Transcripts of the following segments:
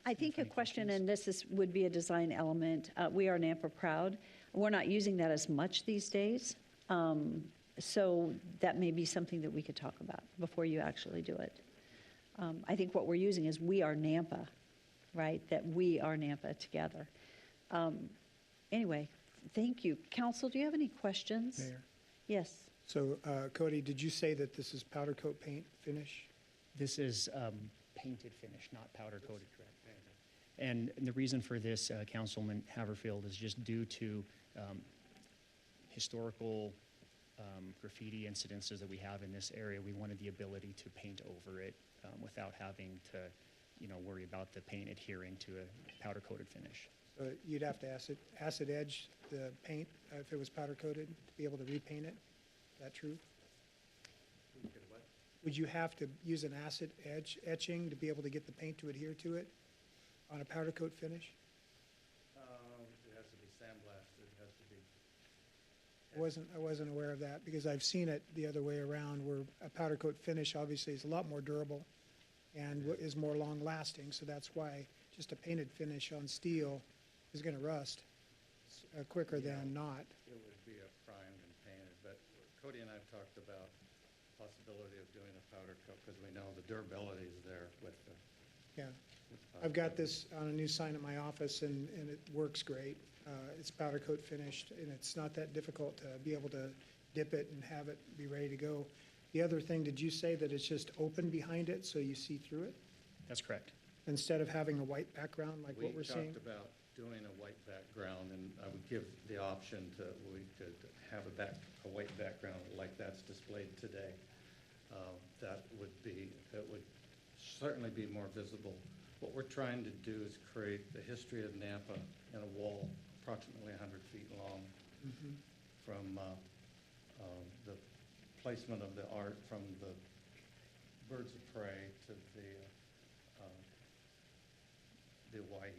I think a question, and would be a design element. We are Nampa proud. We're not using that as much these days. So that may be something that we could talk about before you actually do it. I think what we're using is we are Nampa, right? That we are Nampa together. Anyway, thank you. Council, do you have any questions? Mayor. Yes. So, Cody, did you say that this is powder coat paint finish? This is painted finish, not powder coated, correct? And the reason for this, Councilman Haverfield, is just due to historical graffiti incidences that we have in this area. We wanted the ability to paint over it without having to, worry about the paint adhering to a powder coated finish. So you'd have to acid edge the paint if it was powder coated to be able to repaint it? Is that true? Would you have to use an acid etching to be able to get the paint to adhere to it on a powder coat finish? It has to be sandblasted, it has to be. I wasn't aware of that because I've seen it the other way around where a powder coat finish obviously is a lot more durable and is more long lasting. So that's why just a painted finish on steel is going to rust quicker than not. It would be a primed and painted, but Cody and I have talked about the possibility of doing a powder coat because we know the durability is there with the. Yeah. with powder I've got coat. this on a new sign at my office and it works great. It's powder coat finished and it's not that difficult to be able to dip it and have it be ready to go. The other thing, did you say that it's just open behind it so you see through it That's correct. instead of having a white background like what we're seeing? We talked about doing a white background, and I would give the option we could have a white background like that's displayed today. That would certainly be more visible. What we're trying to do is create the history of Nampa in a wall approximately 100 feet long, from the placement of the art from the birds of prey to the whiteys.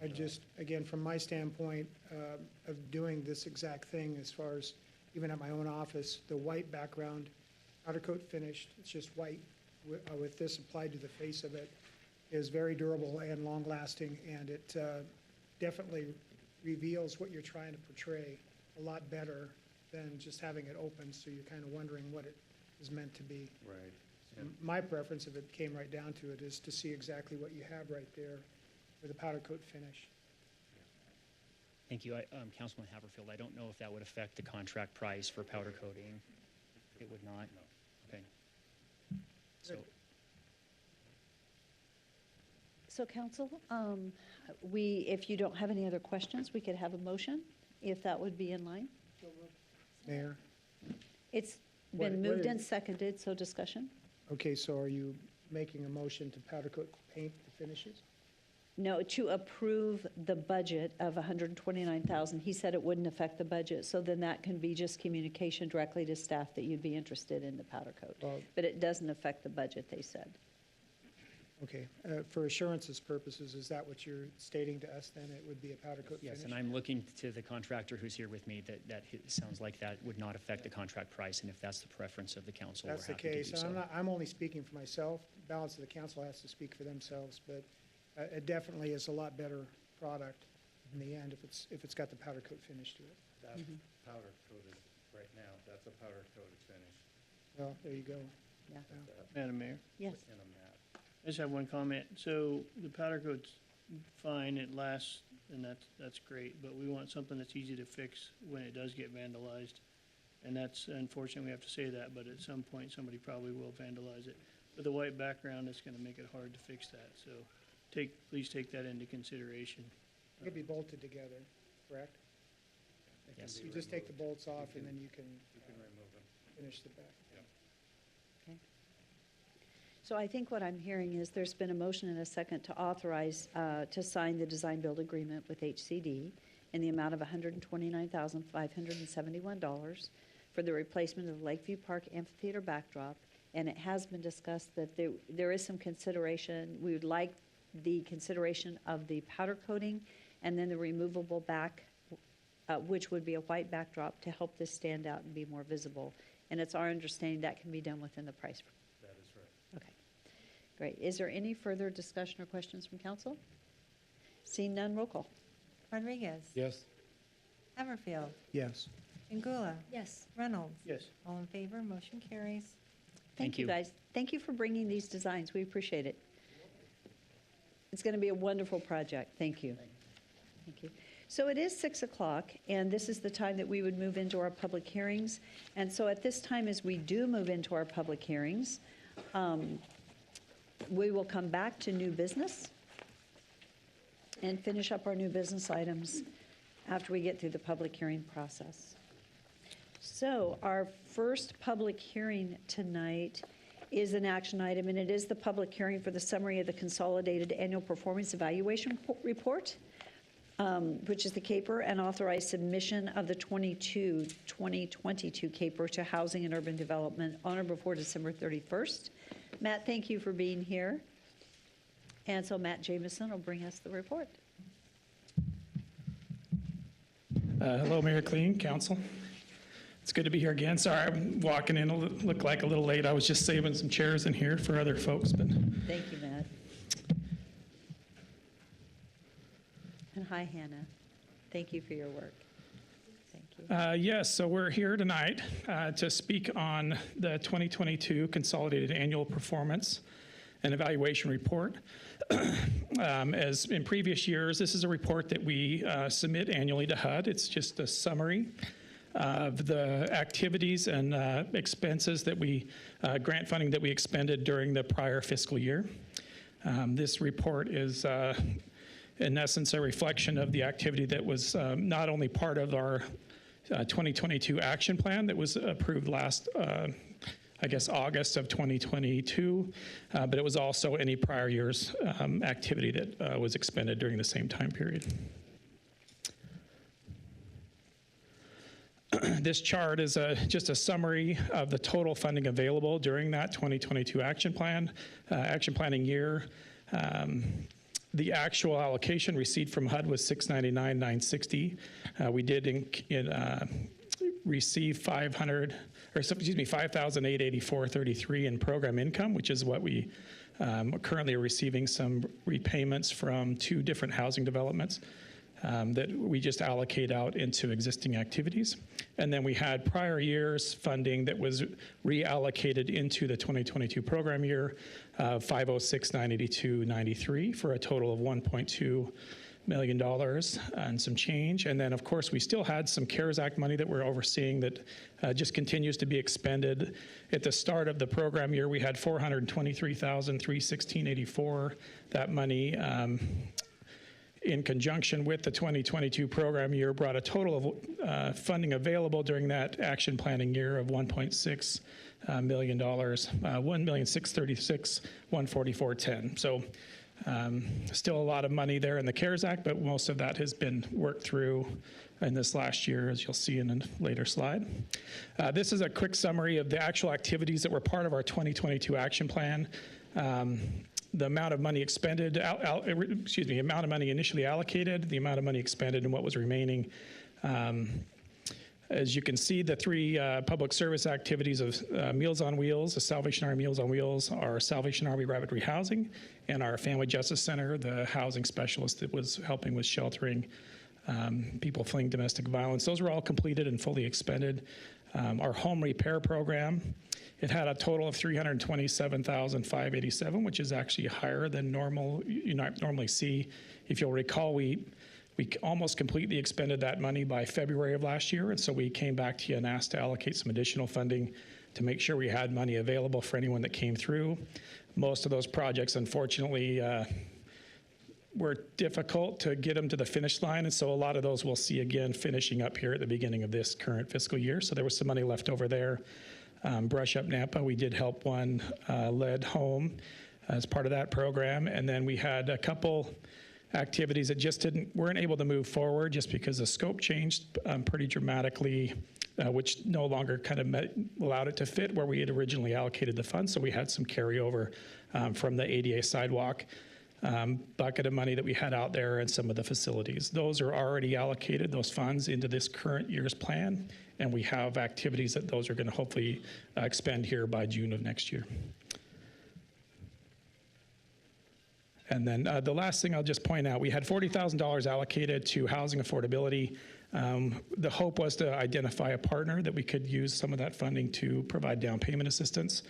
I just, again, from my standpoint of doing this exact thing as far as even at my own office, the white background, powder coat finished, it's just white with this applied to the face of it is very durable and long lasting, and it definitely reveals what you're trying to portray a lot better than just having it open, so you're kind of wondering what it is meant to be. Right. So my preference, if it came right down to it, is to see exactly what you have right there with a powder coat finish. Thank you. Councilman Haverfield, I don't know if that would affect the contract price for powder coating. It would not? No. Okay. So, So council, if you don't have any other questions, we could have a motion, if that would be in line. Mayor? It's What- been what moved is- and seconded, so discussion? Okay, so are you making a motion to powder coat paint the finishes? No, to approve the budget of 129,000. He said it wouldn't affect the budget, so then that can be just communication directly to staff that you'd be interested in the powder coat. Well- But it doesn't affect the budget, they said. Okay, for assurance's purposes, is that what you're stating to us then? It would be a powder coat finish? yes, and I'm looking to the contractor who's here with me that it sounds like that would not affect the contract price, and if that's the preference of the council, we're That's the happy to do case, so. and I'm only speaking for myself. The balance of the council has to speak for themselves, but it definitely is a lot better product in the end if it's got the powder coat finish to it. That's powder coated right now. That's a powder coated finish Well, there you go. Yeah. Madam Mayor, Yes. in a matte. I just have one comment. So the powder coat's fine, it lasts, and that's great, but we want something that's easy to fix when it does get vandalized. And that's unfortunate, we have to say that, but at some point, somebody probably will vandalize it. With the white background, it's gonna make it hard to fix that, so please take that into consideration. It could be bolted together, correct? It can Yes. be You just take the removed. bolts off You and can- then you can You can remove them. finish the back. So I think what I'm hearing is there's been a motion and a second to authorize, to sign the design-build agreement with HCD in the amount of $129,571 for the replacement of Lakeview Park Amphitheater backdrop. And it has been discussed that there is some consideration. We would like the consideration of the powder coating and then the removable back, which would be a white backdrop to help this stand out and be more visible. And it's our understanding that can be done within the price. That is right. Okay. Great. Is there any further discussion or questions from council? Seeing none, roll call. Rodriguez. Yes. Haverfield. Yes. Ingula. Yes. Reynolds. Yes. All in favor, motion carries. Thank You you. guys. Thank you for bringing these designs. We appreciate it. It's going to be a wonderful project. Thank you. Thank you. So it is 6 o'clock, and this is the time that we would move into our public hearings. And so at this time, as we do move into our public hearings, we will come back to new business and finish up our new business items after we get through the public hearing process. So our first public hearing tonight is an action item, and it is the public hearing for the summary of the Consolidated Annual Performance Evaluation Report, which is the CAPER, and authorized submission of the 2022 CAPER to Housing and Urban Development on or before December 31st. Matt, thank you for being here. And so Matt Jameson will bring us the report. Hello, Mayor Clean, Council. It's good to be here again. Sorry, I'm walking in, look like a little late. I was just saving some chairs in here for other folks, but Thank you, Matt. And hi, Hannah. Thank you for your work. Thank you. yes, so we're here tonight to speak on the 2022 Consolidated Annual Performance and Evaluation Report. As in previous years, this is a report that we submit annually to HUD. It's just a summary of the activities and expenses that we, grant funding that we expended during the prior fiscal year. This report is, in essence, a reflection of the activity that was not only part of our 2022 action plan that was approved last, I guess, August of 2022, but it was also any prior year's activity that was expended during the same time period. This chart is just a summary of the total funding available during that 2022 action planning year. The actual allocation received from HUD was $699,960. We did receive $5,884.33 in program income, which is what we currently are receiving some repayments from 2 different housing developments that we just allocate out into existing activities. And then we had prior years funding that was reallocated into the 2022 program year, $506,982.93 for a total of $1.2 million and some change. And then, of course, we still had some CARES Act money that we're overseeing that just continues to be expended. At the start of the program year, we had $423,316.84. That money, in conjunction with the 2022 program year, brought a total of funding available during that action planning year of $1.6 million, $1,636,144.10. So still a lot of money there in the CARES Act, but most of that has been worked through in this last year, as you'll see in a later slide. This is a quick summary of the actual activities that were part of our 2022 action plan. The amount of money expended, the amount of money initially allocated, the amount of money expended, and what was remaining. As you can see, the 3 public service activities of Meals on Wheels, the Salvation Army Meals on Wheels, our Salvation Army Rapid Rehousing, and our Family Justice Center, the housing specialist that was helping with sheltering people fleeing domestic violence. Those were all completed and fully expended. Our home repair program, it had a total of $327,587, which is actually higher than normal. You not normally see. If you'll recall, we almost completely expended that money by February of last year, and so we came back to you and asked to allocate some additional funding to make sure we had money available for anyone that came through. Most of those projects, unfortunately, were difficult to get them to the finish line, and so a lot of those we'll see again finishing up here at the beginning of this current fiscal year. So there was some money left over there. Brush Up Nampa, we did help one lead home as part of that program, and then we had a couple activities that just weren't able to move forward just because the scope changed pretty dramatically, which no longer kind of allowed it to fit where we had originally allocated the funds. So we had some carryover from the ADA sidewalk bucket of money that we had out there and some of the facilities. Those are already allocated, those funds, into this current year's plan, and we have activities that those are going to hopefully expend here by June of next year. And then the last thing I'll just point out, we had $40,000 allocated to housing affordability. The hope was to identify a partner that we could use some of that funding to provide down payment assistance.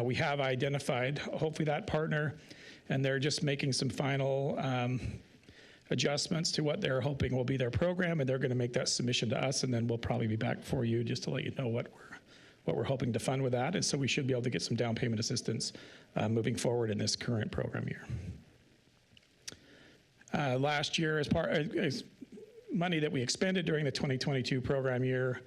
We have identified, hopefully, that partner, and they're just making some final adjustments to what they're hoping will be their program, and they're going to make that submission to us, and then we'll probably be back for you just to let you know what we're hoping to fund with that. And so we should be able to get some down payment assistance moving forward in this current program year. Last year, as money that we expended during the 2022 program year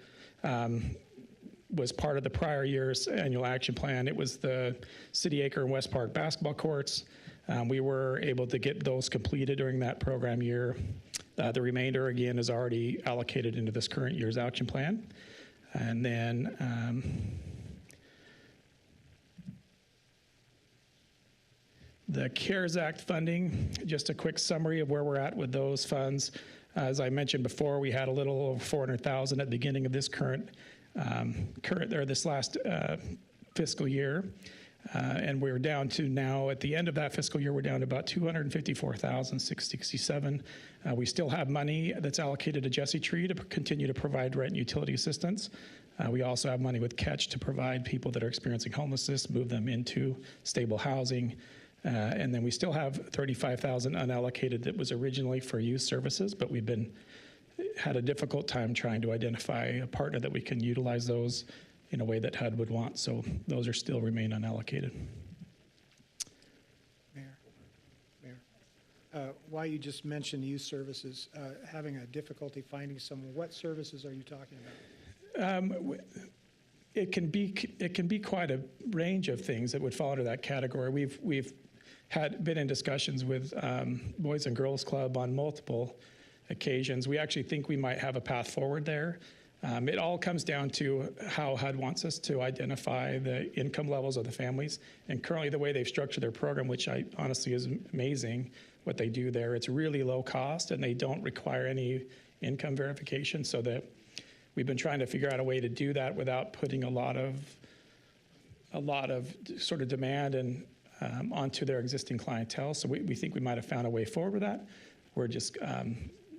was part of the prior year's annual action plan. It was the City Acre and West Park basketball courts. We were able to get those completed during that program year. The remainder, again, is already allocated into this current year's action plan. And then the CARES Act funding, just a quick summary of where we're at with those funds. As I mentioned before, we had a little over $400,000 at the beginning of this this last fiscal year. And we're down to now, at the end of that fiscal year, we're down to about $254,667. We still have money that's allocated to Jesse Tree to continue to provide rent and utility assistance. We also have money with Catch to provide people that are experiencing homelessness, move them into stable housing. And then we still have $35,000 unallocated that was originally for youth services, but we've had a difficult time trying to identify a partner that we can utilize those in a way that HUD would want. So those are still remain unallocated. Mayor, while you just mentioned youth services, having a difficulty finding someone, what services are you talking about? It can be quite a range of things that would fall under that category. We've been in discussions with Boys and Girls Club on multiple occasions. We actually think we might have a path forward there. It all comes down to how HUD wants us to identify the income levels of the families. And currently the way they've structured their program, which I honestly is amazing what they do there, it's really low cost and they don't require any income verification, so that we've been trying to figure out a way to do that without putting a lot of sort of demand and onto their existing clientele. So we think we might have found a way forward with that. We're just,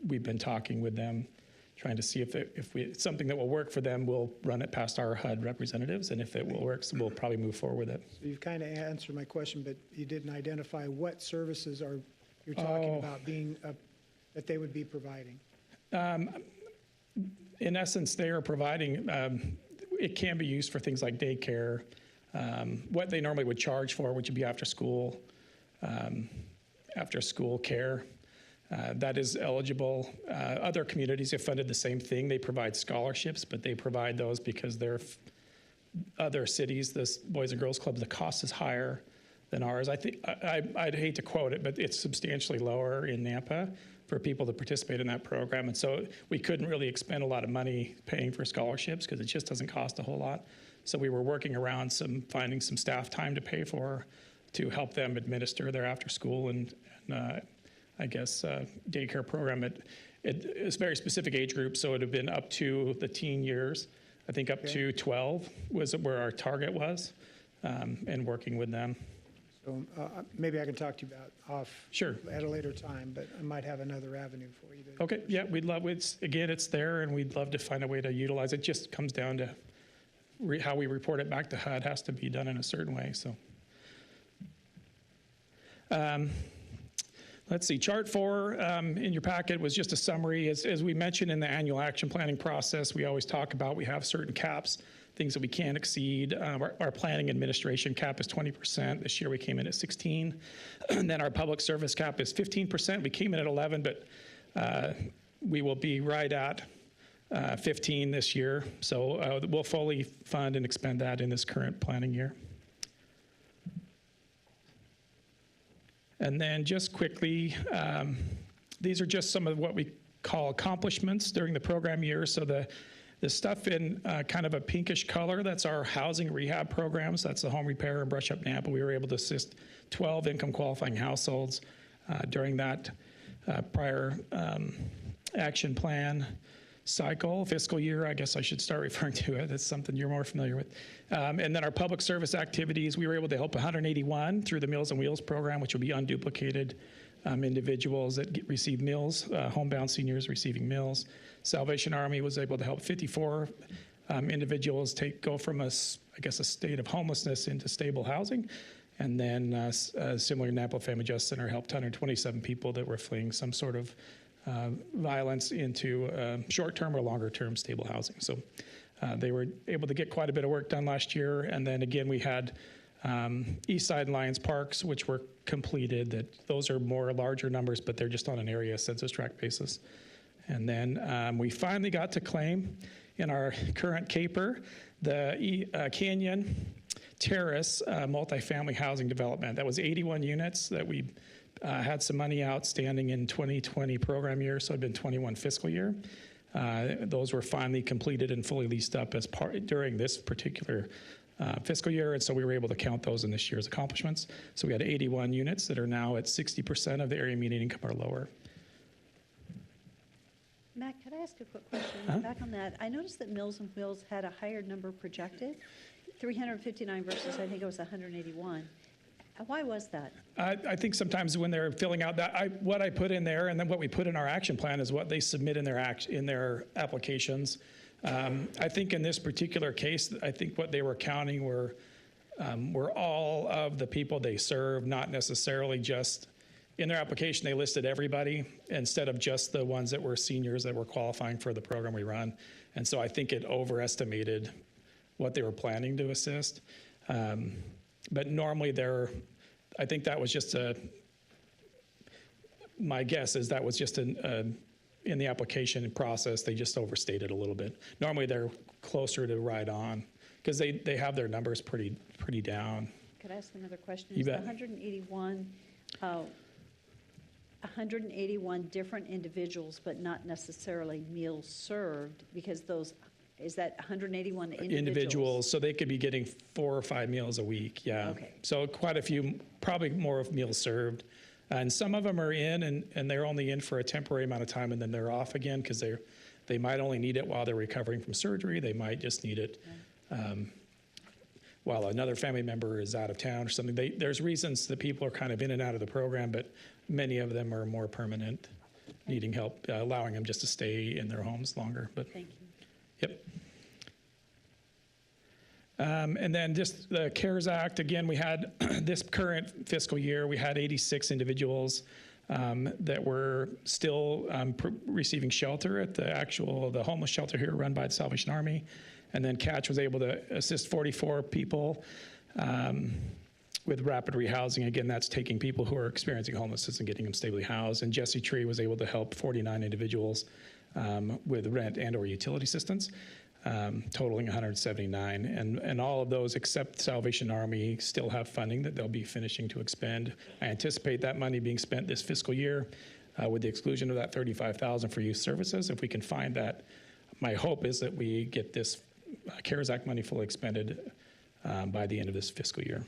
we've been talking with them, trying to see if it's something that will work for them, we'll run it past our HUD representatives, and if it will work, so we'll probably move forward with it. So you've kind of answered my question, but you didn't identify what services you're talking about being, that they would be providing. In essence, they are providing, it can be used for things like daycare, what they normally would charge for, which would be after school care. That is eligible. Other communities have funded the same thing. They provide scholarships, but they provide those because they're other cities, the Boys and Girls Club, the cost is higher than ours. I think I'd hate to quote it, but it's substantially lower in Nampa for people to participate in that program. And so we couldn't really expend a lot of money paying for scholarships because it just doesn't cost a whole lot. So we were working around finding some staff time to pay for to help them administer their after school and daycare program. It's a very specific age group, so it would have been up to the teen years. I think up to 12 was where our target was, and working with them. So maybe I can talk to you about Sure. at a later time, but I might have another avenue for you. Okay, yeah, we'd love it. Again, it's there, and we'd love to find a way to utilize it. Just comes down to how we report it back to HUD has to be done in a certain way. So, let's see. Chart 4 in your packet was just a summary. As we mentioned in the annual action planning process, we always talk about we have certain caps, things that we can't exceed. Our planning administration cap is 20%. This year we came in at 16. And then our public service cap is 15%. We came in at 11, but we will be right at 15 this year. So we'll fully fund and expend that in this current planning year. And then just quickly, these are just some of what we call accomplishments during the program year. So the stuff in kind of a pinkish color, that's our housing rehab programs. That's the home repair and brush up Nampa. We were able to assist 12 income qualifying households during that prior action plan. cycle, fiscal year, I guess I should start referring to it. That's something you're more familiar with. And then our public service activities, we were able to help 181 through the Meals on Wheels program, which will be unduplicated individuals that receive meals, homebound seniors receiving meals. Salvation Army was able to help 54 individuals go from a state of homelessness into stable housing. And then similarly, Napa Family Justice Center helped 127 people that were fleeing some sort of violence into short-term or longer-term stable housing. So they were able to get quite a bit of work done last year. And then again, we had East Side and Lions Parks, which were completed. Those are more larger numbers, but they're just on an area census tract basis. And then we finally got to claim in our current CAPER the Canyon Terrace multifamily housing development. That was 81 units that we had some money outstanding in 2020 program year, so it'd been 21 fiscal year. Those were finally completed and fully leased up as during this particular fiscal year, and so we were able to count those in this year's accomplishments. So we had 81 units that are now at 60% of the area median income or lower. Matt, could I ask a quick question? Back on that, I noticed that Meals on Wheels had a higher number projected, 359 versus I think it was 181. Why was that? I think sometimes when they're filling out that, what I put in there and then what we put in our action plan is what they submit in their applications. I think in this particular case, I think what they were counting were all of the people they serve, not necessarily just in their application. They listed everybody instead of just the ones that were seniors that were qualifying for the program we run. And so I think it overestimated what they were planning to assist. But normally I think that was just my guess is that was just in the application process, they just overstated a little bit. Normally they're closer to right on because they have their numbers pretty down. Could I ask another question? You Is the bet. 181 different individuals, but not necessarily meals served, because is that 181 individuals? So they could be getting 4 or 5 meals a week, yeah. Okay. So quite a few, probably more of meals served. And some of them are in and they're only in for a temporary amount of time and then they're off again because they might only need it while they're recovering from surgery. They might just need it while another family member is out of town or something. There's reasons that people are kind of in and out of the program, but many of them are more permanent, needing help, allowing them just to stay in their homes longer. But Thank you. yep. And then just the CARES Act, again, we had this current fiscal year, we had 86 individuals that were still receiving shelter at the homeless shelter here run by the Salvation Army. And then Catch was able to assist 44 people with rapid rehousing. Again, that's taking people who are experiencing homelessness and getting them stably housed. And Jesse Tree was able to help 49 individuals with rent and or utility assistance. Totaling 179, and all of those except Salvation Army still have funding that they'll be finishing to expend. I anticipate that money being spent this fiscal year with the exclusion of that $35,000 for youth services. If we can find that, my hope is that we get this CARES Act money fully expended by the end of this fiscal year.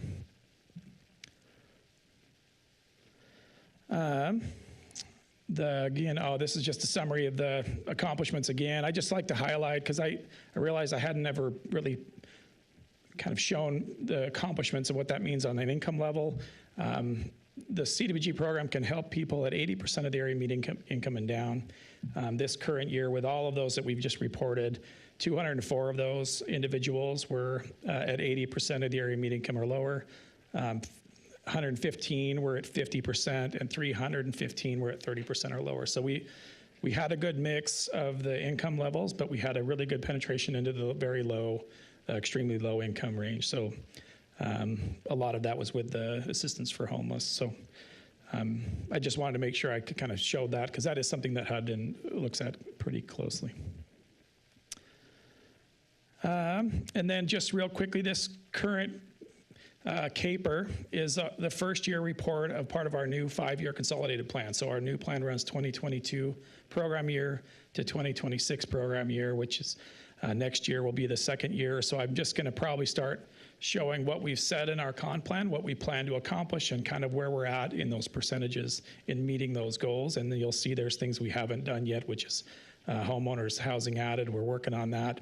This is just a summary of the accomplishments again. I just like to highlight because I realized I hadn't ever really kind of shown the accomplishments of what that means on an income level. The CDBG program can help people at 80% of the area median income and down. This current year, with all of those that we've just reported, 204 of those individuals were at 80% of the area median income or lower. 115 were at 50%, and 315 were at 30% or lower. So we had a good mix of the income levels, but we had a really good penetration into the very low, extremely low income range. So a lot of that was with the assistance for homeless. So I just wanted to make sure I could kind of show that because that is something that HUD looks at pretty closely. And then just real quickly, this current CAPER is the first year report of part of our new 5-year consolidated plan. So our new plan runs 2022 program year to 2026 program year, which is next year will be the second year. So I'm just going to probably start showing what we've said in our con plan, what we plan to accomplish, and kind of where we're at in those percentages in meeting those goals. And then you'll see there's things we haven't done yet, which is homeowners housing added. We're working on that.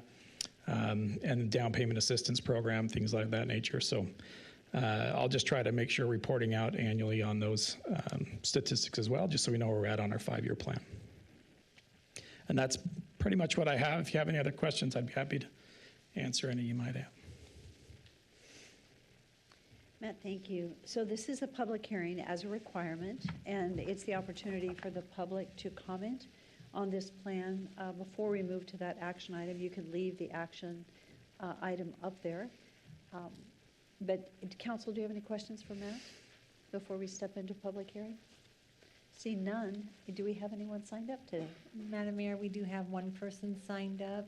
And down payment assistance program, things like that nature. So I'll just try to make sure reporting out annually on those statistics as well, just so we know where we're at on our 5-year plan. And that's pretty much what I have. If you have any other questions, I'd be happy to answer any you might have. Matt, thank you. So this is a public hearing as a requirement, and it's the opportunity for the public to comment on this plan. Before we move to that action item, you could leave the action item up there. But council, do you have any questions for Matt before we step into public hearing? See none. Do we have anyone signed up today? Madam Mayor, we do have one person signed up.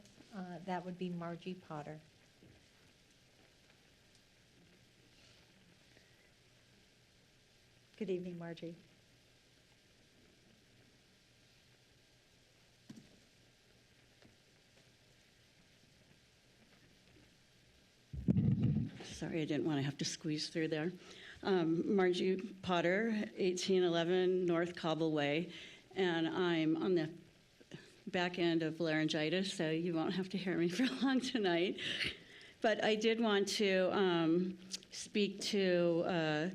That would be Margie Potter. Good evening, Margie. Sorry, I didn't want to have to squeeze through there. Margie Potter, 1811 North Cobble Way, and I'm on the back end of laryngitis, so you won't have to hear me for long tonight. But I did want to speak to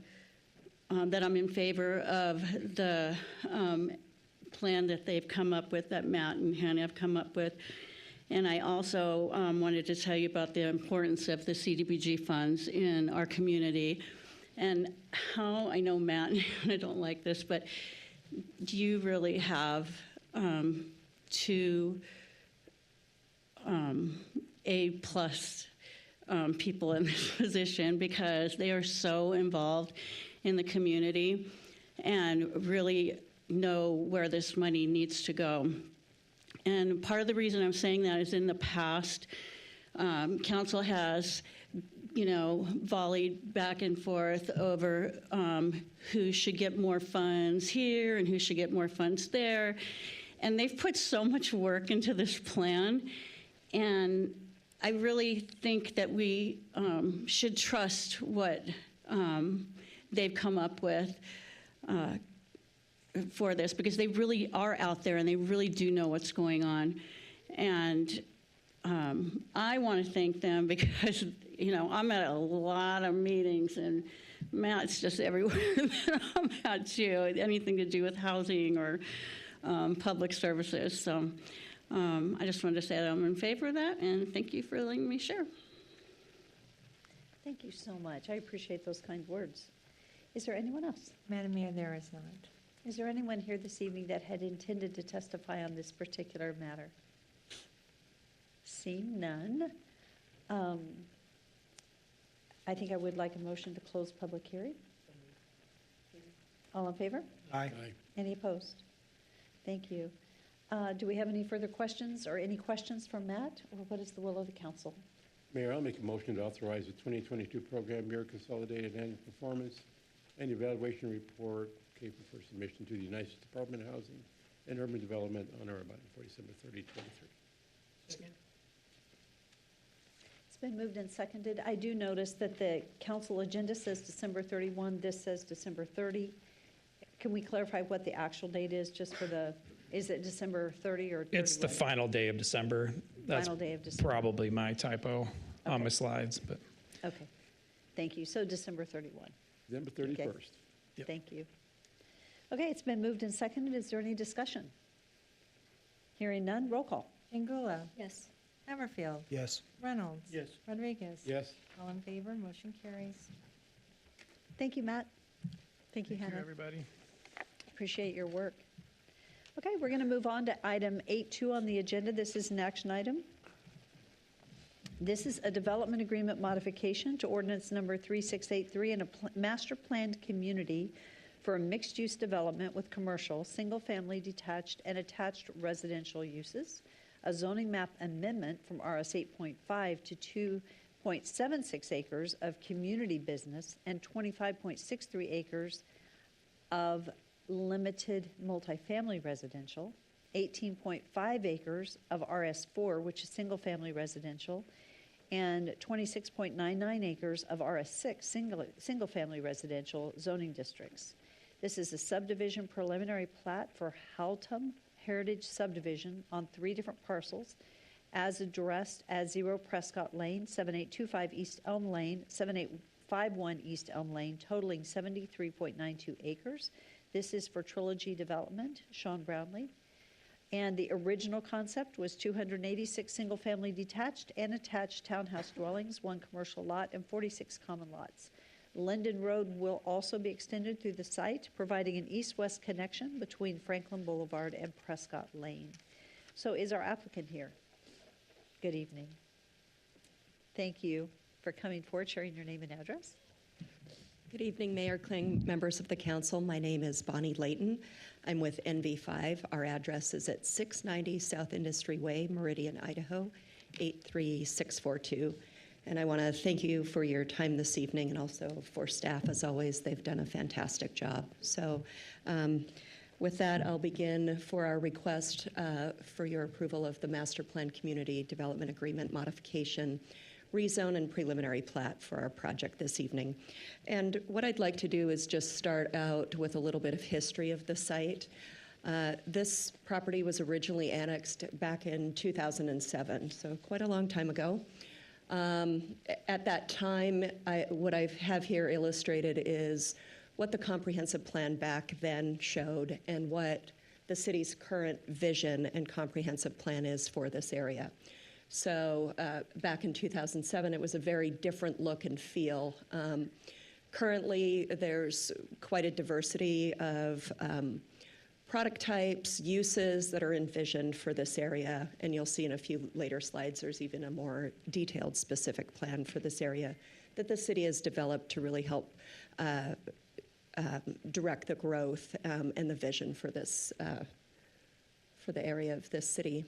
that I'm in favor of the plan that they've come up with, that Matt and Hannah have come up with. And I also wanted to tell you about the importance of the CDBG funds in our community and how, I know Matt and Hannah don't like this, but do you really have two A-plus people in this position, because they are so involved in the community and really know where this money needs to go. And part of the reason I'm saying that is in the past, council has, volleyed back and forth over who should get more funds here and who should get more funds there. And they've put so much work into this plan. And I really think that we should trust what they've come up with for this, because they really are out there and they really do know what's going on. And I want to thank them because, I'm at a lot of meetings and Matt's just everywhere that I'm at too, anything to do with housing or public services. So I just wanted to say that I'm in favor of that, and thank you for letting me share. Thank you so much. I appreciate those kind words. Is there anyone else? Madam Mayor, there is not. Is there anyone here this evening that had intended to testify on this particular matter? Seeing none, I think I would like a motion to close public hearing. All in favor? Aye. Any opposed? Thank you. Do we have any further questions or any questions from Matt, or what is the will of the council? Mayor, I'll make a motion to authorize the 2022 Program Year Consolidated Annual Performance and Evaluation Report, capable for submission to the United States Department of Housing and Urban Development on or about December 30, 23. It's been moved and seconded. I do notice that the council agenda says December 31. This says December 30. Can we clarify what the actual date is, just for the, is it December 30 or 31? It's the final day of December. That's Final day of December. probably my typo on my Okay. slides, but Okay. Thank you. So December 31. December 31st. Yep. Thank you. Okay, it's been moved and seconded. Is there any discussion? Hearing none, roll call. Chingula. Yes. Haverfield. Yes. Reynolds. Yes. Rodriguez. Yes. All in favor, motion carries. Thank you, Matt. Thank you, thank you, Hannah. everybody. Appreciate your work. Okay, we're going to move on to item 8.2 on the agenda. This is an action item. This is a development agreement modification to ordinance number 3683 and a master planned community for a mixed-use development with commercial, single-family detached, and attached residential uses, a zoning map amendment from RS 8.5 to 2.76 acres of community business and 25.63 acres of limited multifamily residential, 18.5 acres of RS4, which is single-family residential, and 26.99 acres of RS6, single-family residential zoning districts. This is a subdivision preliminary plat for Haltom heritage subdivision on 3 different parcels as addressed as 0 Prescott Lane, 7825 East Elm Lane, 7851 East Elm Lane, totaling 73.92 acres. This is for Trilogy Development, Sean Brownlee. And the original concept was 286 single-family detached and attached townhouse dwellings, 1 commercial lot, and 46 common lots. Linden Road will also be extended through the site, providing an east-west connection between Franklin Boulevard and Prescott Lane. So is our applicant here? Good evening. Thank you for coming forward, sharing your name and address. Good evening, Mayor Kling, members of the council. My name is Bonnie Layton. I'm with NV5. Our address is at 690 South Industry Way, Meridian, Idaho, 83642. And I want to thank you for your time this evening, and also for staff. As always, they've done a fantastic job. So with that, I'll begin for our request for your approval of the Master Plan Community Development Agreement modification, rezone, and preliminary plat for our project this evening. And what I'd like to do is just start out with a little bit of history of the site. This property was originally annexed back in 2007, so quite a long time ago. At that time, what I have here illustrated is what the comprehensive plan back then showed and what the city's current vision and comprehensive plan is for this area. So back in 2007, it was a very different look and feel. Currently, there's quite a diversity of product types, uses that are envisioned for this area, and you'll see in a few later slides there's even a more detailed specific plan for this area that the city has developed to really help direct the growth and the vision for this, for the area of this city.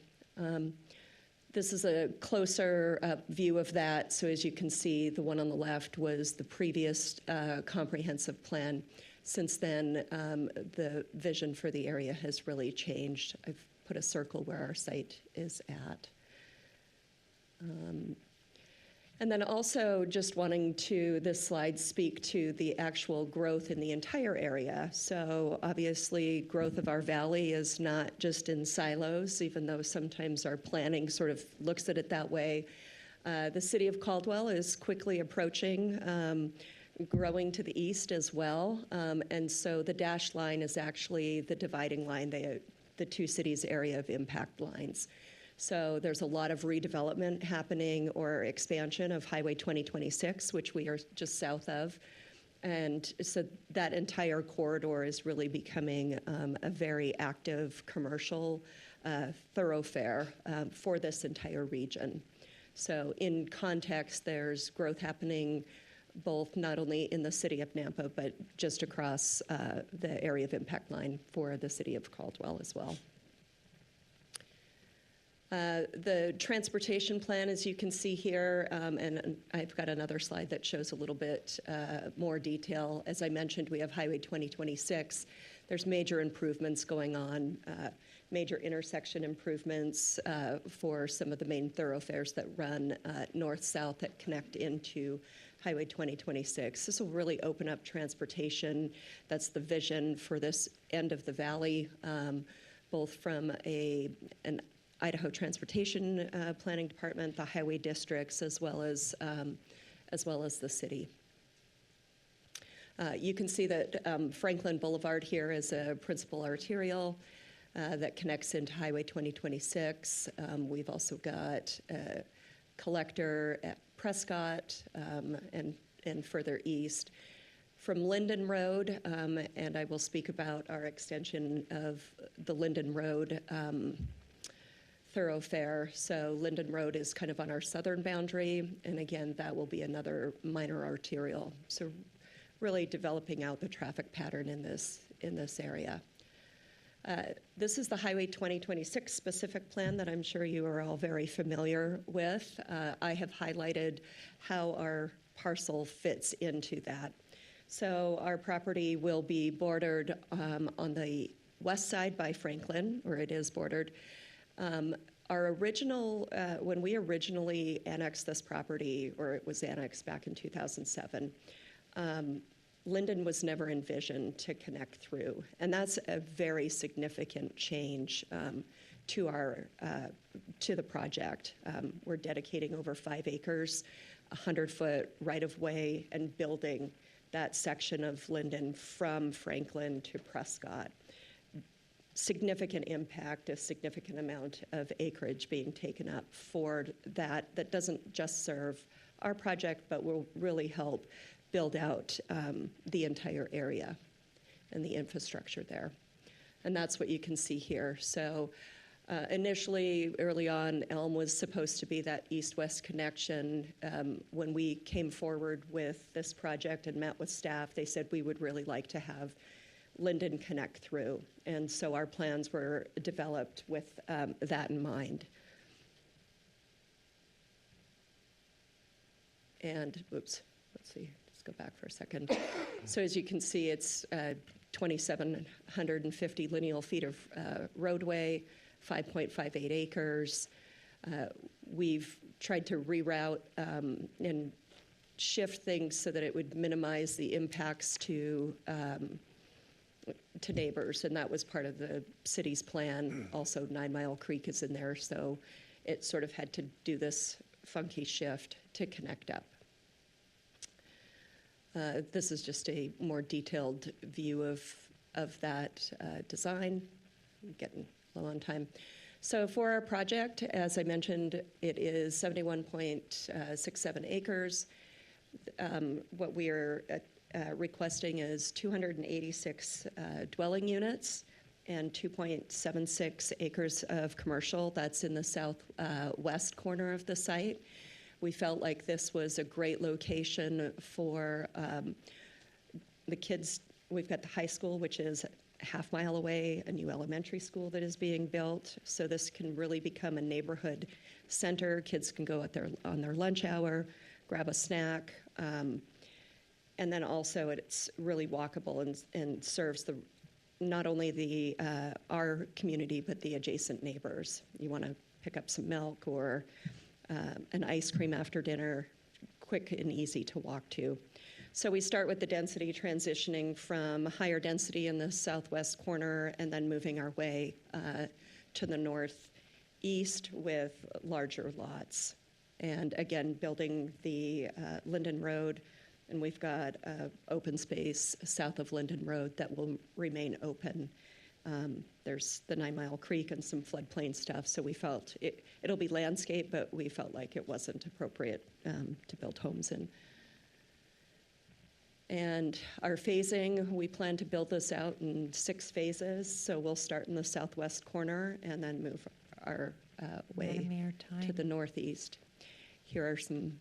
This is a closer view of that. So as you can see, the one on the left was the previous comprehensive plan. Since then, the vision for the area has really changed. I've put a circle where our site is at. And then also just wanting to, this slide, speak to the actual growth in the entire area. So obviously growth of our valley is not just in silos, even though sometimes our planning sort of looks at it that way. The city of Caldwell is quickly approaching, growing to the east as well. And so the dashed line is actually the dividing line, the 2 cities' area of impact lines. So there's a lot of redevelopment happening or expansion of Highway 2026, which we are just south of. And so that entire corridor is really becoming a very active commercial thoroughfare for this entire region. So in context, there's growth happening both not only in the city of Nampa, but just across the area of impact line for the city of Caldwell as well. The transportation plan, as you can see here, and I've got another slide that shows a little bit more detail. As I mentioned, we have Highway 2026. There's major improvements going on, major intersection improvements for some of the main thoroughfares that run north-south that connect into Highway 2026. This will really open up transportation. That's the vision for this end of the valley, both from an Idaho Transportation Planning Department, the highway districts, as well as the city. You can see that Franklin Boulevard here is a principal arterial that connects into Highway 2026. We've also got a collector at Prescott and further east. From Linden Road, and I will speak about our extension of the Linden Road thoroughfare. So Linden Road is kind of on our southern boundary, and again, that will be another minor arterial. So really developing out the traffic pattern in this area. This is the Highway 2026 specific plan that I'm sure you are all very familiar with. I have highlighted how our parcel fits into that. So our property will be bordered on the west side by Franklin, or it is bordered. Our original, when we originally annexed this property, or it was annexed back in 2007, Linden was never envisioned to connect through, and that's a very significant change to to the project. We're dedicating over 5 acres, 100-foot right-of-way, and building that section of Linden from Franklin to Prescott. Significant impact, a significant amount of acreage being taken up for that. That doesn't just serve our project, but will really help build out the entire area and the infrastructure there. And that's what you can see here. So initially, early on, Elm was supposed to be that east-west connection. When we came forward with this project and met with staff, they said we would really like to have Linden connect through. And so our plans were developed with that in mind. And, oops, let's see, just go back for a second. So as you can see, it's 2,750 lineal feet of roadway, 5.58 acres. We've tried to reroute and shift things so that it would minimize the impacts to neighbors, and that was part of the city's plan. Also, 9 Mile Creek is in there, so it sort of had to do this funky shift to connect up. This is just a more detailed view of that design. I'm getting low on time. So for our project, as I mentioned, it is 71.67 acres. What we are requesting is 286 dwelling units and 2.76 acres of commercial. That's in the southwest corner of the site. We felt like this was a great location for the kids. We've got the high school, which is a half-mile away, a new elementary school that is being built. So this can really become a neighborhood center. Kids can go on their lunch hour, grab a snack. And then also it's really walkable and serves not only our community, but the adjacent neighbors. You want to pick up some milk or an ice cream after dinner, quick and easy to walk to. So we start with the density, transitioning from higher density in the southwest corner and then moving our way to the northeast with larger lots. And again, building the Linden Road, and we've got open space south of Linden Road that will remain open. There's the 9 Mile Creek and some floodplain stuff, so we felt it'll be landscape, but we felt like it wasn't appropriate to build homes in. And our phasing, we plan to build this out in 6 phases, so we'll start in the southwest corner and then move our way to the northeast. Here are some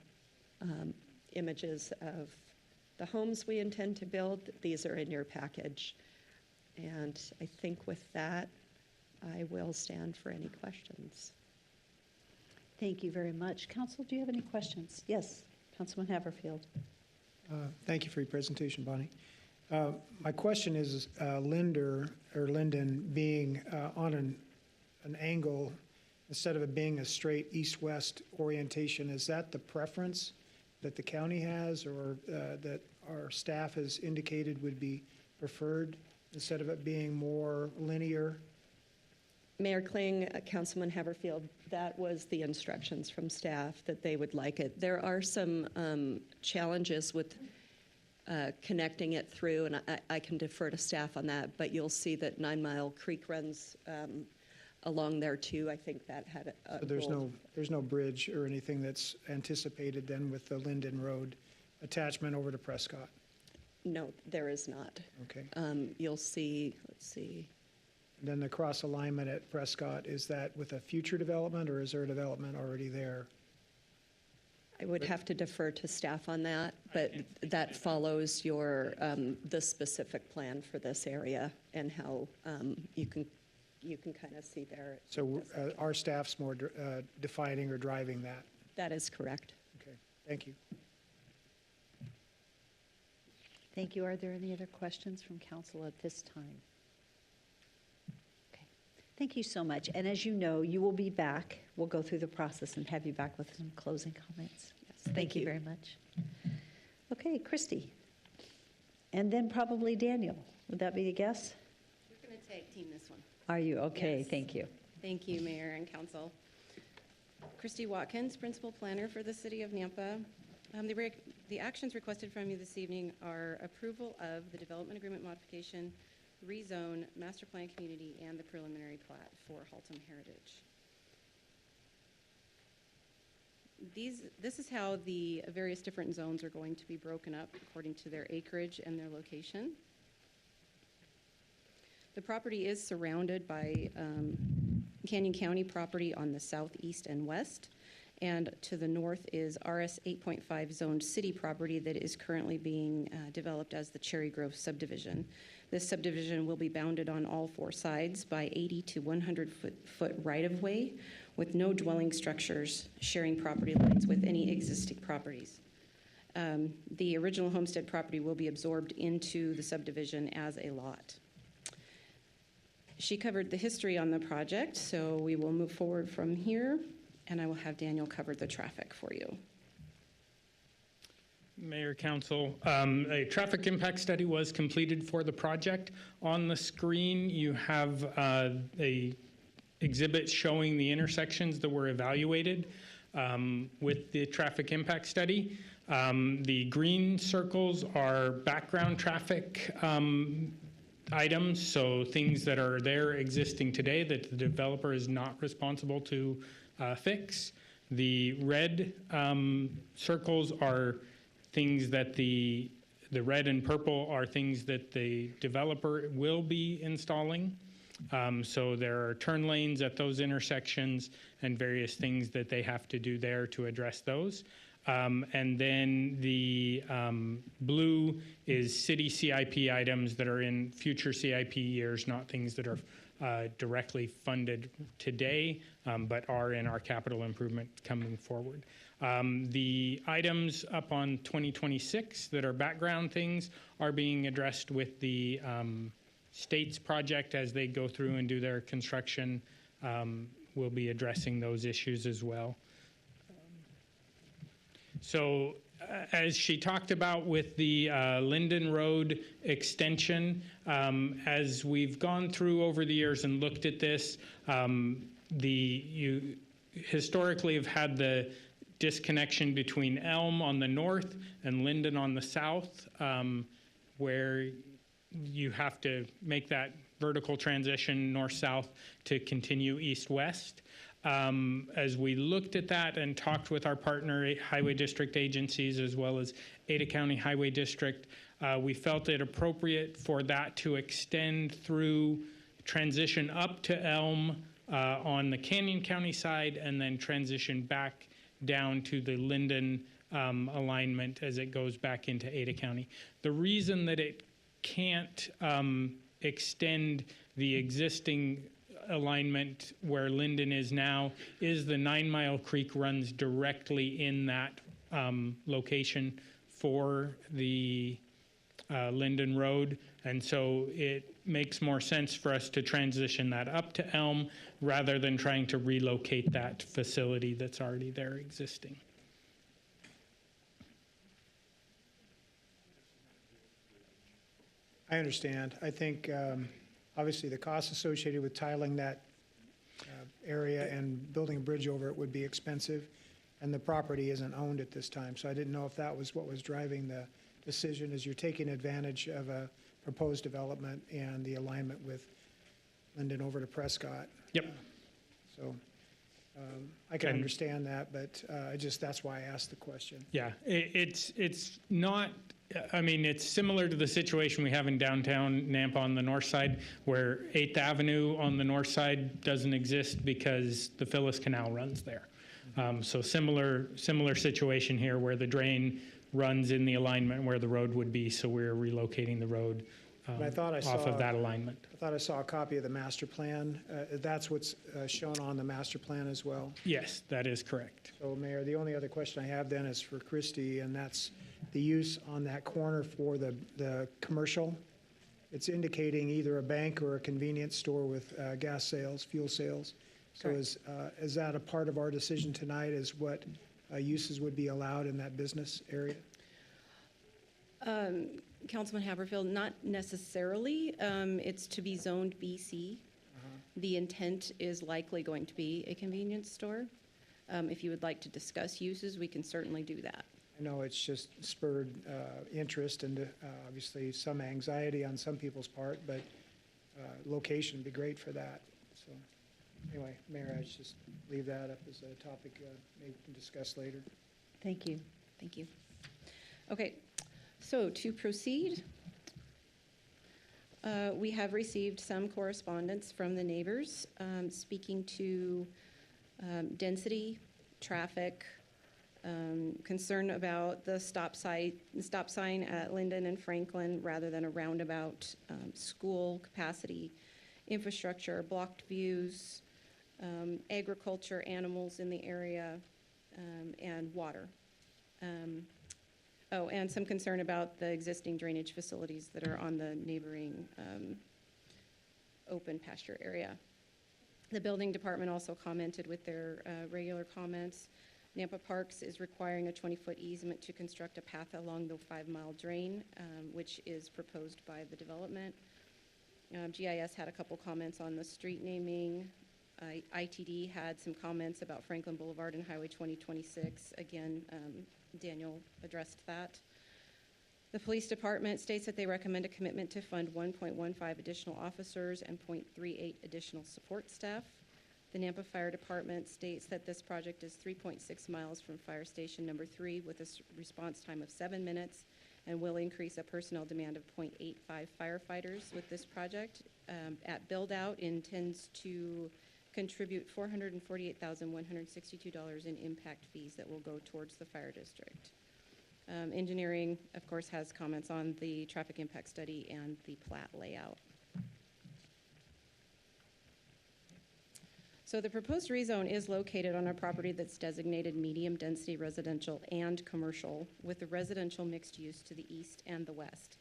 images of the homes we intend to build. These are in your package. And I think with that, I will stand for any questions. Thank you very much. Council, do you have any questions? Yes, Councilman Haverfield. Thank you for your presentation, Bonnie. My question is, Linden being on an angle instead of it being a straight east-west orientation, is that the preference that the county has or that our staff has indicated would be preferred instead of it being more linear? Mayor Kling, Councilman Haverfield, that was the instructions from staff that they would like it. There are some challenges with connecting it through, and I can defer to staff on that, but you'll see that 9 Mile Creek runs along there too. I think that had a So there's no bridge or anything that's anticipated then with the Linden Road attachment over to Prescott? No, there is not. Okay. You'll see, let's see. Then the cross alignment at Prescott, is that with a future development or is there a development already there? I would have to defer to staff on that, but that follows the specific plan for this area and how you can kind of see there. So our staff's more defining or driving that? That is correct. Okay, thank you. Thank you. Are there any other questions from council at this time? Okay. Thank you so much. And as you know, you will be back. We'll go through the process and have you back with some closing comments. Yes, Thank you very much. Okay, Christy. And then probably Daniel. Would that be a guess? We're going to tag team this one. Are you? Okay, Yes. thank you. Thank you, Mayor and Council. Christy Watkins, Principal Planner for the City of Nampa. The actions requested from you this evening are approval of the development agreement modification, rezone, master plan community, and the preliminary plat for Haltom Heritage. This is how the various different zones are going to be broken up according to their acreage and their location. The property is surrounded by Canyon County property on the southeast and west, and to the north is RS 8.5 zoned city property that is currently being developed as the Cherry Grove subdivision. This subdivision will be bounded on all four sides by 80 to 100 foot right-of-way with no dwelling structures sharing property lines with any existing properties. The original homestead property will be absorbed into the subdivision as a lot. She covered the history on the project, so we will move forward from here, and I will have Daniel cover the traffic for you. Mayor, Council, a traffic impact study was completed for the project. On the screen, you have a exhibit showing the intersections that were evaluated with the traffic impact study. The green circles are background traffic items, so things that are there existing today that the developer is not responsible to fix. The red circles are things that the red and purple are things that the developer will be installing. So there are turn lanes at those intersections and various things that they have to do there to address those. And then the blue is city CIP items that are in future CIP years, not things that are directly funded today, but are in our capital improvement coming forward. The items up on 2026 that are background things are being addressed with the state's project as they go through and do their construction. We'll be addressing those issues as well. So as she talked about with the Linden Road extension, as we've gone through over the years and looked at this, you historically have had the disconnection between Elm on the north and Linden on the south, where you have to make that vertical transition north-south to continue east-west. As we looked at that and talked with our partner highway district agencies as well as Ada County Highway District, we felt it appropriate for that to extend through, transition up to Elm on the Canyon County side, and then transition back down to the Linden alignment as it goes back into Ada County. The reason that it can't extend the existing alignment where Linden is now is the 9 Mile Creek runs directly in that location for the Linden Road, and so it makes more sense for us to transition that up to Elm rather than trying to relocate that facility that's already there existing. I understand. I think, obviously, the costs associated with tiling that area and building a bridge over it would be expensive, and the property isn't owned at this time. So I didn't know if that was what was driving the decision, is you're taking advantage of a proposed development and the alignment with Linden over to Prescott. Yep. So I can understand that, but that's why I asked the question. Yeah, it's not, I mean, it's similar to the situation we have in downtown Nampa on the north side, where 8th Avenue on the north side doesn't exist because the Phyllis Canal runs there. So similar situation here where the drain runs in the alignment where the road would be, so we're relocating the road off of that alignment. I thought I saw a copy of the master plan. That's what's shown on the master plan as well? Yes, that is correct. So, Mayor, the only other question I have then is for Christy, and that's the use on that corner for the commercial. It's indicating either a bank or a convenience store with gas sales, fuel sales. So is that a part of our decision tonight, is what uses would be allowed in that business area? Councilman Haberfield, not necessarily. It's to be zoned BC. The intent is likely going to be a convenience store. If you would like to discuss uses, we can certainly do that. I know it's just spurred interest and obviously some anxiety on some people's part, but location would be great for that. So anyway, Mayor, I just leave that up as a topic maybe we can discuss later. Thank you. Thank you. Okay, so to proceed, we have received some correspondence from the neighbors speaking to density, traffic, concern about the stop sign at Linden and Franklin rather than a roundabout, school capacity, infrastructure, blocked views, agriculture, animals in the area, and water. And some concern about the existing drainage facilities that are on the neighboring open pasture area. The building department also commented with their regular comments. Nampa Parks is requiring a 20-foot easement to construct a path along the 5-mile drain, which is proposed by the development. GIS had a couple comments on the street naming. ITD had some comments about Franklin Boulevard and Highway 2026. Again, Daniel addressed that. The police department states that they recommend a commitment to fund 1.15 additional officers and 0.38 additional support staff. The Nampa Fire Department states that this project is 3.6 miles from Fire Station number 3 with a response time of 7 minutes and will increase a personnel demand of 0.85 firefighters with this project. At build-out, intends to contribute $448,162 in impact fees that will go towards the fire district. Engineering, of course, has comments on the traffic impact study and the plat layout. So the proposed rezone is located on a property that's designated medium-density residential and commercial with the residential mixed use to the east and the west.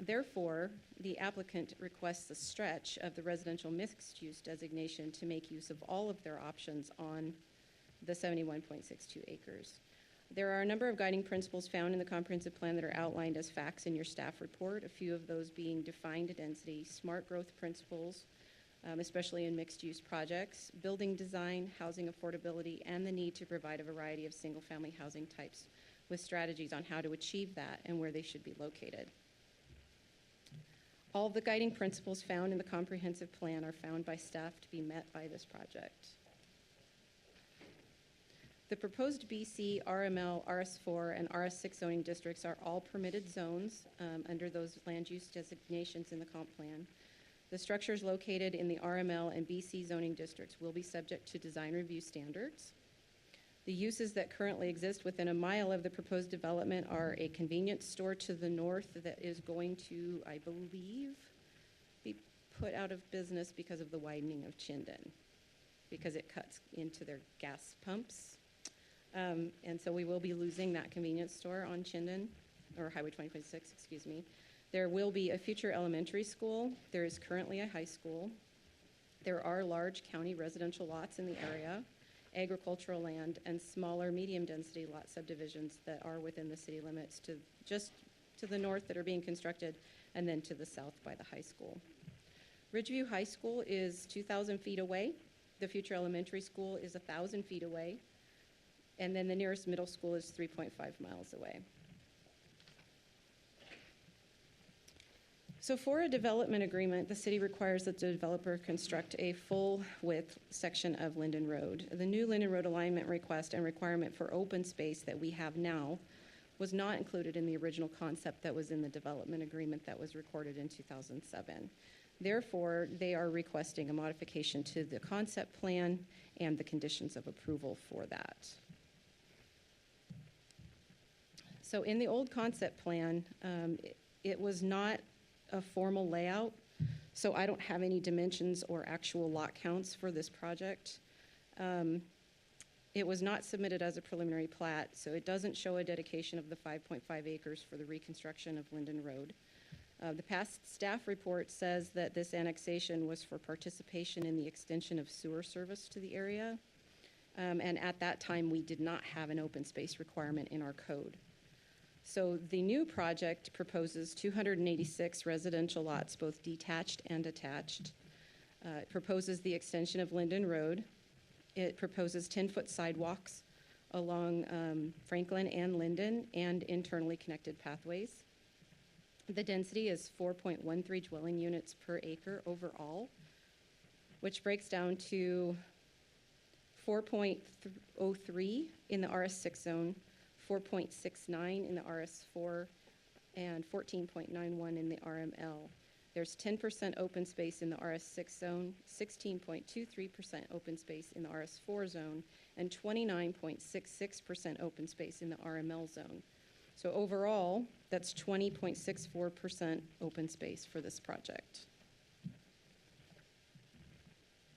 Therefore, the applicant requests a stretch of the residential mixed-use designation to make use of all of their options on the 71.62 acres. There are a number of guiding principles found in the comprehensive plan that are outlined as facts in your staff report, a few of those being defined density, smart growth principles, especially in mixed-use projects, building design, housing affordability, and the need to provide a variety of single-family housing types with strategies on how to achieve that and where they should be located. All of the guiding principles found in the comprehensive plan are found by staff to be met by this project. The proposed BC, RML, RS4, and RS6 zoning districts are all permitted zones under those land use designations in the comp plan. The structures located in the RML and BC zoning districts will be subject to design review standards. The uses that currently exist within a mile of the proposed development are a convenience store to the north that is going to, I believe, be put out of business because of the widening of Chinden, because it cuts into their gas pumps. And so we will be losing that convenience store on Chinden, or Highway 2026, excuse me. There will be a future elementary school. There is currently a high school. There are large county residential lots in the area, agricultural land, and smaller medium-density lot subdivisions that are within the city limits to just to the north that are being constructed, and then to the south by the high school. Ridgeview High School is 2,000 feet away. The future elementary school is 1,000 feet away. And then the nearest middle school is 3.5 miles away. So for a development agreement, the city requires that the developer construct a full-width section of Linden Road. The new Linden Road alignment request and requirement for open space that we have now was not included in the original concept that was in the development agreement that was recorded in 2007. Therefore, they are requesting a modification to the concept plan and the conditions of approval for that. So in the old concept plan, it was not a formal layout, so I don't have any dimensions or actual lot counts for this project. It was not submitted as a preliminary plat, so it doesn't show a dedication of the 5.5 acres for the reconstruction of Linden Road. The past staff report says that this annexation was for participation in the extension of sewer service to the area, and at that time we did not have an open space requirement in our code. So the new project proposes 286 residential lots, both detached and attached. It proposes the extension of Linden Road. It proposes 10-foot sidewalks along Franklin and Linden and internally connected pathways. The density is 4.13 dwelling units per acre overall, which breaks down to 4.03 in the RS6 zone, 4.69 in the RS4, and 14.91 in the RML. There's 10% open space in the RS6 zone, 16.23% open space in the RS4 zone, and 29.66% open space in the RML zone. So overall, that's 20.64% open space for this project.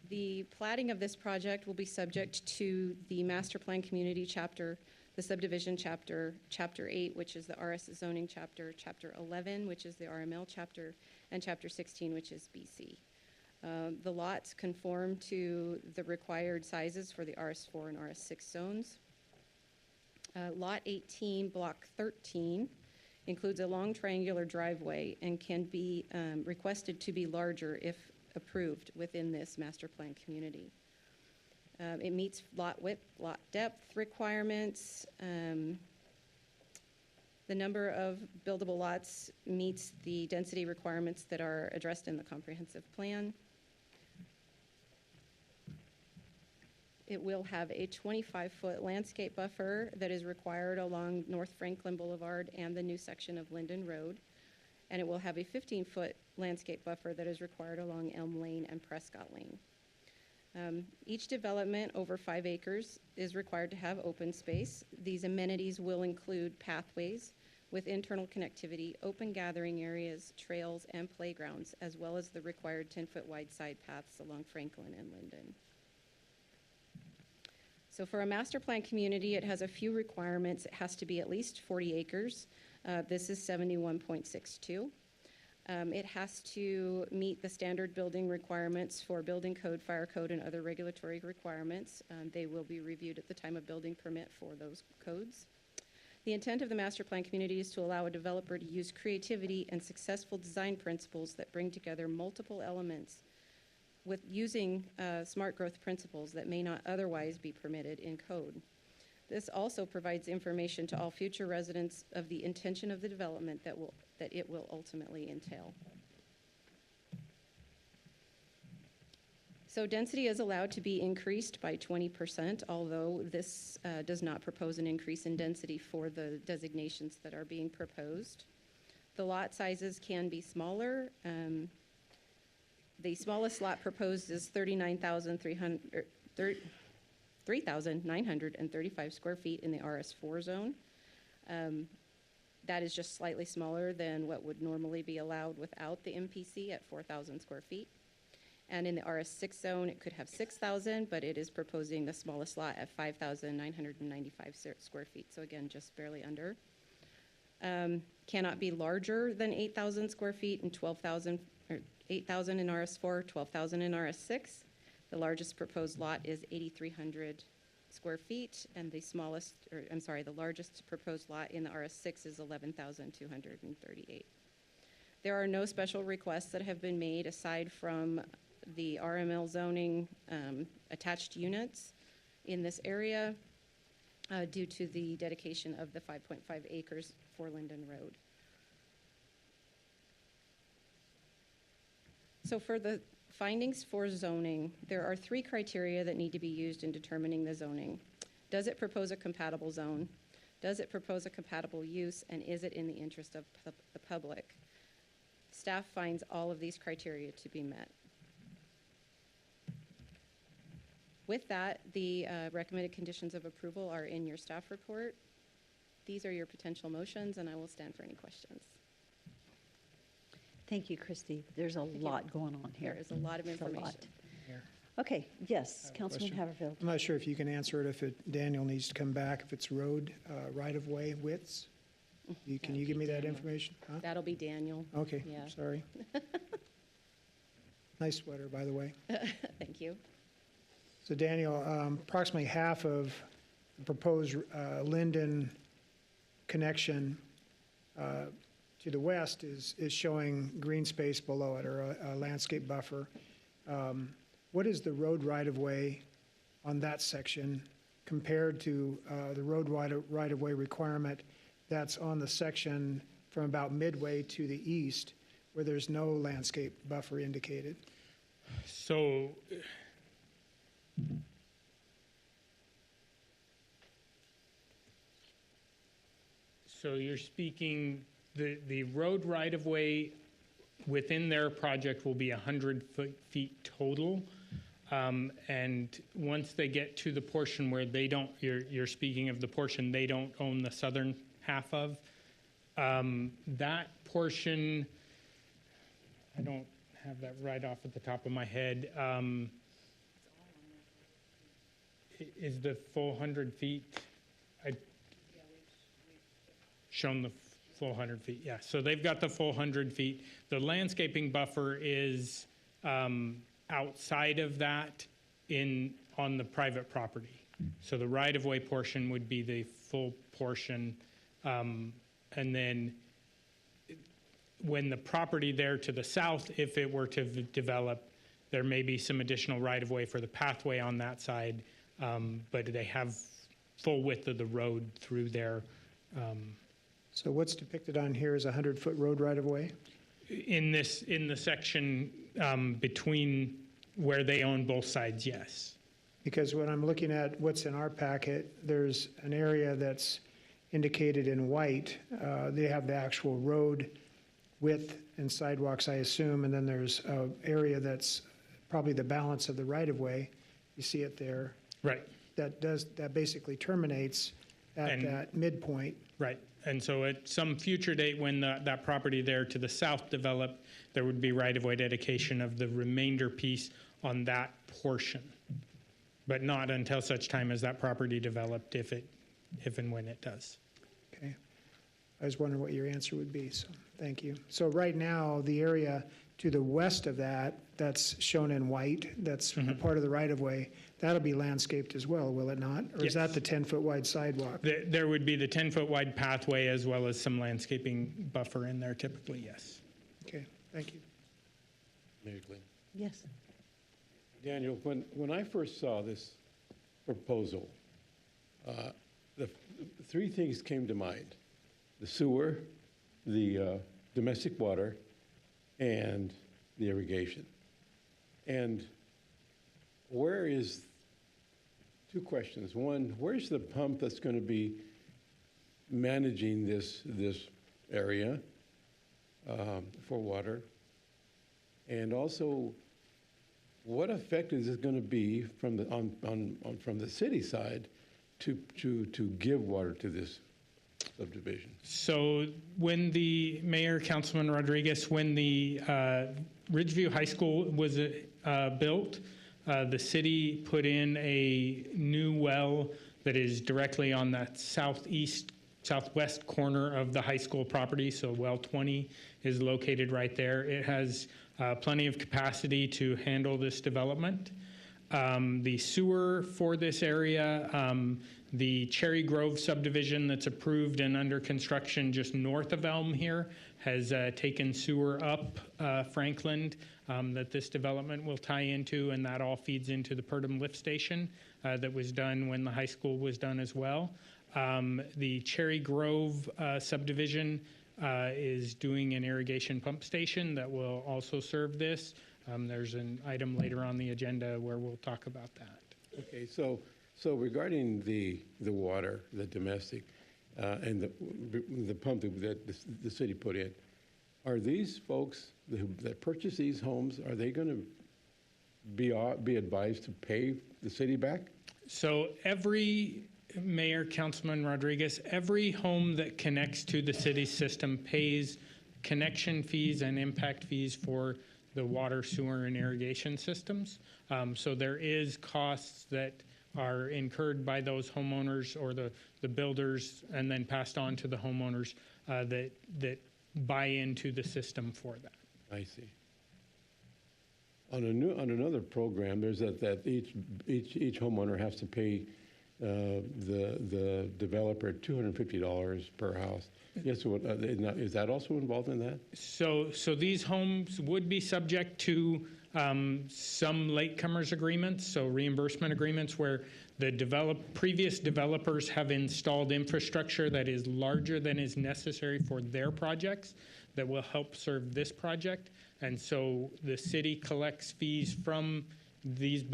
The plating of this project will be subject to the Master Plan Community Chapter, the Subdivision Chapter, Chapter 8, which is the RS Zoning Chapter, Chapter 11, which is the RML Chapter, and Chapter 16, which is BC. The lots conform to the required sizes for the RS4 and RS6 zones. Lot 18, Block 13, includes a long triangular driveway and can be requested to be larger if approved within this master plan community. It meets lot width, lot depth requirements. The number of buildable lots meets the density requirements that are addressed in the comprehensive plan. It will have a 25-foot landscape buffer that is required along North Franklin Boulevard and the new section of Linden Road. And it will have a 15-foot landscape buffer that is required along Elm Lane and Prescott Lane. Each development over 5 acres is required to have open space. These amenities will include pathways with internal connectivity, open gathering areas, trails, and playgrounds, as well as the required 10-foot wide side paths along Franklin and Linden. So for a master plan community, it has a few requirements. It has to be at least 40 acres. This is 71.62. It has to meet the standard building requirements for building code, fire code, and other regulatory requirements. They will be reviewed at the time of building permit for those codes. The intent of the master plan community is to allow a developer to use creativity and successful design principles that bring together multiple elements with using smart growth principles that may not otherwise be permitted in code. This also provides information to all future residents of the intention of the development that it will ultimately entail. So density is allowed to be increased by 20%, although this does not propose an increase in density for the designations that are being proposed. The lot sizes can be smaller. The smallest lot proposed is 3,935 square feet in the RS4 zone. That is just slightly smaller than what would normally be allowed without the MPC at 4,000 square feet. And in the RS6 zone, it could have 6,000, but it is proposing the smallest lot at 5,995 square feet. So again, just barely under. Cannot be larger than 8,000 square feet and 8,000 in RS4, 12,000 in RS6. The largest proposed lot is 8,300 square feet, and the largest proposed lot in the RS6 is 11,238. There are no special requests that have been made aside from the RML zoning attached units in this area due to the dedication of the 5.5 acres for Linden Road. So for the findings for zoning, there are 3 criteria that need to be used in determining the zoning. Does it propose a compatible zone? Does it propose a compatible use? And is it in the interest of the public? Staff finds all of these criteria to be met. With that, the recommended conditions of approval are in your staff report. These are your potential motions, and I will stand for any questions. Thank you, Christy. There's a lot going on here. There is a lot of It's a lot. information. Okay, yes, I have a Councilman question. Haverfield. I'm not sure if you can answer it, Daniel needs to come back, if it's road right-of-way widths. Can you give me that information? Huh? That'll be Daniel. Okay, Yeah. sorry. Nice sweater, by the way. Thank you. So Daniel, approximately half of the proposed Linden connection to the west is showing green space below it, or a landscape buffer. What is the road right-of-way on that section compared to the road right-of-way requirement that's on the section from about midway to the east, where there's no landscape buffer indicated? So you're speaking, the road right-of-way within their project will be 100 feet total. And once they get to the portion where they don't, you're speaking of the portion they don't own the southern half of, that portion, I don't have that right off at the top of my head. Is the full 100 feet? Shown the full 100 feet, yeah. So they've got the full 100 feet. The landscaping buffer is outside of that on the private property. So the right-of-way portion would be the full portion. And then when the property there to the south, if it were to develop, there may be some additional right-of-way for the pathway on that side, but they have full width of the road through there. So what's depicted on here is a 100-foot road right-of-way? In the section between where they own both sides, yes. Because when I'm looking at what's in our packet, there's an area that's indicated in white. They have the actual road width and sidewalks, I assume, and then there's an area that's probably the balance of the right-of-way. You see it there. Right. That basically terminates at that midpoint. Right. And so at some future date, when that property there to the south developed, there would be right-of-way dedication of the remainder piece on that portion, but not until such time as that property developed, if and when it does. Okay. I was wondering what your answer would be, so thank you. So right now, the area to the west of that's shown in white, that's a part of the right-of-way, that'll be landscaped as well, will it not? Or is that the 10-foot wide sidewalk? There would be the 10-foot wide pathway as well as some landscaping buffer in there typically, yes. Okay, thank you. Mayor Glenn. Yes. Daniel, when I first saw this proposal, the three things came to mind: the sewer, the domestic water, and the irrigation. And two questions. One, where's the pump that's going to be managing this area for water? And also, what effect is it going to be from the city side to give water to this subdivision? So when the Mayor, Councilman Rodriguez, when the Ridgeview High School was built, the city put in a new well that is directly on that southwest corner of the high school property. So well 20 is located right there. It has plenty of capacity to handle this development. The sewer for this area, the Cherry Grove subdivision that's approved and under construction just north of Elm here has taken sewer up Franklin that this development will tie into, and that all feeds into the Purdom lift station that was done when the high school was done as well. The Cherry Grove subdivision is doing an irrigation pump station that will also serve this. There's an item later on the agenda where we'll talk about that. Okay, so regarding the water, the domestic, and the pump that the city put in, are these folks that purchase these homes, are they going to be advised to pay the city back? So every Mayor, Councilman Rodriguez, every home that connects to the city system pays connection fees and impact fees for the water, sewer, and irrigation systems. So there is costs that are incurred by those homeowners or the builders and then passed on to the homeowners that buy into the system for that. I see. On another program, there's that each homeowner has to pay the developer $250 per house. Yes, is that also involved in that? So these homes would be subject to some latecomers agreements, so reimbursement agreements where the previous developers have installed infrastructure that is larger than is necessary for their projects that will help serve this project. And so the city collects fees from these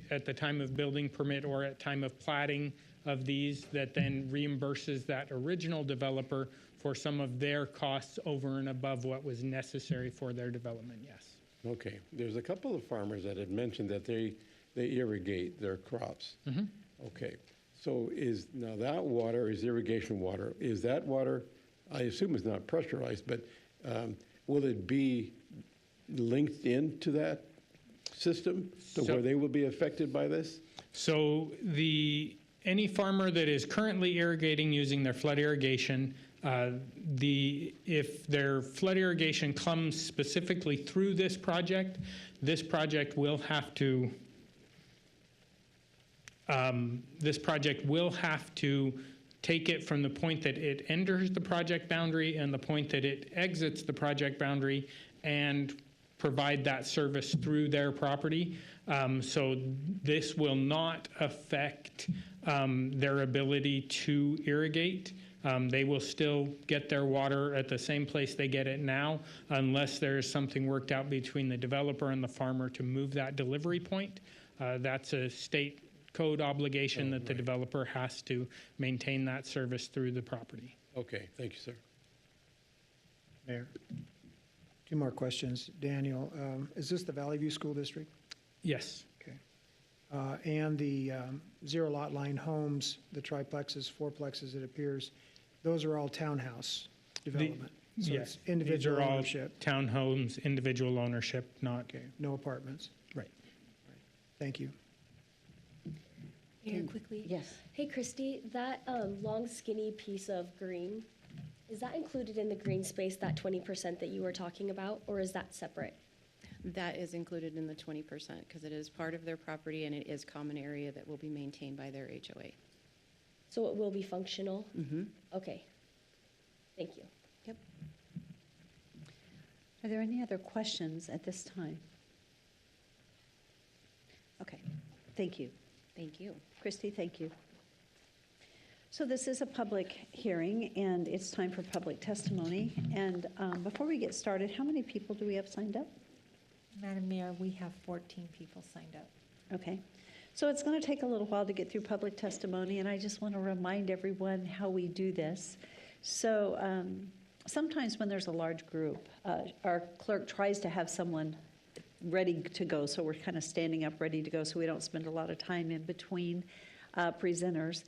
at the time of building permit or at time of platting of these, that then reimburses that original developer for some of their costs over and above what was necessary for their development, yes. Okay. There's a couple of farmers that had mentioned that they irrigate their crops. Mhm. Okay. So now that water is irrigation water. Is that water, I assume it's not pressurized, but will it be linked into that system to where they will be affected by this? So any farmer that is currently irrigating using their flood irrigation, if their flood irrigation comes specifically through this project will have to take it from the point that it enters the project boundary and the point that it exits the project boundary and provide that service through their property. So this will not affect their ability to irrigate. They will still get their water at the same place they get it now, unless there is something worked out between the developer and the farmer to move that delivery point. That's a state code obligation that the developer has to maintain that service through the property. Okay, thank you, sir. Mayor? Two more questions. Daniel, is this the Valley View School District? Yes. Okay. And the zero lot line homes, the triplexes, fourplexes, it appears, those are all townhouse development? So Yes. it's individual These are all ownership, townhomes, individual ownership, not. okay, no apartments? Right. Thank you. Mayor, quickly. Yes. Hey, Christy, that long skinny piece of green, is that included in the green space, that 20% that you were talking about, or is that separate? That is included in the 20% because it is part of their property and it is common area that will be maintained by their HOA. So it will be functional? Mm-hmm. Okay. Thank you. Yep. Are there any other questions at this time? Okay, thank you. Thank you. Christy, thank you. So this is a public hearing, and it's time for public testimony. And before we get started, how many people do we have signed up? Madam Mayor, we have 14 people signed up. Okay. So it's going to take a little while to get through public testimony, and I just want to remind everyone how we do this. So sometimes when there's a large group, our clerk tries to have someone ready to go, so we're kind of standing up ready to go so we don't spend a lot of time in between presenters.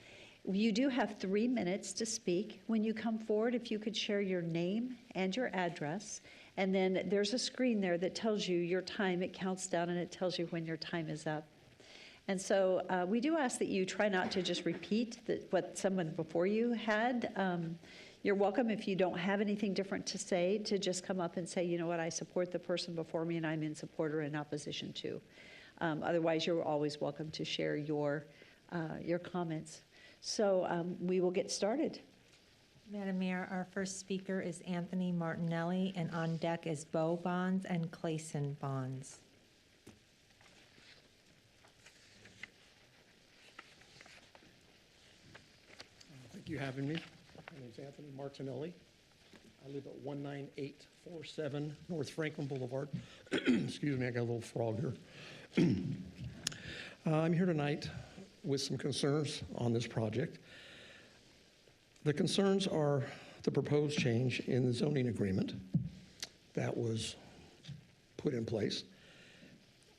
You do have 3 minutes to speak. When you come forward, if you could share your name and your address, and then there's a screen there that tells you your time. It counts down and it tells you when your time is up. And so we do ask that you try not to just repeat what someone before you had. You're welcome, if you don't have anything different to say, to just come up and say, you know what, I support the person before me and I'm in support or in opposition to. Otherwise, you're always welcome to share your comments. So we will get started. Madam Mayor, our first speaker is Anthony Martinelli, and on deck is Bo Bonds and Clayson Bonds. Thank you for having me. My name's Anthony Martinelli. I live at 19847 North Franklin Boulevard. Excuse me, I got a little frog here. I'm here tonight with some concerns on this project. The concerns are the proposed change in the zoning agreement that was put in place.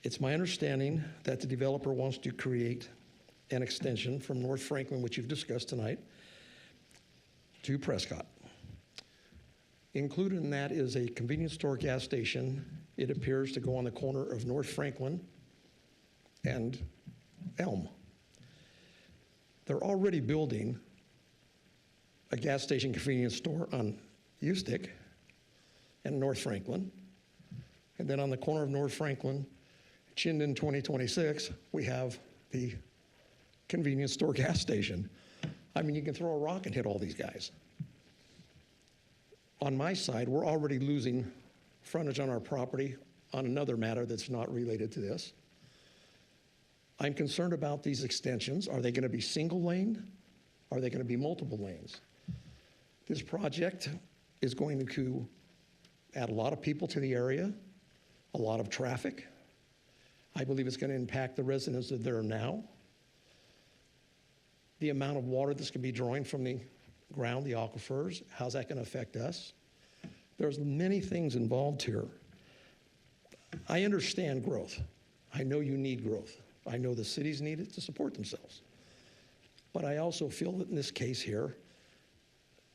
It's my understanding that the developer wants to create an extension from North Franklin, which you've discussed tonight, to Prescott. Included in that is a convenience store gas station. It appears to go on the corner of North Franklin and Elm. They're already building a gas station convenience store on Ustick and North Franklin. And then on the corner of North Franklin, Chinden 2026, we have the convenience store gas station. I mean, you can throw a rock and hit all these guys. On my side, we're already losing frontage on our property on another matter that's not related to this. I'm concerned about these extensions. Are they going to be single lane? Are they going to be multiple lanes? This project is going to add a lot of people to the area, a lot of traffic. I believe it's going to impact the residents that are there now. The amount of water that's going to be drawing from the ground, the aquifers, how's that going to affect us? There's many things involved here. I understand growth. I know you need growth. I know the cities need it to support themselves. But I also feel that in this case here,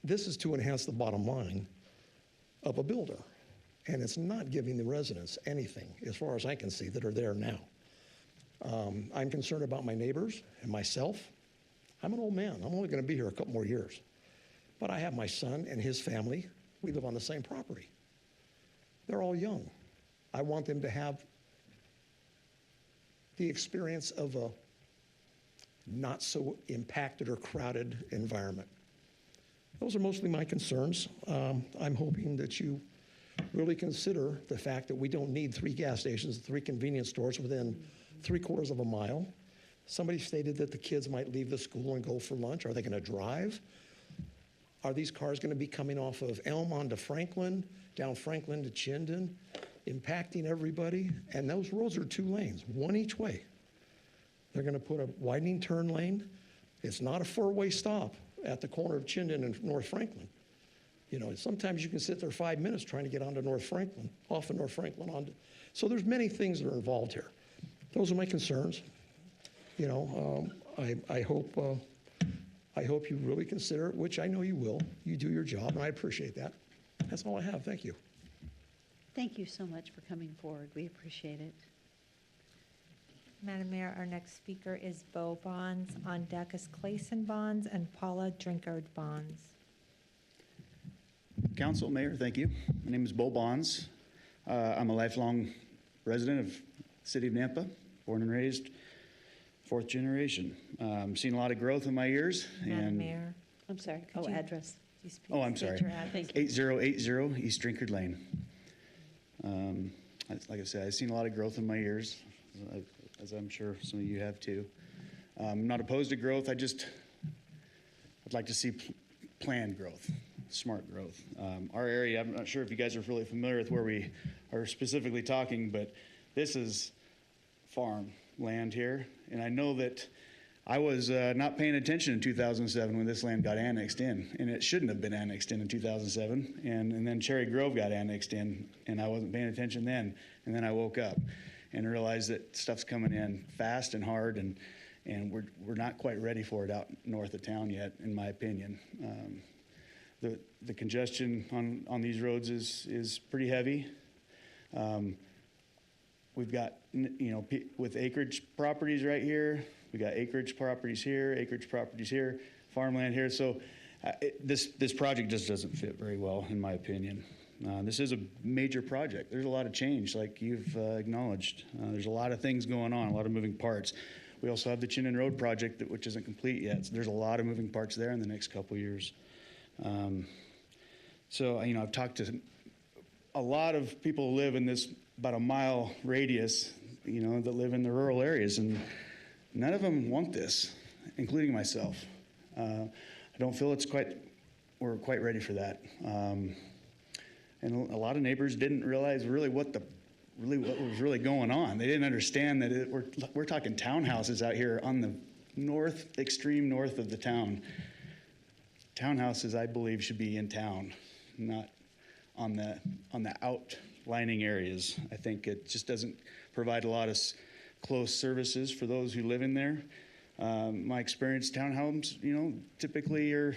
this is to enhance the bottom line of a builder. And it's not giving the residents anything, as far as I can see, that are there now. I'm concerned about my neighbors and myself. I'm an old man. I'm only going to be here a couple more years. But I have my son and his family. We live on the same property. They're all young. I want them to have the experience of a not so impacted or crowded environment. Those are mostly my concerns. I'm hoping that you really consider the fact that we don't need 3 gas stations, 3 convenience stores within 3/4 of a mile. Somebody stated that the kids might leave the school and go for lunch. Are they going to drive? Are these cars going to be coming off of Elm onto Franklin, down Franklin to Chinden, impacting everybody? And those roads are 2 lanes, 1 each way. They're going to put a widening turn lane. It's not a 4-way stop at the corner of Chinden and North Franklin. You know, sometimes you can sit there 5 minutes trying to get onto North Franklin, off of North Franklin onto. So there's many things that are involved here. Those are my concerns. You know, I hope you really consider it, which I know you will. You do your job, and I appreciate that. That's all I have. Thank you. Thank you so much for coming forward. We appreciate it. Madam Mayor, our next speaker is Bo Bonds. On deck is Clayson Bonds and Paula Drinkard Bonds. Council, Mayor, thank you. My name is Bo Bonds. I'm a lifelong resident of the city of Nampa, born and raised, 4th generation. Seen a lot of growth in my years. Madam Mayor. I'm sorry. Could you- Address. Oh, I'm sorry. Thank you. 8080 East Drinkard Lane. Like I said, I've seen a lot of growth in my years, as I'm sure some of you have too. I'm not opposed to growth. I'd like to see planned growth, smart growth. Our area, I'm not sure if you guys are really familiar with where we are specifically talking, but this is farm land here. And I know that I was not paying attention in 2007 when this land got annexed in, and it shouldn't have been annexed in 2007. And then Cherry Grove got annexed in, and I wasn't paying attention then. And then I woke up and realized that stuff's coming in fast and hard, and we're not quite ready for it out north of town yet, in my opinion. The congestion on these roads is pretty heavy. We've got, with acreage properties right here, we got acreage properties here, farmland here. So this project just doesn't fit very well, in my opinion. This is a major project. There's a lot of change, like you've acknowledged. There's a lot of things going on, a lot of moving parts. We also have the Chinden Road project, which isn't complete yet. So there's a lot of moving parts there in the next couple of years. So, I've talked to a lot of people who live in this about a mile radius, that live in the rural areas, and none of them want this, including myself. I don't feel we're quite ready for that. And a lot of neighbors didn't realize really what was really going on. They didn't understand that we're talking townhouses out here on the extreme north of the town. Townhouses, I believe, should be in town, not on the outlining areas. I think it just doesn't provide a lot of close services for those who live in there. My experience, townhomes, typically are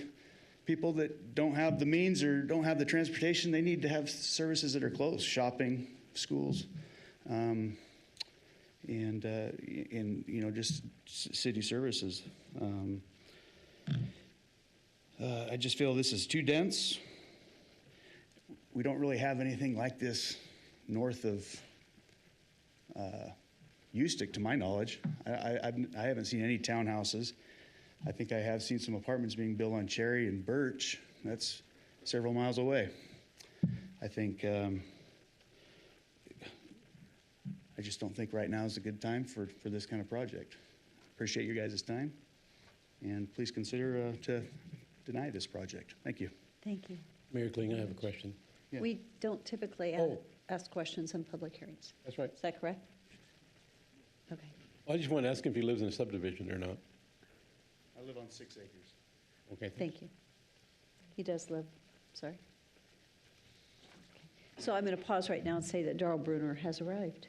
people that don't have the means or don't have the transportation. They need to have services that are close, shopping, schools, and just city services. I just feel this is too dense. We don't really have anything like this north of Eustic, to my knowledge. I haven't seen any townhouses. I think I have seen some apartments being built on Cherry and Birch. That's several miles away. I think, I just don't think right now is a good time for this kind of project. Appreciate your guys' time, and please consider to deny this project. Thank you. Thank you. Mayor Kling, I have a question. Yeah. We don't typically Oh. ask questions in public hearings. That's right. Is that correct? Okay. I just want to ask him if he lives in a subdivision or not. I live on 6 acres. Okay. Thank you. He does live, sorry. Okay. So I'm going to pause right now and say that Darrell Bruner has arrived.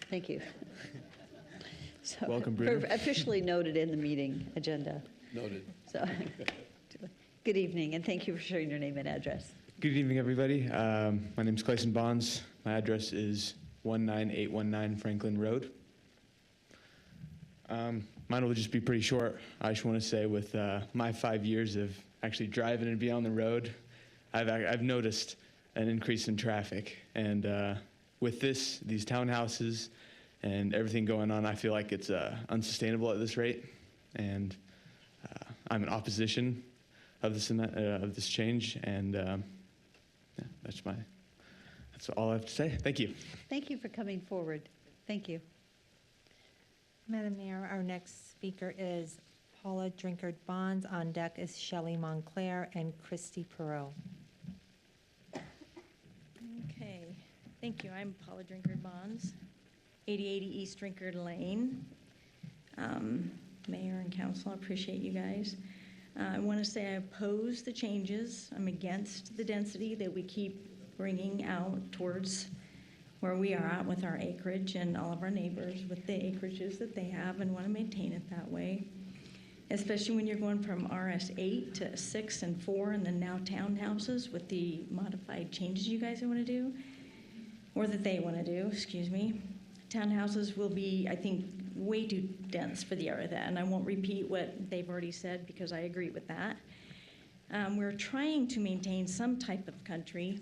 Thank you. So Welcome, Bruner. officially noted in the meeting agenda. Noted. So, good evening, and thank you for sharing your name and address. Good evening, everybody. My name is Clayson Bonds. My address is 19819 Franklin Road. Mine will just be pretty short. I just want to say with my 5 years of actually driving and being on the road, I've noticed an increase in traffic. And with these townhouses and everything going on, I feel like it's unsustainable at this rate. And I'm in opposition of this change. And yeah, that's all I have to say. Thank you. Thank you for coming forward. Thank you. Madam Mayor, our next speaker is Paula Drinkard Bonds. On deck is Shelley Montclair and Christy Perot. Okay, thank you. I'm Paula Drinkard Bonds, 8080 East Drinkard Lane. Mayor and council, I appreciate you guys. I want to say I oppose the changes. I'm against the density that we keep bringing out towards where we are at with our acreage and all of our neighbors with the acreages that they have, and want to maintain it that way. Especially when you're going from RS8 to 6 and 4 and then now townhouses with the modified changes you guys want to do, or that they want to do, excuse me. Townhouses will be, I think, way too dense for the area that, and I won't repeat what they've already said because I agree with that. We're trying to maintain some type of country.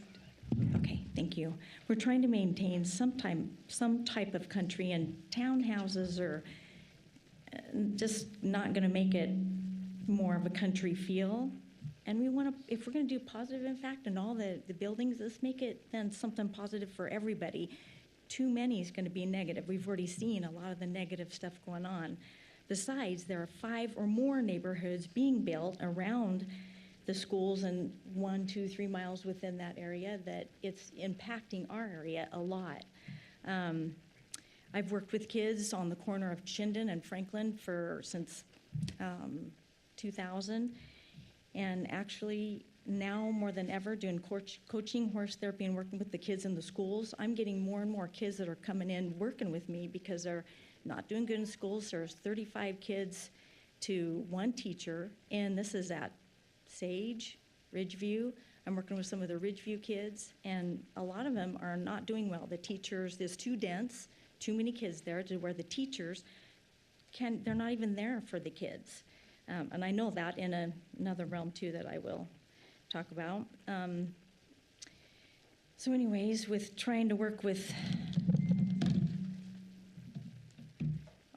Okay, thank you. We're trying to maintain some type of country, and townhouses are just not going to make it more of a country feel. And we want to, if we're going to do positive impact in all the buildings, let's make it then something positive for everybody. Too many is going to be negative. We've already seen a lot of the negative stuff going on. Besides, there are 5 or more neighborhoods being built around the schools and 1, 2, 3 miles within that area that it's impacting our area a lot. I've worked with kids on the corner of Chinden and Franklin since 2000, and actually now more than ever doing coaching, horse therapy, and working with the kids in the schools. I'm getting more and more kids that are coming in working with me because they're not doing good in schools. There's 35 kids to 1 teacher, and this is at Sage, Ridgeview. I'm working with some of the Ridgeview kids, and a lot of them are not doing well. The teachers, there's too dense, too many kids there to where the teachers they're not even there for the kids. And I know that in another realm too that I will talk about. So anyways, with trying to work with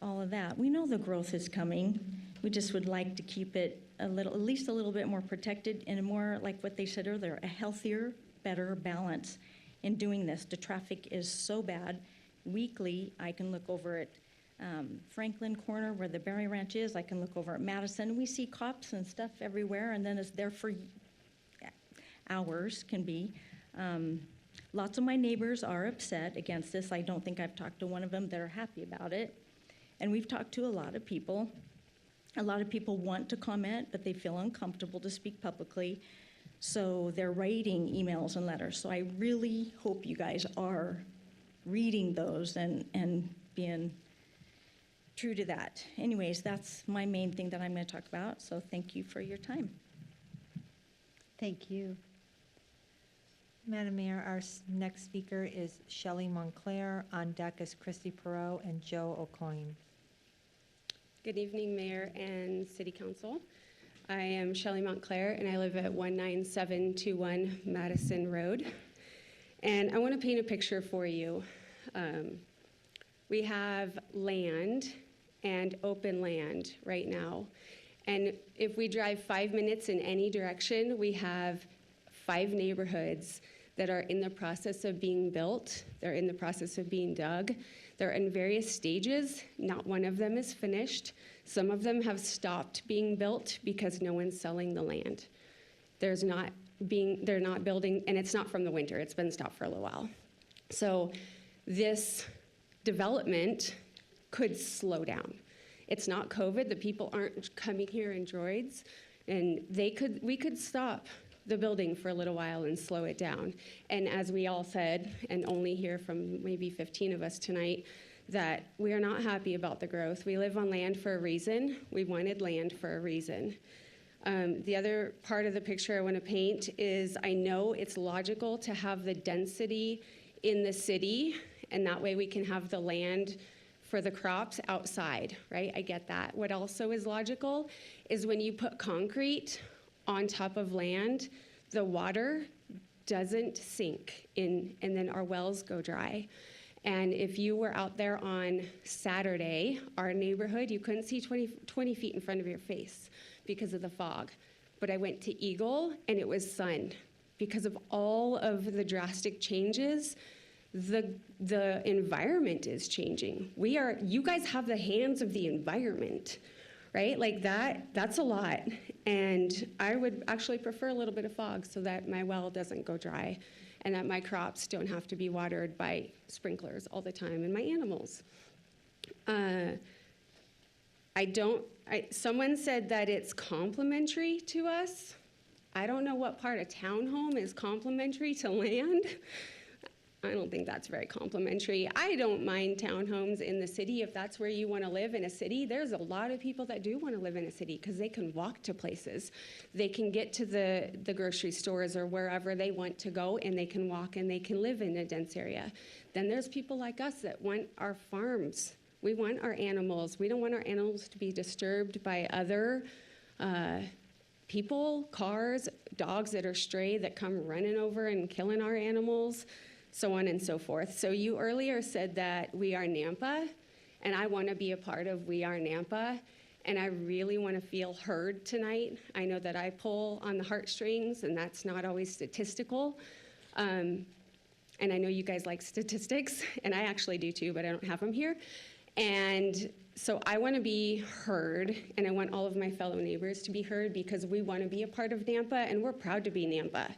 all of that, we know the growth is coming. We just would like to keep it at least a little bit more protected and more, like what they said earlier, a healthier, better balance in doing this. The traffic is so bad. Weekly, I can look over at Franklin Corner where the Berry Ranch is. I can look over at Madison. We see cops and stuff everywhere, and then it's there for hours, can be. Lots of my neighbors are upset against this. I don't think I've talked to one of them that are happy about it. And we've talked to a lot of people. A lot of people want to comment, but they feel uncomfortable to speak publicly. So they're writing emails and letters. So I really hope you guys are reading those and being true to that. Anyways, that's my main thing that I'm going to talk about. So thank you for your time. Thank you. Madam Mayor, our next speaker is Shelley Montclair. On deck is Christy Perot and Joe O'Coin. Good evening, Mayor and City Council. I am Shelley Montclair, and I live at 19721 Madison Road. And I want to paint a picture for you. We have land and open land right now. And if we drive 5 minutes in any direction, we have 5 neighborhoods that are in the process of being built. They're in the process of being dug. They're in various stages. Not one of them is finished. Some of them have stopped being built because no one's selling the land. They're not building, and it's not from the winter. It's been stopped for a little while. So this development could slow down. It's not COVID. The people aren't coming here in droids, and we could stop the building for a little while and slow it down. And as we all said, and only hear from maybe 15 of us tonight, that we are not happy about the growth. We live on land for a reason. We wanted land for a reason. The other part of the picture I want to paint is I know it's logical to have the density in the city, and that way we can have the land for the crops outside, right? I get that. What also is logical is when you put concrete on top of land, the water doesn't sink in, and then our wells go dry. And if you were out there on Saturday, our neighborhood, you couldn't see 20 feet in front of your face because of the fog. But I went to Eagle and it was sun. Because of all of the drastic changes, the environment is changing. You guys have the hands of the environment, right? Like that's a lot. And I would actually prefer a little bit of fog so that my well doesn't go dry and that my crops don't have to be watered by sprinklers all the time and my animals. Someone said that it's complimentary to us. I don't know what part of townhome is complimentary to land. I don't think that's very complimentary. I don't mind townhomes in the city if that's where you want to live in a city. There's a lot of people that do want to live in a city because they can walk to places. They can get to the grocery stores or wherever they want to go, and they can walk and they can live in a dense area. Then there's people like us that want our farms. We want our animals. We don't want our animals to be disturbed by other people, cars, dogs that are stray that come running over and killing our animals, so on and so forth. So you earlier said that we are Nampa, and I want to be a part of We Are Nampa, and I really want to feel heard tonight. I know that I pull on the heartstrings, and that's not always statistical. And I know you guys like statistics, and I actually do too, but I don't have them here. And so I want to be heard, and I want all of my fellow neighbors to be heard because we want to be a part of Nampa, and we're proud to be Nampa.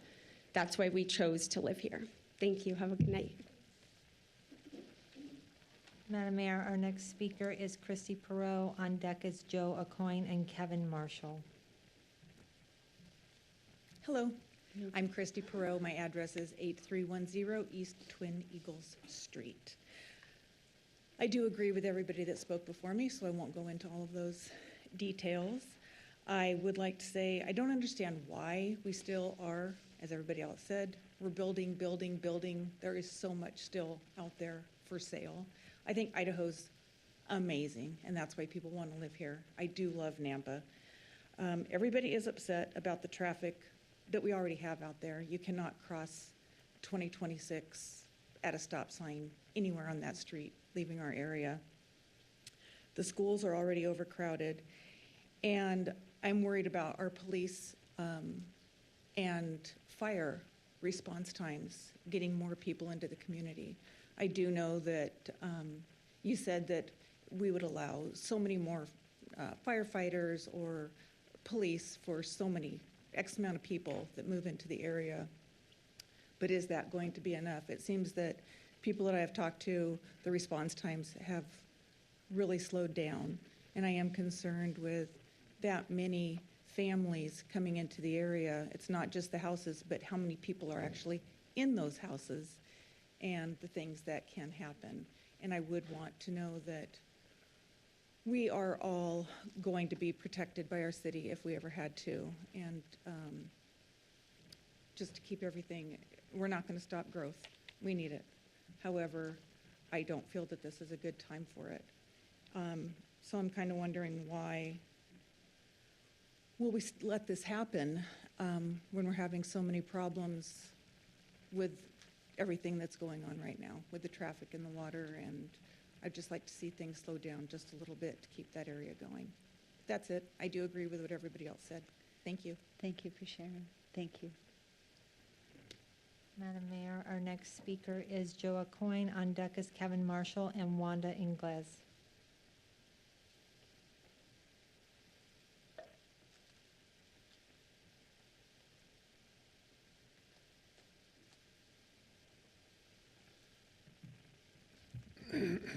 That's why we chose to live here. Thank you. Have a good night. Madam Mayor, our next speaker is Christy Perot. On deck is Joe Aucoin and Kevin Marshall. Hello, I'm Christy Perot. My address is 8310 East Twin Eagles Street. I do agree with everybody that spoke before me, so I won't go into all of those details. I would like to say I don't understand why we still are, as everybody else said, we're building. There is so much still out there for sale. I think Idaho's amazing, and that's why people want to live here. I do love Nampa. Everybody is upset about the traffic that we already have out there. You cannot cross 2026 at a stop sign anywhere on that street leaving our area. The schools are already overcrowded, and I'm worried about our police and fire response times, getting more people into the community. I do know that you said that we would allow so many more firefighters or police for so many X amount of people that move into the area. But is that going to be enough? It seems that people that I have talked to, the response times have really slowed down. And I am concerned with that many families coming into the area. It's not just the houses, but how many people are actually in those houses and the things that can happen. And I would want to know that we are all going to be protected by our city if we ever had to. And just to keep everything, we're not going to stop growth. We need it. However, I don't feel that this is a good time for it. So I'm kind of wondering why will we let this happen when we're having so many problems with everything that's going on right now, with the traffic and the water and I'd just like to see things slow down just a little bit to keep that area going. That's it. I do agree with what everybody else said. Thank you. Thank you for sharing. Thank you. Madam Mayor, our next speaker is Joa Coyne. On deck is Kevin Marshall and Wanda Ingles.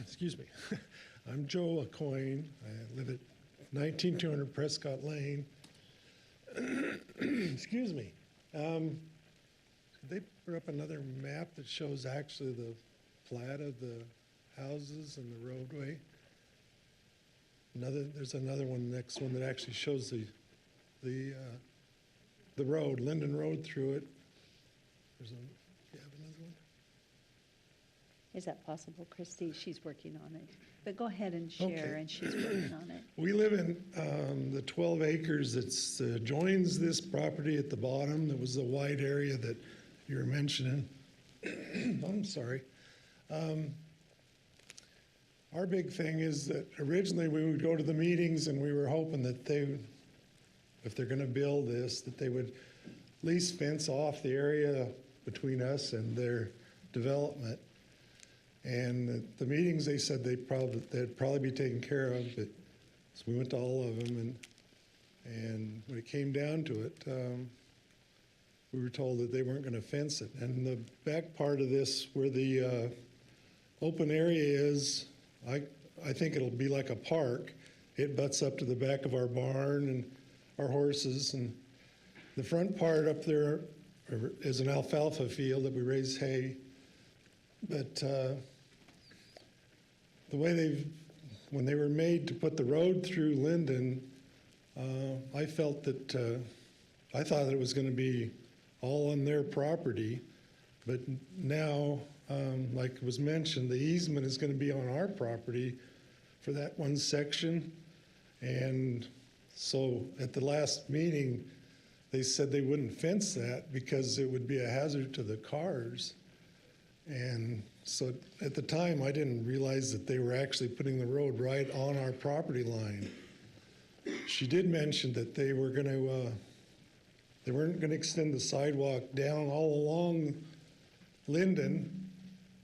Excuse me. I'm Joe Coyne. I live at 19200 Prescott Lane. Excuse me. They put up another map that shows actually the plat of the houses and the roadway. There's another one, next one, that actually shows the road, Linden Road through it. You have another one? Is that possible, Christy? She's working on it. But go ahead and share, Okay. and she's working on it. We live in the 12 acres that joins this property at the bottom. That was the wide area that you were mentioning. I'm sorry. Our big thing is that originally we would go to the meetings and we were hoping that if they're going to build this, that they would at least fence off the area between us and their development. And at the meetings, they said they'd probably be taken care of, but so we went to all of them, and when it came down to it, we were told that they weren't going to fence it. And the back part of this, where the open area is, I think it'll be like a park. It butts up to the back of our barn and our horses, and the front part up there is an alfalfa field that we raise hay. But the way when they were made to put the road through Linden, I thought that it was going to be all on their property, but now, like was mentioned, the easement is going to be on our property for that one section. And so at the last meeting, they said they wouldn't fence that because it would be a hazard to the cars. And so at the time, I didn't realize that they were actually putting the road right on our property line. She did mention that they weren't going to extend the sidewalk down all along Linden.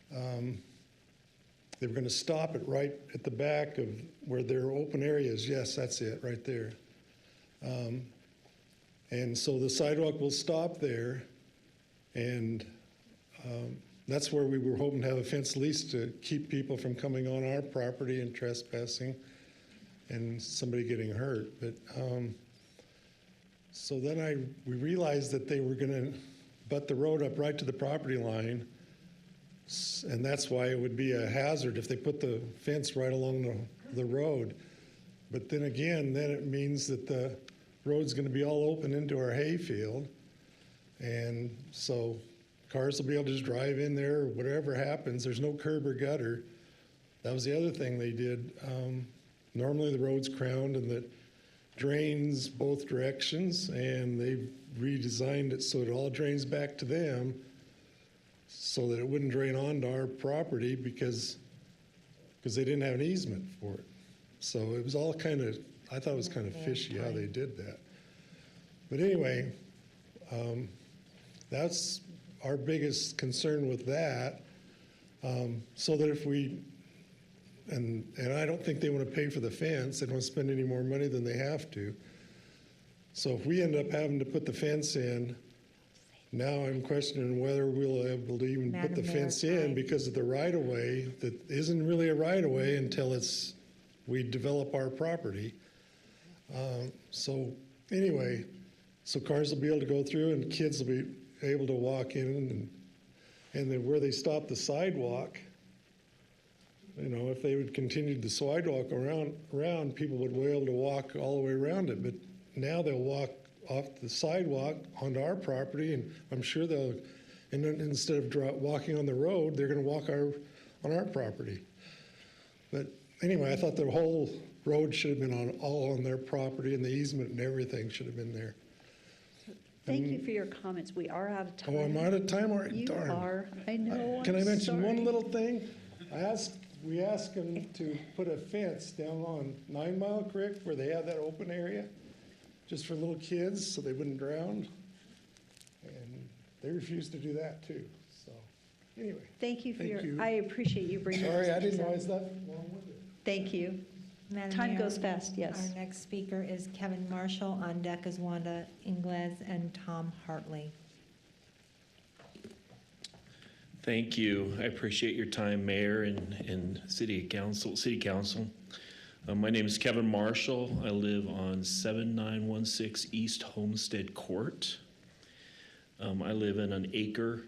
They were going to stop it right at the back of where their open area is. Yes, that's it, right there. And so the sidewalk will stop there, and that's where we were hoping to have a fence, at least to keep people from coming on our property and trespassing and somebody getting hurt. But so then we realized that they were going to butt the road up right to the property line, and that's why it would be a hazard if they put the fence right along the road. But then again, then it means that the road's going to be all open into our hayfield, and so cars will be able to just drive in there, whatever happens. There's no curb or gutter. That was the other thing they did. Normally the road's crowned and it drains both directions, and they've redesigned it so it all drains back to them so that it wouldn't drain onto our property because they didn't have an easement for it. So it was all I thought it was kind of fishy how they did that. But anyway, that's our biggest concern with that, so that if and I don't think they want to pay for the fence, they don't want to spend any more money than they have to. So if we end up having to put the fence in, now I'm questioning whether we'll be able to even put the fence in because of the right-of-way that isn't really a right-of-way until we develop our property. So anyway, so cars will be able to go through and kids will be able to walk in, and then where they stop the sidewalk, if they would continue the sidewalk around, people would be able to walk all the way around it. But now they'll walk off the sidewalk onto our property, and I'm sure and then instead of walking on the road, they're going to walk on our property. But anyway, I thought the whole road should have been all on their property, and the easement and everything should have been there. Thank you for your comments. We are out of time. Oh, I'm out of time already? You Darn. are. I know. Can I mention sorry. one little thing? I asked we asked them to put a fence down on 9 Mile Creek where they have that open area, just for little kids so they wouldn't drown. And they refused to do that too, so, anyway. Thank you for Thank you. I appreciate you bringing this. Sorry, I didn't up. know I was that long-winded. Thank you. Madam Time Mayor, goes fast, yes. Our next speaker is Kevin Marshall. On deck is Wanda Ingles and Tom Hartley. Thank you. I appreciate your time, Mayor and City Council. My name is Kevin Marshall. I live on 7916 East Homestead Court. I live in an acre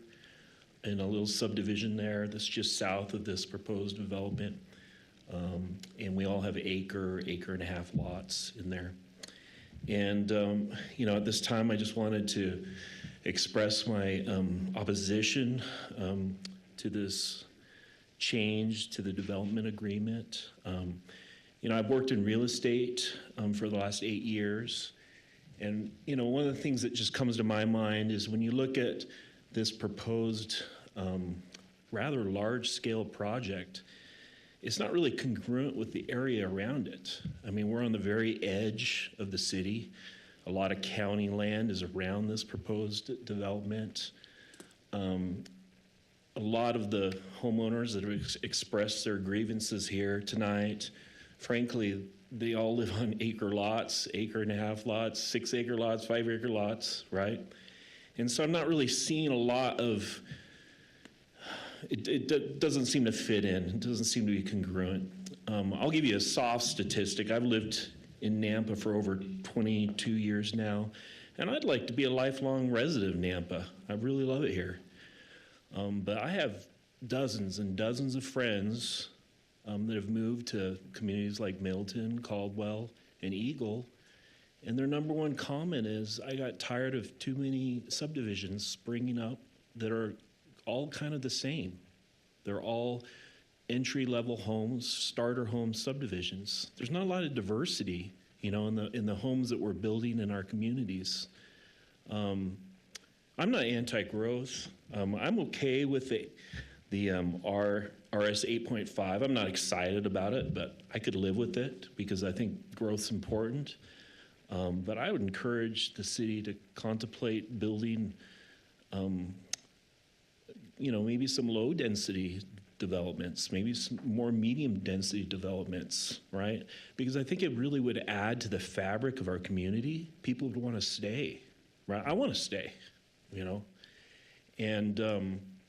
in a little subdivision there that's just south of this proposed development. And we all have acre and a half lots in there. And, at this time, I just wanted to express my opposition to this change to the development agreement. I've worked in real estate for the last 8 years. And, one of the things that just comes to my mind is when you look at this proposed rather large-scale project, it's not really congruent with the area around it. I mean, we're on the very edge of the city. A lot of county land is around this proposed development. A lot of the homeowners that have expressed their grievances here tonight, frankly, they all live on acre lots, acre and a half lots, 6 acre lots, 5 acre lots, right? And so I'm not really seeing a lot of, it doesn't seem to fit in. It doesn't seem to be congruent. I'll give you a soft statistic. I've lived in Nampa for over 22 years now, and I'd like to be a lifelong resident of Nampa. I really love it here. But I have dozens and dozens of friends that have moved to communities like Milton, Caldwell, and Eagle, and their number one comment is, I got tired of too many subdivisions springing up that are all kind of the same. They're all entry-level homes, starter home subdivisions. There's not a lot of diversity, in the homes that we're building in our communities. I'm not anti-growth. I'm okay with the RS 8.5. I'm not excited about it, but I could live with it because I think growth's important. But I would encourage the city to contemplate building maybe some low-density developments, maybe some more medium-density developments, right? Because I think it really would add to the fabric of our community. People would want to stay, right? I want to stay, And,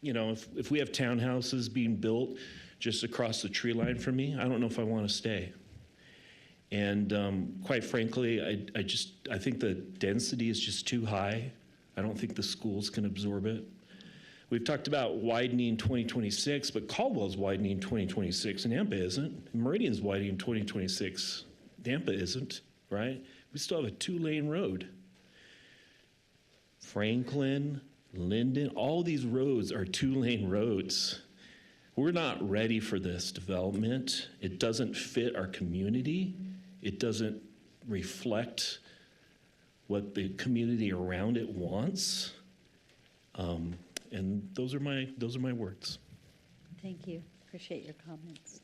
if we have townhouses being built just across the tree line from me, I don't know if I want to stay. And quite frankly, I think the density is just too high. I don't think the schools can absorb it. We've talked about widening 2026, but Caldwell's widening 2026, and Nampa isn't. Meridian's widening 2026. Nampa isn't, right? We still have a 2-lane road. Franklin, Linden, all these roads are 2-lane roads. We're not ready for this development. It doesn't fit our community. It doesn't reflect what the community around it wants. And those are my words. Thank you. Appreciate your comments.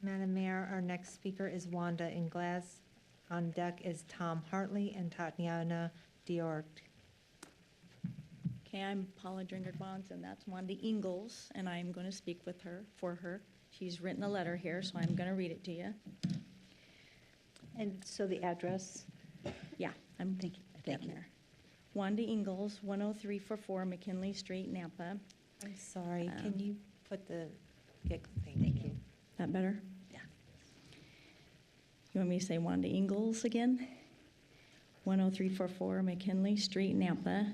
Madam Mayor, our next speaker is Wanda Ingles. On deck is Tom Hartley and Tatiana Diort. Okay, I'm Paula Drinkard-Bonds, and that's Wanda Ingles, and I'm going to speak for her. She's written a letter here, so I'm going to read it to you. And so the address? Yeah, Thank you. there. Wanda Ingles, 10344 McKinley Street, Nampa. I'm sorry, can you put the, Thank you. That better? Yeah. You want me to say Wanda Ingles again? 10344 McKinley Street, Nampa.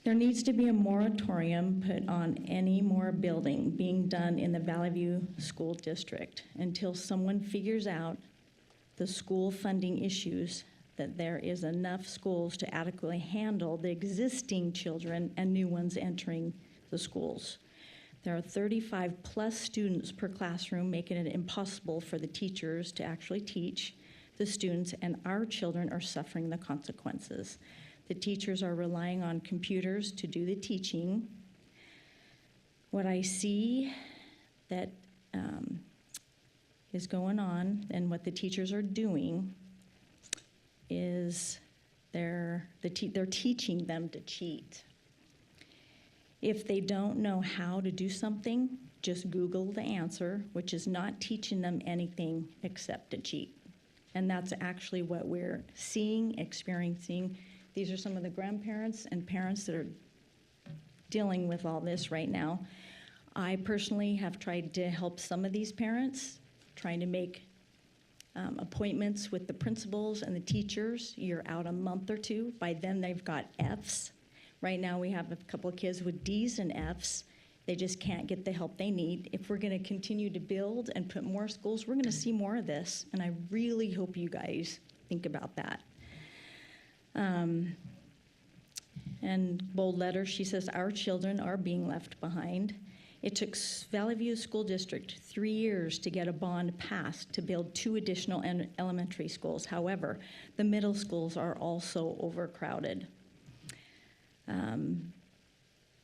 There needs to be a moratorium put on any more building being done in the Valley View School District until someone figures out the school funding issues, that there is enough schools to adequately handle the existing children and new ones entering the schools. There are 35 plus students per classroom, making it impossible for the teachers to actually teach the students, and our children are suffering the consequences. The teachers are relying on computers to do the teaching. what I see that is going on and what the teachers are doing is they're teaching them to cheat. If they don't know how to do something, just Google the answer, which is not teaching them anything except to cheat. And that's actually what we're seeing, experiencing. These are some of the grandparents and parents that are dealing with all this right now. I personally have tried to help some of these parents, trying to make appointments with the principals and the teachers. You're out a month or two. By then, they've got Fs. Right now, we have a couple of kids with Ds and Fs. They just can't get the help they need. If we're going to continue to build and put more schools, we're going to see more of this. And I really hope you guys think about that. And bold letter, she says, our children are being left behind. It took Valley View School District 3 years to get a bond passed to build 2 additional elementary schools. However, the middle schools are also overcrowded.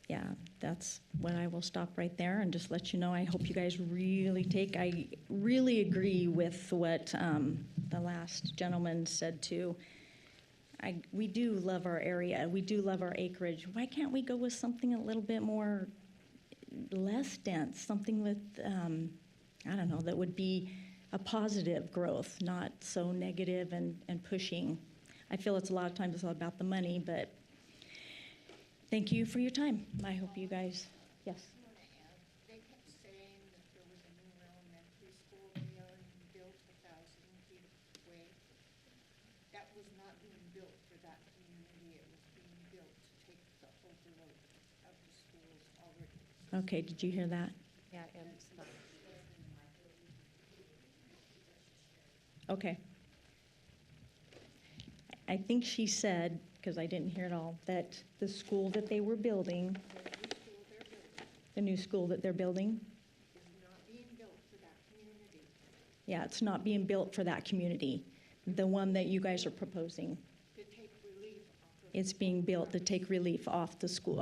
Yeah, that's what I will stop right there and just let you know. I hope you guys I really agree with what the last gentleman said too. We do love our area. We do love our acreage. Why can't we go with something a little bit more less dense, something with, I don't know, that would be a positive growth, not so negative and pushing. I feel it's a lot of times it's all about the money, but thank you for your time. I hope you guys, yes. They kept saying that there was a new elementary school being built 1,000 feet away. That was not being built for that community. It was being built to take the overload of the schools already. Okay, did you hear that? Yeah, and stop. Okay. I think she said, because I didn't hear it all, that the school that they were building, the new school that they're building, Is not being built for that community. yeah, it's not being built for that community. The one that you guys are proposing, To take relief off of. it's being built to take relief off the school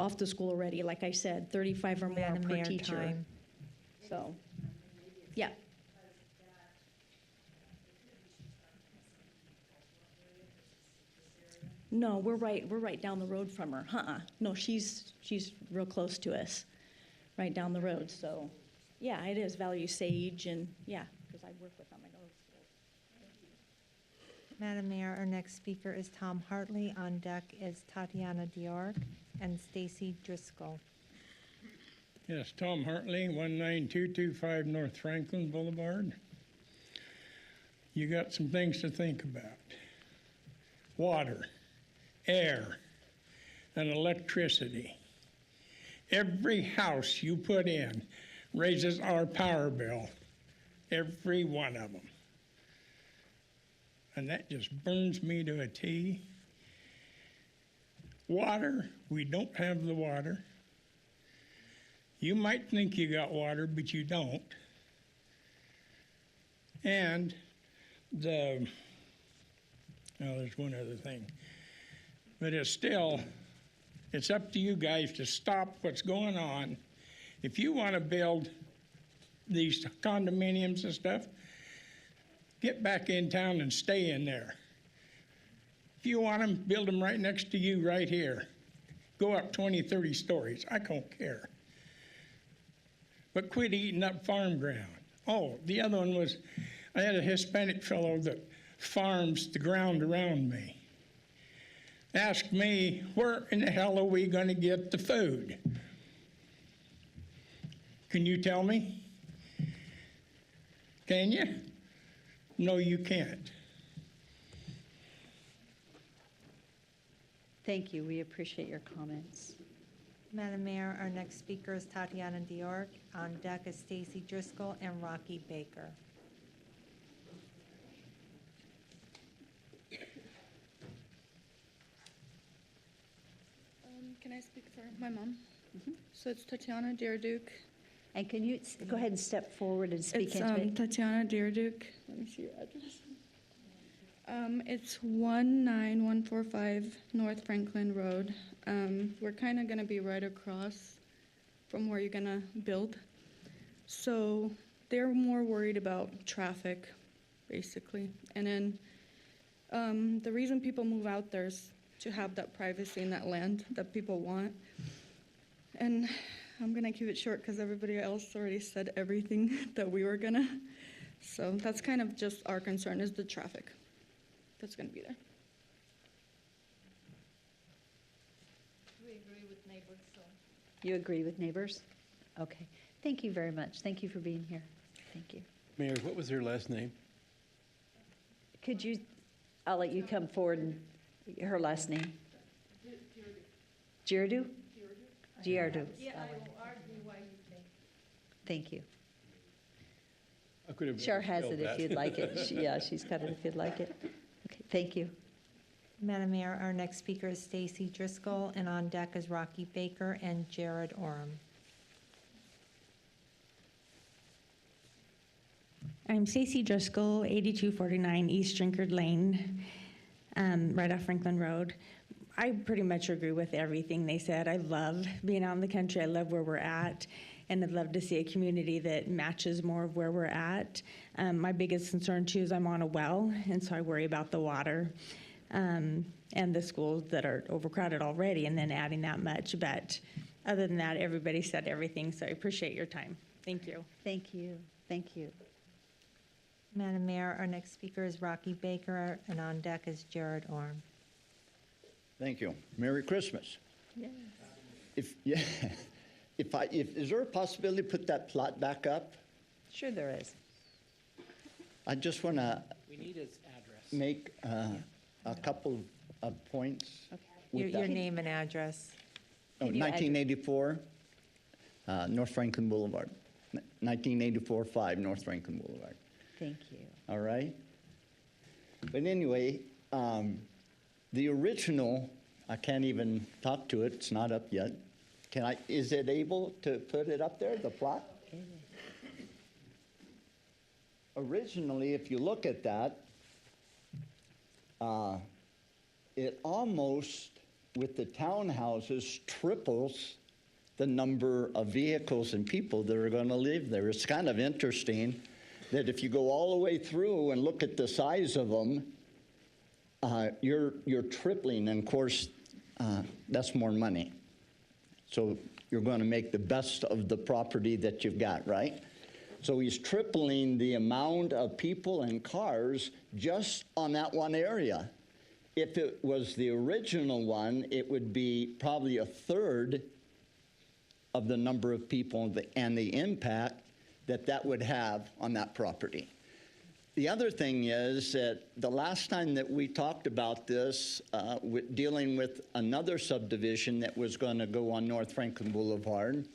already. Like I said, 35 or more Madam per Mayor, teacher. time. So, yeah. No, we're right down the road from her. No, she's real close to us, right down the road. So, yeah, it is Value Sage, and yeah, because I work with them. I know. Madam Mayor, our next speaker is Tom Hartley. On deck is Tatiana Diorg and Stacy Driscoll. Yes, Tom Hartley, 19225 North Franklin Boulevard. You got some things to think about. Water, air, and electricity. Every house you put in raises our power bill, every one of them. And that just burns me to a T. Water, we don't have the water. You might think you got water, but you don't. And there's one other thing. But it's up to you guys to stop what's going on. If you want to build these condominiums and stuff, get back in town and stay in there. If you want them, build them right next to you right here. Go up 20, 30 stories. I don't care. But quit eating up farm ground. Oh, the other one was, I had a Hispanic fellow that farms the ground around me. Asked me, where in the hell are we going to get the food? Can you tell me? Can you? No, you can't. Thank you. We appreciate your comments. Madam Mayor, our next speaker is Tatiana Diorg. On deck is Stacy Driscoll and Rocky Baker. Can I speak for my mom? So it's Tatiana Deerduke. And can you go ahead and step forward and speak into it? Tatiana Deerduke. Let me see your address. It's 19145 North Franklin Road. We're kind of going to be right across from where you're gonna build. So they're more worried about traffic, basically. And then the reason people move out there is to have that privacy and that land that people want. And I'm gonna keep it short because everybody else already said everything that we were gonna. So that's kind of just our concern, is the traffic that's gonna be there. We agree with neighbors, so. You agree with neighbors? Okay. Thank you very much. Thank you for being here. Thank you. Mayor, what was her last name? Could you, I'll let you come forward and, her last name? Girardeau? Girardeau. Thank you. I could have Char has it spelled if that. you'd like it. Yeah, she's got it if you'd like it. Okay, thank you. Madam Mayor, our next speaker is Stacy Driscoll, and on deck is Rocky Baker and Jared Orem. I'm Stacy Driscoll, 8249 East Drinkard Lane, right off Franklin Road. I pretty much agree with everything they said. I love being out in the country. I love where we're at, and I'd love to see a community that matches more of where we're at. My biggest concern, too, is I'm on a well, and so I worry about the water and the schools that are overcrowded already, and then adding that much. But other than that, everybody said everything, so I appreciate your time. Thank you. Thank you. Thank you. Madam Mayor, our next speaker is Rocky Baker, and on deck is Jared Orem. Thank you. Merry Christmas. Yes. Is there a possibility to put that plot back up? Sure there is. I just want to We need his address. make a couple of points. with Your that. name and address. Oh, 1984, North Franklin Boulevard. 1984-5 North Franklin Boulevard. Thank you. All right? But anyway, the original, I can't even talk to it, it's not up yet. Is it able to put it up there, the plot? Originally, if you look at that, it almost, with the townhouses, triples the number of vehicles and people that are going to live there. It's kind of interesting that if you go all the way through and look at the size of them, you're tripling, and of course, that's more money. So you're going to make the best of the property that you've got, right? So he's tripling the amount of people and cars just on that one area. If it was the original one, it would be probably a third of the number of people and the impact that would have on that property. The other thing is that the last time that we talked about this, dealing with another subdivision that was going to go on North Franklin Boulevard,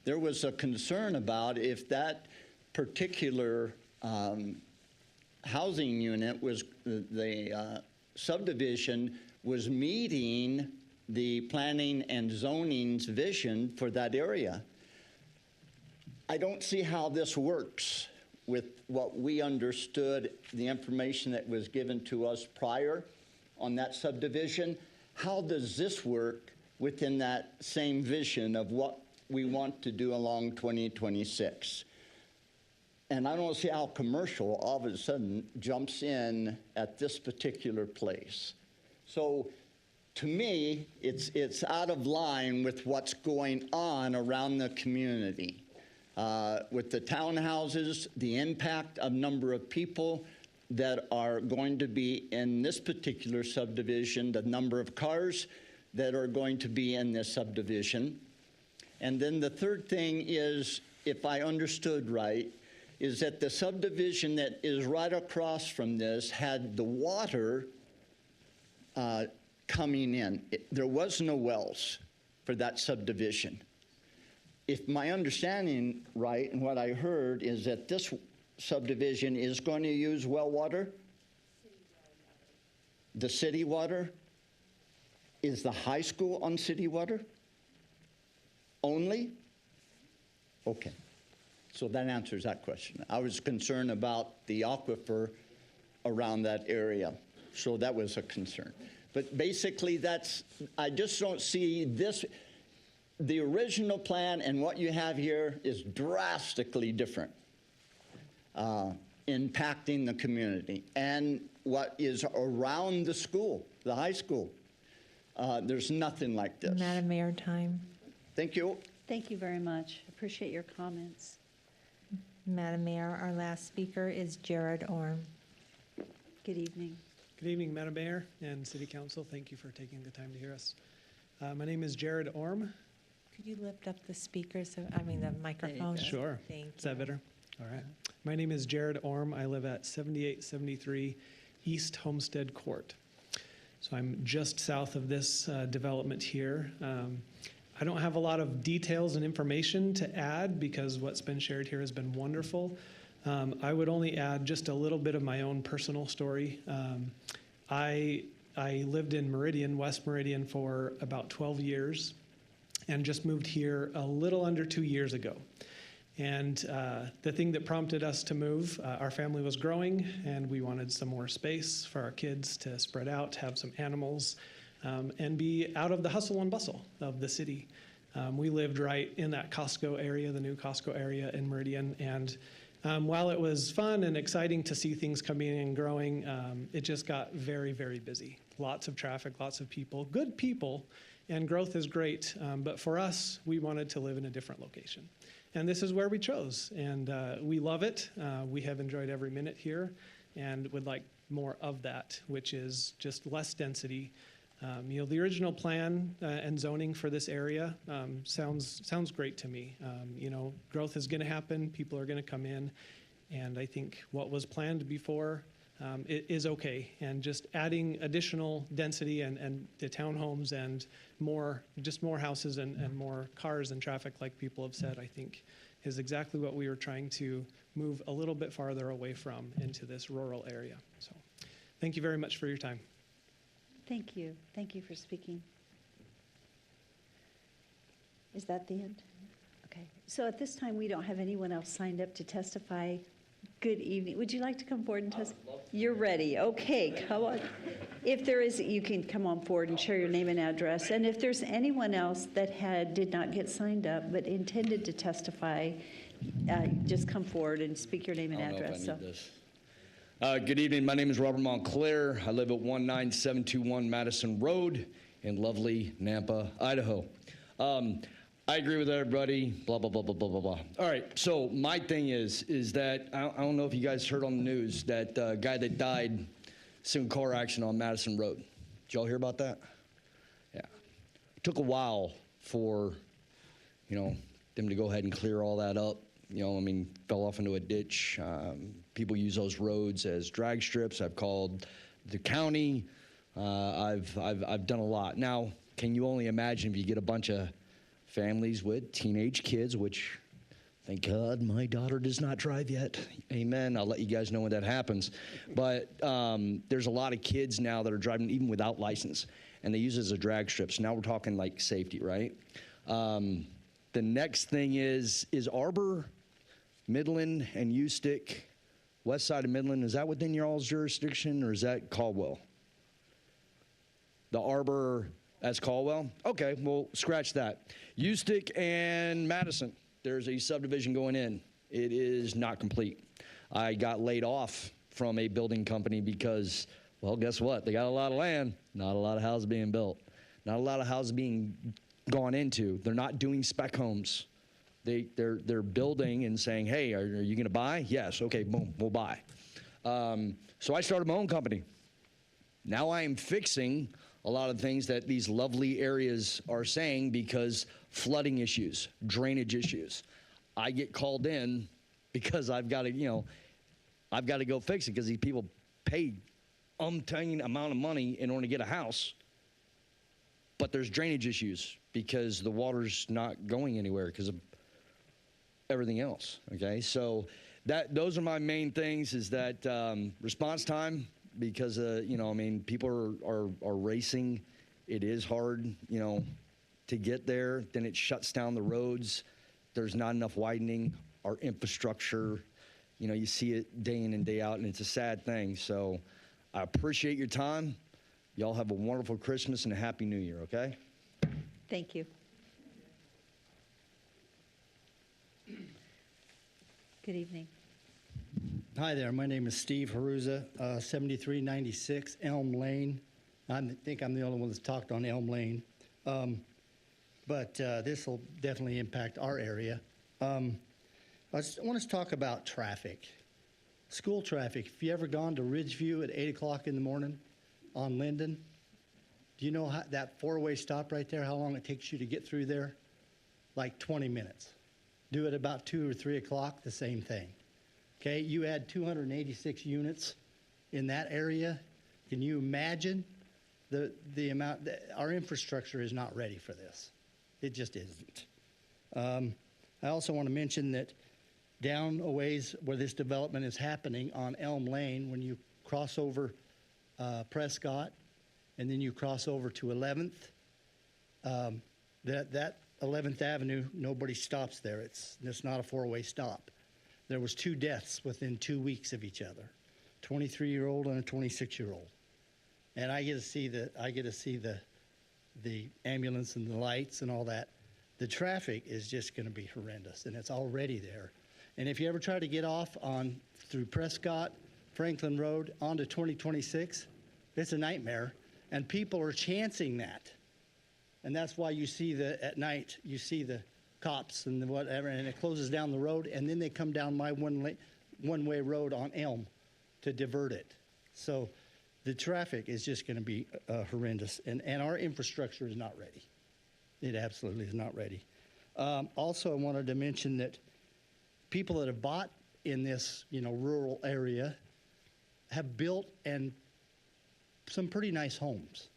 there was a concern about if that particular housing unit was, the subdivision was meeting the planning and zoning's vision for that area. I don't see how this works with what we understood, the information that was given to us prior on that subdivision. How does this work within that same vision of what we want to do along 2026? And I don't see how commercial all of a sudden jumps in at this particular place. So to me, it's out of line with what's going on around the community. With the townhouses, the impact of number of people that are going to be in this particular subdivision, the number of cars that are going to be in this subdivision. And then the third thing is, if I understood right, is that the subdivision that is right across from this had the water coming in. There was no wells for that subdivision. If my understanding right, and what I heard, is that this subdivision is going to use well water? The city water? Is the high school on city water? Only? Okay. So that answers that question. I was concerned about the aquifer around that area. So that was a concern. But basically, I just don't see this. the original plan and what you have here is drastically different, impacting the community and what is around the school, the high school. There's nothing like this. Madam Mayor, time. Thank you. Thank you very much. Appreciate your comments. Madam Mayor, our last speaker is Jared Orm. Good evening. Good evening, Madam Mayor and City Council. Thank you for taking the time to hear us. My name is Jared Orm. Could you lift up the speaker, the microphone? Sure. Thank you. Is that better? All right. My name is Jared Orm. I live at 7873 East Homestead Court. So I'm just south of this development here. I don't have a lot of details and information to add because what's been shared here has been wonderful. I would only add just a little bit of my own personal story. I lived in Meridian, West Meridian, for about 12 years and just moved here a little under 2 years ago. And the thing that prompted us to move, our family was growing and we wanted some more space for our kids to spread out, have some animals, and be out of the hustle and bustle of the city. We lived right in that Costco area, the new Costco area in Meridian. And while it was fun and exciting to see things coming and growing, it just got very, very busy. Lots of traffic, lots of people, good people, and growth is great. But for us, we wanted to live in a different location. And this is where we chose. And we love it. We have enjoyed every minute here and would like more of that, which is just less density. The original plan and zoning for this area sounds great to me. Growth is going to happen. People are going to come in. And I think what was planned before is okay. And just adding additional density and the townhomes and more houses and more cars and traffic, like people have said, I think is exactly what we were trying to move a little bit farther away from into this rural area. So thank you very much for your time. Thank you. Thank you for speaking. Is that the end? Okay. So at this time, we don't have anyone else signed up to testify. Good evening. Would you like to come forward and testify? You're ready. Okay, come on. If there is, you can come on forward and share your name and address. And if there's anyone else that did not get signed up but intended to testify, just come forward and speak your name and address. Good evening. My name is Robert Montclair. I live at 19721 Madison Road in lovely Nampa, Idaho. I agree with everybody, blah, blah, blah, blah, blah, blah, blah. All right, so my thing is that I don't know if you guys heard on the news that guy that died, in car accident on Madison Road. Did y'all hear about that? Yeah. It took a while for, them to go ahead and clear all that up. Fell off into a ditch. People use those roads as drag strips. I've called the county. I've done a lot. Now, can you only imagine if you get a bunch of families with teenage kids, which, thank God, my daughter does not drive yet. Amen. I'll let you guys know when that happens. But there's a lot of kids now that are driving even without license, and they use it as a drag strip. So now we're talking like safety, right? The next thing is Arbor, Midland, and Ustick, west side of Midland, is that within your all's jurisdiction, or is that Caldwell? The Arbor, that's Caldwell? Okay, well, scratch that. Ustick and Madison, there's a subdivision going in. It is not complete. I got laid off from a building company because, well, guess what? They got a lot of land, not a lot of houses being built, not a lot of houses being gone into. They're not doing spec homes. They're building and saying, hey, are you going to buy? Yes. Okay, boom, we'll buy. So I started my own company. Now I am fixing a lot of things that these lovely areas are saying because flooding issues, drainage issues. I get called in because I've got to, I've got to go fix it because these people pay umpteen amount of money in order to get a house. But there's drainage issues because the water's not going anywhere because of everything else, okay? So those are my main things, is that response time, because, people are racing. It is hard, to get there. Then it shuts down the roads. There's not enough widening. Our infrastructure, you see it day in and day out, and it's a sad thing. So I appreciate your time. Y'all have a wonderful Christmas and a Happy New Year, okay? Thank you. Good evening. Hi there, my name is Steve Haruza, 7396 Elm Lane. I think I'm the only one that's talked on Elm Lane. But this will definitely impact our area. I want to talk about traffic. School traffic. Have you ever gone to Ridgeview at 8 o'clock in the morning on Linden? Do you know how, that four-way stop right there, how long it takes you to get through there? Like 20 minutes. Do it about 2 or 3 o'clock, the same thing. Okay, you add 286 units in that area. Can you imagine the amount? Our infrastructure is not ready for this. It just isn't. I also want to mention that down a ways where this development is happening on Elm Lane, when you cross over Prescott and then you cross over to 11th, that 11th Avenue, nobody stops there. It's not a four-way stop. There was 2 deaths within 2 weeks of each other, 23-year-old and a 26-year-old. And I get to see the ambulance and the lights and all that. The traffic is just going to be horrendous, and it's already there. And if you ever try to get off through Prescott, Franklin Road onto 2026, it's a nightmare, and people are chancing that. And that's why you see at night, you see the cops and the whatever, and it closes down the road, and then they come down my one-way road on Elm to divert it. So the traffic is just going to be horrendous, and our infrastructure is not ready. It absolutely is not ready. Also, I wanted to mention that people that have bought in this, rural area have built some pretty nice homes.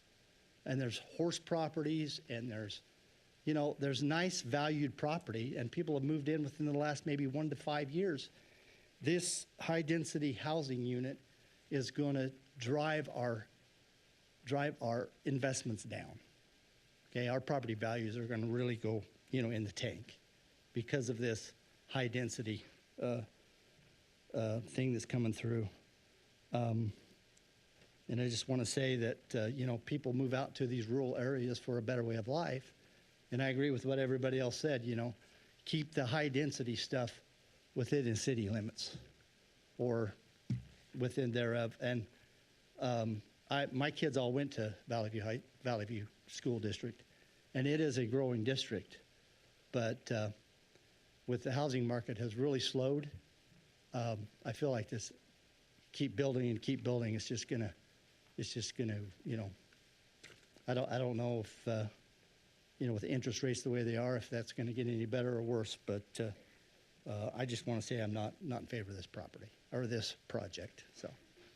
And there's horse properties, and there's nice valued property, and people have moved in within the last maybe 1 to 5 years. This high-density housing unit is going to drive our investments down. Okay, our property values are going to really go, in the tank because of this high-density thing that's coming through. And I just want to say that, people move out to these rural areas for a better way of life. And I agree with what everybody else said, keep the high-density stuff within the city limits or within thereof. And my kids all went to Valley View School District, and it is a growing district. But with the housing market has really slowed, I feel like this keep building, it's just gonna, I don't know if, with interest rates the way they are, if that's gonna get any better or worse, but I just want to say I'm not in favor of this property, or this project, so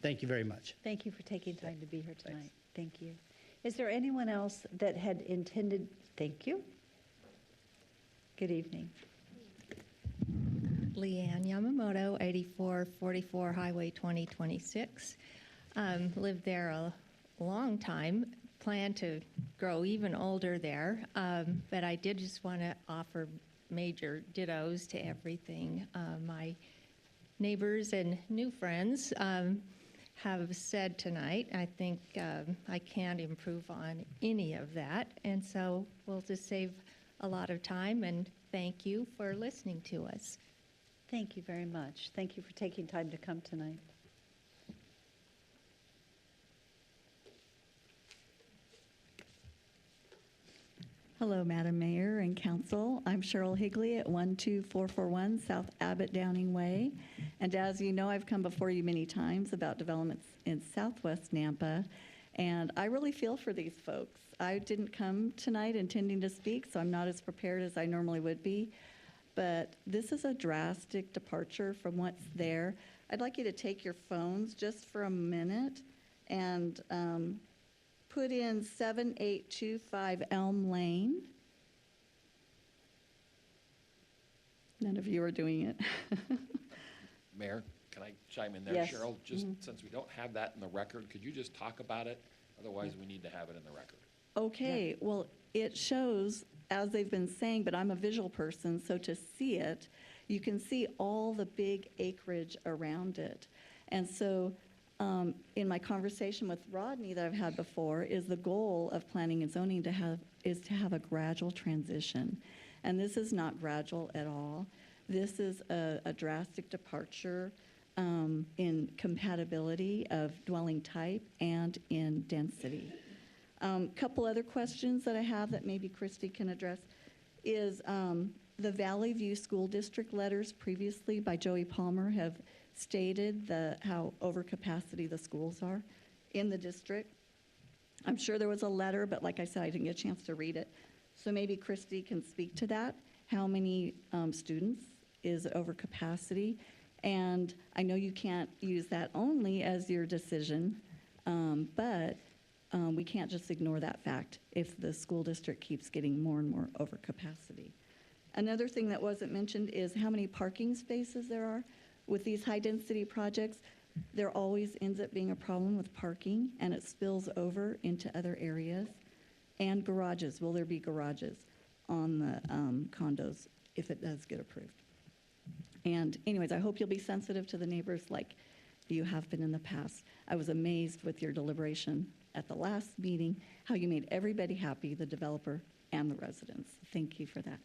thank you very much. Thank you for taking time to be here tonight. Thank you. Is there anyone else that had intended, thank you. Good evening. Leanne Yamamoto, 8444 Highway 2026. Lived there a long time, plan to grow even older there, but I did just want to offer major dittos to everything my neighbors and new friends have said tonight. I think I can't improve on any of that, and so we'll just save a lot of time, and thank you for listening to us. Thank you very much. Thank you for taking time to come tonight. Hello, Madam Mayor and Council. I'm Cheryl Higley at 12441 South Abbott Downing Way. And as you know, I've come before you many times about developments in Southwest Nampa, and I really feel for these folks. I didn't come tonight intending to speak, so I'm not as prepared as I normally would be. But this is a drastic departure from what's there. I'd like you to take your phones just for a minute and put in 7825 Elm Lane. None of you are doing it. Mayor, can I chime in there, Yes. Cheryl? Just since we don't have that in the record, could you just talk about it? Otherwise, we need to have it in the record. Okay, well, it shows, as they've been saying, but I'm a visual person, so to see it, you can see all the big acreage around it. And so in my conversation with Rodney that I've had before, is the goal of planning and zoning to have a gradual transition. And this is not gradual at all. This is a drastic departure in compatibility of dwelling type and in density. Couple other questions that I have that maybe Christy can address is the Valley View School District letters previously by Joey Palmer have stated how overcapacity the schools are in the district. I'm sure there was a letter, but like I said, I didn't get a chance to read it. So maybe Christy can speak to that. How many students is overcapacity? And I know you can't use that only as your decision, but we can't just ignore that fact if the school district keeps getting more and more overcapacity. Another thing that wasn't mentioned is how many parking spaces there are. With these high-density projects, there always ends up being a problem with parking, and it spills over into other areas. And garages. Will there be garages on the condos if it does get approved? And anyways, I hope you'll be sensitive to the neighbors like you have been in the past. I was amazed with your deliberation at the last meeting, how you made everybody happy, the developer and the residents. Thank you for that.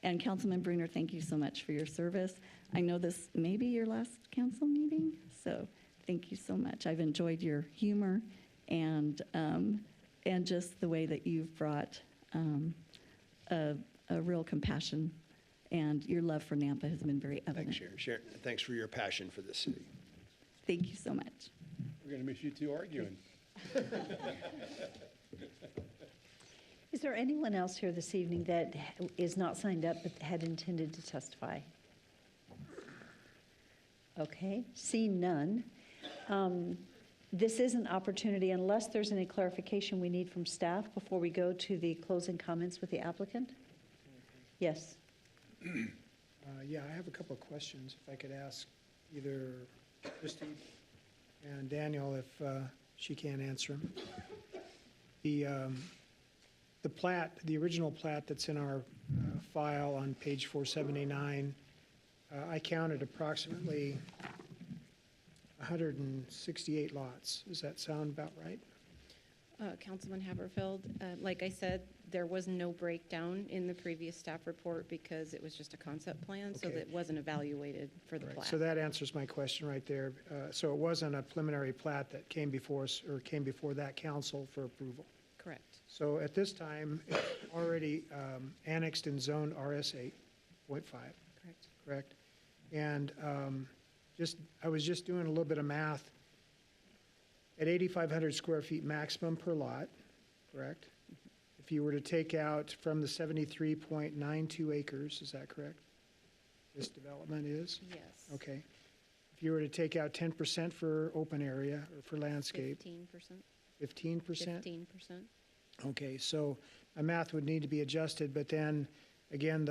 And Councilman Bruner, thank you so much for your service. I know this may be your last council meeting, so thank you so much. I've enjoyed your humor and just the way that you've brought a real compassion, and your love for Nampa has been very evident. Thanks, Sharon. Thanks for your passion for this city. Thank you so much. We're going to miss you two arguing. Is there anyone else here this evening that is not signed up but had intended to testify? Okay, seeing none. This is an opportunity, unless there's any clarification we need from staff before we go to the closing comments with the applicant? Yes. Yeah, I have a couple of questions, if I could ask either Christy and Daniel if she can't answer them. The plat, the original plat that's in our file on page 479, I counted approximately 168 lots. Does that sound about right? Councilman Haberfield, like I said, there was no breakdown in the previous staff report because it was just a concept plan, so Okay. that wasn't evaluated for the Right, plat. so that answers my question right there. So it wasn't a preliminary plat that came before us, or came before that council for approval? Correct. So at this time, it's already annexed and zoned RS 8.5, Correct. correct? And I was just doing a little bit of math. At 8,500 square feet maximum per lot, correct? If you were to take out from the 73.92 acres, is that correct? This development is? Yes. Okay. If you were to take out 10% for open area or for landscape? 15%. 15%? 15%. Okay, so my math would need to be adjusted, but then, again,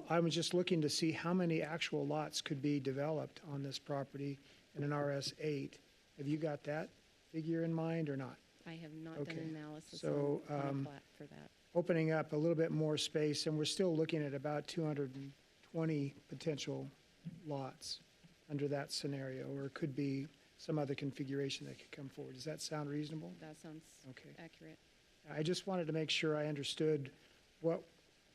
I was just looking to see how many actual lots could be developed on this property in an RS 8. Have you got that figure in mind or not? I have not done Okay. an analysis So, on a plat for that. Opening up a little bit more space, and we're still looking at about 220 potential lots under that scenario, or it could be some other configuration that could come forward. Does that sound reasonable? That sounds Okay. accurate. I just wanted to make sure I understood what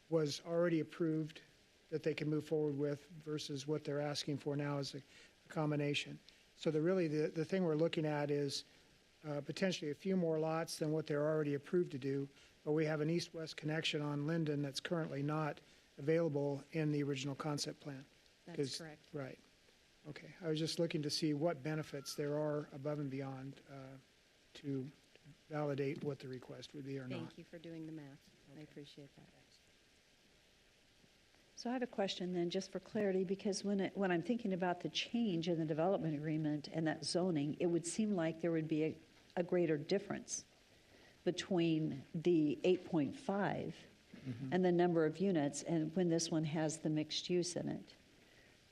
was already approved that they can move forward with versus what they're asking for now as a combination. So the thing we're looking at is potentially a few more lots than what they're already approved to do, but we have an east-west connection on Linden that's currently not available in the original concept plan. That's 'Cause- correct. Right. Okay. I was just looking to see what benefits there are above and beyond to validate what the request would be or not. Thank you for doing the math. I appreciate that. So I have a question then, just for clarity, because when I'm thinking about the change in the development agreement and that zoning, it would seem like there would be a greater difference between the 8.5 and the number of units, and when this one has the mixed use in it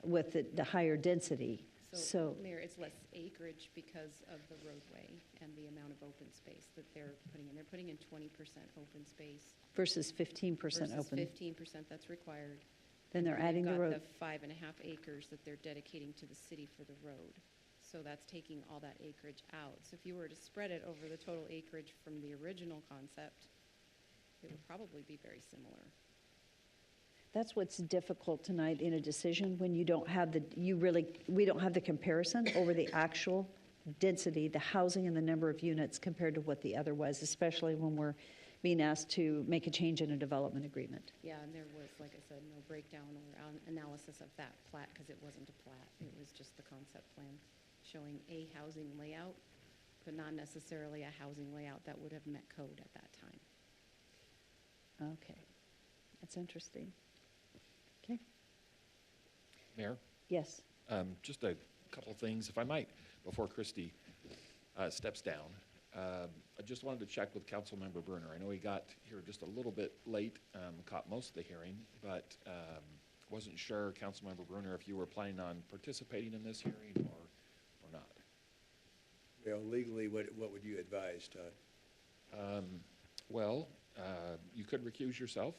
with the higher density. So, Mayor, it's less acreage because of the roadway and the amount of open space that they're putting in. They're putting in 20% open space. versus 15% Versus open. 15% that's required. Then they're And adding the they've road. got the 5.5 acres that they're dedicating to the city for the road. So that's taking all that acreage out. So if you were to spread it over the total acreage from the original concept, it would probably be very similar. That's what's difficult tonight in a decision, when you don't have we don't have the comparison over the actual density, the housing and the number of units compared to what the other was, especially when we're being asked to make a change in a development agreement. Yeah, and there was, like I said, no breakdown or analysis of that plat because it wasn't a plat. It was just the concept plan showing a housing layout, but not necessarily a housing layout that would have met code at that time. Okay, that's interesting. Okay, Mayor? yes. Just a couple of things, if I might, before Christie steps down. I just wanted to check with Councilmember Bruner. I know he got here just a little bit late, caught most of the hearing, but wasn't sure, Councilmember Bruner, if you were planning on participating in this hearing or not. Well, legally, what would you advise, Todd? Well, you could recuse yourself.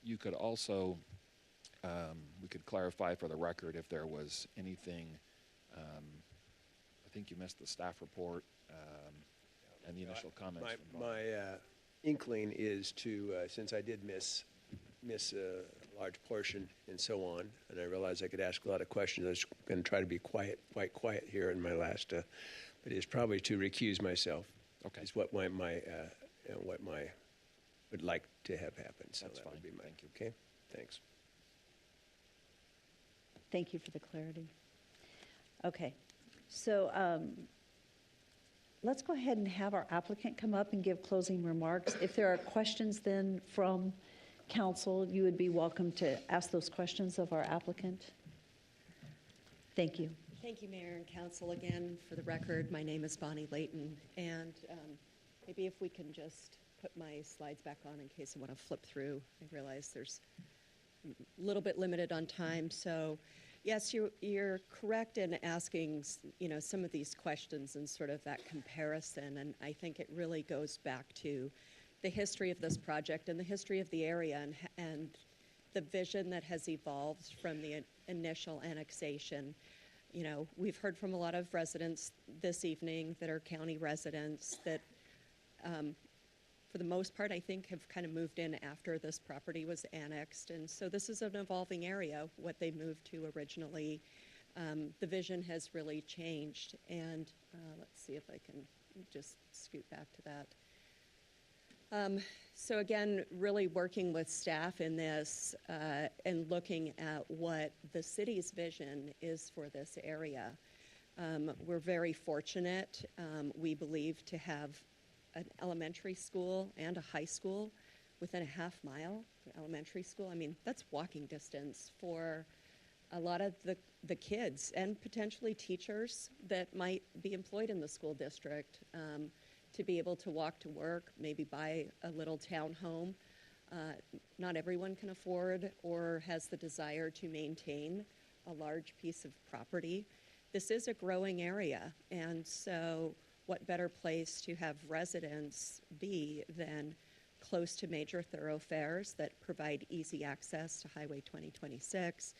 You could also, we could clarify for the record if there was anything, I think you missed the staff report and the initial comments. My inkling is to, since I did miss a large portion and so on, and I realized I could ask a lot of questions, I was going to try to be quite quiet here in my last, but it's probably to recuse myself. Okay. Is what my would like to have happen. So That's that fine. would be my, Thank you. Okay, thanks. Thank you for the clarity. Okay, so let's go ahead and have our applicant come up and give closing remarks. If there are questions then from council, you would be welcome to ask those questions of our applicant. Thank you. Thank you, Mayor and Council. Again, for the record, my name is Bonnie Layton, and maybe if we can just put my slides back on in case I want to flip through. I realize there's a little bit limited on time, so yes, you're correct in asking, some of these questions and sort of that comparison, and I think it really goes back to the history of this project and the history of the area and the vision that has evolved from the initial annexation. We've heard from a lot of residents this evening that are county residents that, for the most part, I think have kind of moved in after this property was annexed. And so this is an evolving area, what they moved to originally. The vision has really changed. And let's see if I can just scoot back to that. So again, really working with staff in this and looking at what the city's vision is for this area. We're very fortunate, we believe, to have an elementary school and a high school within a half-mile elementary school. I mean, that's walking distance for a lot of the kids and potentially teachers that might be employed in the school district. To be able to walk to work, maybe buy a little townhome. Not everyone can afford or has the desire to maintain a large piece of property. This is a growing area, and so what better place to have residents be than close to major thoroughfares that provide easy access to Highway 2026,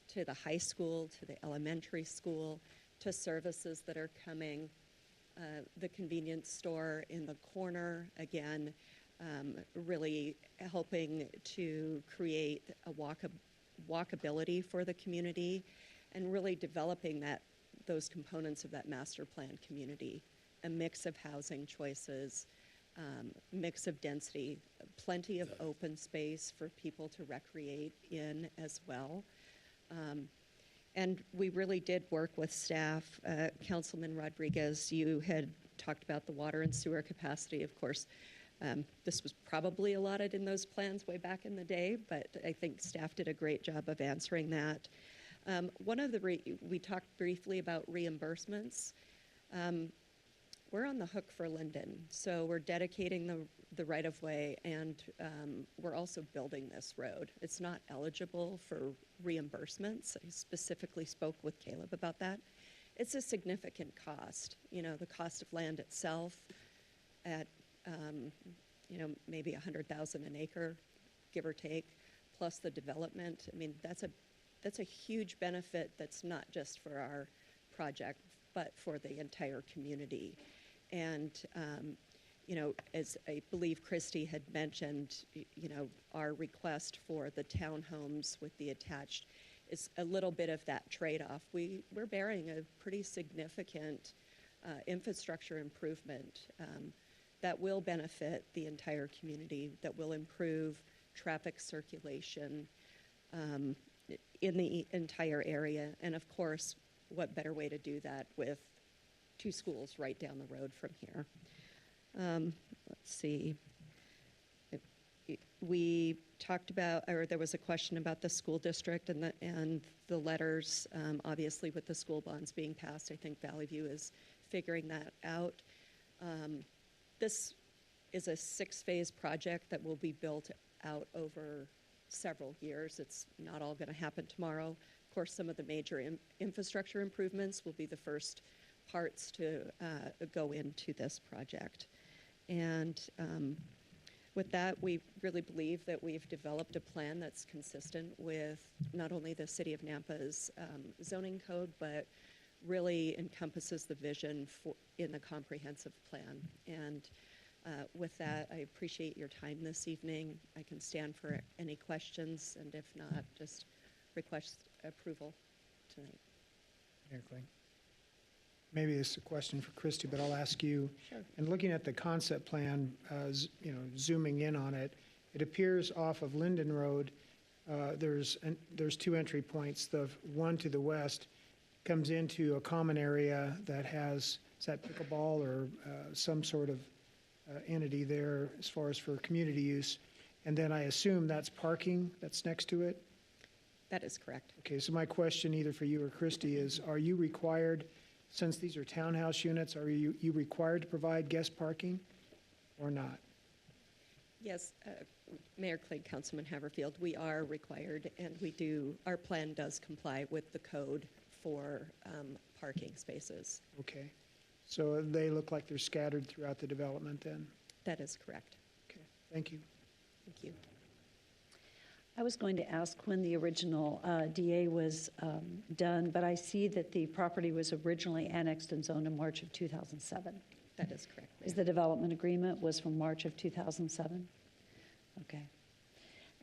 to the high school, to the elementary school, to services that are coming. The convenience store in the corner, again, really helping to create a walkability for the community and really developing those components of that master plan community, a mix of housing choices, mix of density, plenty of open space for people to recreate in as well. And we really did work with staff. Councilman Rodriguez, you had talked about the water and sewer capacity. Of course, this was probably allotted in those plans way back in the day, but I think staff did a great job of answering that. We talked briefly about reimbursements. We're on the hook for Linden, so we're dedicating the right-of-way, and we're also building this road. It's not eligible for reimbursements. I specifically spoke with Caleb about that. It's a significant cost. The cost of land itself at, maybe $100,000 an acre, give or take, plus the development. I mean, that's a huge benefit that's not just for our project, but for the entire community. And as I believe Christy had mentioned, our request for the townhomes with the attached is a little bit of that trade-off. We're bearing a pretty significant infrastructure improvement that will benefit the entire community, that will improve traffic circulation in the entire area. And of course, what better way to do that with 2 schools right down the road from here. Let's see. We talked about, or there was a question about the school district and the letters. Obviously, with the school bonds being passed, I think Valley View is figuring that out. This is a 6-phase project that will be built out over several years. It's not all going to happen tomorrow. Of course, some of the major infrastructure improvements will be the first parts to go into this project. And with that, we really believe that we've developed a plan that's consistent with not only the City of Nampa's zoning code, but really encompasses the vision in the comprehensive plan. And with that, I appreciate your time this evening. I can stand for any questions, and if not, just request approval tonight. Mayor Kling. Maybe this is a question for Christy, but I'll ask you. Sure. And looking at the concept plan, zooming in on it, it appears off of Linden Road, there's 2 entry points. The one to the west comes into a common area that has, is that pickleball or some sort of entity there as far as for community use? And then I assume that's parking that's next to it? That is correct. Okay, so my question either for you or Christy is, are you required, since these are townhouse units, are you required to provide guest parking or not? Yes, Mayor Clegg, Councilman Haverfield, we are required, and our plan does comply with the code for parking spaces. Okay, so they look like they're scattered throughout the development then? That is correct. Okay, thank you. Thank you. I was going to ask when the original DA was done, but I see that the property was originally annexed and zoned in March of 2007. That is correct. Is the development agreement was from March of 2007? Okay.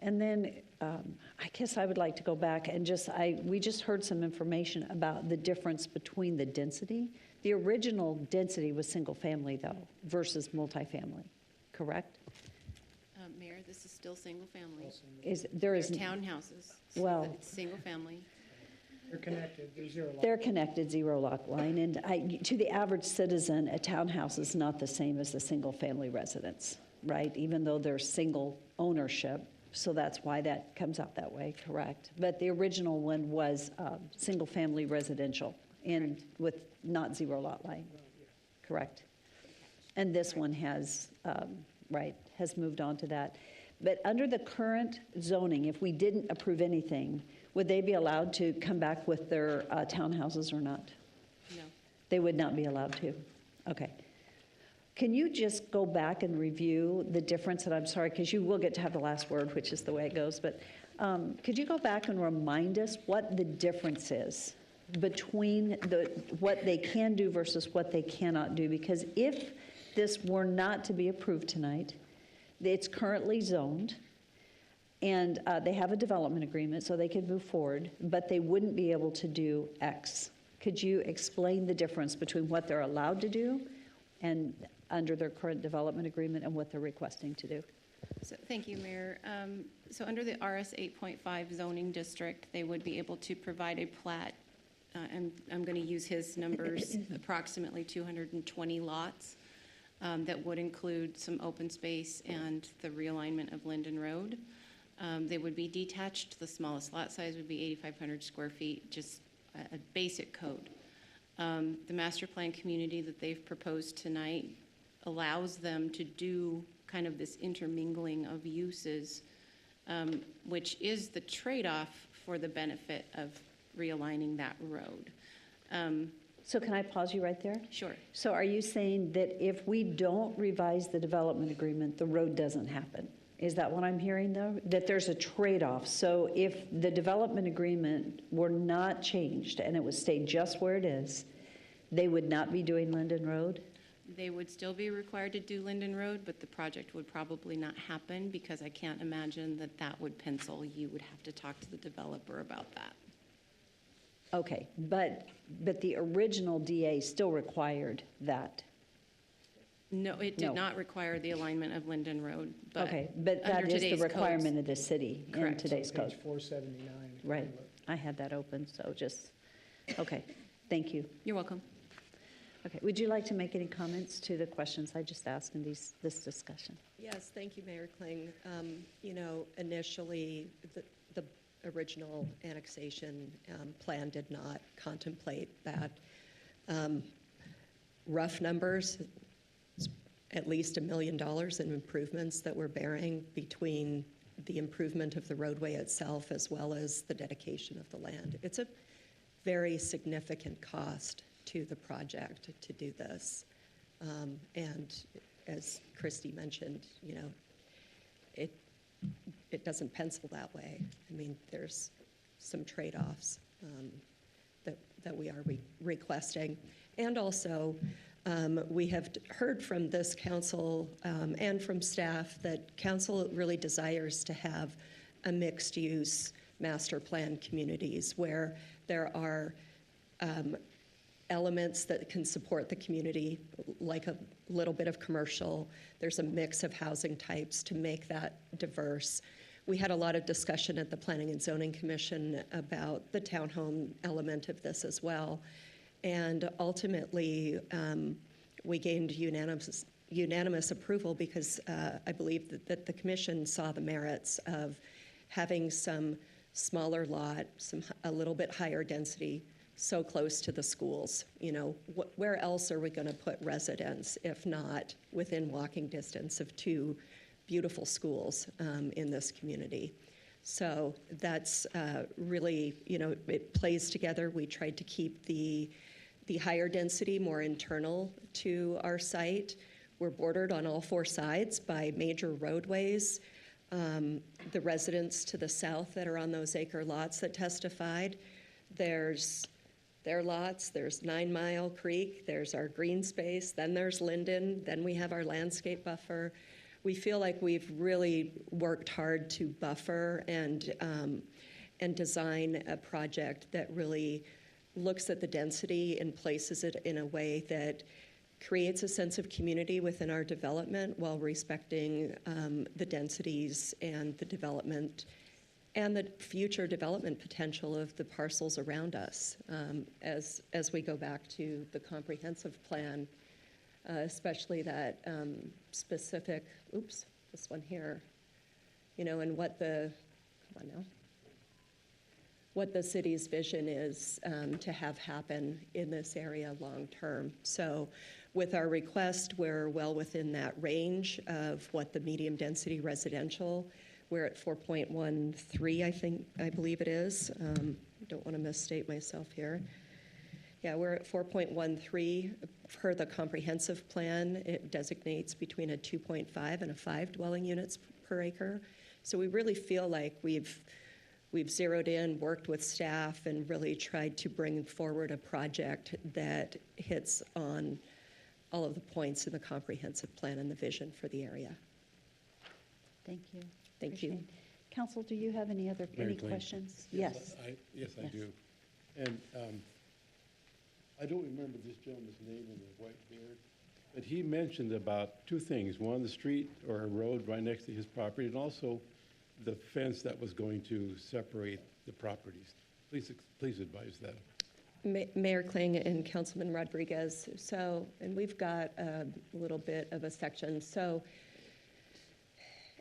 And then I guess I would like to go back and we just heard some information about the difference between the density. The original density was single family though versus multifamily, correct? Mayor, this is still single family. They're townhouses. So well, it's single family. They're connected, they're zero lot. They're connected, zero lot line. And to the average citizen, a townhouse is not the same as a single family residence, right? Even though they're single ownership. So that's why that comes out that way, correct? But the original one was single family residential and with not zero lot line, correct? And this one has, has moved on to that. But under the current zoning, if we didn't approve anything, would they be allowed to come back with their townhouses or not? No. They would not be allowed to? Okay. Can you just go back and review the difference, and I'm sorry, because you will get to have the last word, which is the way it goes, but could you go back and remind us what the difference is between what they can do versus what they cannot do? Because if this were not to be approved tonight, it's currently zoned, and they have a development agreement, so they could move forward, but they wouldn't be able to do X. Could you explain the difference between what they're allowed to do and under their current development agreement and what they're requesting to do? So, thank you, Mayor. So under the RS 8.5 zoning district, they would be able to provide a plat, and I'm going to use his numbers, approximately 220 lots. That would include some open space and the realignment of Linden Road. They would be detached. The smallest lot size would be 8,500 square feet, just a basic code. The master plan community that they've proposed tonight allows them to do kind of this intermingling of uses, which is the trade-off for the benefit of realigning that road. So can I pause you right there? Sure. So are you saying that if we don't revise the development agreement, the road doesn't happen? Is that what I'm hearing, though? That there's a trade-off. So if the development agreement were not changed and it would stay just where it is, they would not be doing Linden Road? They would still be required to do Linden Road, but the project would probably not happen because I can't imagine that that would pencil. You would have to talk to the developer about that. Okay, but the original DA still required that. No, it No. did not require the alignment of Linden Road, but Okay, but under that is the today's codes- requirement of the city in Correct. today's code. Page 479. if you Right, look. I had that open, so just, okay, thank you. You're welcome. Okay, would you like to make any comments to the questions I just asked in this discussion? Yes, thank you, Mayor Kling. You know, initially, the original annexation plan did not contemplate that. Rough numbers, it's at least $1 million in improvements that we're bearing between the improvement of the roadway itself as well as the dedication of the land. It's a very significant cost to the project to do this. And as Christy mentioned, you know, it doesn't pencil that way. I mean, there's some trade-offs that we are requesting. And also, we have heard from this council and from staff that council really desires to have a mixed-use master plan communities where there are elements that can support the community, like a little bit of commercial. There's a mix of housing types to make that diverse. We had a lot of discussion at the Planning and Zoning Commission about the townhome element of this as well. And ultimately, we gained unanimous approval because I believe that the commission saw the merits of having some smaller lot, a little bit higher density, so close to the schools. You know, where else are we going to put residents if not within walking distance of two beautiful schools in this community? So that's really, you know, it plays together. We tried to keep the higher density more internal to our site. We're bordered on all four sides by major roadways. The residents to the south that are on those acre lots that testified, there's their lots, there's 9 Mile Creek, there's our green space, then there's Linden, then we have our landscape buffer. We feel like we've really worked hard to buffer and design a project that really looks at the density and places it in a way that creates a sense of community within our development while respecting the densities and the development and the future development potential of the parcels around us as we go back to the comprehensive plan, especially that specific, this one here, you know, and what the city's vision is to have happen in this area long term. So with our request, we're well within that range of what the medium density residential. We're at 4.13, I believe it is. Don't want to misstate myself here. Yeah, we're at 4.13 per the comprehensive plan. It designates between a 2.5 and a 5 dwelling units per acre. So we really feel like we've zeroed in, worked with staff, and really tried to bring forward a project that hits on all of the points in the comprehensive plan and the vision for the area. Thank you. Thank you. Appreciate it. Council, do you have any Mary Clayton. questions? Yes, Yes. I do. And I don't remember this gentleman's name in the white beard, but he mentioned about two things. One, the street or a road right next to his property, and also the fence that was going to separate the properties. Please advise that. Mayor Kling and Councilman Rodriguez. So, and we've got a little bit of a section. So,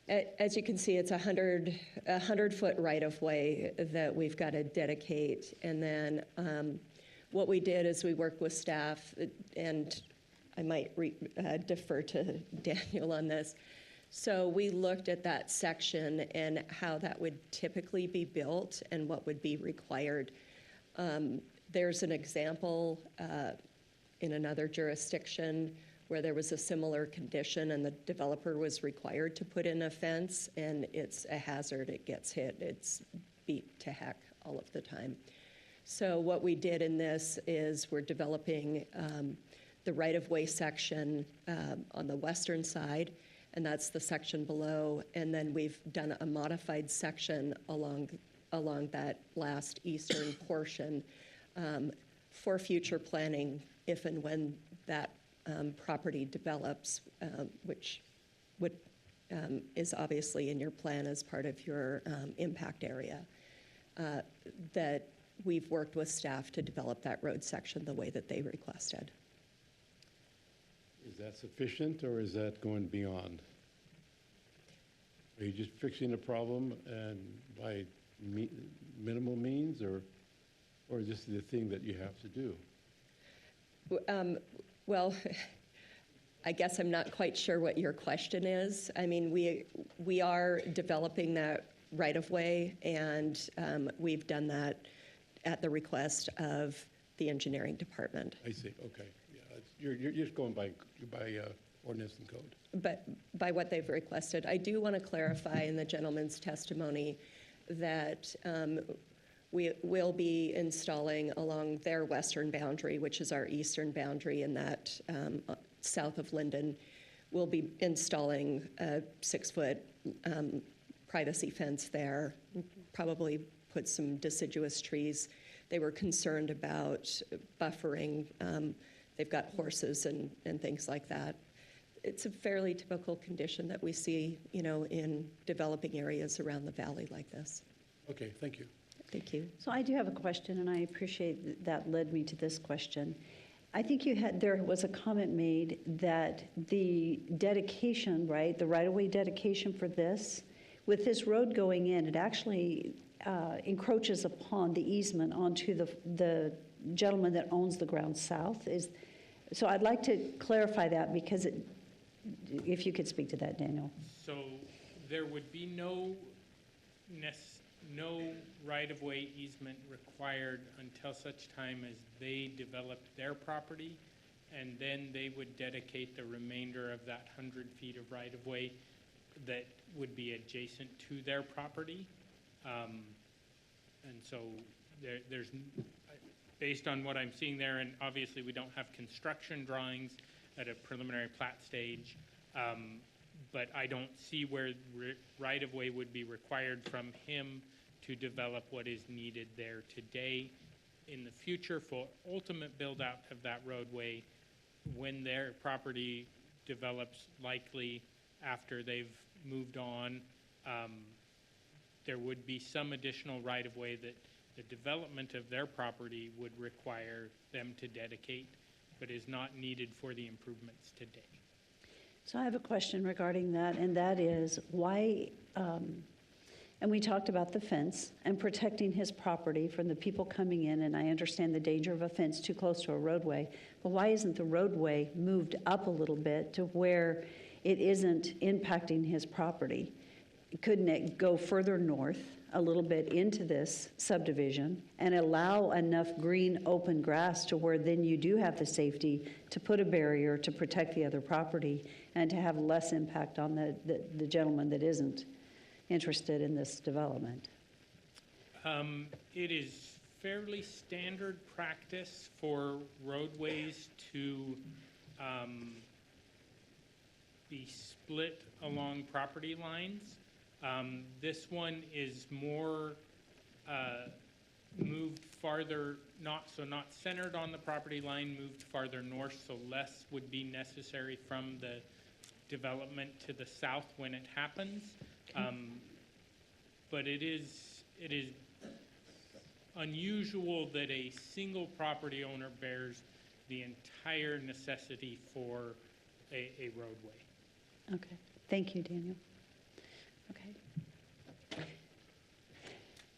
as you can see, it's 100-foot right-of-way that we've got to dedicate. And then what we did is we worked with staff, and I might defer to Daniel on this. So we looked at that section and how that would typically be built and what would be required. There's an example in another jurisdiction where there was a similar condition and the developer was required to put in a fence, and it's a hazard. It gets hit. It's beat to heck all of the time. So what we did in this is we're developing the the right-of-way section on the western side, and that's the section below. And then we've done a modified section along that last eastern portion for future planning if and when that property develops, which is obviously in your plan as part of your impact area, that we've worked with staff to develop that road section the way that they requested. Is that sufficient, or is that going beyond? Are you just fixing the problem and by minimal means, or is this the thing that you have to do? Well, I guess I'm not quite sure what your question is. I mean, we are developing that right-of-way, and we've done that at the request of the engineering department. I see, okay. Yeah, you're just going by ordinance and code. But by what they've requested. I do want to clarify in the gentleman's testimony that we will be installing along their western boundary, which is our eastern boundary, and that south of Linden, we'll be installing a 6-foot privacy fence there, probably put some deciduous trees. They were concerned about buffering. They've got horses and things like that. It's a fairly typical condition that we see, in developing areas around the valley like this. Okay, thank you. Thank you. So I do have a question, and I appreciate that led me to this question. I think there was a comment made that the dedication, right, the right-of-way dedication for this, with this road going in, it actually encroaches upon the easement onto the gentleman that owns the ground south. So I'd like to clarify that, because if you could speak to that, Daniel. So there would be no right-of-way easement required until such time as they developed their property, and then they would dedicate the remainder of that 100 feet of right-of-way that would be adjacent to their property. And so there's, based on what I'm seeing there, and obviously we don't have construction drawings at a preliminary plat stage, but I don't see where right-of-way would be required from him to develop what is needed there today. In the future, for ultimate build-out of that roadway, when their property develops, likely after they've moved on, there would be some additional right-of-way that the development of their property would require them to dedicate, but is not needed for the improvements today. So I have a question regarding that, and that is why, and we talked about the fence and protecting his property from the people coming in, and I understand the danger of a fence too close to a roadway, but why isn't the roadway moved up a little bit to where it isn't impacting his property? Couldn't it go further north a little bit into this subdivision and allow enough green open grass to where then you do have the safety to put a barrier to protect the other property and to have less impact on the gentleman that isn't interested in this development? It is fairly standard practice for roadways to be split along property lines. This one is more moved farther, not centered on the property line, moved farther north, so less would be necessary from the development to the south when it happens. But it is unusual that a single property owner bears the entire necessity for a roadway. Okay, thank you, Daniel. Okay.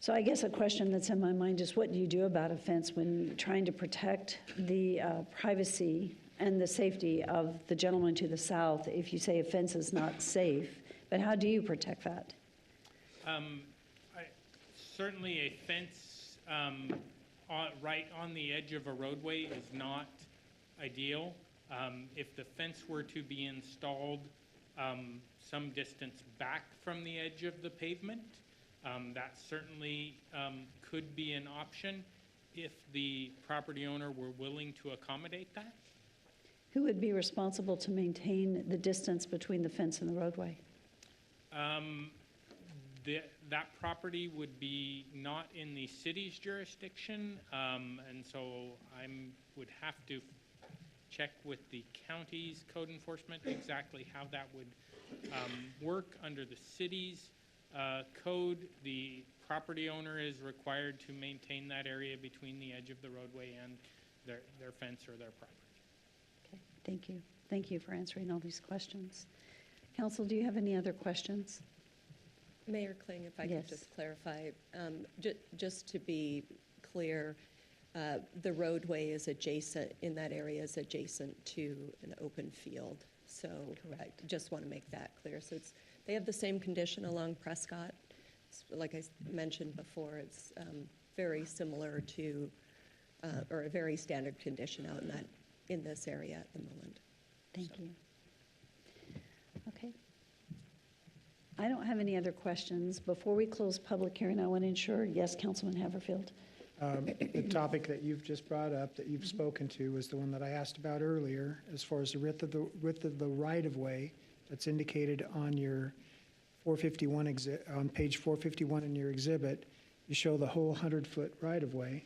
So I guess a question that's in my mind is, what do you do about a fence when trying to protect the privacy and the safety of the gentleman to the south if you say a fence is not safe? But how do you protect that? Certainly a fence right on the edge of a roadway is not ideal. If the fence were to be installed some distance back from the edge of the pavement, that certainly could be an option if the property owner were willing to accommodate that. Who would be responsible to maintain the distance between the fence and the roadway? That property would be not in the city's jurisdiction, and so would have to check with the county's code enforcement exactly how that would work. Under the city's code, the property owner is required to maintain that area between the edge of the roadway and their fence or their property. Okay, thank you. Thank you for answering all these questions. Council, do you have any other questions? Mayor Kling, if I Yes. could just clarify, just to be clear, the roadway is adjacent, in that area is adjacent to an open field. So I just want to make that clear. So they have the same condition along Prescott. Like I mentioned before, it's very similar to, or a very standard condition out in this area at the moment. Thank you. Okay. I don't have any other questions. Before we close public hearing, I want to ensure, yes, Councilman Haverfield. The topic that you've just brought up, that you've spoken to, was the one that I asked about earlier, as far as the width of the right-of-way that's indicated on your 451 on page 451 in your exhibit. You show the whole 100-foot right-of-way,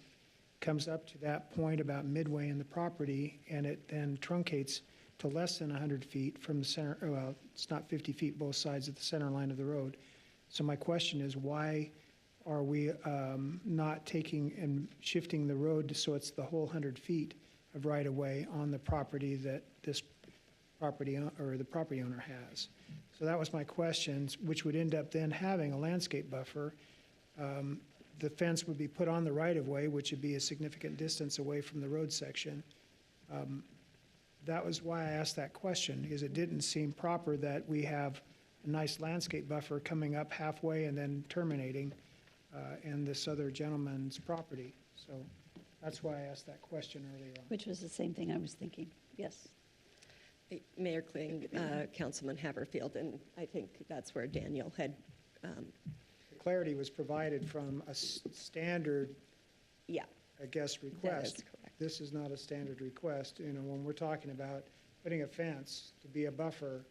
comes up to that point about midway in the property, and it then truncates to less than 100 feet from the center. Well, it's not 50 feet both sides of the center line of the road. So my question is, why are we not taking and shifting the road so it's the whole 100 feet of right-of-way on the property that this property or the property owner has? So that was my question, which would end up then having a landscape buffer. The fence would be put on the right-of-way, which would be a significant distance away from the road section. That was why I asked that question, because it didn't seem proper that we have a nice landscape buffer coming up halfway and then terminating in this other gentleman's property. So that's why I asked that question earlier on. Which was the same thing I was thinking. Yes. Mayor Kling, Councilman Haverfield, and I think that's where Daniel had. The clarity was provided from a standard, yeah, I guess, request. That is correct. This is not a standard request. You know, when we're talking about putting a fence to be a buffer,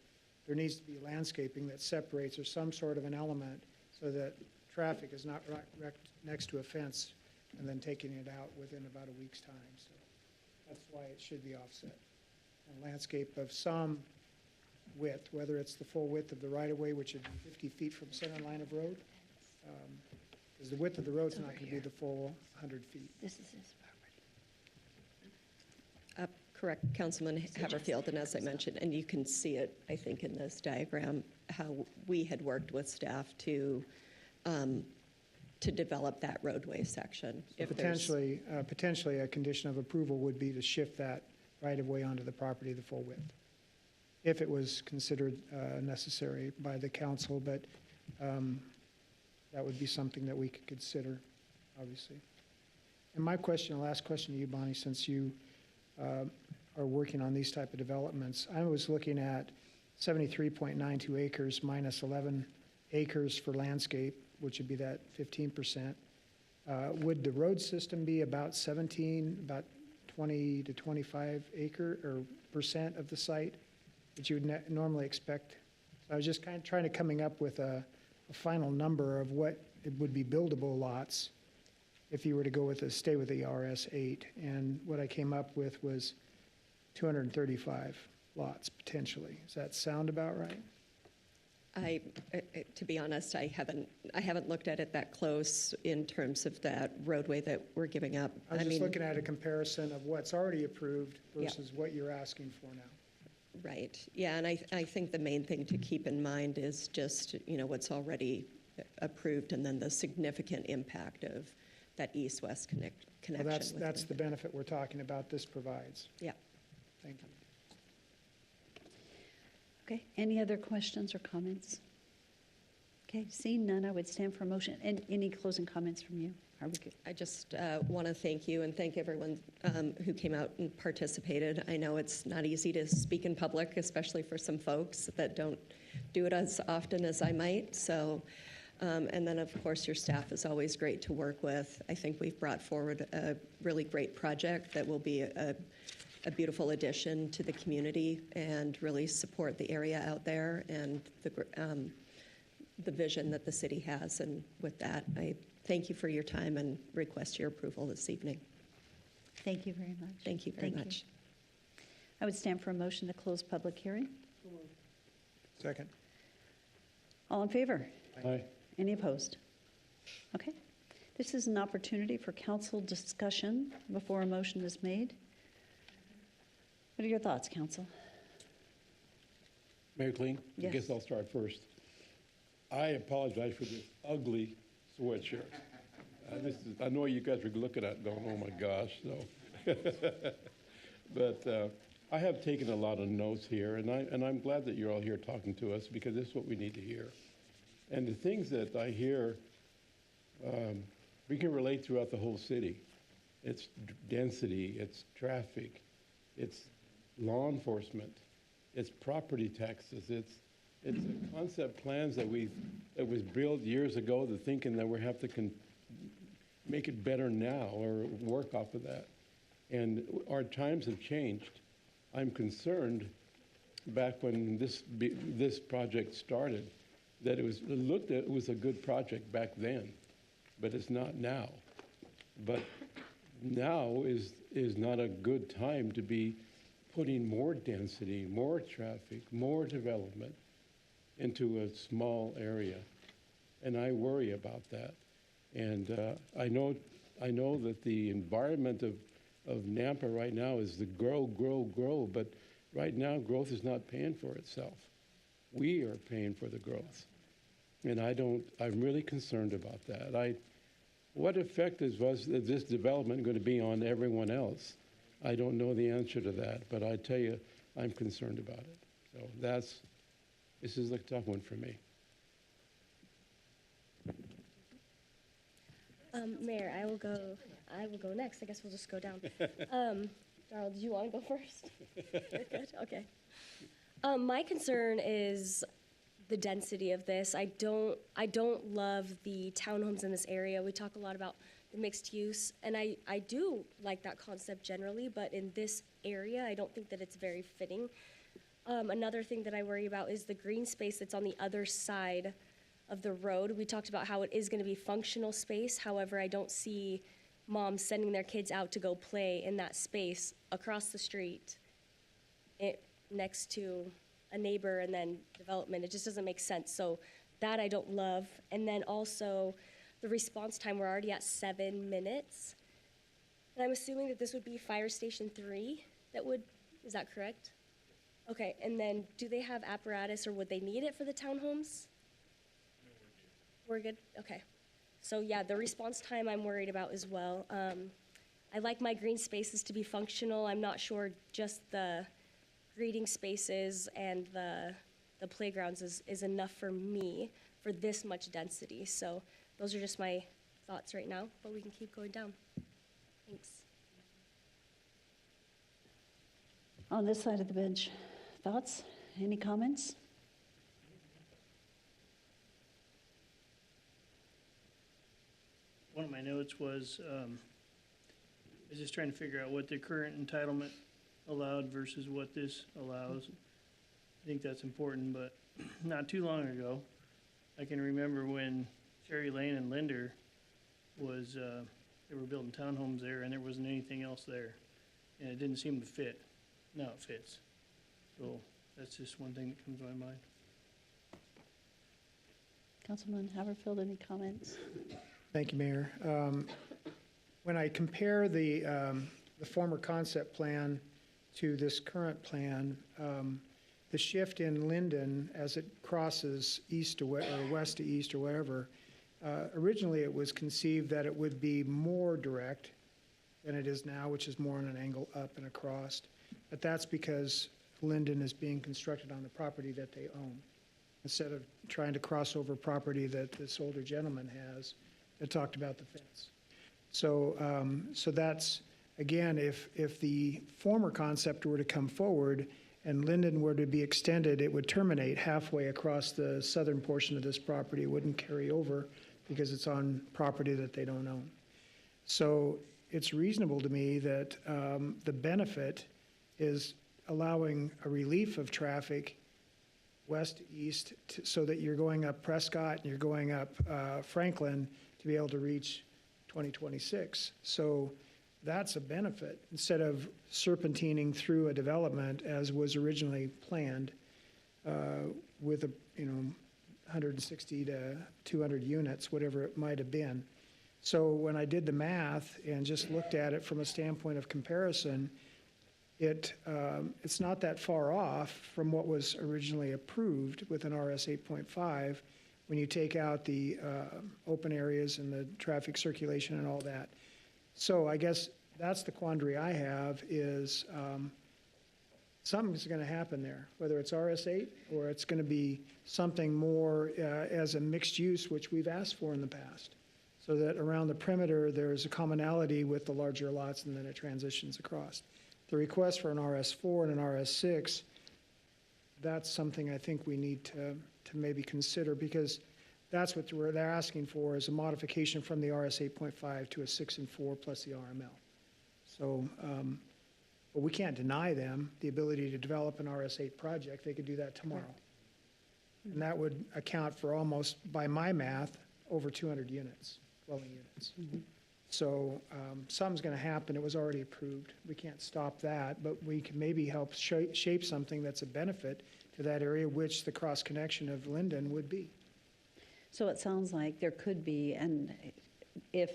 there needs to be landscaping that separates or some sort of an element so that traffic is not wrecked next to a fence and then taking it out within about a week's time. So that's why it should be offset. A landscape of some width, whether it's the full width of the right-of-way, which would be 50 feet from center line of road, because the width of the road's not going to be the full 100 feet. This is his property. Correct, Councilman Haverfield, and as I mentioned, and you can see it, I think, in this diagram, how we had worked with staff to develop that roadway section. So potentially a condition of approval would be to shift that right-of-way onto the property the full width, if it was considered necessary by the council, but that would be something that we could consider, obviously. And my question, the last question to you, Bonnie, since you are working on these type of developments, I was looking at 73.92 acres minus 11 acres for landscape, which would be that 15%. Would the road system be about 20 to 25 acre or percent of the site that you would normally expect? I was just kind of trying to coming up with a final number of what it would be buildable lots if you were to go with stay with the RS8. And what I came up with was 235 lots potentially. Does that sound about right? To be honest, I haven't looked at it that close in terms of that roadway that we're giving up. I was just looking at a comparison of what's already approved versus what you're asking for now. Right. Yeah, and I think the main thing to keep in mind is just, what's already approved and then the significant impact of that east-west connection. Well, that's the benefit we're talking about this provides. Yeah. Thank you. Okay, any other questions or comments? Okay, seeing none, I would stand for a motion. And any closing comments from you? Are we good? I just want to thank you and thank everyone who came out and participated. I know it's not easy to speak in public, especially for some folks that don't do it as often as I might. So, and then of course your staff is always great to work with. I think we've brought forward a really great project that will be a a beautiful addition to the community and really support the area out there and the vision that the city has. And with that, I thank you for your time and request your approval this evening. Thank you very much. Thank you very Thank you. much. I would stand for a motion to close public hearing. Second. All in favor? Aye. Any opposed? Okay. This is an opportunity for council discussion before a motion is made. What are your thoughts, council? Mayor Kling? Yes. I guess I'll start first. I apologize for this ugly sweatshirt. I know you guys are looking at it going, oh my gosh, so. But I have taken a lot of notes here, and I'm glad that you're all here talking to us because this is what we need to hear. And the things that I hear, we can relate throughout the whole city. It's density, it's traffic, it's law enforcement, it's property taxes, it's the concept plans that was built years ago, the thinking that we have to make it better now or work off of that. And our times have changed. I'm concerned back when this project started that it was a good project back then, but it's not now. But now is not a good time to be putting more density, more traffic, more development into a small area. And I worry about that. And I know that the environment of Nampa right now is the grow, grow, grow, but right now growth is not paying for itself. We are paying for the growth. And I'm really concerned about that. What effect is this development going to be on everyone else? I don't know the answer to that, but I tell you, I'm concerned about it. So this is a tough one for me. Mayor, I will go next. I guess we'll just go down. Darrell, did you want to go first? Good, okay. My concern is the density of this. I don't love the townhomes in this area. We talk a lot about the mixed use, and I do like that concept generally, but in this area, I don't think that it's very fitting. Another thing that I worry about is the green space that's on the other side of the road. We talked about how it is going to be functional space. However, I don't see moms sending their kids out to go play in that space across the street next to a neighbor and then development. It just doesn't make sense. So that I don't love. And then also the response time, we're already at 7 minutes. And I'm assuming that this would be Fire Station 3 is that correct? Okay, and then do they have apparatus or would they need it for the townhomes? We're good? Okay. So yeah, the response time I'm worried about as well. I like my green spaces to be functional. I'm not sure just the greeting spaces and the playgrounds is enough for me for this much density. So those are just my thoughts right now, but we can keep going down. Thanks. On this side of the bench, thoughts? Any comments? One of my notes was, I was just trying to figure out what the current entitlement allowed versus what this allows. I think that's important, but not too long ago, I can remember when Cherry Lane and Linder was, they were building townhomes there and there wasn't anything else there. And it didn't seem to fit. Now it fits. So that's just one thing that comes to my mind. Councilman Haverfield, any comments? Thank you, Mayor. When I compare the former concept plan to this current plan, the shift in Linden as it crosses east to west, or west to east or whatever, originally it was conceived that it would be more direct than it is now, which is more on an angle up and across. But that's because Linden is being constructed on the property that they own, instead of trying to cross over property that this older gentleman has that talked about the fence. So that's, again, if the former concept were to come forward and Linden were to be extended, it would terminate halfway across the southern portion of this property. It wouldn't carry over because it's on property that they don't own. So it's reasonable to me that the benefit is allowing a relief of traffic west to east so that you're going up Prescott and you're going up Franklin to be able to reach 2026. So that's a benefit instead of serpentining through a development as was originally planned with 160 to 200 units, whatever it might have been. So when I did the math and just looked at it from a standpoint of comparison, it's not that far off from what was originally approved with an RS 8.5 when you take out the open areas and the traffic circulation and all that. So I guess that's the quandary I have is something's going to happen there, whether it's RS8 or it's going to be something more as a mixed use, which we've asked for in the past, so that around the perimeter there's a commonality with the larger lots and then it transitions across. The request for an RS4 and an RS6, that's something I think we need to maybe consider because that's what they're asking for is a modification from the RS 8.5 to a 6 and 4 plus the RML. So, but we can't deny them the ability to develop an RS8 project. They could do that tomorrow. And that would account for almost, by my math, over 200 units, dwelling units. So something's going to happen. It was already approved. We can't stop that, but we can maybe help shape something that's a benefit to that area, which the cross connection of Linden would be. So it sounds like there could be, and if,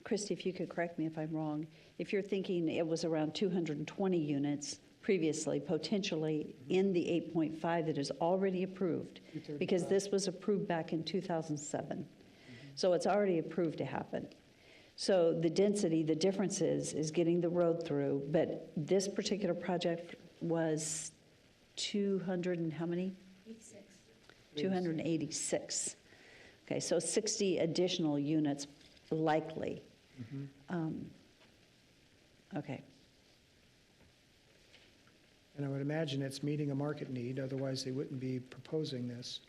Christy, if you could correct me if I'm wrong, if you're thinking it was around 220 units previously, potentially in the 8.5 that is already approved, because this was approved back in 2007. So it's already approved to happen. So the density, the difference is getting the road through, but this particular project was 200 and how many? 86. 286. Okay, so 60 additional units likely. Okay. And I would imagine it's meeting a market need, otherwise they wouldn't be proposing this.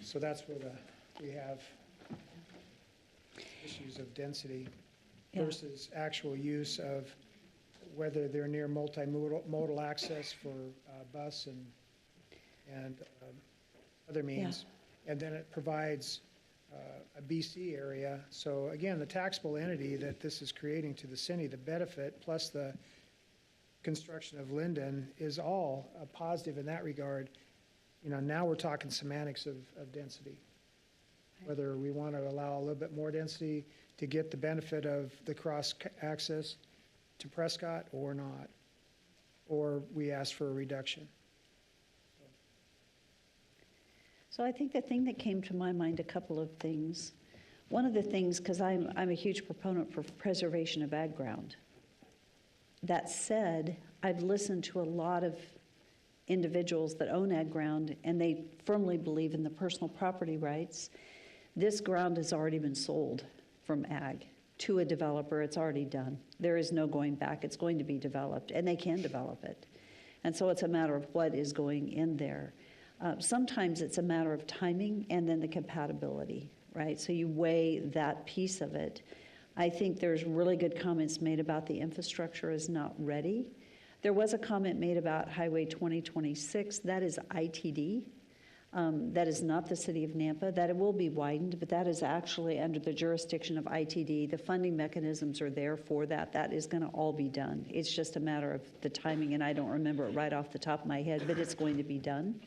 So that's where we have issues of density versus actual use of whether they're near multimodal access for bus and other means. And then it provides a BC area. So again, the taxable entity that this is creating to the city, the benefit plus the construction of Linden is all a positive in that regard. You know, now we're talking semantics of density. Whether we want to allow a little bit more density to get the benefit of the cross access to Prescott or not, or we ask for a reduction. So I think the thing that came to my mind, a couple of things. One of the things, because I'm a huge proponent for preservation of ag ground. That said, I've listened to a lot of individuals that own ag ground, and they firmly believe in the personal property rights. This ground has already been sold from ag to a developer. It's already done. There is no going back. It's going to be developed, and they can develop it. And so it's a matter of what is going in there. Sometimes it's a matter of timing and then the compatibility, right? So you weigh that piece of it. I think there's really good comments made about the infrastructure is not ready. There was a comment made about Highway 2026. That is ITD. That is not the city of Nampa. That it will be widened, but that is actually under the jurisdiction of ITD. The funding mechanisms are there for that. That is going to all be done. It's just a matter of the timing, and I don't remember it right off the top of my head, but it's going to be done.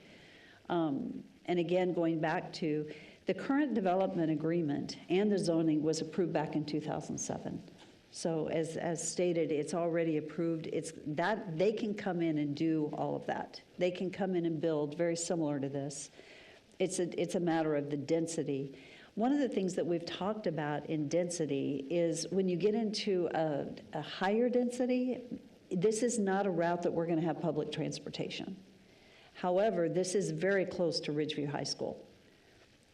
And again, going back to the current development agreement and the zoning was approved back in 2007. So as stated, it's already approved. It's that they can come in and do all of that. They can come in and build very similar to this. It's a matter of the density. One of the things that we've talked about in density is when you get into a higher density, this is not a route that we're going to have public transportation. However, this is very close to Ridgeview High School.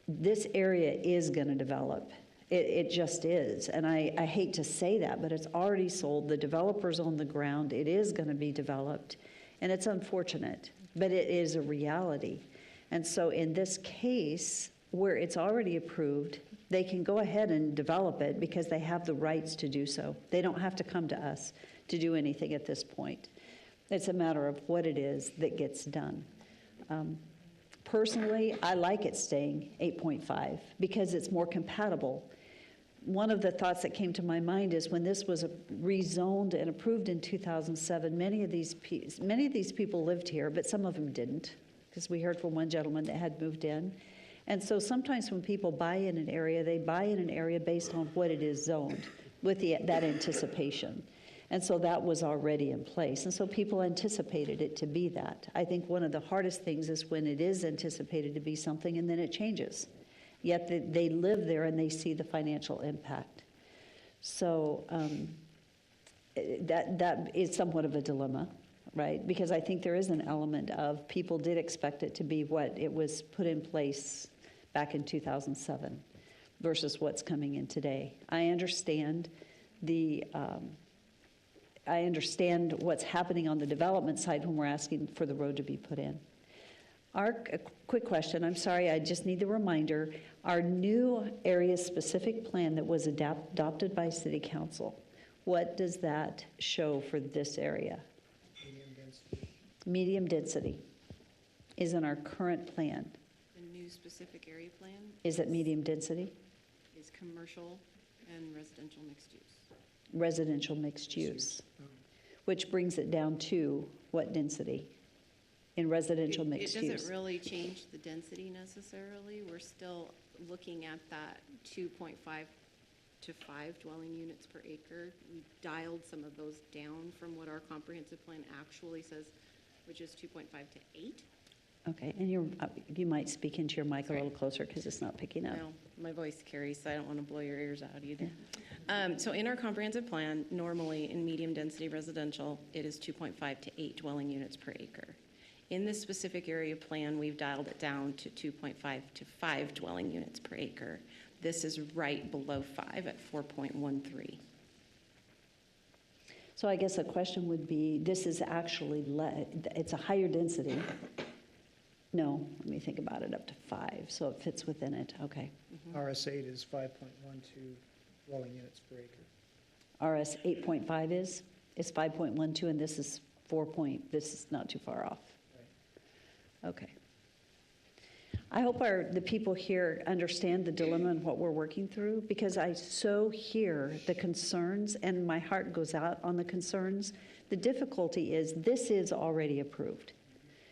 This area is going to develop. It just is. And I hate to say that, but it's already sold. The developer's on the ground. It is going to be developed. And it's unfortunate, but it is a reality. And so in this case, where it's already approved, they can go ahead and develop it because they have the rights to do so. They don't have to come to us to do anything at this point. It's a matter of what it is that gets done. Personally, I like it staying 8.5 because it's more compatible. One of the thoughts that came to my mind is when this was rezoned and approved in 2007, many of these people lived here, but some of them didn't, because we heard from one gentleman that had moved in. And so sometimes when people buy in an area, they buy in an area based on what it is zoned, with that anticipation. And so that was already in place. And so people anticipated it to be that. I think one of the hardest things is when it is anticipated to be something and then it changes. Yet they live there and they see the financial impact. So that is somewhat of a dilemma, right? Because I think there is an element of people did expect it to be what it was put in place back in 2007 versus what's coming in today. I understand what's happening on the development side when we're asking for the road to be put in. A quick question, I'm sorry, I just need the reminder. Our new area-specific plan that was adopted by City Council, what does that show for this area? Medium density. Medium density is in our current plan. The new specific area plan Is it medium density? is commercial and residential mixed use. Residential mixed use, which brings it down to what density in residential mixed It use? doesn't really change the density necessarily. We're still looking at that 2.5 to 5 dwelling units per acre. We dialed some of those down from what our comprehensive plan actually says, which is 2.5 to 8. Okay, and you might speak into your mic a little closer because it's not picking up. Well, my voice carries, so I don't want to blow your ears out either. So in our comprehensive plan, normally in medium density residential, it is 2.5 to 8 dwelling units per acre. In this specific area plan, we've dialed it down to 2.5 to 5 dwelling units per acre. This is right below 5 at 4.13. So I guess a question would be, this is actually, it's a higher density. No, let me think about it, up to 5, so it fits within it, okay. RS8 is 5.12 dwelling units per acre. RS 8.5 is 5.12, and this is 4 this is not too far off. Okay. I hope the people here understand the dilemma and what we're working through, because I so hear the concerns, and my heart goes out on the concerns. The difficulty is this is already approved.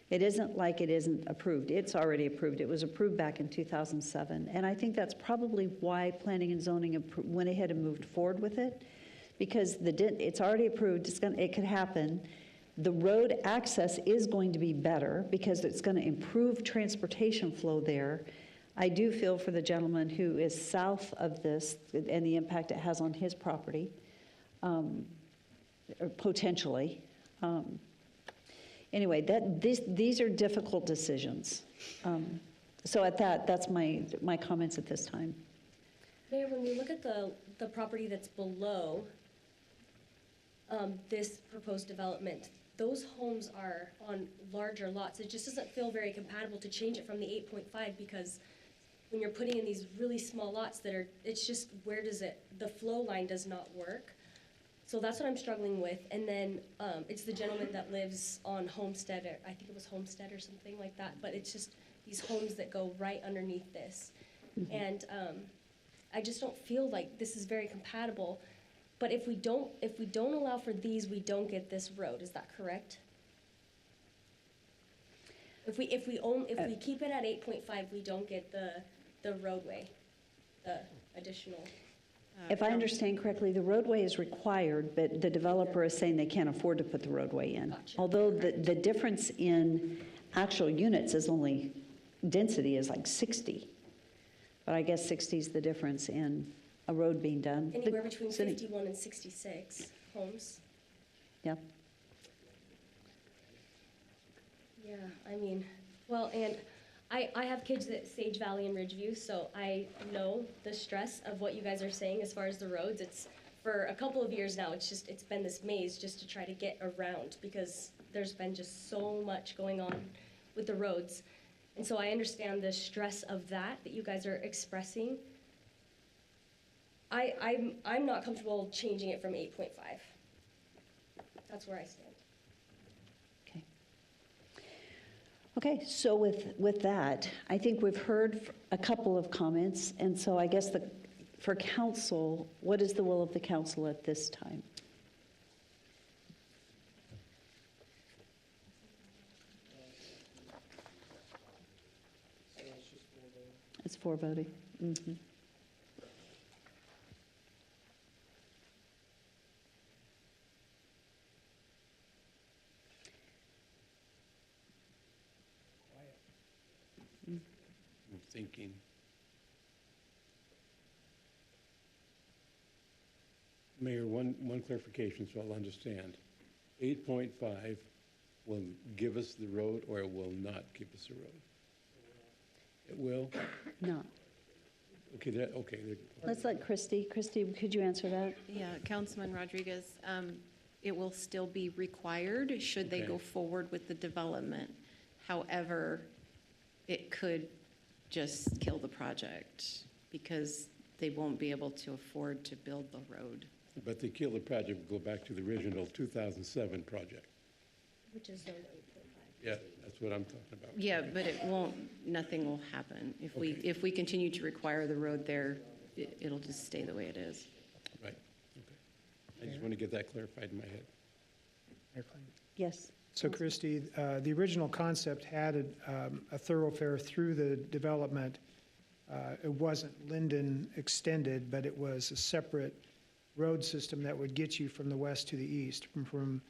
It isn't like it isn't approved. It's already approved. It was approved back in 2007. And I think that's probably why Planning and Zoning went ahead and moved forward with it, because it's already approved. It could happen. The road access is going to be better because it's going to improve transportation flow there. I do feel for the gentleman who is south of this and the impact it has on his property, or potentially. Anyway, these are difficult decisions. So at that's my comments at this time. Mayor, when we look at the property that's below this proposed development, those homes are on larger lots. It just doesn't feel very compatible to change it from the 8.5 because when you're putting in these really small lots it's just, the flow line does not work. So that's what I'm struggling with. And then it's the gentleman that lives on Homestead, I think it was Homestead or something like that, but it's just these homes that go right underneath this. Mm-hmm. And I just don't feel like this is very compatible. But if we don't allow for these, we don't get this road. Is that correct? If we keep it at 8.5, we don't get the roadway, the additional. If I understand correctly, the roadway is required, but the developer is saying they can't afford to put the roadway in. Gotcha. Although the difference in actual units is only, density is like 60. But I guess 60 is the difference in a road being done. Anywhere between 51 and 66 homes. Yep. Yeah, I mean, well, and I have kids at Sage Valley and Ridgeview, so I know the stress of what you guys are saying as far as the roads. It's for a couple of years now, it's been this maze just to try to get around because there's been just so much going on with the roads. And so I understand the stress of that you guys are expressing. I'm not comfortable changing it from 8.5. That's where I stand. Okay, so with that, I think we've heard a couple of comments, and so I guess for council, what is the will of the council at this time? It's for voting. Mm-hmm. I'm thinking. Mayor, one clarification so I'll understand. 8.5 will give us the road or it will not give us the road? It will? No. Okay, okay. Let's let Christy. Christy, could you answer that? Yeah, Councilman Rodriguez, it will still be required should they Okay. go forward with the development. However, it could just kill the project because they won't be able to afford to build the road. But the kill the project will go back to the original 2007 project. Which is zone 8.5. Yeah, that's what I'm talking about. Yeah, but it won't, nothing will happen. If we continue to require the road there, it'll just stay the way it is. Right, okay. I just want to get that clarified in my head. Mayor Klein. Yes. So Christie, the original concept had a thoroughfare through the development. It wasn't Linden extended, but it was a separate road system that would get you from the west to the east, from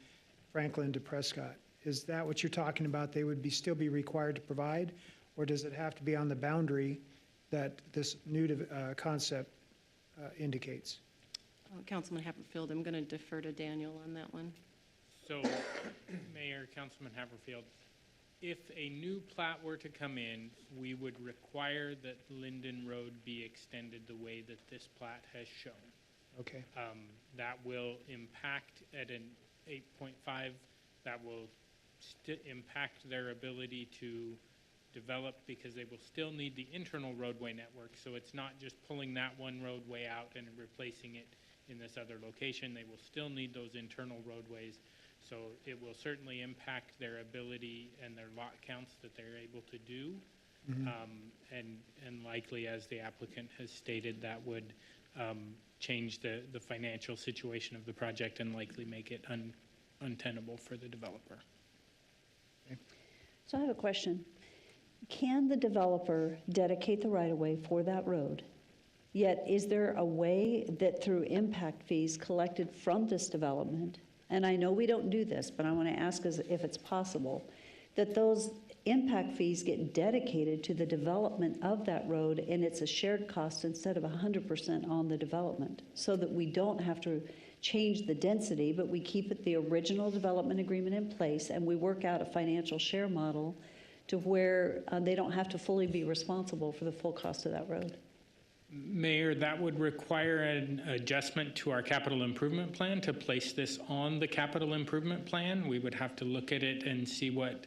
Franklin to Prescott. Is that what you're talking about? They would still be required to provide? Or does it have to be on the boundary that this new concept indicates? Councilman Haverfield, I'm going to defer to Daniel on that one. So, Mayor, Councilman Haverfield, if a new plat were to come in, we would require that Linden Road be extended the way that this plat has shown. Okay. That will impact at an 8.5, that will impact their ability to develop because they will still need the internal roadway network. So it's not just pulling that one roadway out and replacing it in this other location. They will still need those internal roadways. So it will certainly impact their ability and their lot counts that they're able to do. Mhm. And likely, as the applicant has stated, that would change the financial situation of the project and likely make it untenable for the developer. So I have a question. Can the developer dedicate the right-of-way for that road? Yet, is there a way that through impact fees collected from this development, and I know we don't do this, but I want to ask if it's possible, that those impact fees get dedicated to the development of that road and it's a shared cost instead of 100% on the development, so that we don't have to change the density, but we keep it the original development agreement in place and we work out a financial share model to where they don't have to fully be responsible for the full cost of that road? Mayor, that would require an adjustment to our capital improvement plan to place this on the capital improvement plan. We would have to look at it and see what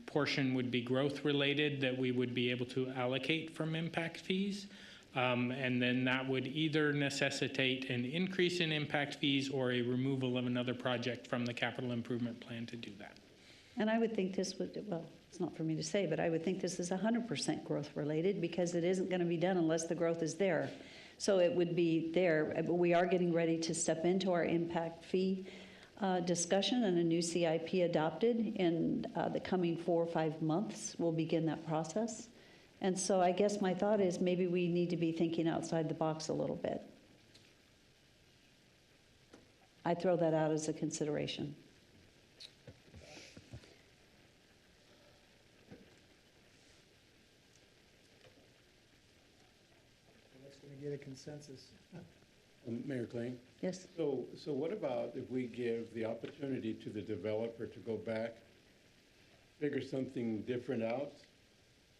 portion would be growth related that we would be able to allocate from impact fees. And then that would either necessitate an increase in impact fees or a removal of another project from the capital improvement plan to do that. And I would think this would, well, it's not for me to say, but I would think this is 100% growth related because it isn't going to be done unless the growth is there. So it would be there. But we are getting ready to step into our impact fee discussion and a new CIP adopted in the coming 4 or 5 months. We'll begin that process. And so I guess my thought is maybe we need to be thinking outside the box a little bit. I throw that out as a consideration. Let's get a consensus. Mayor Klein? Yes. So what about if we give the opportunity to the developer to go back, figure something different out,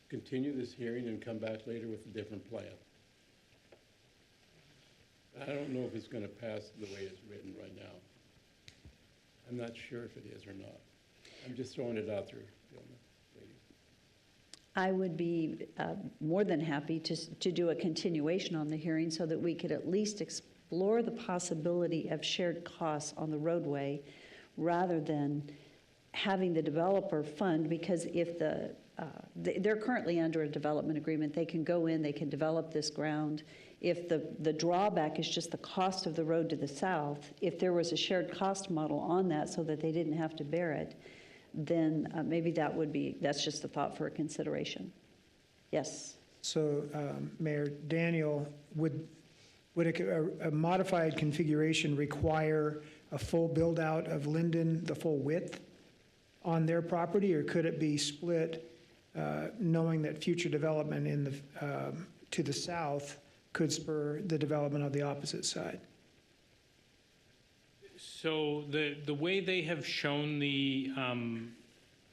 continue this hearing and come back later with a different plan? I don't know if it's going to pass the way it's written right now. I'm not sure if it is or not. I'm just throwing it out there. I would be more than happy to do a continuation on the hearing so that we could at least explore the possibility of shared costs on the roadway rather than having the developer fund, because if they're currently under a development agreement, they can go in, they can develop this ground. If the drawback is just the cost of the road to the south, if there was a shared cost model on that so that they didn't have to bear it, then maybe that's just a thought for a consideration. Yes. So, Mayor Daniel, would a modified configuration require a full build-out of Linden, the full width on their property, or could it be split, knowing that future development to the south could spur the development of the opposite side? So the way they have shown the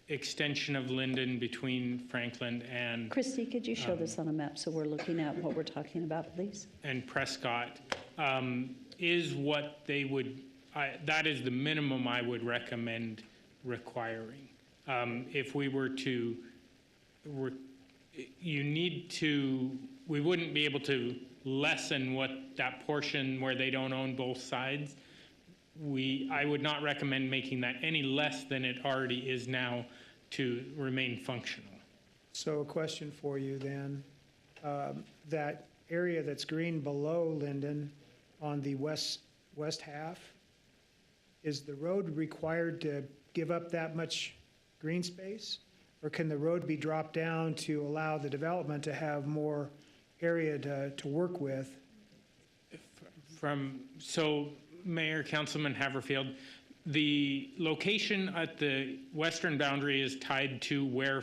extension of Linden between Franklin and Christy, could you show this on a map so we're looking at what we're talking about, please? and Prescott is what they would, that is the minimum I would recommend requiring. If we were to, we wouldn't be able to lessen what that portion where they don't own both sides. I would not recommend making that any less than it already is now to remain functional. So a question for you then, that area that's green below Linden on the west half, is the road required to give up that much green space? Or can the road be dropped down to allow the development to have more area to work with? So Mayor, Councilman Haverfield, the location at the western boundary is tied to where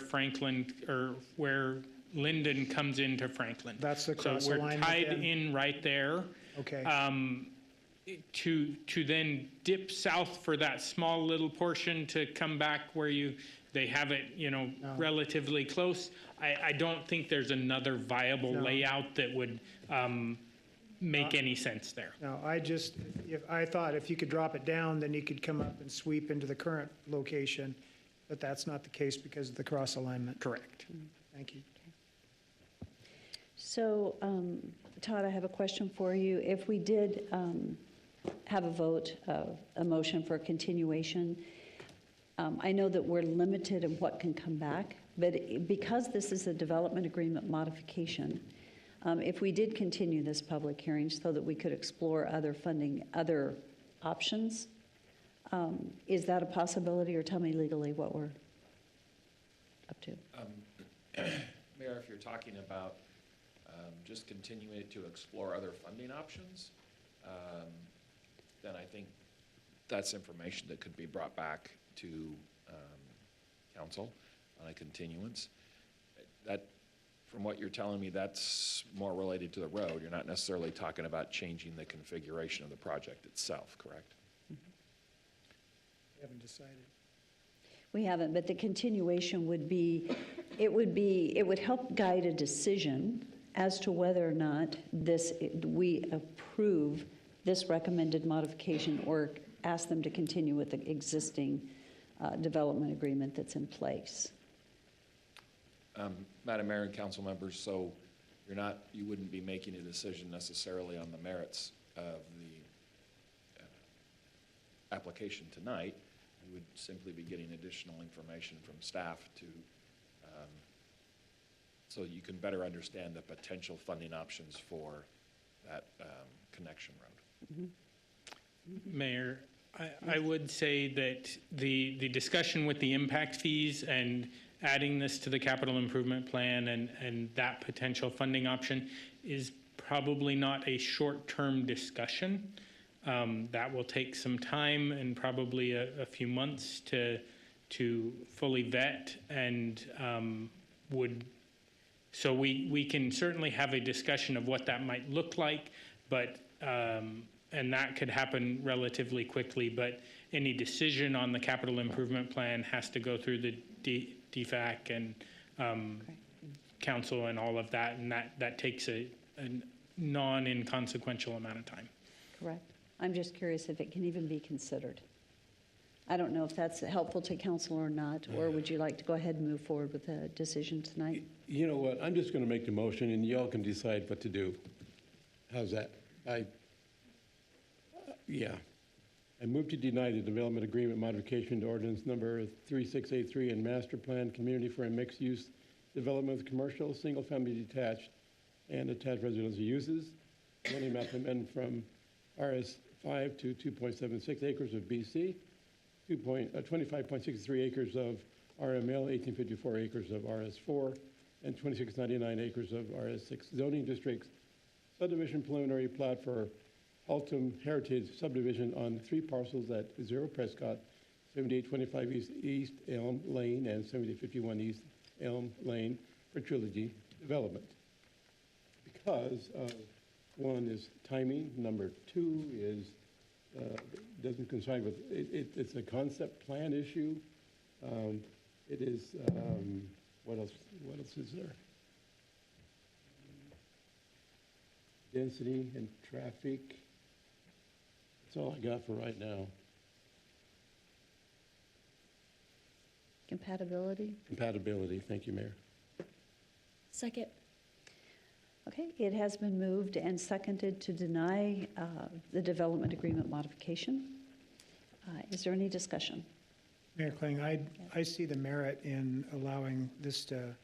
where Linden comes into Franklin. That's the cross So we're alignment tied then? in right there. Okay. To then dip south for that small little portion to come back where they have it, relatively close. I don't think there's another viable layout that would make any sense there. No, I thought if you could drop it down, then you could come up and sweep into the current location, but that's not the case because of the cross alignment. Correct. Thank you. So, Todd, I have a question for you. If we did have a vote, a motion for a continuation, I know that we're limited in what can come back, but because this is a development agreement modification, if we did continue this public hearing so that we could explore other funding, other options, is that a possibility, or tell me legally what we're up to? Mayor, if you're talking about just continuing to explore other funding options, then I think that's information that could be brought back to council on a continuance. That, from what you're telling me, that's more related to the road. You're not necessarily talking about changing the configuration of the project itself, correct? We haven't decided. We haven't, but the continuation would be, it would help guide a decision as to whether or not we approve this recommended modification or ask them to continue with the existing development agreement that's in place. Madam Mayor and council members, so you wouldn't be making a decision necessarily on the merits of the application tonight. You would simply be getting additional information from staff so you can better understand the potential funding options for that connection road. Mm-hmm. Mayor, I would say that the discussion with the impact fees and adding this to the capital improvement plan and that potential funding option is probably not a short-term discussion. That will take some time and probably a few months to fully vet, and so we can certainly have a discussion of what that might look like, but and that could happen relatively quickly, but any decision on the capital improvement plan has to go through the DFAC and council and all of that, and that takes a non-inconsequential amount of time. Correct. I'm just curious if it can even be considered. I don't know if that's helpful to council or not, or would you like to go ahead and move forward with a decision tonight? You know what, I'm just going to make the motion and y'all can decide what to do. How's that? Yeah. I move to deny the development agreement modification to ordinance number 3683 and master plan community for a mixed-use development with commercial, single-family detached, and attached residential uses. Zoning map amendment from RS5 to 2.76 acres of BC, 25.63 acres of RML, 1854 acres of RS4, and 2699 acres of RS6 zoning districts. Subdivision preliminary plat for Altum Heritage subdivision on 3 parcels at 0 Prescott, 7825 East Elm Lane and 7851 East Elm Lane for Trilogy Development. Because one is timing, number 2 is doesn't coincide with it's a concept plan issue. It is what else is there? Density and traffic. That's all I got for right now. Compatibility? Compatibility. Thank you, Mayor. Second. Okay, it has been moved and seconded to deny the development agreement modification. Is there any discussion? Mayor Kling, I see the merit in allowing this to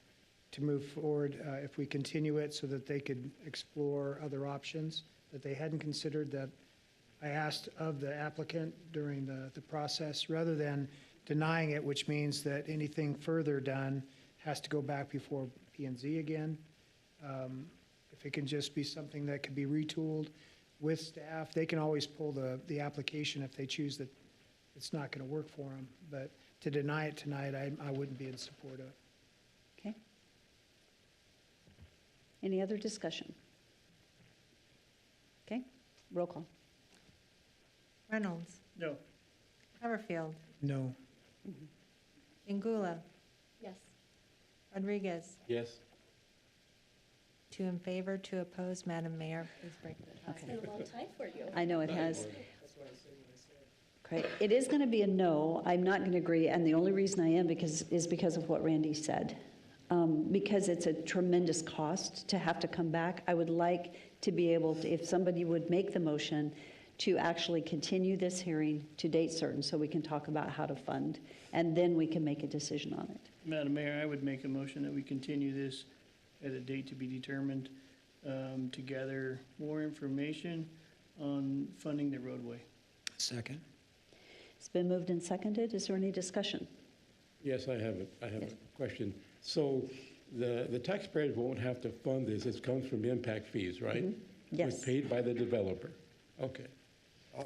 move forward if we continue it so that they could explore other options that they hadn't considered that I asked of the applicant during the process, rather than denying it, which means that anything further done has to go back before P&Z again. If it can just be something that could be retooled with staff, they can always pull the application if they choose that it's not going to work for them. But to deny it tonight, I wouldn't be in support of. Okay. Any other discussion? Okay, roll call. Reynolds. No. Haverfield. No. Ingula. Yes. Rodriguez. Yes. 2 in favor, 2 opposed. Madam Mayor, please break the tie. It's been a long time for you. I know it has. Great. It is going to be a no. I'm not going to agree, and the only reason I am is because of what Randy said. Because it's a tremendous cost to have to come back. I would like to be able to, if somebody would make the motion, to actually continue this hearing to date certain so we can talk about how to fund, and then we can make a decision on it. Madam Mayor, I would make a motion that we continue this at a date to be determined to gather more information on funding the roadway. Second. It's been moved and seconded. Is there any discussion? Yes, I have a question. So the taxpayers won't have to fund this. It comes from impact fees, right? Yes. It's paid by the developer. Okay.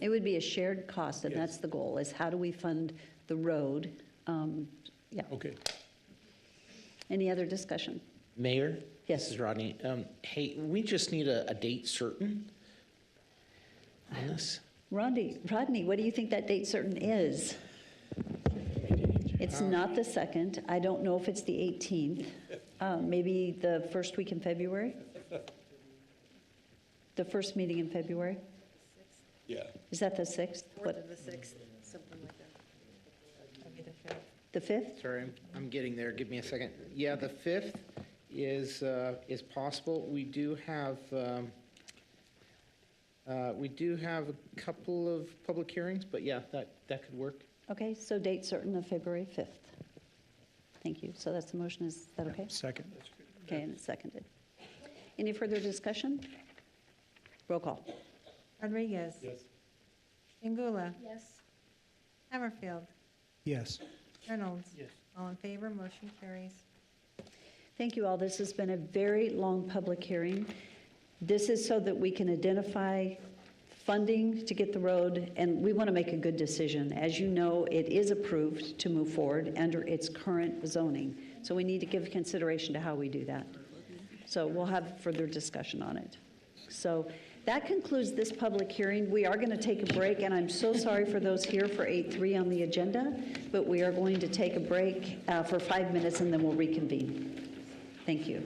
It would be a shared cost, and that's the goal, is how do we fund the road? Yeah. Okay. Any other discussion? Mayor? Yes. This is Rodney. Hey, we just need a date certain on this. Rodney, what do you think that date certain is? It's not the 2nd. I don't know if it's the 18th. Maybe the first week in February? The first meeting in February? Yeah. Is that the 6th? Fourth or the 6th, something like that. That'd be the 5th. The 5th? Sorry, I'm getting there. Give me a second. Yeah, the 5th is possible. We do have a couple of public hearings, but yeah, that could work. Okay, so date certain of February 5th. Thank you. So that's the motion. Is that okay? Second. Okay, and it's seconded. Any further discussion? Roll call. Rodriguez. Yes. Ingula. Yes. Haverfield. Yes. Reynolds. Yes. All in favor, motion carries. Thank you all. This has been a very long public hearing. This is so that we can identify funding to get the road, and we want to make a good decision. As you know, it is approved to move forward under its current zoning. So we need to give consideration to how we do that. So we'll have further discussion on it. So that concludes this public hearing. We are going to take a break, and I'm so sorry for those here for 8:3 on the agenda, but we are going to take a break for 5 minutes, and then we'll reconvene. Thank you.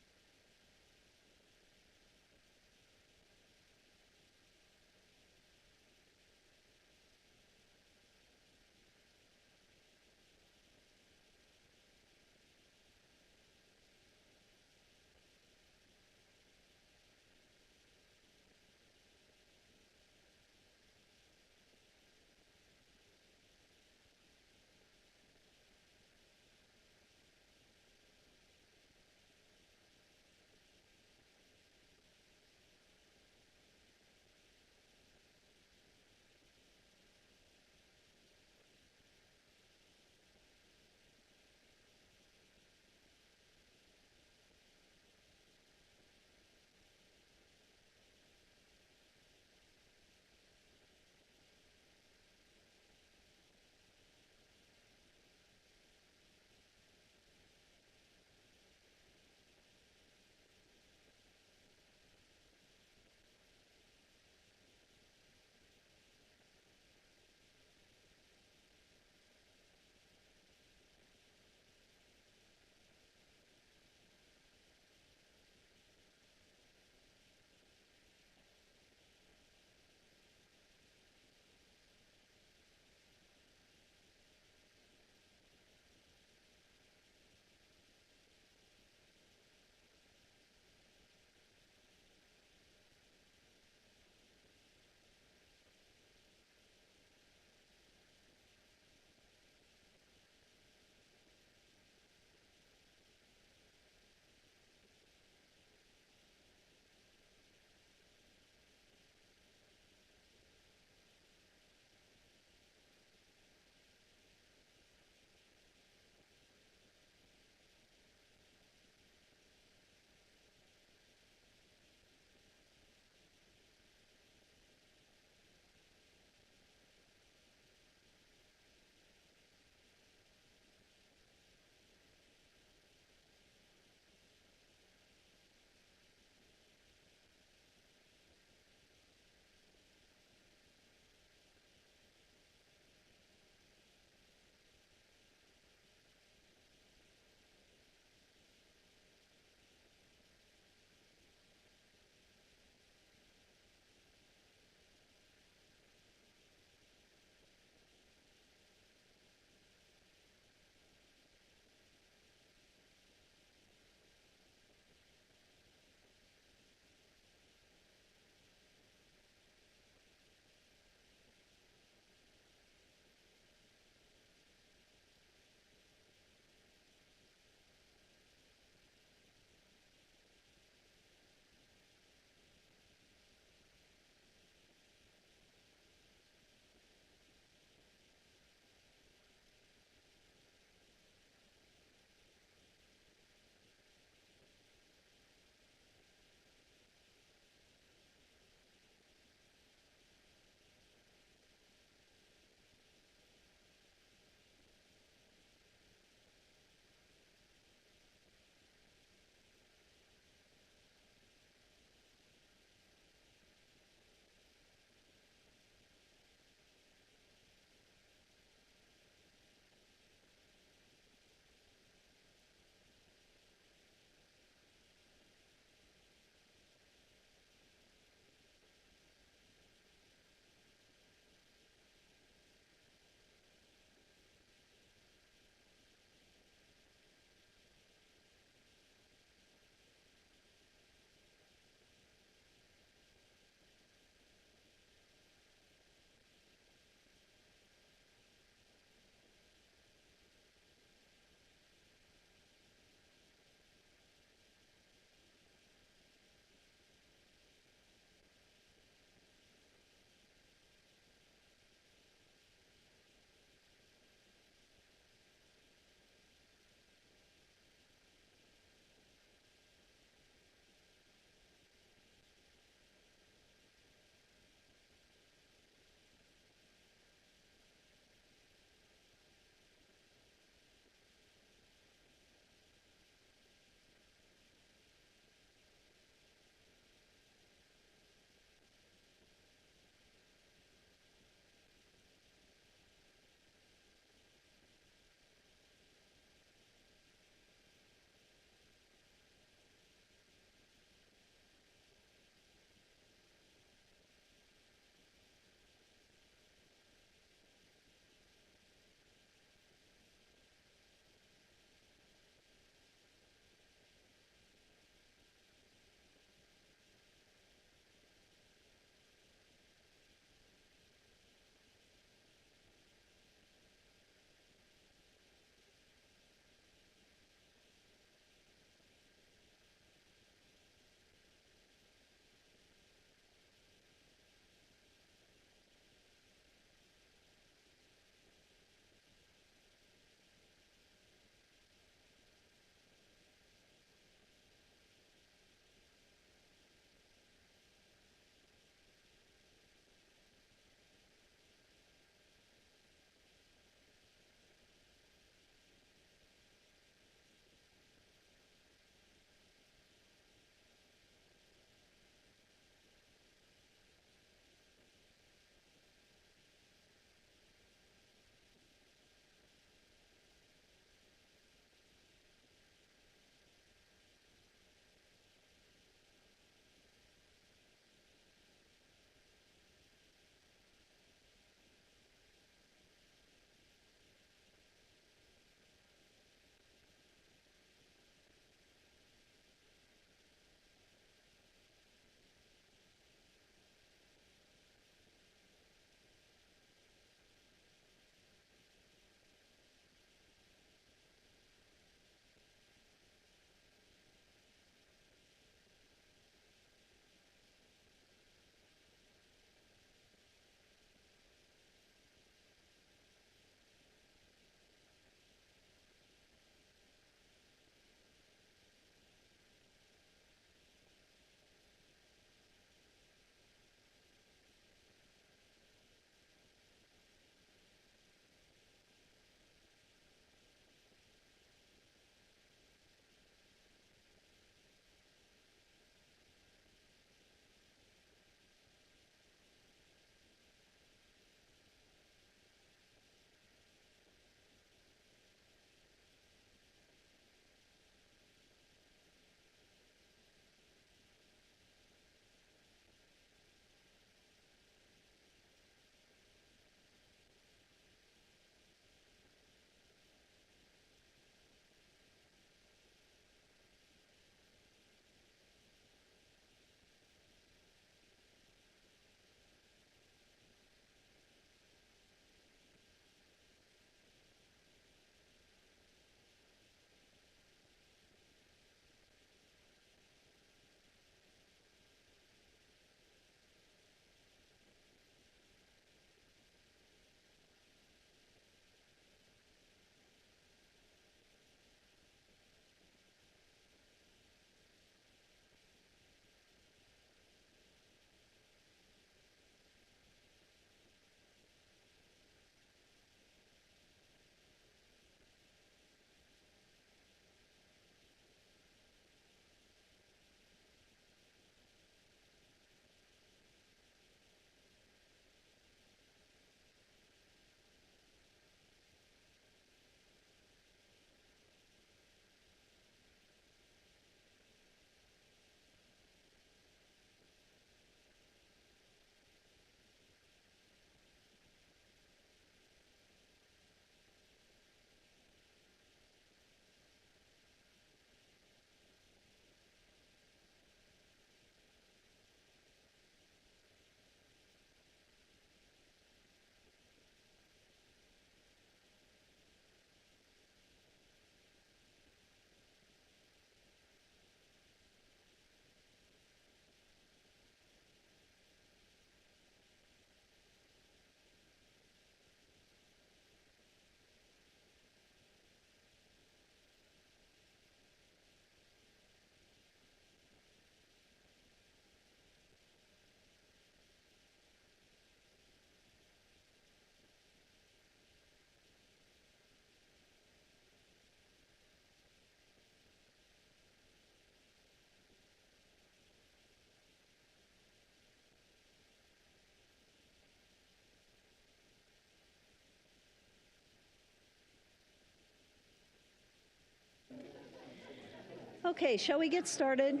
Okay, shall we get started?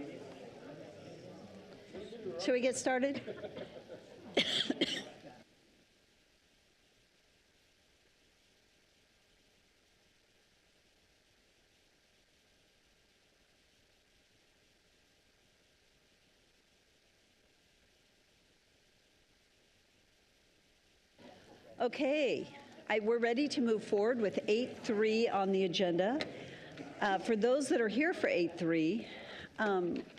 Shall we get started? Okay, we're ready to move forward with 8.3 on the agenda. For those that are here for 8.3,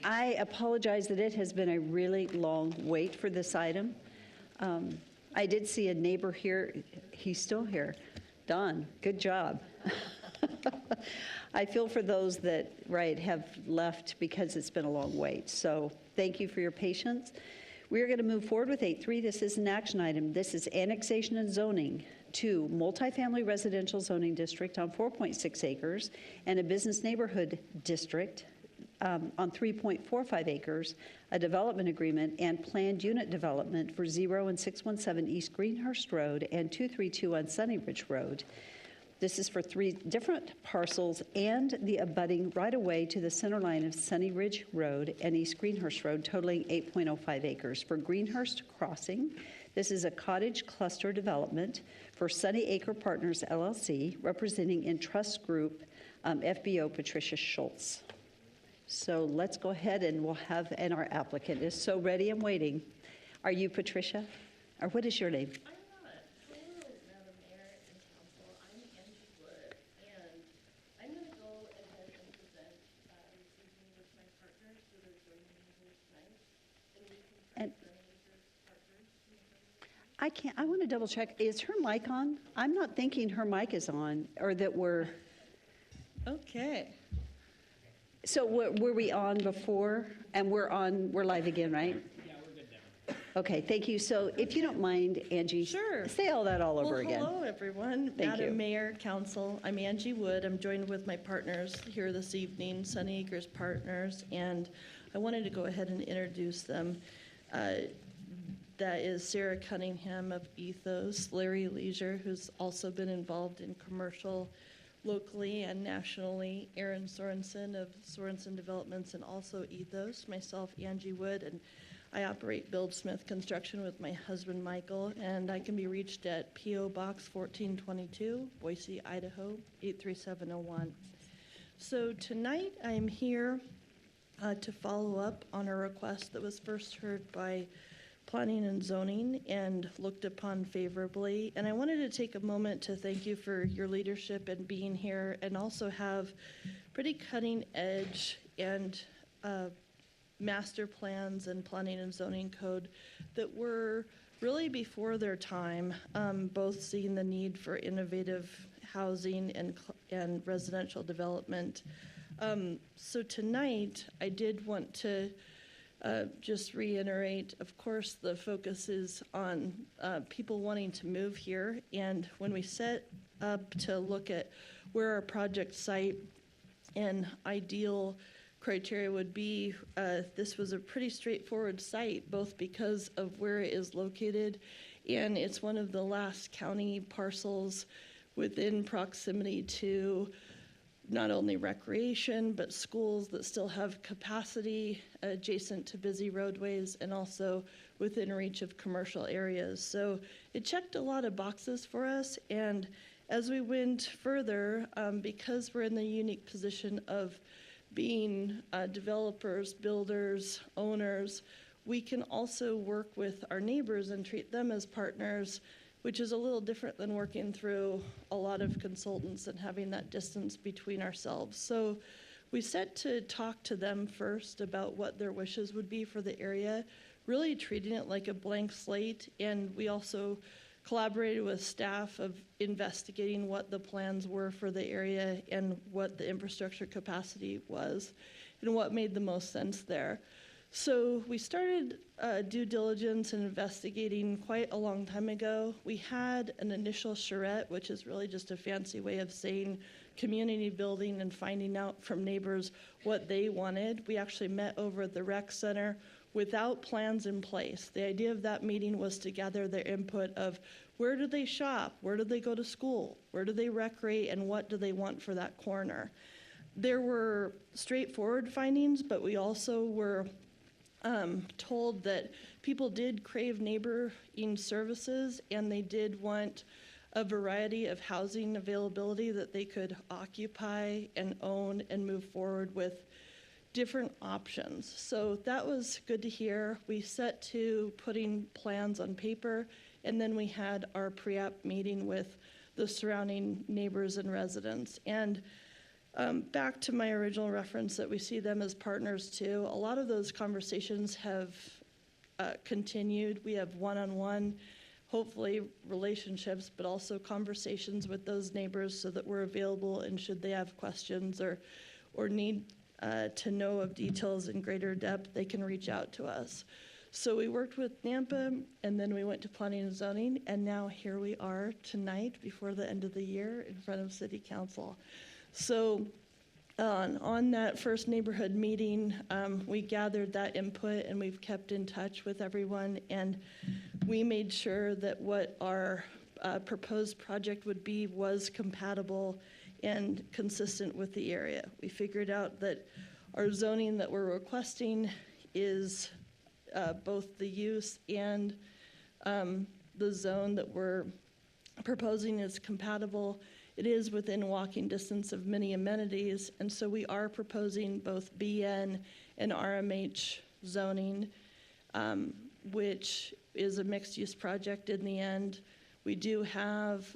I apologize that it has been a really long wait for this item. I did see a neighbor here. He's still here. Don, good job. I feel for those that, have left because it's been a long wait. So thank you for your patience. We are going to move forward with 8.3. This is an action item. This is annexation and zoning to multifamily residential zoning district on 4.6 acres and a business neighborhood district on 3.45 acres, a development agreement and planned unit development for 0 and 617 East Greenhurst Road and 232 on Sunny Ridge Road. This is for 3 different parcels and the abutting right-of-way to the center line of Sunny Ridge Road and East Greenhurst Road, totaling 8.05 acres. For Greenhurst Crossing, this is a cottage cluster development for Sunny Acre Partners, LLC, representing Entrust Group, FBO Patricia Schultz. So let's go ahead and and our applicant is so ready and waiting. Are you Patricia? Or what is your name? I want to double check. Is her mic on? I'm not thinking her mic is on or that we're. Okay. So were we on before? And we're live again, right? Yeah, we're good now. Okay, thank you. So if you don't mind, Angie, sure. Say all that all over again. Hello, everyone. Thank you. Madam Mayor, Council, I'm Angie Wood. I'm joined with my partners here this evening, Sunny Acres Partners, and I wanted to go ahead and introduce them. That is Sarah Cunningham of Ethos, Larry Leisure, who's also been involved in commercial locally and nationally, Aaron Sorensen of Sorensen Developments and also Ethos, myself, Angie Wood, and I operate Build Smith Construction with my husband, Michael, and I can be reached at P.O. Box 1422, Boise, Idaho, 83701. So tonight I'm here to follow up on a request that was first heard by Planning and Zoning and looked upon favorably. And I wanted to take a moment to thank you for your leadership and being here, and also have pretty cutting edge and master plans and planning and zoning code that were really before their time, both seeing the need for innovative housing and residential development. So tonight, I did want to just reiterate, of course, the focus is on people wanting to move here. And when we set up to look at where our project site and ideal criteria would be, this was a pretty straightforward site, both because of where it is located, and it's one of the last county parcels within proximity to not only recreation, but schools that still have capacity adjacent to busy roadways and also within reach of commercial areas. So it checked a lot of boxes for us. And as we went further, because we're in the unique position of being developers, builders, owners, we can also work with our neighbors and treat them as partners, which is a little different than working through a lot of consultants and having that distance between ourselves. So we set to talk to them first about what their wishes would be for the area, really treating it like a blank slate. And we also collaborated with staff of investigating what the plans were for the area and what the infrastructure capacity was and what made the most sense there. So we started due diligence and investigating quite a long time ago. We had an initial charrette, which is really just a fancy way of saying community building and finding out from neighbors what they wanted. We actually met over at the rec center without plans in place. The idea of that meeting was to gather their input of where do they shop, where do they go to school, where do they recreate, and what do they want for that corner. there were straightforward findings, but we also were told that people did crave neighboring services, and they did want a variety of housing availability that they could occupy and own and move forward with different options. So that was good to hear. We set to putting plans on paper, and then we had our pre-app meeting with the surrounding neighbors and residents. And back to my original reference that we see them as partners too, a lot of those conversations have continued. We have one-on-one, hopefully relationships, but also conversations with those neighbors so that we're available, and should they have questions or need to know of details in greater depth, they can reach out to us. So we worked with NAMPA, and then we went to Planning and Zoning, and now here we are tonight before the end of the year in front of City Council. So on that first neighborhood meeting, we gathered that input, and we've kept in touch with everyone, and we made sure that what our proposed project would be was compatible and consistent with the area. We figured out that our zoning that we're requesting is both the use and the zone that we're proposing is compatible. It is within walking distance of many amenities, and so we are proposing both BN and RMH zoning, which is a mixed-use project in the end. We do have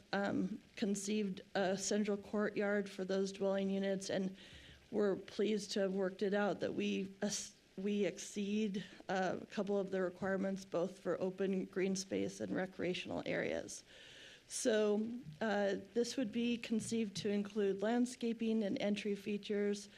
conceived a central courtyard for those dwelling units, and we're pleased to have worked it out that we exceed a couple of the requirements both for open green space and recreational areas. So this would be conceived to include landscaping and entry features.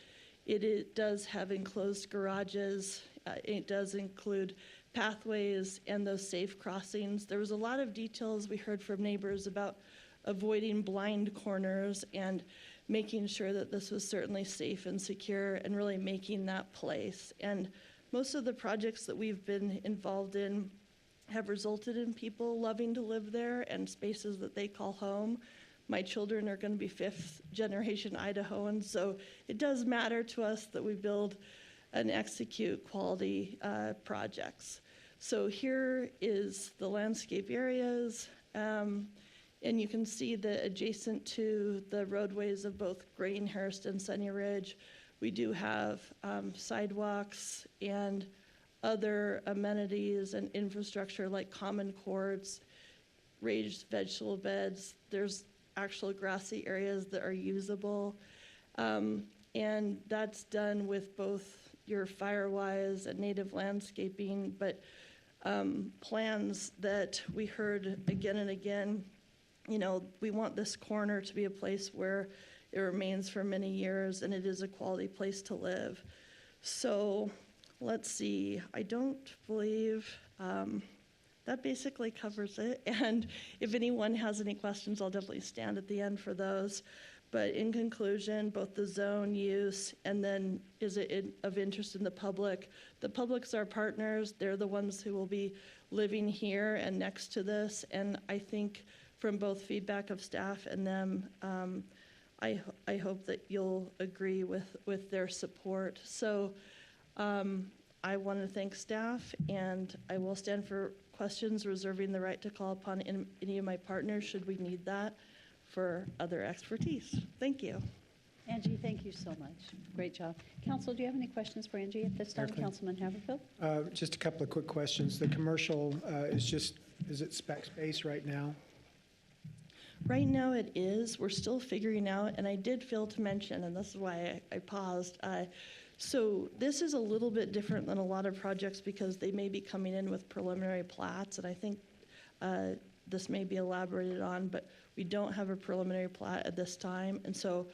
It does have enclosed garages. It does include pathways and those safe crossings. There was a lot of details we heard from neighbors about avoiding blind corners and making sure that this was certainly safe and secure and really making that place. And most of the projects that we've been involved in have resulted in people loving to live there and spaces that they call home. My children are going to be fifth generation Idahoans, so it does matter to us that we build and execute quality projects. So here is the landscape areas, and you can see that adjacent to the roadways of both Greenhurst and Sunny Ridge, we do have sidewalks and other amenities and infrastructure like common courts, raised vegetable beds. There's actual grassy areas that are usable. And that's done with both your Firewise and native landscaping, but plans that we heard again and again. You know, we want this corner to be a place where it remains for many years and it is a quality place to live. So let's see, I don't believe that basically covers it. And if anyone has any questions, I'll definitely stand at the end for those. But in conclusion, both the zone use and then is it of interest in the public? The public's our partners. They're the ones who will be living here and next to this. And I think from both feedback of staff and them, I hope that you'll agree with their support. So I want to thank staff, and I will stand for questions, reserving the right to call upon any of my partners should we need that for other expertise. Thank you. Angie, thank you so much. Great job. Council, do you have any questions for Angie at this time? Certainly. Councilman Haverfield? Just a couple of quick questions. The commercial is it spec space right now? Right now it is. We're still figuring out, and I did fail to mention, and this is why I paused. So this is a little bit different than a lot of projects because they may be coming in with preliminary plats, and I think this may be elaborated on, but we don't have a preliminary plat at this time. And so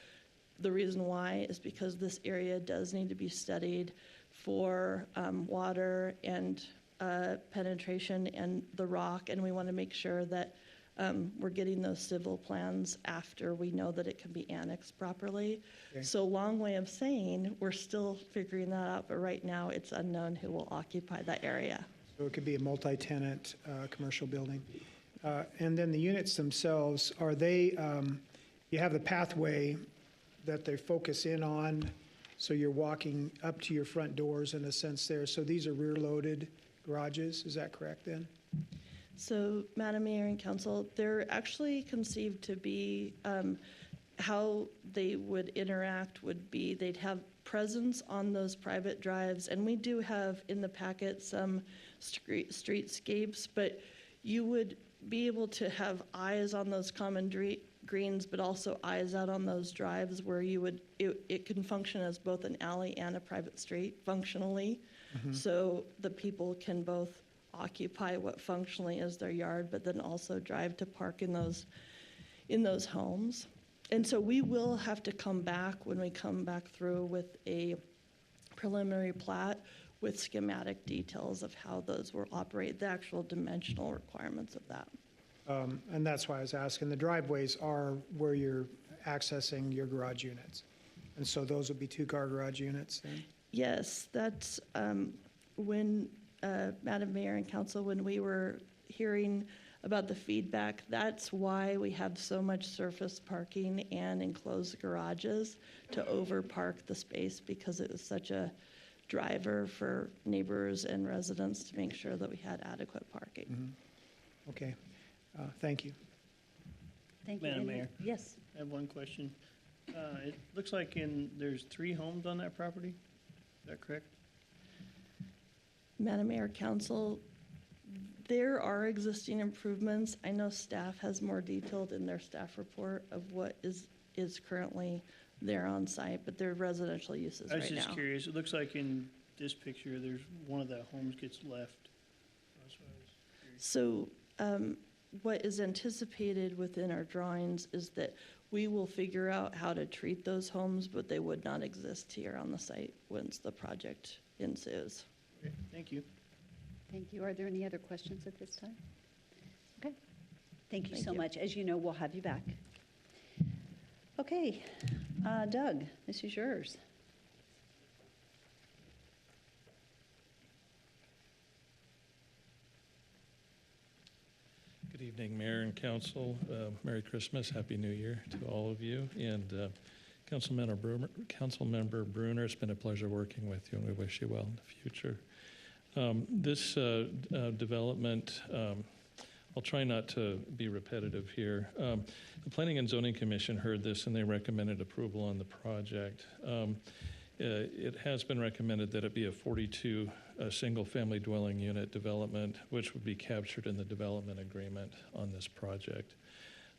the reason why is because this area does need to be studied for water and penetration and the rock, and we want to make sure that we're getting those civil plans after we know that it can be annexed properly. Okay. So long way of saying we're still figuring that out, but right now it's unknown who will occupy that area. So it could be a multi-tenant commercial building. And then the units themselves, are they, you have the pathway that they focus in on, so you're walking up to your front doors in a sense there. So these are rear-loaded garages, is that correct then? So, Madam Mayor and Council, they're actually conceived to be, how they would interact would be they'd have presence on those private drives, and we do have in the packet some streetscapes, but you would be able to have eyes on those common greens, but also eyes out on those drives where you would, it can function as both an alley and a private street functionally. So the people can both occupy what functionally is their yard, but then also drive to park in those homes. And so we will have to come back when we come back through with a preliminary plat with schematic details of how those will operate, the actual dimensional requirements of that. And that's why I was asking. The driveways are where you're accessing your garage units. And so those would be two-car garage units then? Yes, that's when, Madam Mayor and Council, when we were hearing about the feedback, that's why we have so much surface parking and enclosed garages to overpark the space, because it was such a driver for neighbors and residents to make sure that we had adequate parking. Okay, thank you. Thank you. Madam Mayor. Yes. I have one question. It looks like there's 3 homes on that property. Is that correct? Madam Mayor, Council, there are existing improvements. I know staff has more detailed in their staff report of what is currently there on site, but they're residential uses I right was now. just curious. It looks like in this picture, there's one of the homes gets left. That's why I was curious. So what is anticipated within our drawings is that we will figure out how to treat those homes, but they would not exist here on the site once the project ensues. Okay, thank you. Thank you. Are there any other questions at this time? Okay. Thank you Thank so you. much. As you know, we'll have you back. Okay. Doug, this is yours. Good evening, Mayor and Council. Merry Christmas, Happy New Year to all of you. And Councilmember Bruner, it's been a pleasure working with you, and we wish you well in the future. This development, I'll try not to be repetitive here. The Planning and Zoning Commission heard this, and they recommended approval on the project. It has been recommended that it be a 42 single-family dwelling unit development, which would be captured in the development agreement on this project.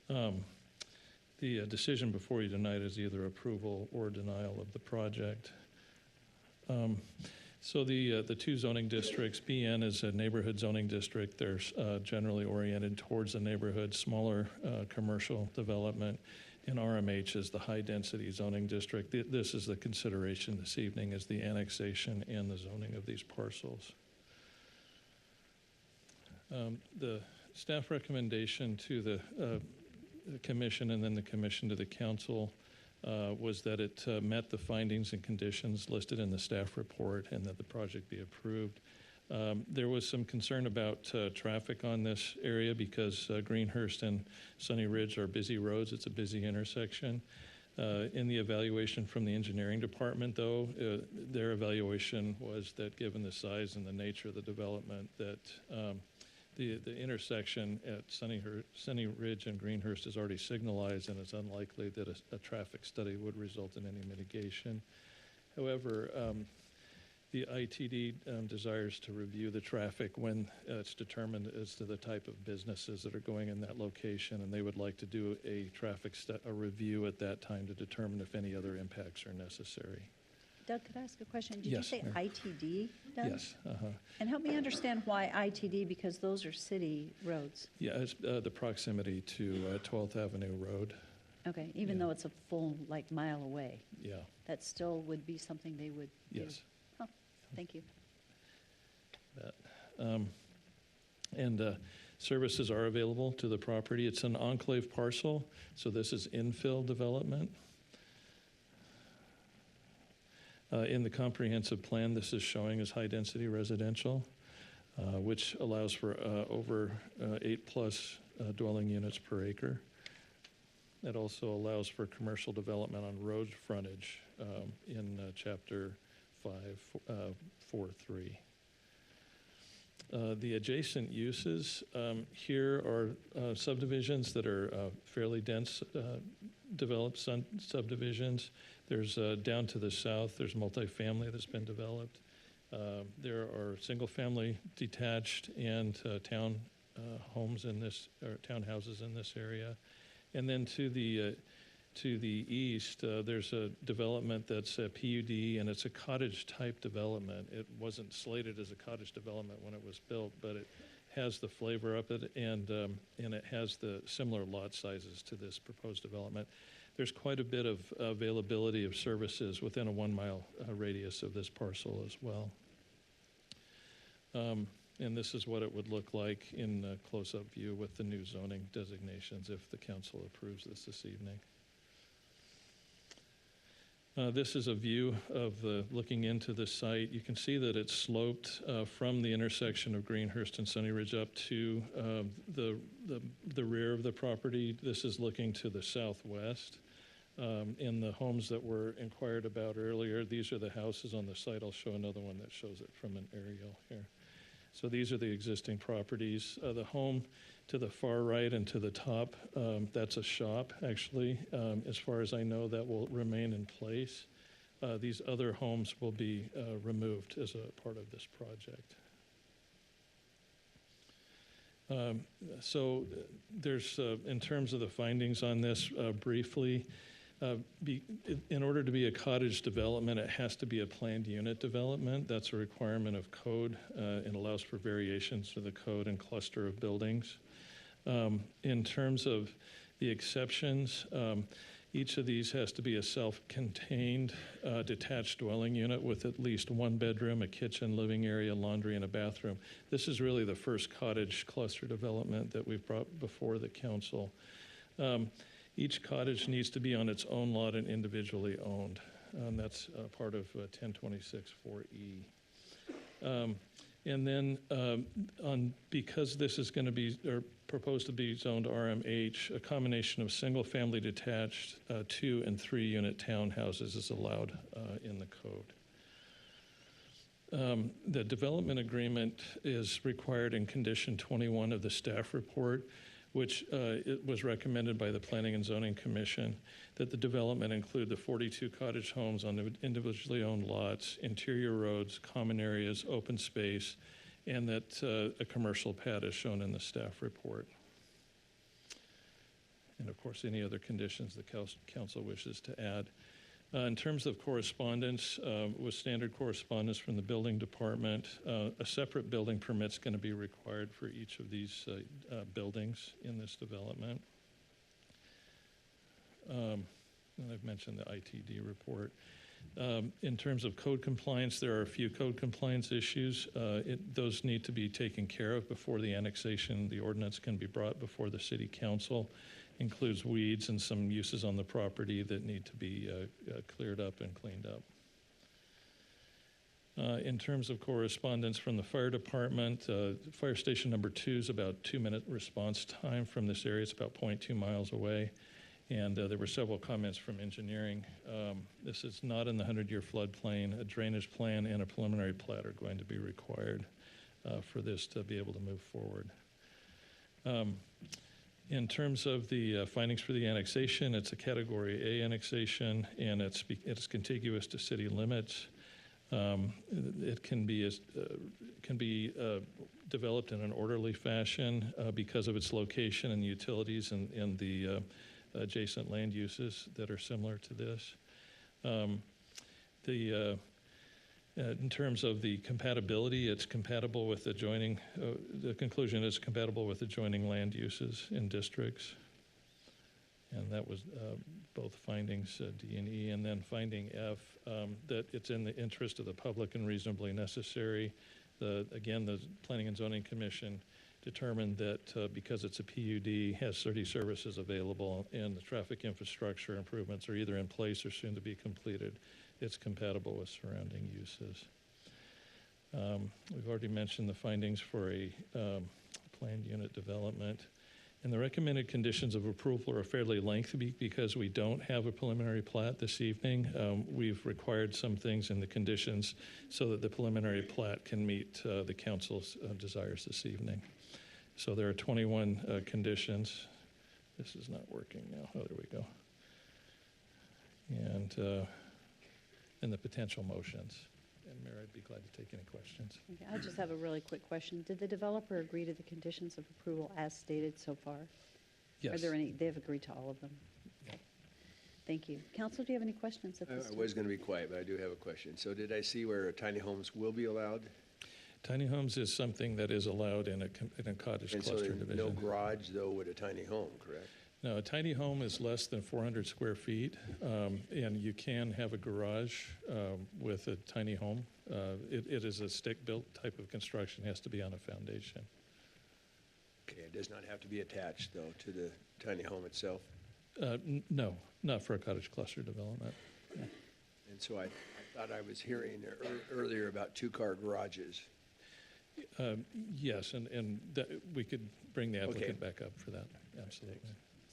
The decision before you tonight is either approval or denial of the project. So the 2 zoning districts, BN is a neighborhood zoning district. They're generally oriented towards the neighborhood, smaller commercial development. And RMH is the high-density zoning district. This is the consideration this evening, is the annexation and the zoning of these parcels. The staff recommendation to the commission and then the commission to the council was that it met the findings and conditions listed in the staff report and that the project be approved. There was some concern about traffic on this area because Greenhurst and Sunny Ridge are busy roads. It's a busy intersection. In the evaluation from the engineering department, though, their evaluation was that given the size and the nature of the development, that the intersection at Sunny Ridge and Greenhurst is already signalized, and it's unlikely that a traffic study would result in any mitigation. However, the ITD desires to review the traffic when it's determined as to the type of businesses that are going in that location, and they would like to do a a review at that time to determine if any other impacts are necessary. Doug, could I ask a question? Did Yes, you say Mayor. ITD, Doug? Yes. And help me understand why ITD, because those are city roads. Yeah, it's the proximity to 12th Avenue Road. Okay, even though it's a full, mile away. Yeah. That still would be something they would do. Yes. Oh, thank you. And services are available to the property. It's an enclave parcel, so this is infill development. In the comprehensive plan, this is showing as high-density residential, which allows for over 8+ dwelling units per acre. It also allows for commercial development on road frontage in Chapter 5.4.3. The adjacent uses here are subdivisions that are fairly dense developed subdivisions. There's down to the south, there's multifamily that's been developed. There are single-family detached and town homes in this, or townhouses in this area. And then to the east, there's a development that's a PUD, and it's a cottage-type development. It wasn't slated as a cottage development when it was built, but it has the flavor of it, and it has the similar lot sizes to this proposed development. There's quite a bit of availability of services within a 1-mile radius of this parcel as well. And this is what it would look like in a close-up view with the new zoning designations if the council approves this evening. This is a view of looking into the site. You can see that it's sloped from the intersection of Greenhurst and Sunny Ridge up to the rear of the property. This is looking to the southwest. In the homes that were inquired about earlier, these are the houses on the site. I'll show another one that shows it from an aerial here. So these are the existing properties. The home to the far right and to the top, that's a shop, actually. As far as I know, that will remain in place. These other homes will be removed as a part of this project. So there's, in terms of the findings on this, briefly, in order to be a cottage development, it has to be a planned unit development. That's a requirement of code. It allows for variations to the code and cluster of buildings. In terms of the exceptions, each of these has to be a self-contained detached dwelling unit with at least one bedroom, a kitchen, living area, laundry, and a bathroom. This is really the first cottage cluster development that we've brought before the council. Each cottage needs to be on its own lot and individually owned. And that's part of 1026-4E. And then because this is going to be, or proposed to be zoned RMH, a combination of single-family detached 2- and 3-unit townhouses is allowed in the code. The development agreement is required in condition 21 of the staff report, which it was recommended by the Planning and Zoning Commission that the development include the 42 cottage homes on the individually owned lots, interior roads, common areas, open space, and that a commercial pad is shown in the staff report. And of course, any other conditions the council wishes to add. In terms of correspondence, with standard correspondence from the building department, a separate building permit is going to be required for each of these buildings in this development. And I've mentioned the ITD report. In terms of code compliance, there are a few code compliance issues. Those need to be taken care of before the annexation. The ordinance can be brought before the city council. Includes weeds and some uses on the property that need to be cleared up and cleaned up. In terms of correspondence from the fire department, fire station number 2 is about 2-minute response time from this area. It's about 0.2 miles away. And there were several comments from engineering. This is not in the 100-year floodplain. A drainage plan and a preliminary plat are going to be required for this to be able to move forward. In terms of the findings for the annexation, it's a Category A annexation, and it's contiguous to city limits. It can be developed in an orderly fashion because of its location and utilities and the adjacent land uses that are similar to this. In terms of the compatibility, it's compatible with adjoining, the conclusion is compatible with adjoining land uses in districts. And that was both findings D and E. And then finding F, that it's in the interest of the public and reasonably necessary. Again, the Planning and Zoning Commission determined that because it's a PUD, has 30 services available, and the traffic infrastructure improvements are either in place or soon to be completed, it's compatible with surrounding uses. We've already mentioned the findings for a planned unit development. And the recommended conditions of approval are fairly lengthy because we don't have a preliminary plat this evening. We've required some things in the conditions so that the preliminary plat can meet the council's desires this evening. So there are 21 conditions. This is not working now. Oh, there we go. And the potential motions. And Mayor, I'd be glad to take any questions. Okay, I just have a really quick question. Did the developer agree to the conditions of approval as stated so far? Yes. Are there any, they've agreed to all of them? Okay. Thank you. Council, do you have any questions at this I time? was going to be quiet, but I do have a question. So did I see where tiny homes will be allowed? Tiny homes is something that is allowed in a cottage And so cluster there's division. no garage, though, with a tiny home, correct? No, a tiny home is less than 400 square feet, and you can have a garage with a tiny home. It is a stick-built type of construction, has to be on a foundation. Okay, it does not have to be attached, though, to the tiny home itself? No, not for a cottage cluster development. And so I thought I was hearing earlier about two-car garages. Yes, and we could bring the applicant Okay. back up for that, absolutely.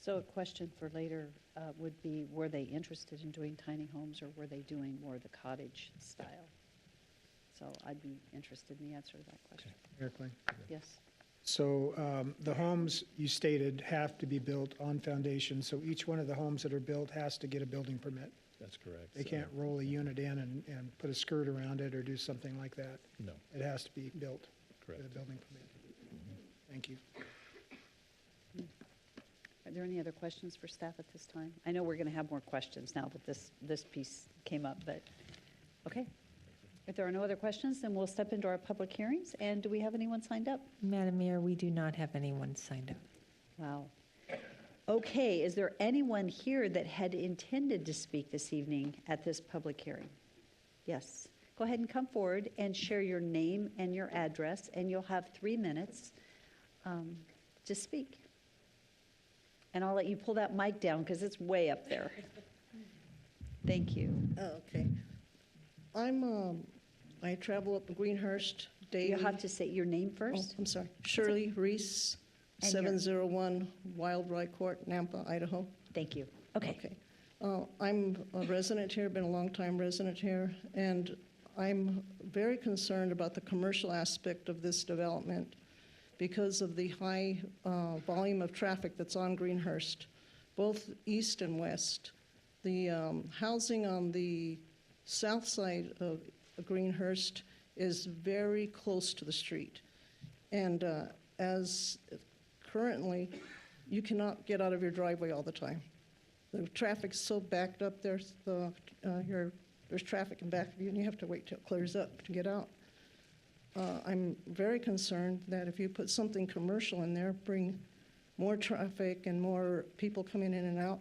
So a question for later would be, were they interested in doing tiny homes or were they doing more the cottage style? So I'd be interested in the answer to that question. Mayor Klein. Yes. So the homes you stated have to be built on foundation, so each one of the homes that are built has to get a building permit. That's correct. They can't roll a unit in and put a skirt around it or do something like that. No. It has to be built Correct. with a building permit. Thank you. Are there any other questions for staff at this time? I know we're going to have more questions now that this piece came up, but, okay. If there are no other questions, then we'll step into our public hearings. And do we have anyone signed up? Madam Mayor, we do not have anyone signed up. Wow. Okay, is there anyone here that had intended to speak this evening at this public hearing? Yes. Go ahead and come forward and share your name and your address, and you'll have 3 minutes to speak. And I'll let you pull that mic down because it's way up there. Thank you. Okay. I travel up to Greenhurst daily. You have to say your name first. Oh, I'm sorry. Shirley Reese, And your- 701 Wild Rye Court, Nampa, Idaho. Thank you. Okay. I'm a resident here, been a long time resident here, and I'm very concerned about the commercial aspect of this development because of the high volume of traffic that's on Greenhurst, both east and west. The housing on the south side of Greenhurst is very close to the street. And as currently, you cannot get out of your driveway all the time. The traffic's so backed up, there's traffic in back of you, and you have to wait till it clears up to get out. I'm very concerned that if you put something commercial in there, bring more traffic and more people coming in and out,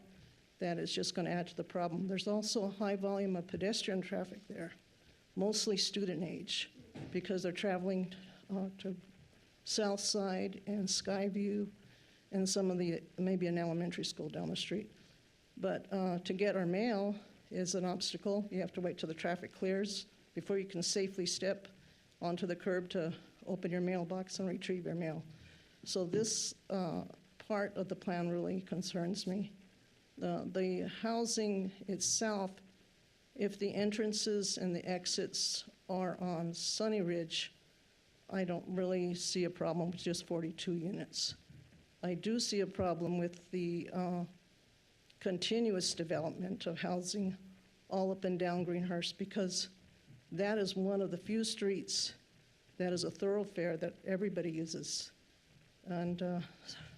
that is just going to add to the problem. There's also a high volume of pedestrian traffic there, mostly student age, because they're traveling to South Side and Skyview and some of the, maybe an elementary school down the street. But to get our mail is an obstacle. You have to wait till the traffic clears before you can safely step onto the curb to open your mailbox and retrieve your mail. So this part of the plan really concerns me. The housing itself, if the entrances and the exits are on Sunny Ridge, I don't really see a problem with just 42 units. I do see a problem with the continuous development of housing all up and down Greenhurst, because that is one of the few streets that is a thoroughfare that everybody uses. And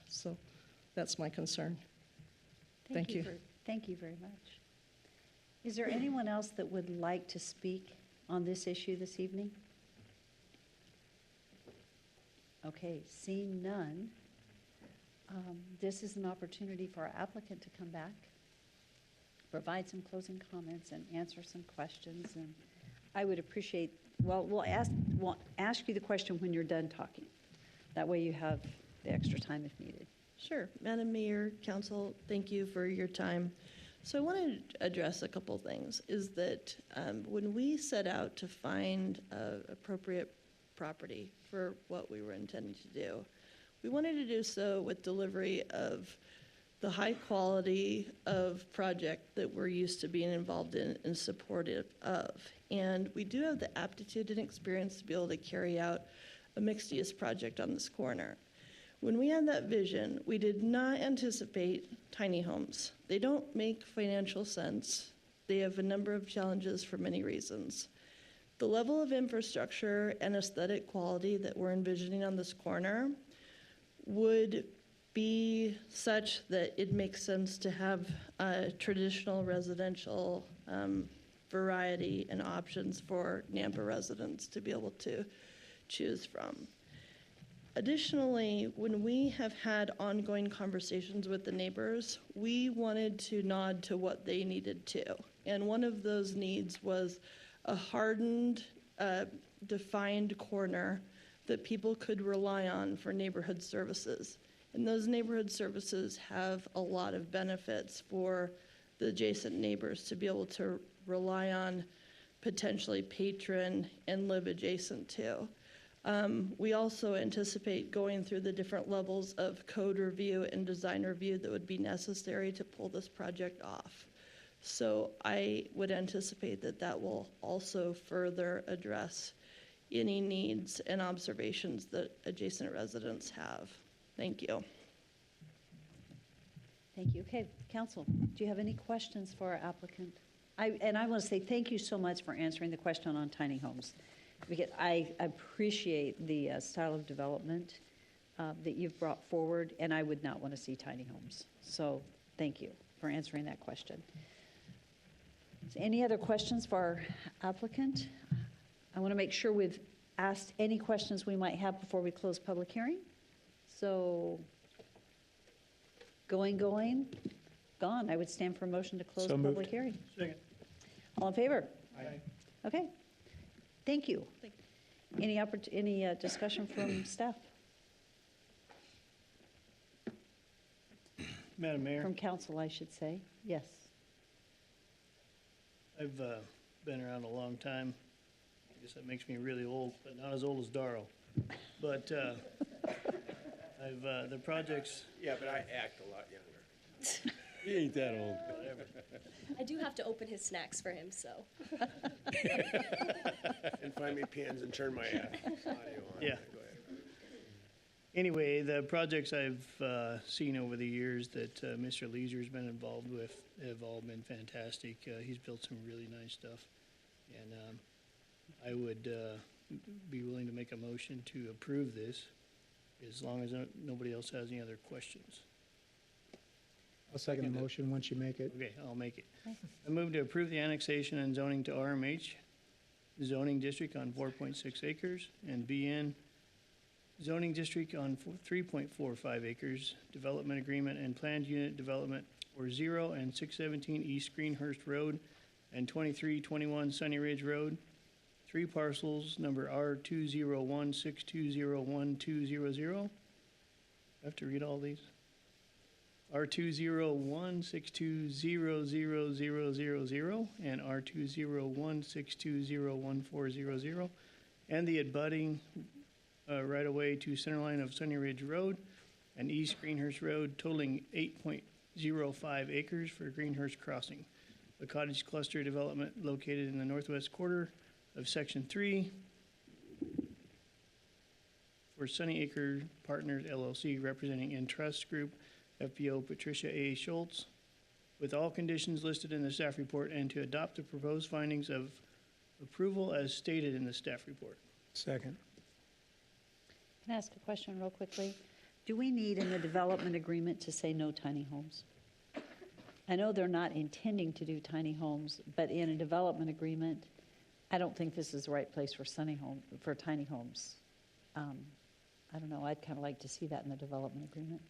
so that's my concern. Thank you. Thank you very much. Is there anyone else that would like to speak on this issue this evening? Okay, seeing none, this is an opportunity for our applicant to come back, provide some closing comments, and answer some questions. And I would appreciate, well, we'll ask you the question when you're done talking. That way you have the extra time if needed. Sure. Madam Mayor, Council, thank you for your time. So I wanted to address a couple things, is that when we set out to find appropriate property for what we were intending to do, We wanted to do so with delivery of the high quality of project that we're used to being involved in and supportive of. And we do have the aptitude and experience to be able to carry out a mixed-use project on this corner. When we had that vision, we did not anticipate tiny homes. They don't make financial sense. They have a number of challenges for many reasons. The level of infrastructure and aesthetic quality that we're envisioning on this corner would be such that it makes sense to have traditional residential variety and options for Nampa residents to be able to choose from. Additionally, when we have had ongoing conversations with the neighbors, we wanted to nod to what they needed too. And one of those needs was a hardened, defined corner that people could rely on for neighborhood services. And those neighborhood services have a lot of benefits for the adjacent neighbors to be able to rely on, potentially patron, and live adjacent to. We also anticipate going through the different levels of code review and design review that would be necessary to pull this project off. So I would anticipate that that will also further address any needs and observations that adjacent residents have. Thank you. Thank you. Okay, council, do you have any questions for our applicant? And I want to say thank you so much for answering the question on tiny homes. Because I appreciate the style of development that you've brought forward, and I would not want to see tiny homes. So thank you for answering that question. Any other questions for our applicant? I want to make sure we've asked any questions we might have before we close public hearing. So going, gone. I would stand for a motion to close So moved. public hearing. Second. All in favor? Aye. Okay. Thank you. Any discussion from staff? Madam Mayor, From council, I should say. Yes. I've been around a long time. I guess that makes me really old, but not as old as Darrell. But the projects. Yeah, but I act a lot younger. He ain't that old. Whatever. I do have to open his snacks for him, so. And find me pins and turn my audio on. Yeah. Go ahead. Anyway, the projects I've seen over the years that Mr. Leeser's been involved with have all been fantastic. He's built some really nice stuff. And I would be willing to make a motion to approve this as long as nobody else has any other questions. I'll second the motion once you make it. Okay, I'll make it. I move to approve the annexation and zoning to RMH zoning district on 4.6 acres and BN zoning district on 3.45 acres, development agreement and planned unit development for 0 and 617 East Greenhurst Road and 2321 Sunny Ridge Road. 3 parcels, number R20162012000. I have to read all these. R201620000 and R20162014000, and the abutting right-of-way to centerline of Sunny Ridge Road and East Greenhurst Road, totaling 8.05 acres for Greenhurst Crossing, a cottage cluster development located in the northwest quarter of Section 3 for Sunny Acre Partners LLC, representing Entrust Group, FPO Patricia A. Schultz, with all conditions listed in the staff report, and to adopt the proposed findings of approval as stated in the staff report. Second. Can I ask a question real quickly? Do we need in the development agreement to say no tiny homes? I know they're not intending to do tiny homes, but in a development agreement, I don't think this is the right place for tiny homes. I don't know, I'd kind of like to see that in the development agreement,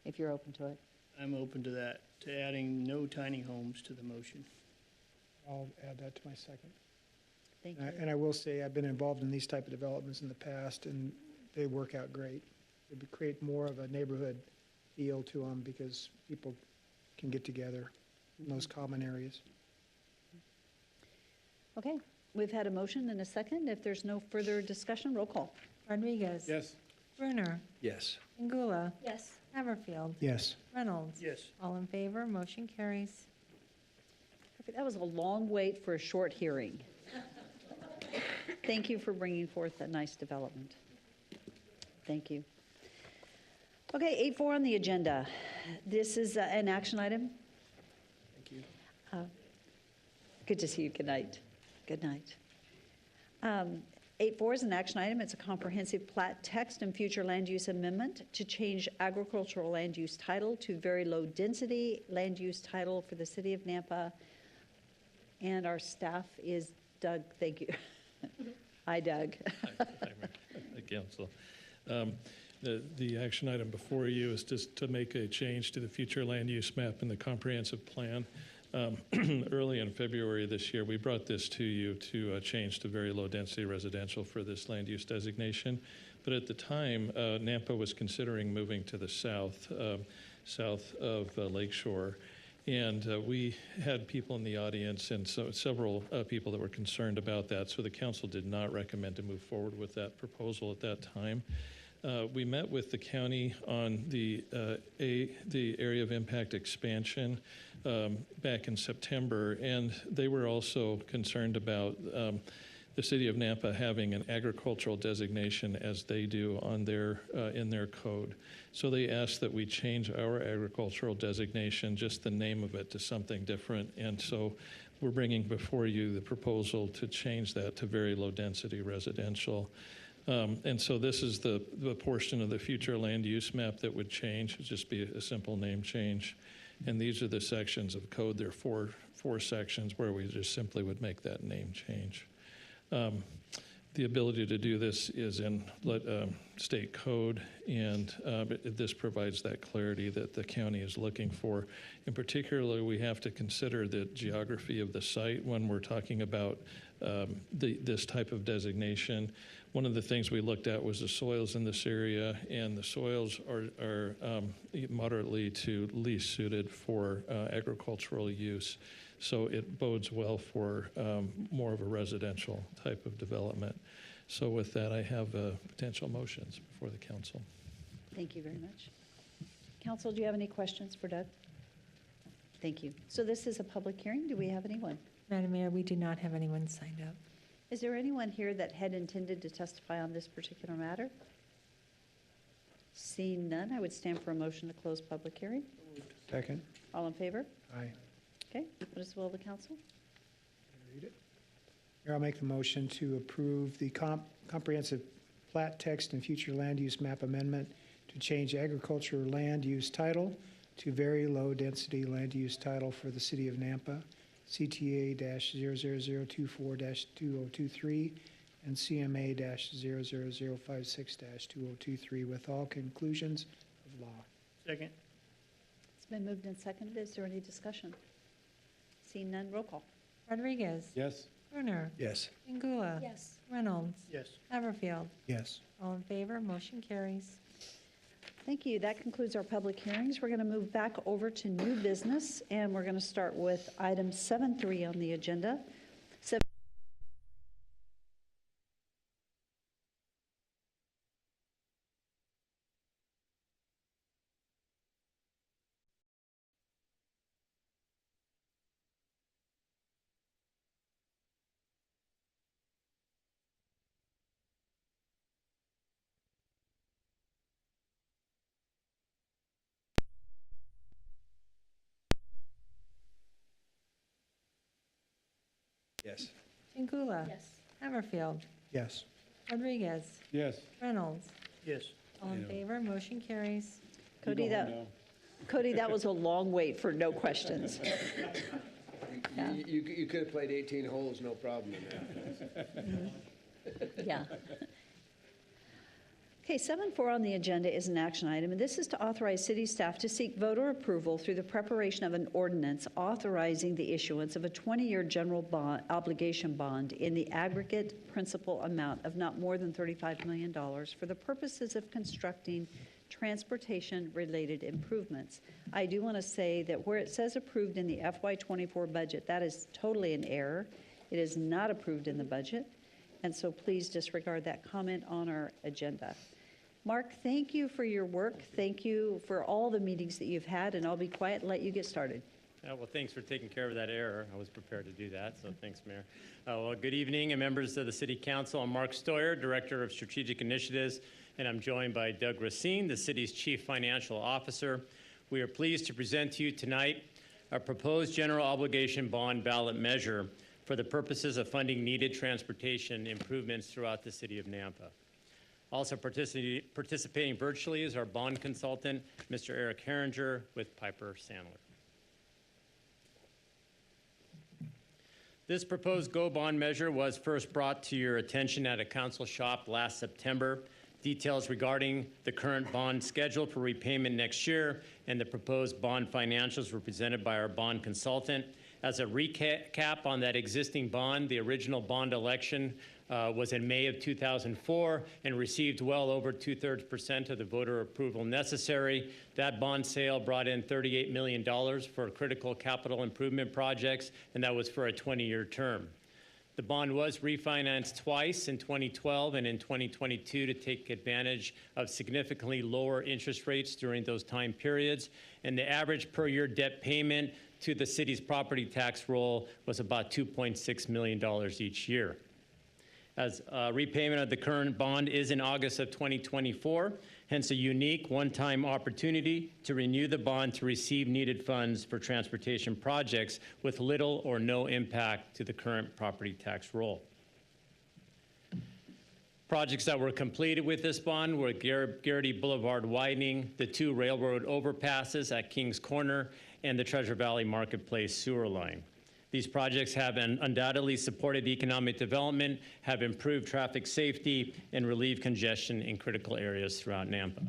if you're open to it. I'm open to that, to adding no tiny homes to the motion. I'll add that to my second. Thank you. And I will say, I've been involved in these type of developments in the past, and they work out great. They create more of a neighborhood feel to them because people can get together in those common areas. Okay, we've had a motion and a second. If there's no further discussion, roll call. Rodriguez. Yes. Brunner, Yes. Ingula, Yes. Haverfield, Yes. Reynolds. Yes. All in favor, motion carries. Okay, that was a long wait for a short hearing. Thank you for bringing forth that nice development. Thank you. Okay, 8.4 on the agenda. This is an action item. Thank you. Good to see you. Good night. Good night. 8.4 is an action item. It's a comprehensive plat text and future land use amendment to change agricultural land use title to very low density land use title for the city of Nampa. And our staff is Doug. Thank you. Hi, Doug. The council. The action item before you is just to make a change to the future land use map in the comprehensive plan. Early in February of this year, we brought this to you to change to very low density residential for this land use designation. But at the time, Nampa was considering moving to the south of Lakeshore. And we had people in the audience and so several people that were concerned about that. So the council did not recommend to move forward with that proposal at that time. We met with the county on the area of impact expansion back in September, and they were also concerned about the city of Nampa having an agricultural designation as they do on their in their code. So they asked that we change our agricultural designation, just the name of it, to something different. And so we're bringing before you the proposal to change that to very low density residential. And so this is the portion of the future land use map that would change. It'd just be a simple name change. And these are the sections of code. There are four sections where we just simply would make that name change. The ability to do this is in state code, and this provides that clarity that the county is looking for. In particular, we have to consider the geography of the site when we're talking about this type of designation. One of the things we looked at was the soils in this area, and the soils are moderately to least suited for agricultural use. So it bodes well for more of a residential type of development. So with that, I have potential motions before the council. Thank you very much. Council, do you have any questions for Doug? Thank you. So this is a public hearing. Do we have anyone? Madam Mayor, we do not have anyone signed up. Is there anyone here that had intended to testify on this particular matter? Seeing none, I would stand for a motion to close public hearing. Second. All in favor? Aye. Okay, what is the will of the council? Read it. Here, I'll make the motion to approve the comprehensive plat text and future land use map amendment to change agriculture land use title to very low density land use title for the city of Nampa, CTA-00024-2023 and CMA-00056-2023 with all conclusions of law. Second. It's been moved and seconded. Is there any discussion? Seeing none, roll call. Rodriguez. Yes. Brunner. Yes. Ingula. Yes. Reynolds. Yes. Haverfield. Yes. All in favor, motion carries. Thank you. That concludes our public hearings. We're going to move back over to new business, and we're going to start with item 7.3 on the agenda. Yes. Ingula. Yes. Haverfield. Yes. Rodriguez. Yes. Reynolds. Yes. All in favor, motion carries. Cody, that was a long wait for no questions. Yeah. You could have played 18 holes, no problem in that. Yeah. Okay, 7.4 on the agenda is an action item, and this is to authorize city staff to seek voter approval through the preparation of an ordinance authorizing the issuance of a 20-year general bond, obligation bond in the aggregate principal amount of not more than $35 million for the purposes of constructing transportation-related improvements. I do want to say that where it says approved in the FY24 budget, that is totally an error. It is not approved in the budget, and so please disregard that comment on our agenda. Mark, thank you for your work. Thank you for all the meetings that you've had, and I'll be quiet and let you get started. Well, thanks for taking care of that error. I was prepared to do that, so thanks, Mayor. Well, good evening, and members of the City Council. I'm Mark Stoyer, Director of Strategic Initiatives, and I'm joined by Doug Racine, the city's Chief Financial Officer. We are pleased to present to you tonight a proposed general obligation bond ballot measure for the purposes of funding needed transportation improvements throughout the city of Nampa. Also participating virtually is our bond consultant, Mr. Eric Herringer with Piper Sandler. This proposed GO bond measure was first brought to your attention at a council shop last September. Details regarding the current bond schedule for repayment next year and the proposed bond financials were presented by our bond consultant. As a recap on that existing bond, the original bond election was in May of 2004 and received well over 2/3% of the voter approval necessary. That bond sale brought in $38 million for critical capital improvement projects, and that was for a 20-year term. The bond was refinanced twice in 2012 and in 2022 to take advantage of significantly lower interest rates during those time periods, and the average per year debt payment to the city's property tax roll was about $2.6 million each year. As repayment of the current bond is in August of 2024, hence a unique one-time opportunity to renew the bond to receive needed funds for transportation projects with little or no impact to the current property tax roll. Projects that were completed with this bond were Garrity Boulevard widening, the 2 railroad overpasses at Kings Corner, and the Treasure Valley Marketplace sewer line. These projects have undoubtedly supported economic development, have improved traffic safety, and relieved congestion in critical areas throughout Nampa.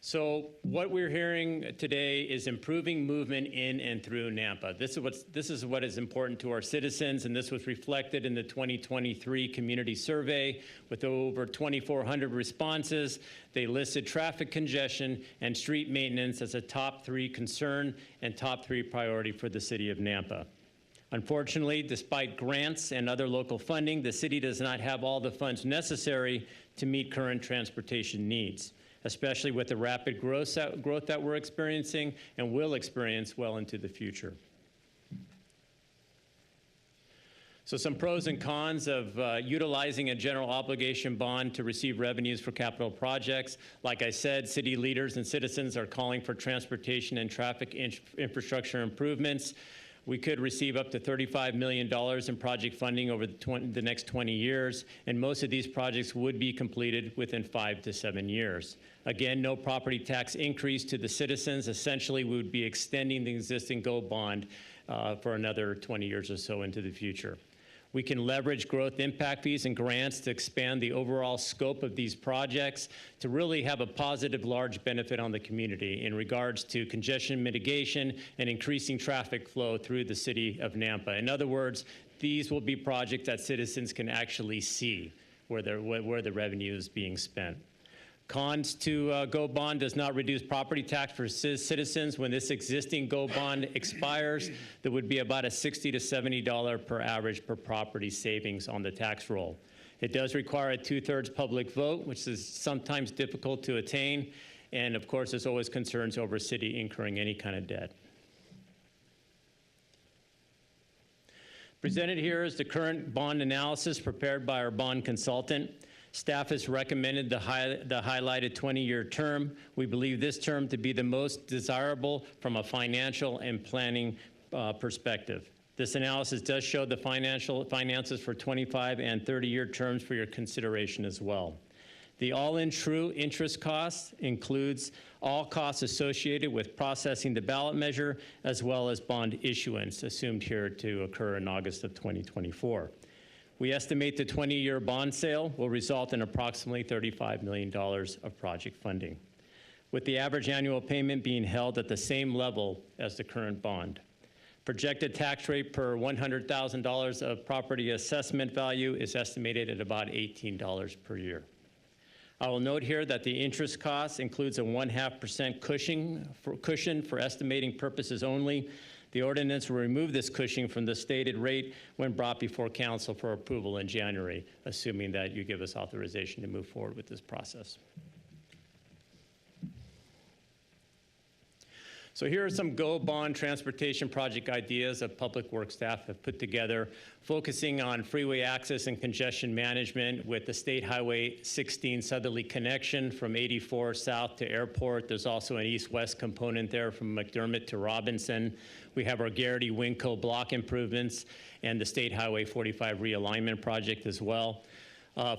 So what we're hearing today is improving movement in and through Nampa. This is what is important to our citizens, and this was reflected in the 2023 community survey with over 2,400 responses. They listed traffic congestion and street maintenance as a top 3 concern and top 3 priority for the city of Nampa. Unfortunately, despite grants and other local funding, the city does not have all the funds necessary to meet current transportation needs, especially with the rapid growth that we're experiencing and will experience well into the future. So some pros and cons of utilizing a general obligation bond to receive revenues for capital projects. Like I said, city leaders and citizens are calling for transportation and traffic infrastructure improvements. We could receive up to $35 million in project funding over the next 20 years, and most of these projects would be completed within 5 to 7 years. Again, no property tax increase to the citizens. Essentially, we would be extending the existing GO bond for another 20 years or so into the future. We can leverage growth impact fees and grants to expand the overall scope of these projects to really have a positive large benefit on the community in regards to congestion mitigation and increasing traffic flow through the city of Nampa. In other words, these will be projects that citizens can actually see where the revenue is being spent. Cons to GO bond does not reduce property tax for citizens. When this existing GO bond expires, there would be about a $60 to $70 per average per property savings on the tax roll. It does require a 2/3 public vote, which is sometimes difficult to attain. And of course, there's always concerns over city incurring any kind of debt. Presented here is the current bond analysis prepared by our bond consultant. Staff has recommended the highlighted 20-year term. We believe this term to be the most desirable from a financial and planning perspective. This analysis does show the finances for 25 and 30-year terms for your consideration as well. The all-in true interest cost includes all costs associated with processing the ballot measure as well as bond issuance, assumed here to occur in August of 2024. We estimate the 20-year bond sale will result in approximately $35 million of project funding, with the average annual payment being held at the same level as the current bond. Projected tax rate per $100,000 of property assessment value is estimated at about $18 per year. I will note here that the interest cost includes a 0.5% cushion for estimating purposes only. The ordinance will remove this cushion from the stated rate when brought before council for approval in January, assuming that you give us authorization to move forward with this process. So here are some GO bond transportation project ideas that Public Works staff have put together, focusing on freeway access and congestion management with the State Highway 16 southerly connection from 84 south to Airport. There's also an east-west component there from McDermott to Robinson. We have our Garrity-Winco block improvements and the State Highway 45 realignment project as well.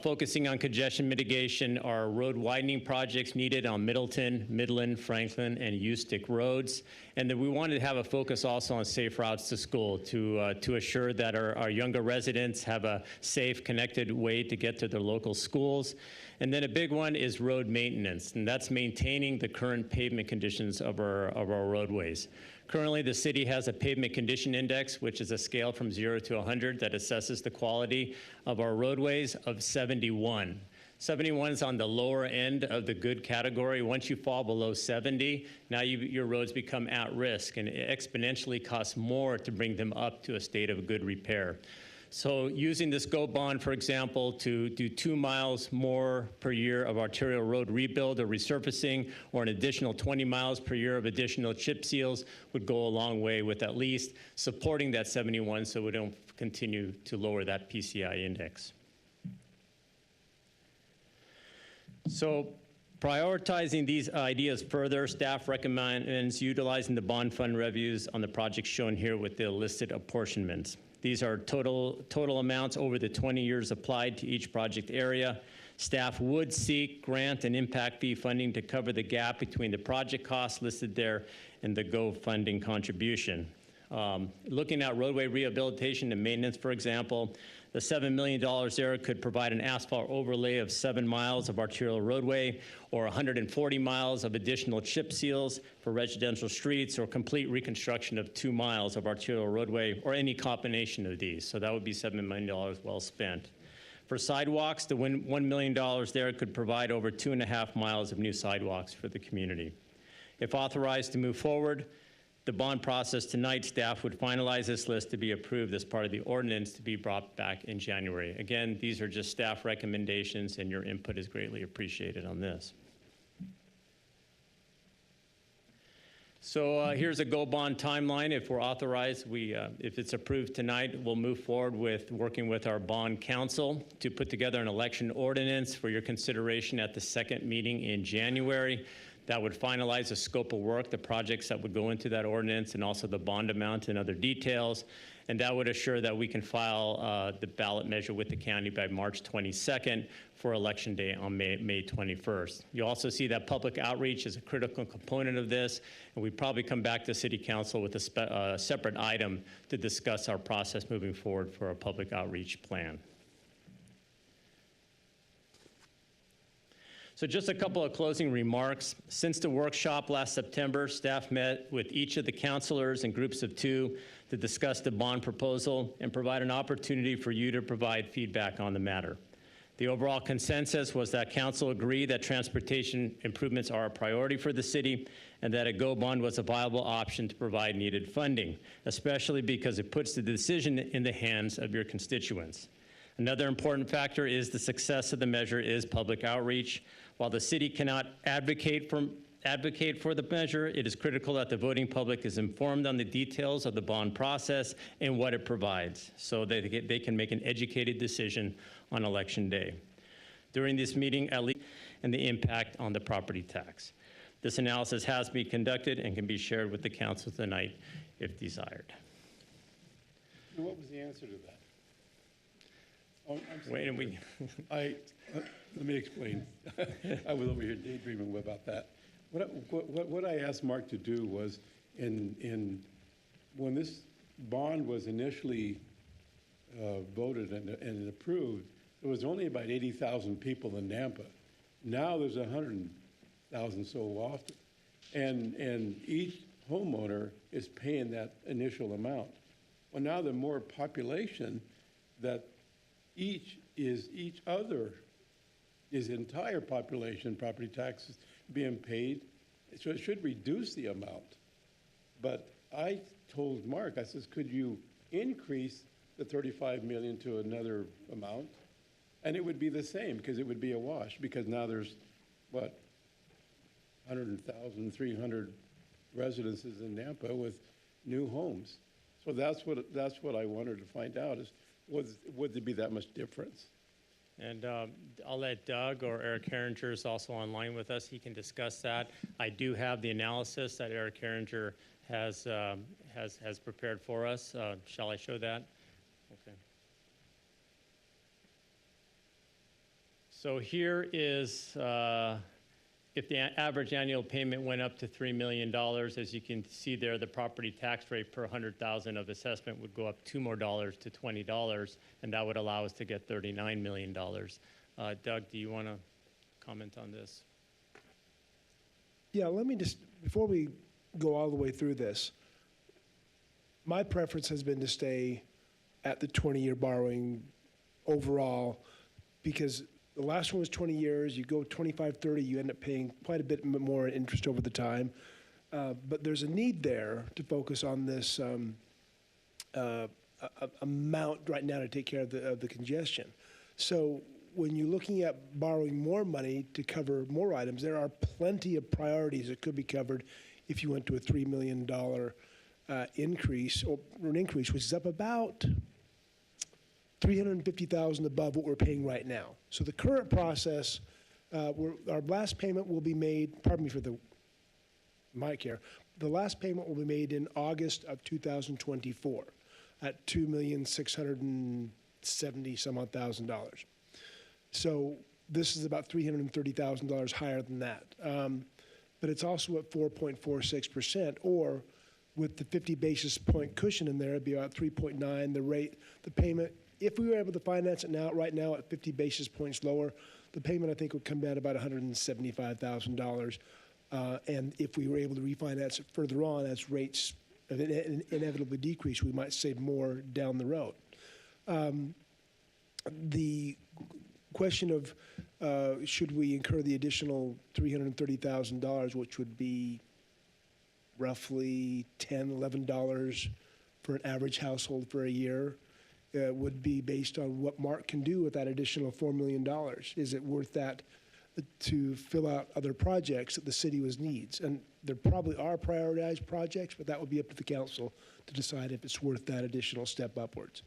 Focusing on congestion mitigation are road widening projects needed on Middleton, Midland, Franklin, and Ustick roads. And then we wanted to have a focus also on safe routes to school to assure that our younger residents have a safe, connected way to get to their local schools. And then a big one is road maintenance, and that's maintaining the current pavement conditions of our roadways. Currently, the city has a pavement condition index, which is a scale from 0 to 100 that assesses the quality of our roadways of 71. 71 is on the lower end of the good category. Once you fall below 70, now your roads become at risk, and it exponentially costs more to bring them up to a state of good repair. So using this GO bond, for example, to do 2 miles more per year of arterial road rebuild or resurfacing, or an additional 20 miles per year of additional chip seals would go a long way with at least supporting that 71 so we don't continue to lower that PCI index. So prioritizing these ideas further, staff recommends utilizing the bond fund revenues on the projects shown here with the listed apportionments. These are total amounts over the 20 years applied to each project area. Staff would seek grant and impact fee funding to cover the gap between the project costs listed there and the GO funding contribution. Looking at roadway rehabilitation and maintenance, for example, the $7 million there could provide an asphalt overlay of 7 miles of arterial roadway, or 140 miles of additional chip seals for residential streets, or complete reconstruction of 2 miles of arterial roadway, or any combination of these. So that would be $7 million well spent. For sidewalks, the $1 million there could provide over 2.5 miles of new sidewalks for the community. If authorized to move forward, the bond process tonight, staff would finalize this list to be approved as part of the ordinance to be brought back in January. Again, these are just staff recommendations, and your input is greatly appreciated on this. So here's a GO bond timeline. If we're authorized, if it's approved tonight, we'll move forward with working with our bond council to put together an election ordinance for your consideration at the second meeting in January. That would finalize the scope of work, the projects that would go into that ordinance, and also the bond amount and other details. And that would assure that we can file the ballot measure with the county by March 22nd for election day on May 21st. You also see that public outreach is a critical component of this, and we probably come back to City Council with a separate item to discuss our process moving forward for a public outreach plan. So just a couple of closing remarks. Since the workshop last September, staff met with each of the councilors in groups of 2 to discuss the bond proposal and provide an opportunity for you to provide feedback on the matter. The overall consensus was that council agreed that transportation improvements are a priority for the city and that a GO bond was a viable option to provide needed funding, especially because it puts the decision in the hands of your constituents. Another important factor is the success of the measure is public outreach. While the city cannot advocate for the measure, it is critical that the voting public is informed on the details of the bond process and what it provides, so that they can make an educated decision on election day. During this meeting, at least, and the impact on the property tax. This analysis has been conducted and can be shared with the council tonight if desired. And what was the answer to that? Oh, Wait, and we. Let me explain. I was over here daydreaming about that. What I asked Mark to do was, when this bond was initially voted and approved, there was only about 80,000 people in Nampa. Now there's 100,000 so often, and each homeowner is paying that initial amount. Well, now the more population that each entire population property taxes being paid, so it should reduce the amount. But I told Mark, I says, could you increase the 35 million to another amount? And it would be the same, because it would be a wash, because now there's, what, 100,300 residences in Nampa with new homes. So that's what I wanted to find out is, would there be that much difference? And I'll let Doug or Eric Herringer is also online with us. He can discuss that. I do have the analysis that Eric Herringer has prepared for us. Shall I show that? Okay. So here is if the average annual payment went up to $3 million. As you can see there, the property tax rate per 100,000 of assessment would go up $2 more to $20, and that would allow us to get $39 million. Doug, do you want to comment on this? Yeah, let me just, before we go all the way through this, my preference has been to stay at the 20-year borrowing overall, because the last one was 20 years. You go 25, 30, you end up paying quite a bit more interest over the time. But there's a need there to focus on this amount right now to take care of the congestion. So when you're looking at borrowing more money to cover more items, there are plenty of priorities that could be covered if you went to a $3 million increase, or an increase, which is up about $350,000 above what we're paying right now. So the current process, our last payment will be made, pardon me for the mic here, the last payment will be made in August of 2024 at $2,670,000 some odd thousand. So this is about $330,000 higher than that. But it's also at 4.46%, or with the 50 basis point cushion in there, it'd be about 3.9. The rate, the payment, if we were able to finance it now, right now at 50 basis points lower, the payment I think would come down about $175,000. And if we were able to refinance it further on as rates inevitably decrease, we might save more down the road. The question of should we incur the additional $330,000, which would be roughly $10, $11 for an average household for a year, would be based on what Mark can do with that additional $4 million. Is it worth that to fill out other projects that the city needs? And there probably are prioritized projects, but that would be up to the council to decide if it's worth that additional step upwards.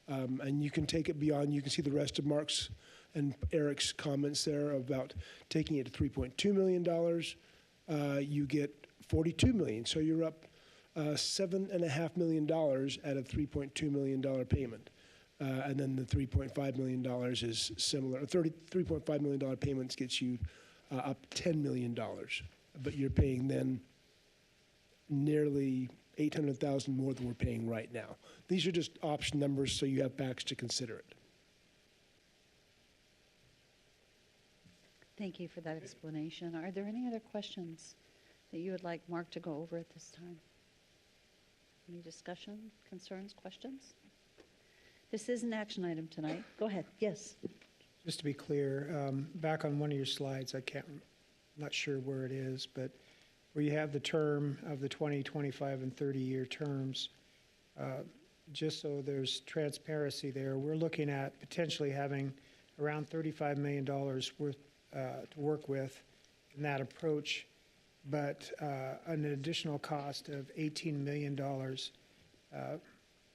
And you can take it beyond, you can see the rest of Mark's and Eric's comments there about taking it to $3.2 million. You get $42 million, so you're up $7.5 million out of $3.2 million payment. And then the $3.5 million is similar. $3.5 million payments gets you up $10 million. But you're paying then nearly $800,000 more than we're paying right now. These are just option numbers, so you have facts to consider it. Thank you for that explanation. Are there any other questions that you would like Mark to go over at this time? Any discussion, concerns, questions? This is an action item tonight. Go ahead. Yes. Just to be clear, back on one of your slides, I'm not sure where it is, but where you have the term of the 20, 25, and 30-year terms, just so there's transparency there, we're looking at potentially having around $35 million worth to work with in that approach, but an additional cost of $18 million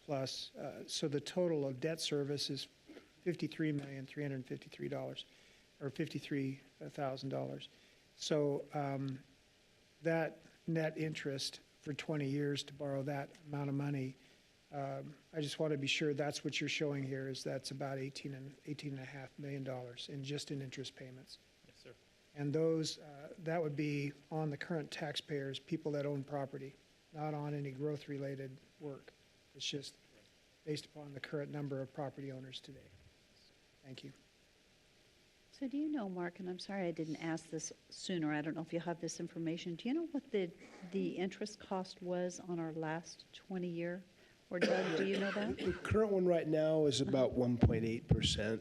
plus. So the total of debt service is $53,353,000 or $53,000. So that net interest for 20 years to borrow that amount of money, I just want to be sure that's what you're showing here, is that's about $18.5 million in just in interest payments. Yes, sir. And those, that would be on the current taxpayers, people that own property, not on any growth-related work. It's just based upon the current number of property owners today. Thank you. So do you know, Mark, and I'm sorry I didn't ask this sooner, I don't know if you have this information, do you know what the interest cost was on our last 20-year? Or Doug, do you know that? The current one right now is about 1.8%.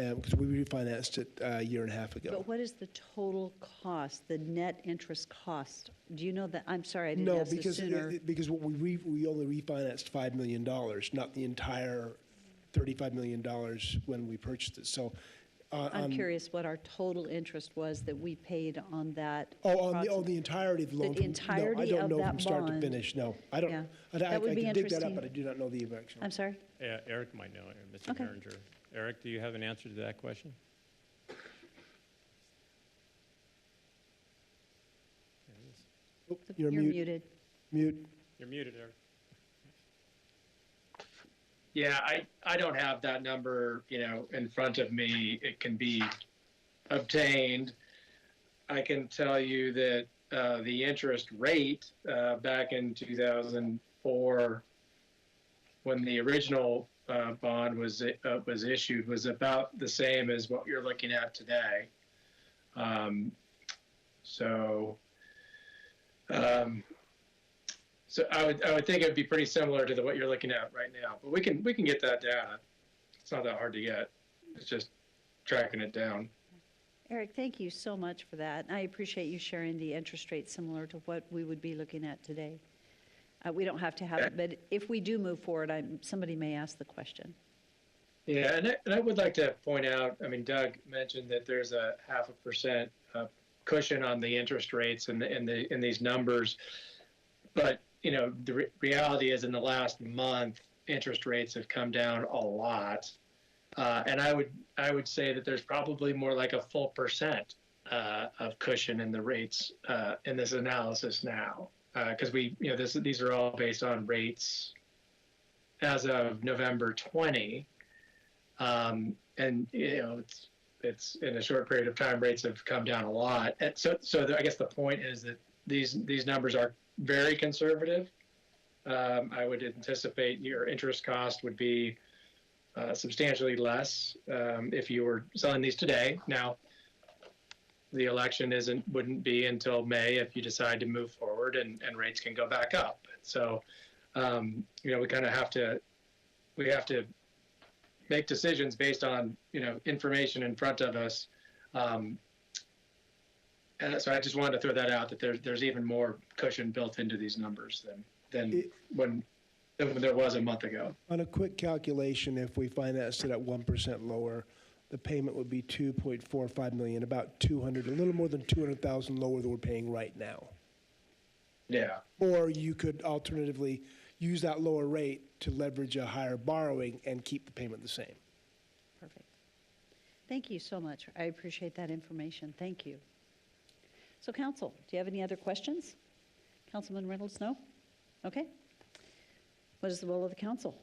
because we refinanced it a year and a half ago. But what is the total cost, the net interest cost? Do you know that? I'm sorry, I didn't No, ask this because, sooner. because what we only refinanced $5 million, not the entire $35 million when we purchased it. So I'm curious what our total interest was that we paid on that. the entirety of the loan. The entirety No, I of don't know that from start to bond. finish, no. I don't, Yeah. I That would be can dig that up, interesting. but I do not know the actual. I'm sorry? Yeah, Eric might know, Mr. Okay. Berenger. Eric, do you have an answer to that question? You're muted. Mute. You're muted, Eric. Yeah, I don't have that number, in front of me. It can be obtained. I can tell you that the interest rate back in 2004, when the original bond was issued, was about the same as what you're looking at today. So I would think it would be pretty similar to what you're looking at right now. But we can get that data. It's not that hard to get. It's just tracking it down. Eric, thank you so much for that. I appreciate you sharing the interest rate similar to what we would be looking at today. We don't have to have it, but if we do move forward, somebody may ask the question. Yeah, and I would like to point out, Doug mentioned that there's a 0.5% cushion on the interest rates in these numbers. But, the reality is in the last month, interest rates have come down a lot. And I would say that there's probably more like a full percent of cushion in the rates in this analysis now. Because these are all based on rates as of November 20. And, it's in a short period of time, rates have come down a lot. And so I guess the point is that these numbers are very conservative. I would anticipate your interest cost would be substantially less if you were selling these today. Now, the election wouldn't be until May if you decide to move forward, and rates can go back up. So, we kind of have to make decisions based on information in front of us. And so I just wanted to throw that out, that there's even more cushion built into these numbers than when there was a month ago. On a quick calculation, if we financed it at 1% lower, the payment would be $2.45 million, a little more than $200,000 lower than we're paying right now. Yeah. Or you could alternatively use that lower rate to leverage a higher borrowing and keep the payment the same. Perfect. Thank you so much. I appreciate that information. Thank you. So council, do you have any other questions? Councilman Reynolds, no? Okay. What is the will of the council?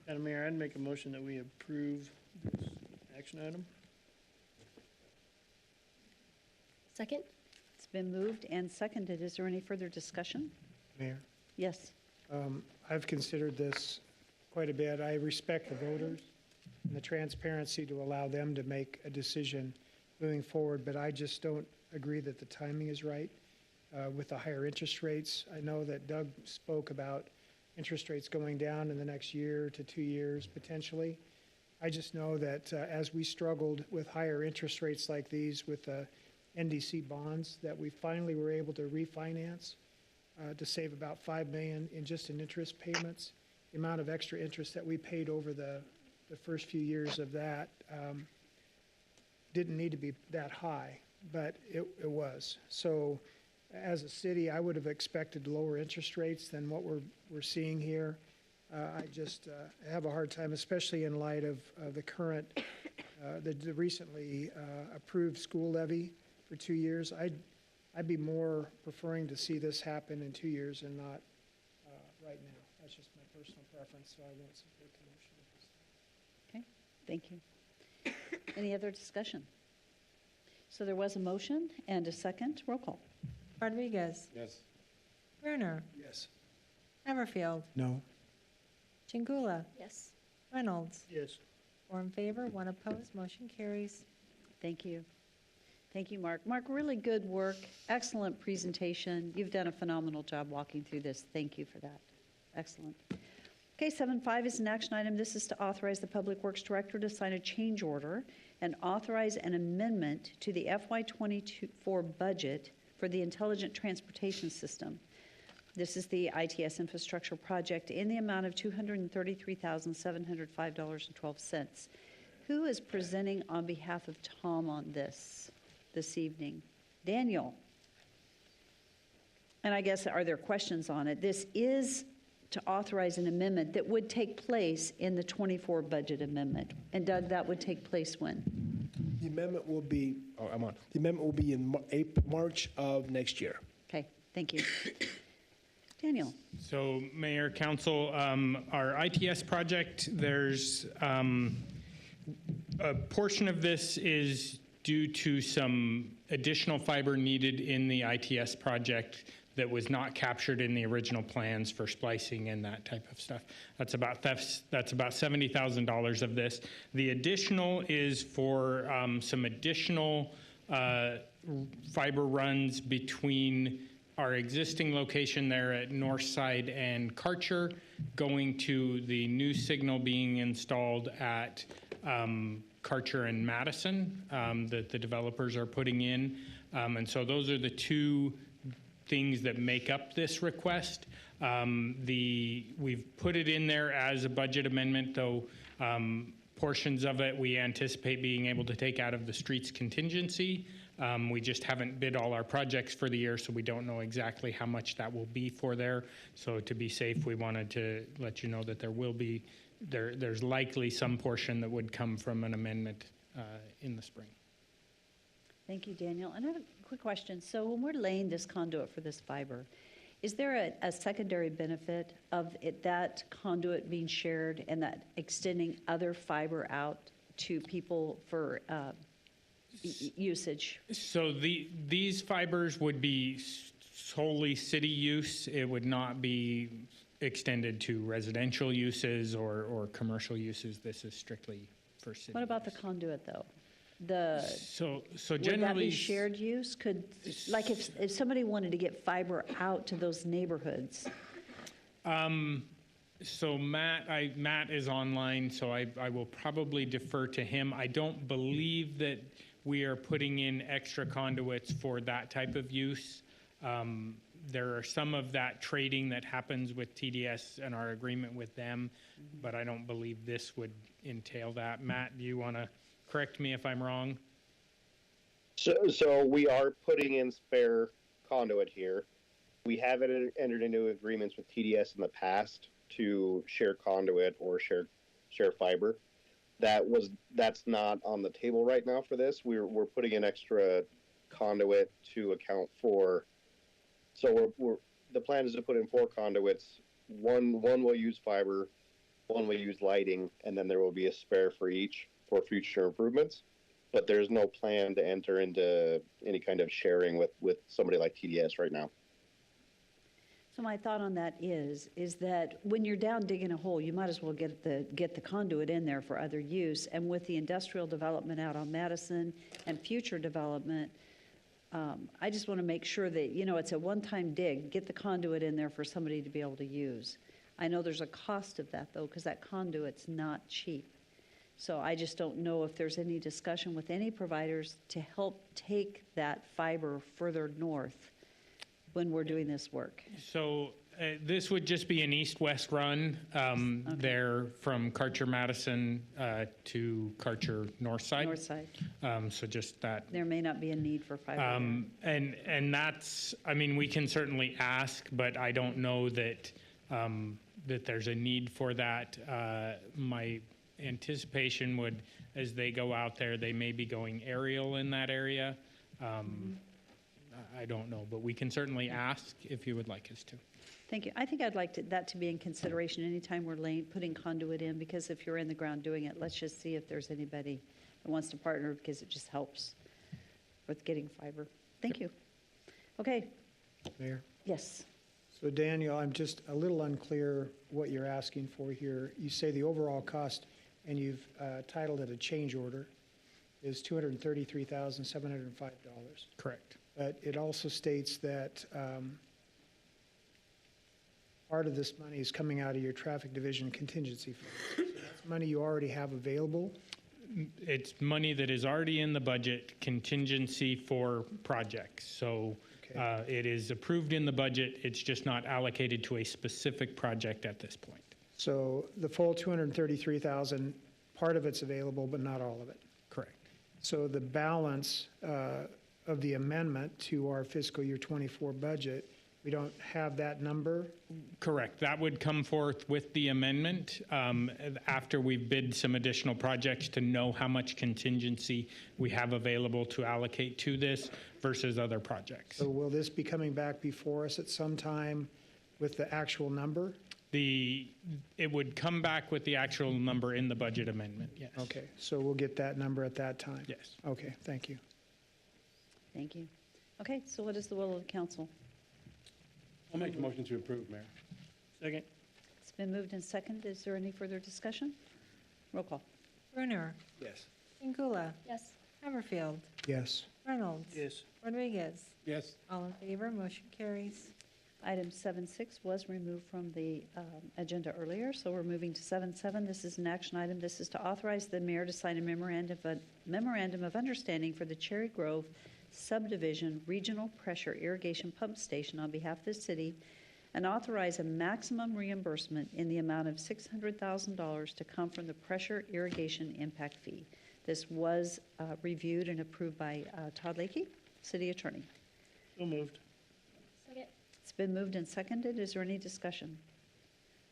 Madam Mayor, I'd make a motion that we approve this action item. Second? It's been moved and seconded. Is there any further discussion? Mayor, Yes. I've considered this quite a bit. I respect the voters and the transparency to allow them to make a decision moving forward, but I just don't agree that the timing is right with the higher interest rates. I know that Doug spoke about interest rates going down in the next year to 2 years potentially. I just know that as we struggled with higher interest rates like these with the NDC bonds, that we finally were able to refinance to save about $5 million in interest payments. The amount of extra interest that we paid over the first few years of that didn't need to be that high, but it was. So as a city, I would have expected lower interest rates than what we're seeing here. I just have a hard time, especially in light of the current, the recently approved school levy for 2 years. I'd be more preferring to see this happen in 2 years and not right now. That's just my personal preference, so I won't support the motion at this time. Okay, thank you. Any other discussion? So there was a motion and a second. Roll call. Rodriguez. Yes. Werner. Yes. Everfield. No. Chingula. Yes. Reynolds. Yes. 4 in favor, 1 opposed, motion carries. Thank you. Thank you, Mark. Mark, really good work. Excellent presentation. You've done a phenomenal job walking through this. Thank you for that. Excellent. Okay, 7.5 is an action item. This is to authorize the Public Works Director to sign a change order and authorize an amendment to the FY24 budget for the Intelligent Transportation System. This is the ITS infrastructure project in the amount of $233,705.12. Who is presenting on behalf of Tom on this evening? Daniel. And I guess, are there questions on it? This is to authorize an amendment that would take place in the 24 budget amendment. And Doug, that would take place when? The amendment will be, oh, I'm on. The amendment will be in March of next year. Okay, thank you. Daniel. So, Mayor, Council, our ITS project, there's a portion of this is due to some additional fiber needed in the ITS project that was not captured in the original plans for splicing and that type of stuff. That's about $70,000 of this. The additional is for some additional fiber runs between our existing location there at Northside and Karcher, going to the new signal being installed at Karcher and Madison that the developers are putting in. And so those are the two things that make up this request. We've put it in there as a budget amendment, though portions of it we anticipate being able to take out of the streets contingency. We just haven't bid all our projects for the year, so we don't know exactly how much that will be for there. So to be safe, we wanted to let you know that there will be, there's likely some portion that would come from an amendment in the spring. Thank you, Daniel. And I have a quick question. So when we're laying this conduit for this fiber, is there a secondary benefit of that conduit being shared and that extending other fiber out to people for usage? So these fibers would be solely city use. It would not be extended to residential uses or commercial uses. This is strictly for city. What about the conduit, though? So would generally, that be shared use? Could, like, if somebody wanted to get fiber out to those neighborhoods? So Matt is online, so I will probably defer to him. I don't believe that we are putting in extra conduits for that type of use. There are some of that trading that happens with TDS and our agreement with them, but I don't believe this would entail that. Matt, do you want to correct me if I'm wrong? So we are putting in spare conduit here. We haven't entered into agreements with TDS in the past to share conduit or share fiber. That's not on the table right now for this. We're putting in extra conduit to account for. So the plan is to put in 4 conduits. One will use fiber, one will use lighting, and then there will be a spare for each for future improvements. But there's no plan to enter into any kind of sharing with somebody like TDS right now. So my thought on that is that when you're down digging a hole, you might as well get the conduit in there for other use. And with the industrial development out on Madison and future development, I just want to make sure that, it's a one-time dig, get the conduit in there for somebody to be able to use. I know there's a cost of that, though, because that conduit's not cheap. So I just don't know if there's any discussion with any providers to help take that fiber further north when we're doing this work. So this would just be an east-west run there from Karcher Madison to Karcher Northside. Northside. So just that. There may not be a need for fiber. And that's, we can certainly ask, but I don't know that that there's a need for that. My anticipation would, as they go out there, they may be going aerial in that area. I don't know, but we can certainly ask if you would like us to. Thank you. I think I'd like that to be in consideration anytime we're putting conduit in, because if you're in the ground doing it, let's just see if there's anybody that wants to partner, because it just helps with getting fiber. Thank you. Okay. Mayor? Yes. So Daniel, I'm just a little unclear what you're asking for here. You say the overall cost, and you've titled it a change order, is $233,705. Correct. But it also states that part part of this money is coming out of your traffic division contingency fund. So that's money you already have available. It's money that is already in the budget contingency for projects. So it is approved in the budget. It's just not allocated to a specific project at this point. So the full 233,000, part of it's available, but not all of it. Correct. So the balance of the amendment to our fiscal year '24 budget, we don't have that number? Correct. That would come forth with the amendment after we've bid some additional projects to know how much contingency we have available to allocate to this versus other projects. So will this be coming back before us at some time with the actual number? It would come back with the actual number in the budget amendment, yes. Okay, so we'll get that number at that time? Yes. Okay, thank you. Thank you. Okay, so what is the will of the council? I'll make a motion to approve, Mayor. Second. It's been moved and seconded. Is there any further discussion? Roll call. Brunner, Yes. Pingula, Yes. Haverfield, Yes. Reynolds. Yes. Rodriguez. Yes. All in favor, motion carries. Item 7.6 was removed from the agenda earlier, so we're moving to 7.7. This is an action item. This is to authorize the mayor to sign a memorandum of understanding for the Cherry Grove Subdivision Regional Pressure Irrigation Pump Station on behalf of the city, and authorize a maximum reimbursement in the amount of $600,000 to come from the pressure irrigation impact fee. This was reviewed and approved by Todd Lakey, city attorney. So moved. Second. It's been moved and seconded. Is there any discussion?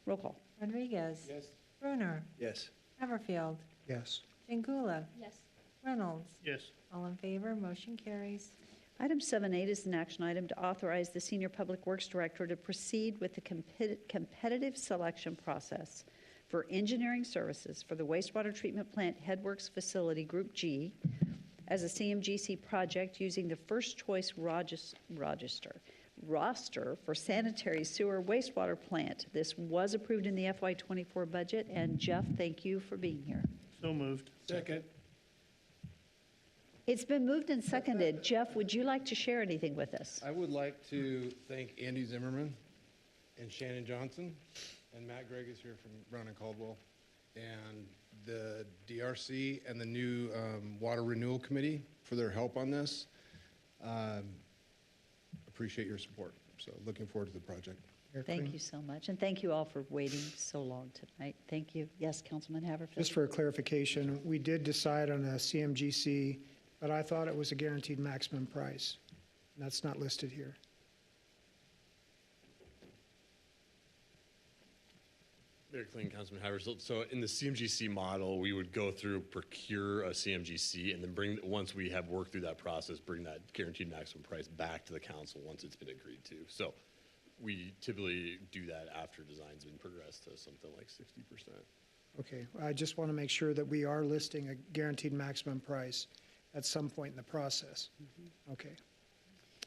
Roll call. Rodriguez. Yes. Brunner, Yes. Haverfield, Yes. Pingula, Yes. Reynolds. Yes. All in favor, motion carries. Item 7.8 is an action item to authorize the Senior Public Works Director to proceed with the competitive selection process for engineering services for the wastewater treatment plant Headworks Facility Group G as a CMGC project using the first choice roster for sanitary sewer wastewater plant. This was approved in the FY24 budget, and Jeff, thank you for being here. So moved. Second. It's been moved and seconded. Jeff, would you like to share anything with us? I would like to thank Andy Zimmerman and Shannon Johnson, and Matt Gregg is here from Brown and Caldwell, and the DRC and the new Water Renewal Committee for their help on this. Appreciate your support. So looking forward to the project. Thank you so much, and thank you all for waiting so long tonight. Thank you. Yes, Councilman Haverfield? Just for clarification, we did decide on a CMGC, but I thought it was a guaranteed maximum price. And that's not listed here. Mayor Kling, Councilman Haverfield. So in the CMGC model, we would go through, procure a CMGC, and then once we have worked through that process, bring that guaranteed maximum price back to the council once it's been agreed to. So we typically do that after design's been progressed to something like 60%. Okay, I just want to make sure that we are listing a guaranteed maximum price at some point in the process. Okay.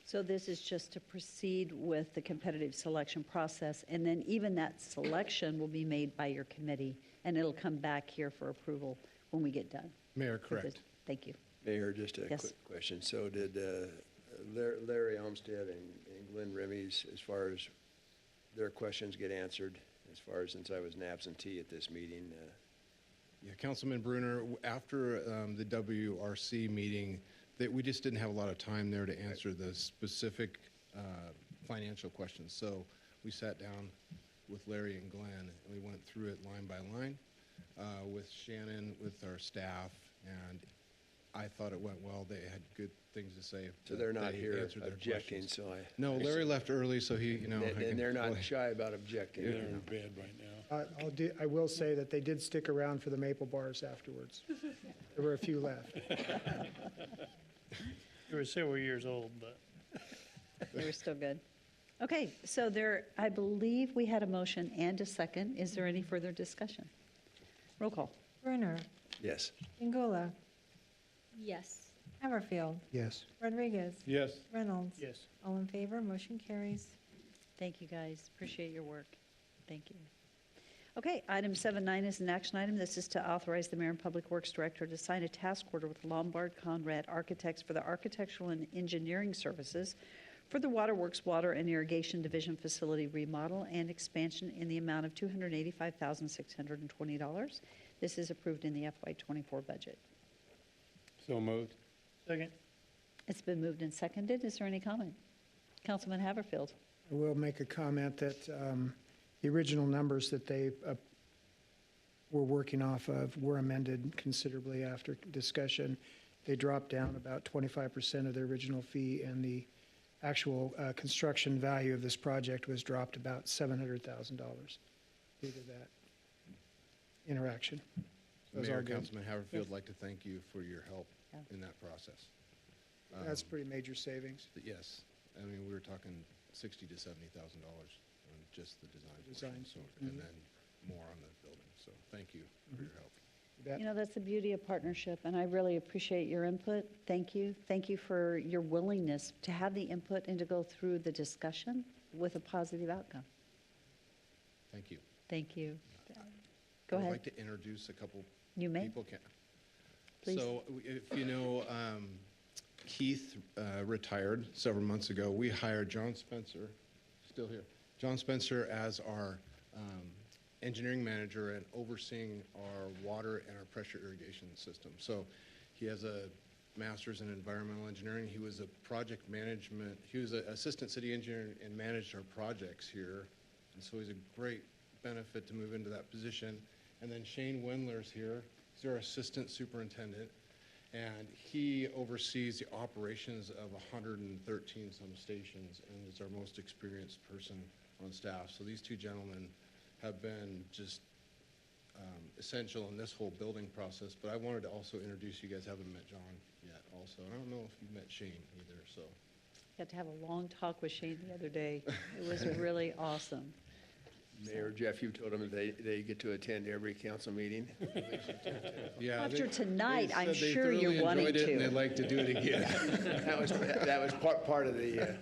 So this is just to proceed with the competitive selection process, and then even that selection will be made by your committee, and it'll come back here for approval when we get done. Mayor, with this. correct. Thank you. Mayor, just a Yes. quick question. So did Larry Olmsted and Glenn Remmies, as far as their questions get answered, as far as since I was an absentee at this meeting? Yeah, Councilman Brunner, after the WRC meeting, that we just didn't have a lot of time there to answer the specific financial questions. So we sat down with Larry and Glenn, and we went through it line by line with Shannon, with our staff, and I thought it went well. They had good things to say. So they're not They here answered their objecting, questions. so No, Larry left early, so he, you know. I And can- they're not shy about objecting. They're in bed right now. I will say that they did stick around for the maple bars afterwards. There were a few left. They were several years old, but. They were still good. Okay, so I believe we had a motion and a second. Is there any further discussion? Roll call. Brunner, Yes. Pingula, Yes. Haverfield, Yes. Rodriguez. Yes. Reynolds. Yes. All in favor, motion carries. Thank you, guys. Appreciate your work. Thank you. Okay, item 7.9 is an action item. This is to authorize the Mayor and Public Works Director to sign a task order with Lombard Conrad Architects for the architectural and engineering services for the Waterworks Water and Irrigation Division Facility remodel and expansion in the amount of $285,620. This is approved in the FY24 budget. So moved. Second. It's been moved and seconded. Is there any comment? Councilman Haverfield. I will make a comment that the original numbers that they were working off of were amended considerably after discussion. They dropped down about 25% of their original fee, and the actual construction value of this project was dropped about $700,000 due to that interaction. So it was all Mayor, good. Councilman Haverfield, Yes. like to thank you for your help Yeah. in that process. That's pretty major savings. Yes, I mean, we were talking $60,000 to $70,000 on just the design Design. portion, so, Mhm. and then more on the building, so thank you for your help. You know, that's the beauty of partnership, and I really appreciate your input. Thank you. Thank you for your willingness to have the input and to go through the discussion with a positive outcome. Thank you. Thank you. Go I'd ahead. like to introduce a couple You may. people. Please. So if you know, Keith retired several months ago. We hired John Spencer, still here, John Spencer as our engineering manager and overseeing our water and our pressure irrigation system. So he has a master's in environmental engineering. He was a project management, he was an assistant city engineer and managed our projects here. And so he's a great benefit to move into that position. And then Shane Wendler's here. He's our assistant superintendent. And he oversees the operations of 113 some stations and is our most experienced person on staff. So these two gentlemen have been just essential in this whole building process. But I wanted to also introduce you guys. Haven't met John yet also. I don't know if you've met Shane either, so. Got to have a long talk with Shane the other day. It was really awesome. Mayor Jeff, you told them they get to attend every council meeting. Yeah, After tonight, they I'm said they sure you're thoroughly wanting enjoyed it and to. they'd like to do it again. That was part of the,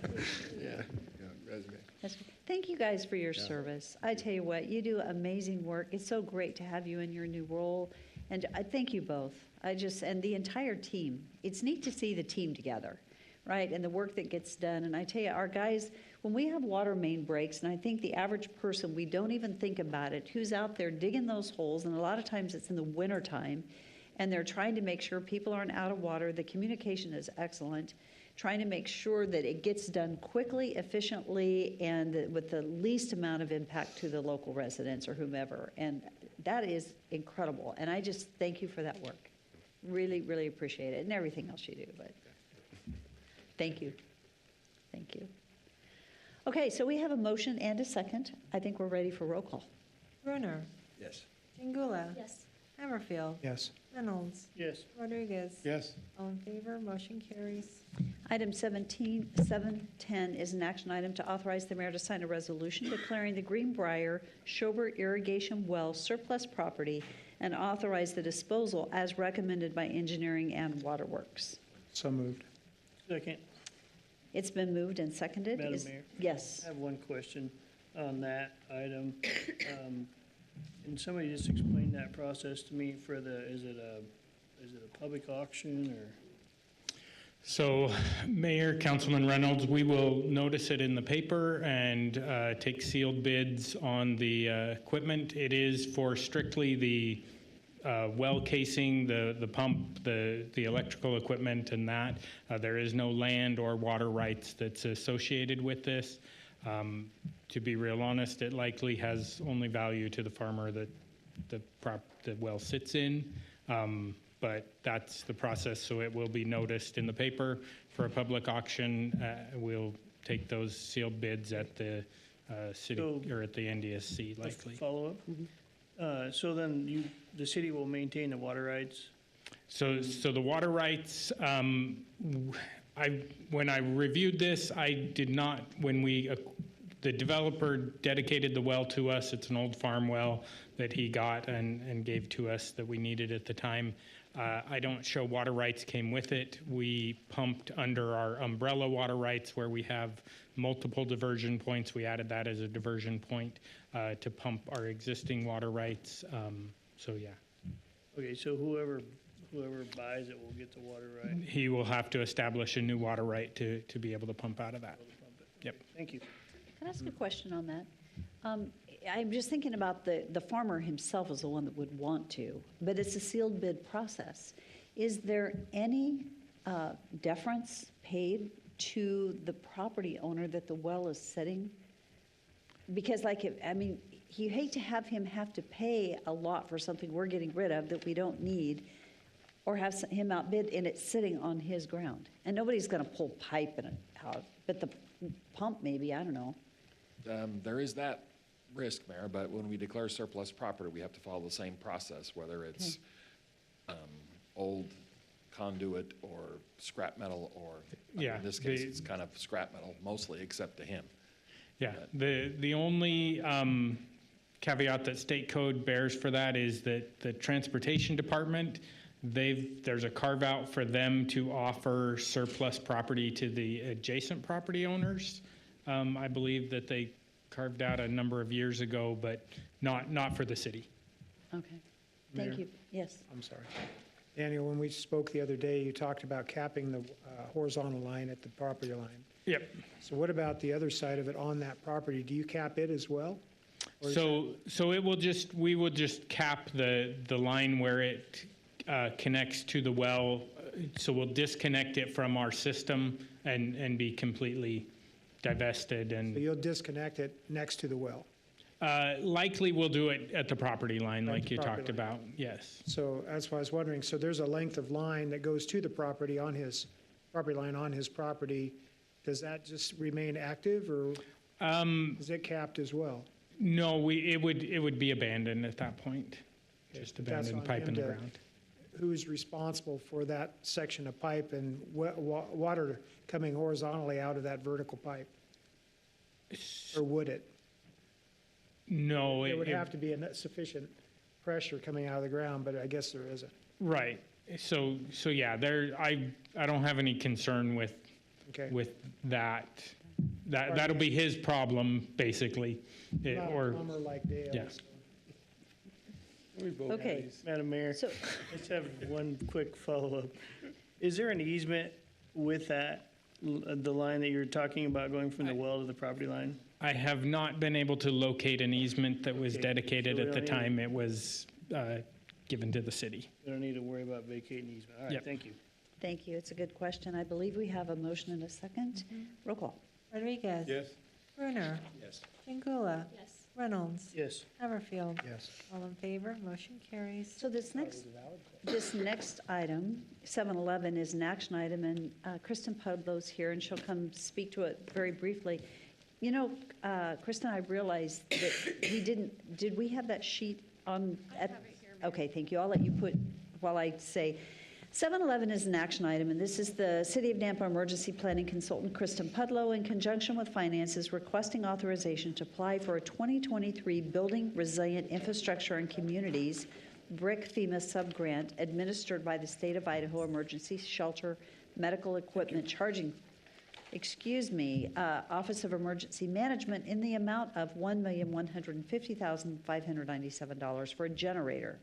resume. That's- Thank you guys for your service. I tell you what, you do amazing work. It's so great to have you in your new role. And I thank you both. And the entire team. It's neat to see the team together, right? And the work that gets done. And I tell you, our guys, when we have water main breaks, and I think the average person, we don't even think about it, who's out there digging those holes, and a lot of times it's in the wintertime, and they're trying to make sure people aren't out of water. The communication is excellent, trying to make sure that it gets done quickly, efficiently, and with the least amount of impact to the local residents or whomever. And that is incredible. And I just thank you for that work. Really, really appreciate it, and everything else you do, but thank you. Thank you. Okay, so we have a motion and a second. I think we're ready for roll call. Brunner, Yes. Jingula. Yes. Haverfield. Yes. Reynolds. Yes. Rodriguez. Yes. All in favor, motion carries. Item 710 is an action item to authorize the mayor to sign a resolution declaring the Greenbrier Schober Irrigation Well surplus property and authorize the disposal as recommended by Engineering and Waterworks. So moved. Second. It's been moved and seconded. Madam Is- Mayor? Yes. I have one question on that item. Can somebody just explain that process to me for is it a public auction or? So, Mayor, Councilman Reynolds, we will notice it in the paper and take sealed bids on the equipment. It is for strictly the well casing, the pump, the electrical equipment and that. There is no land or water rights that's associated with this. To be real honest, it likely has only value to the farmer that the well sits in. But that's the process, so it will be noticed in the paper for a public auction. We'll take those sealed bids at the city, or at the NDSC likely. Follow up? So then the city will maintain the water rights? So the water rights, when I reviewed this, I did not, the developer dedicated the well to us. It's an old farm well that he got and gave to us that we needed at the time. I don't show water rights came with it. We pumped under our umbrella water rights where we have multiple diversion points. We added that as a diversion point to pump our existing water rights. So yeah. Okay, so whoever buys it will get the water right? He will have to establish a new water right to be able to pump out of that. Yep. Thank you. Can I ask a question on that? I'm just thinking about the farmer himself is the one that would want to, but it's a sealed bid process. Is there any deference paid to the property owner that the well is sitting? Because you hate to have him have to pay a lot for something we're getting rid of that we don't need, or have him outbid and it's sitting on his ground. And nobody's going to pull pipe and out, but the pump maybe, I don't know. There is that risk, Mayor, but when we declare surplus property, we have to follow the same process, whether it's old conduit or scrap metal or, Yeah, in this case, it's kind of scrap metal mostly, except to him. Yeah, the only caveat that state code bears for that is that the transportation department, there's a carve out for them to offer surplus property to the adjacent property owners. I believe that they carved out a number of years ago, but not for the city. Okay, thank Mayor? you. Yes. I'm sorry. Daniel, when we spoke the other day, you talked about capping the horizontal line at the property line. Yep. So what about the other side of it on that property? Do you cap it as well? Or is So we will just cap the line where it connects to the well. So we'll disconnect it from our system and be completely divested. So And you'll disconnect it next to the well? likely we'll do it at the property line At like the you property talked line. about. Yes. So that's why I was wondering, so there's a length of line that goes to the property on his, property line on his property. Does that just remain active, or is it capped as well? No, it would be abandoned at that point. Just That's abandoned on pipe him in the to- ground. Who's responsible for that section of pipe and water coming horizontally out of that vertical pipe? Or would it? No, There would have to be sufficient pressure coming out of the ground, but I guess there isn't. Right. So yeah, I don't have any concern with Okay. that. That'll be his problem, basically. Not a Or, plumber like Dale. yeah. Okay. Madam Mayor, So- I just have one quick follow-up. Is there an easement with that, the line that you're talking about going from the well to the property line? I have not been able to locate an easement that was Okay, dedicated so we at the don't need- time it was given to the city. We don't need to worry about vacating easement. All right, Yep. thank you. Thank you. It's a good question. I believe we have a motion and a second. Roll call. Rodriguez. Yes. Brunner. Yes. Chingula. Yes. Reynolds. Yes. Haverfield. Yes. All in favor, motion carries. So this next item, 711, is an action item, and Kristen Pudlow's here, and she'll come speak to it very briefly. You know, Kristen, I realized that did we have that sheet on? Okay, thank you. I'll let you put, while I say, 711 is an action item, and this is the City of Nampa Emergency Planning Consultant Kristen Pudlow, in conjunction with Finances, requesting authorization to apply for a 2023 Building Resilient Infrastructure and Communities BRIC FEMA subgrant administered by the State of Idaho Emergency Shelter Medical Equipment Charging, Office of Emergency Management, in the amount of $1,150,597 for a generator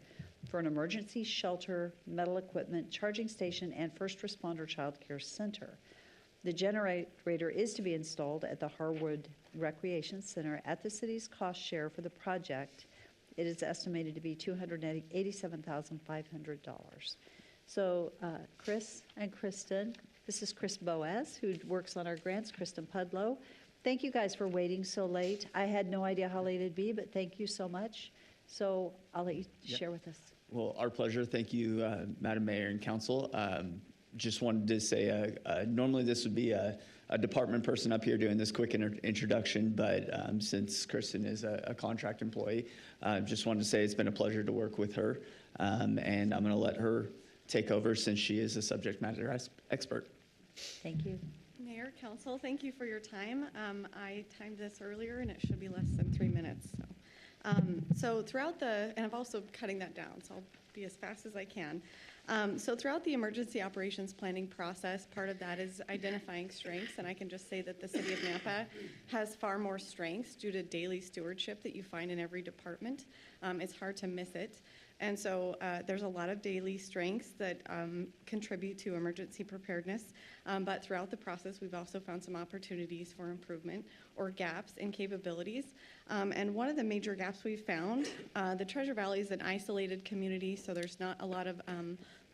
for an emergency shelter, metal equipment, charging station, and first responder child care center. The generator is to be installed at the Harwood Recreation Center at the city's cost share for the project. It is estimated to be $287,500. So Chris and Kristen, this is Chris Boaz, who works on our grants, Kristen Pudlow. Thank you guys for waiting so late. I had no idea how late it'd be, but thank you so much. So I'll let you share with us. Well, our pleasure. Thank you, Madam Mayor and Council. Just wanted to say, normally this would be a department person up here doing this quick introduction, but since Kristen is a contract employee, just wanted to say it's been a pleasure to work with her, and I'm going to let her take over since she is a subject matter expert. Thank you. Mayor, Council, thank you for your time. I timed this earlier, and it should be less than 3 minutes. So throughout and I'm also cutting that down, so I'll be as fast as I can. So throughout the emergency operations planning process, part of that is identifying strengths, and I can just say that the City of Nampa has far more strengths due to daily stewardship that you find in every department. It's hard to miss it. And so there's a lot of daily strengths that contribute to emergency preparedness. But throughout the process, we've also found some opportunities for improvement or gaps in capabilities. And one of the major gaps we've found, the Treasure Valley is an isolated community, so there's not a lot of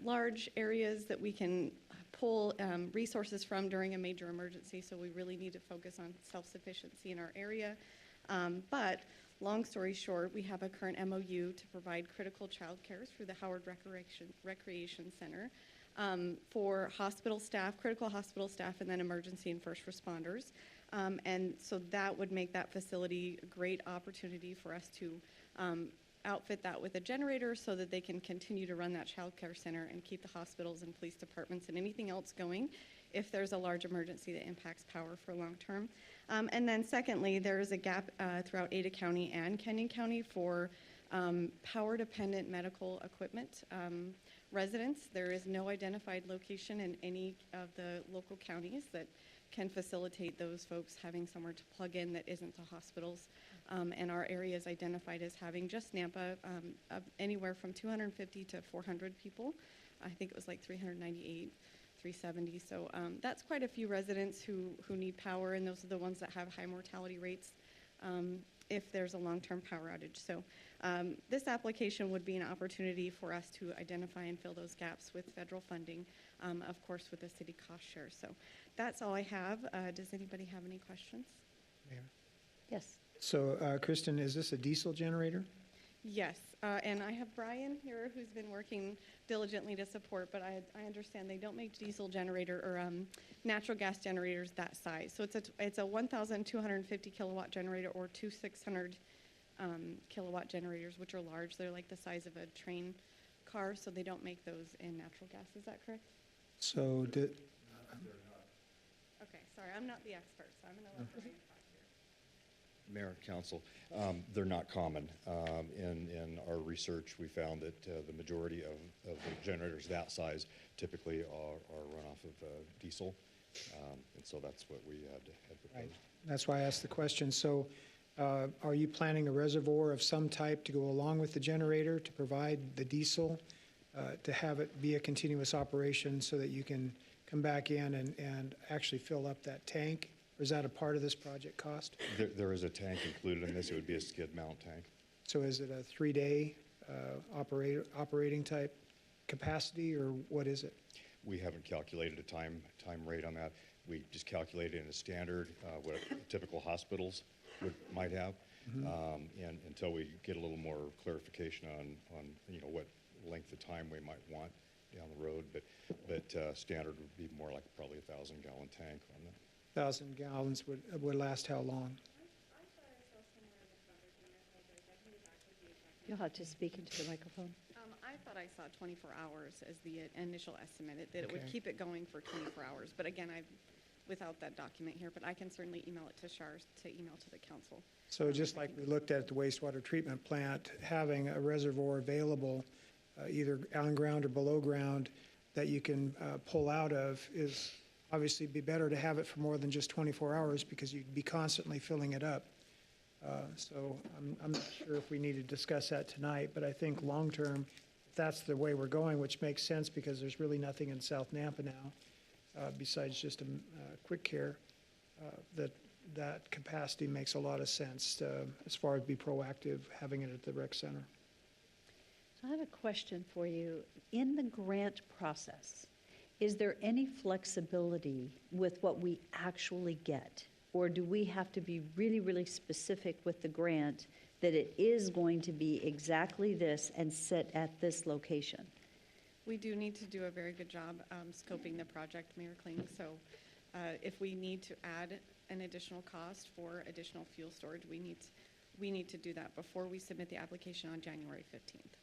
large areas that we can pull resources from during a major emergency. So we really need to focus on self-sufficiency in our area. But long story short, we have a current MOU to provide critical childcare through the Howard Recreation Center for hospital staff, critical hospital staff, and then emergency and first responders. And so that would make that facility a great opportunity for us to outfit that with a generator so that they can continue to run that childcare center and keep the hospitals and police departments and anything else going if there's a large emergency that impacts power for long term. And then secondly, there is a gap throughout Ada County and Kenyon County for power-dependent medical equipment residents. There is no identified location in any of the local counties that can facilitate those folks having somewhere to plug in that isn't the hospitals. And our area is identified as having just Nampa anywhere from 250 to 400 people. I think it was like 398. 370. So that's quite a few residents who need power, and those are the ones that have high mortality rates if there's a long-term power outage. So this application would be an opportunity for us to identify and fill those gaps with federal funding, of course, with the city cost share. So that's all I have. Does anybody have any questions? Mayor. Yes. So, Kristen, is this a diesel generator? Yes, and I have Brian here who's been working diligently to support, but I understand they don't make diesel generator or natural gas generators that size. So it's a 1,250 kilowatt generator or two 600 kilowatt generators, which are large. They're like the size of a train car, so they don't make those in natural gas. Is that correct? So, Okay, sorry, I'm not the expert, so I'm going to let Brian talk. Mayor and Council, they're not common. In our research, we found that the majority of the generators that size typically are run off of diesel, and so that's what we had proposed. right. That's why I asked the question. So, are you planning a reservoir of some type to go along with the generator to provide the diesel, to have it be a continuous operation so that you can come back in and actually fill up that tank? Or is that a part of this project cost? There is a tank included in this. It would be a skid mount tank. So is it a 3-day operating type capacity, or what is it? We haven't calculated a time rate on that. We just calculated in a standard what typical hospitals might have, and until we get a little more clarification on what length of time we might want down the road, but standard would be more like probably a 1,000-gallon tank on that. 1,000 gallons would last how long? You'll have to speak into the microphone. I thought I saw 24 hours as the initial estimate, that it would Okay. keep it going for 24 hours. But again, without that document here, but I can certainly email it to Shar to email to the council. So just like we looked at the wastewater treatment plant, having a reservoir available, either on ground or below ground, that you can pull out of is obviously be better to have it for more than just 24 hours because you'd be constantly filling it up. So I'm not sure if we need to discuss that tonight, but I think long-term, if that's the way we're going, which makes sense because there's really nothing in South Nampa now besides just a quick care, that capacity makes a lot of sense as far as be proactive, having it at the rec center. So I have a question for you. In the grant process, is there any flexibility with what we actually get? Or do we have to be really, really specific with the grant that it is going to be exactly this and sit at this location? We do need to do a very good job scoping the project, Mayor Kling. So if we need to add an additional cost for additional fuel storage, we need to do that before we submit the application on January 15th.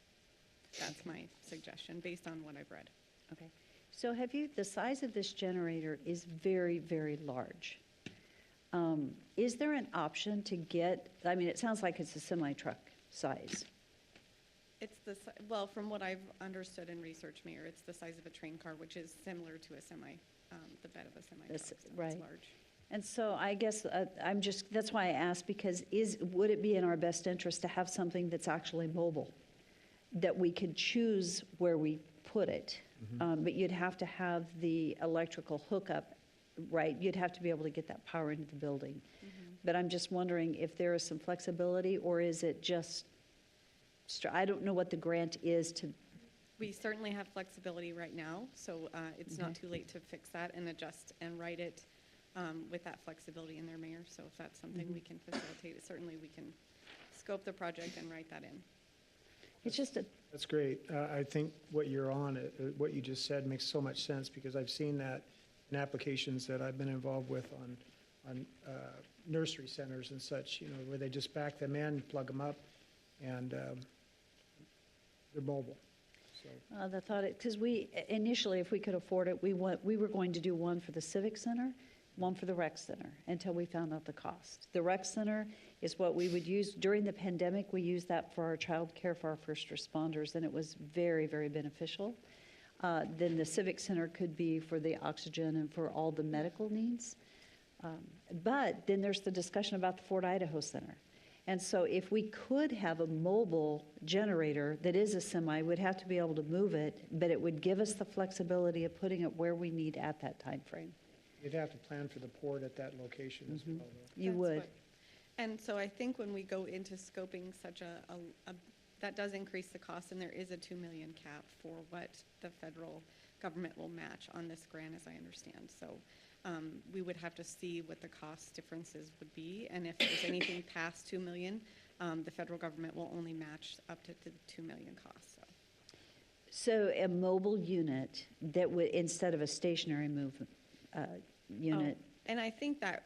That's my suggestion based on what I've read. Okay. So the size of this generator is very, very large. Is there an option to get, it sounds like it's a semi-truck size. It's well, from what I've understood in research, Mayor, it's the size of a train car, which is similar to a the bed of a semi-truck, so right. it's large. And so I guess that's why I asked, because would it be in our best interest to have something that's actually mobile? that we could choose where we put it. But you'd have to have the electrical hookup, right? You'd have to be able to get that power into the building. But I'm just wondering if there is some flexibility, or is it just, I don't know what the grant is to, We certainly have flexibility right now, so it's not too late to fix that and adjust and write it with that flexibility in there, Mayor. So if that's something we can facilitate, certainly we can scope the project and write that in. it's just a, That's great. I think what you're on, what you just said makes so much sense, because I've seen that in applications that I've been involved with on nursery centers and such, you know, where they just back them in, plug them up, and they're mobile. So the thought, because we, initially, if we could afford it, we were going to do one for the Civic Center, one for the Rec Center, until we found out the cost. The Rec Center is what we would use, during the pandemic, we used that for our child care for our first responders, and it was very, very beneficial. Then the Civic Center could be for the oxygen and for all the medical needs. But then there's the discussion about the Fort Idaho Center. And so if we could have a mobile generator that is a semi, we'd have to be able to move it, but it would give us the flexibility of putting it where we need at that time frame. you'd have to plan for the port at that location as well, though. You would. And so I think when we go into scoping such that does increase the cost, and there is a 2 million cap for what the federal government will match on this grant, as I understand. So we would have to see what the cost differences would be, and if there's anything past 2 million, the federal government will only match up to the 2 million cost. So a mobile unit that would, instead of a stationary unit. And I think that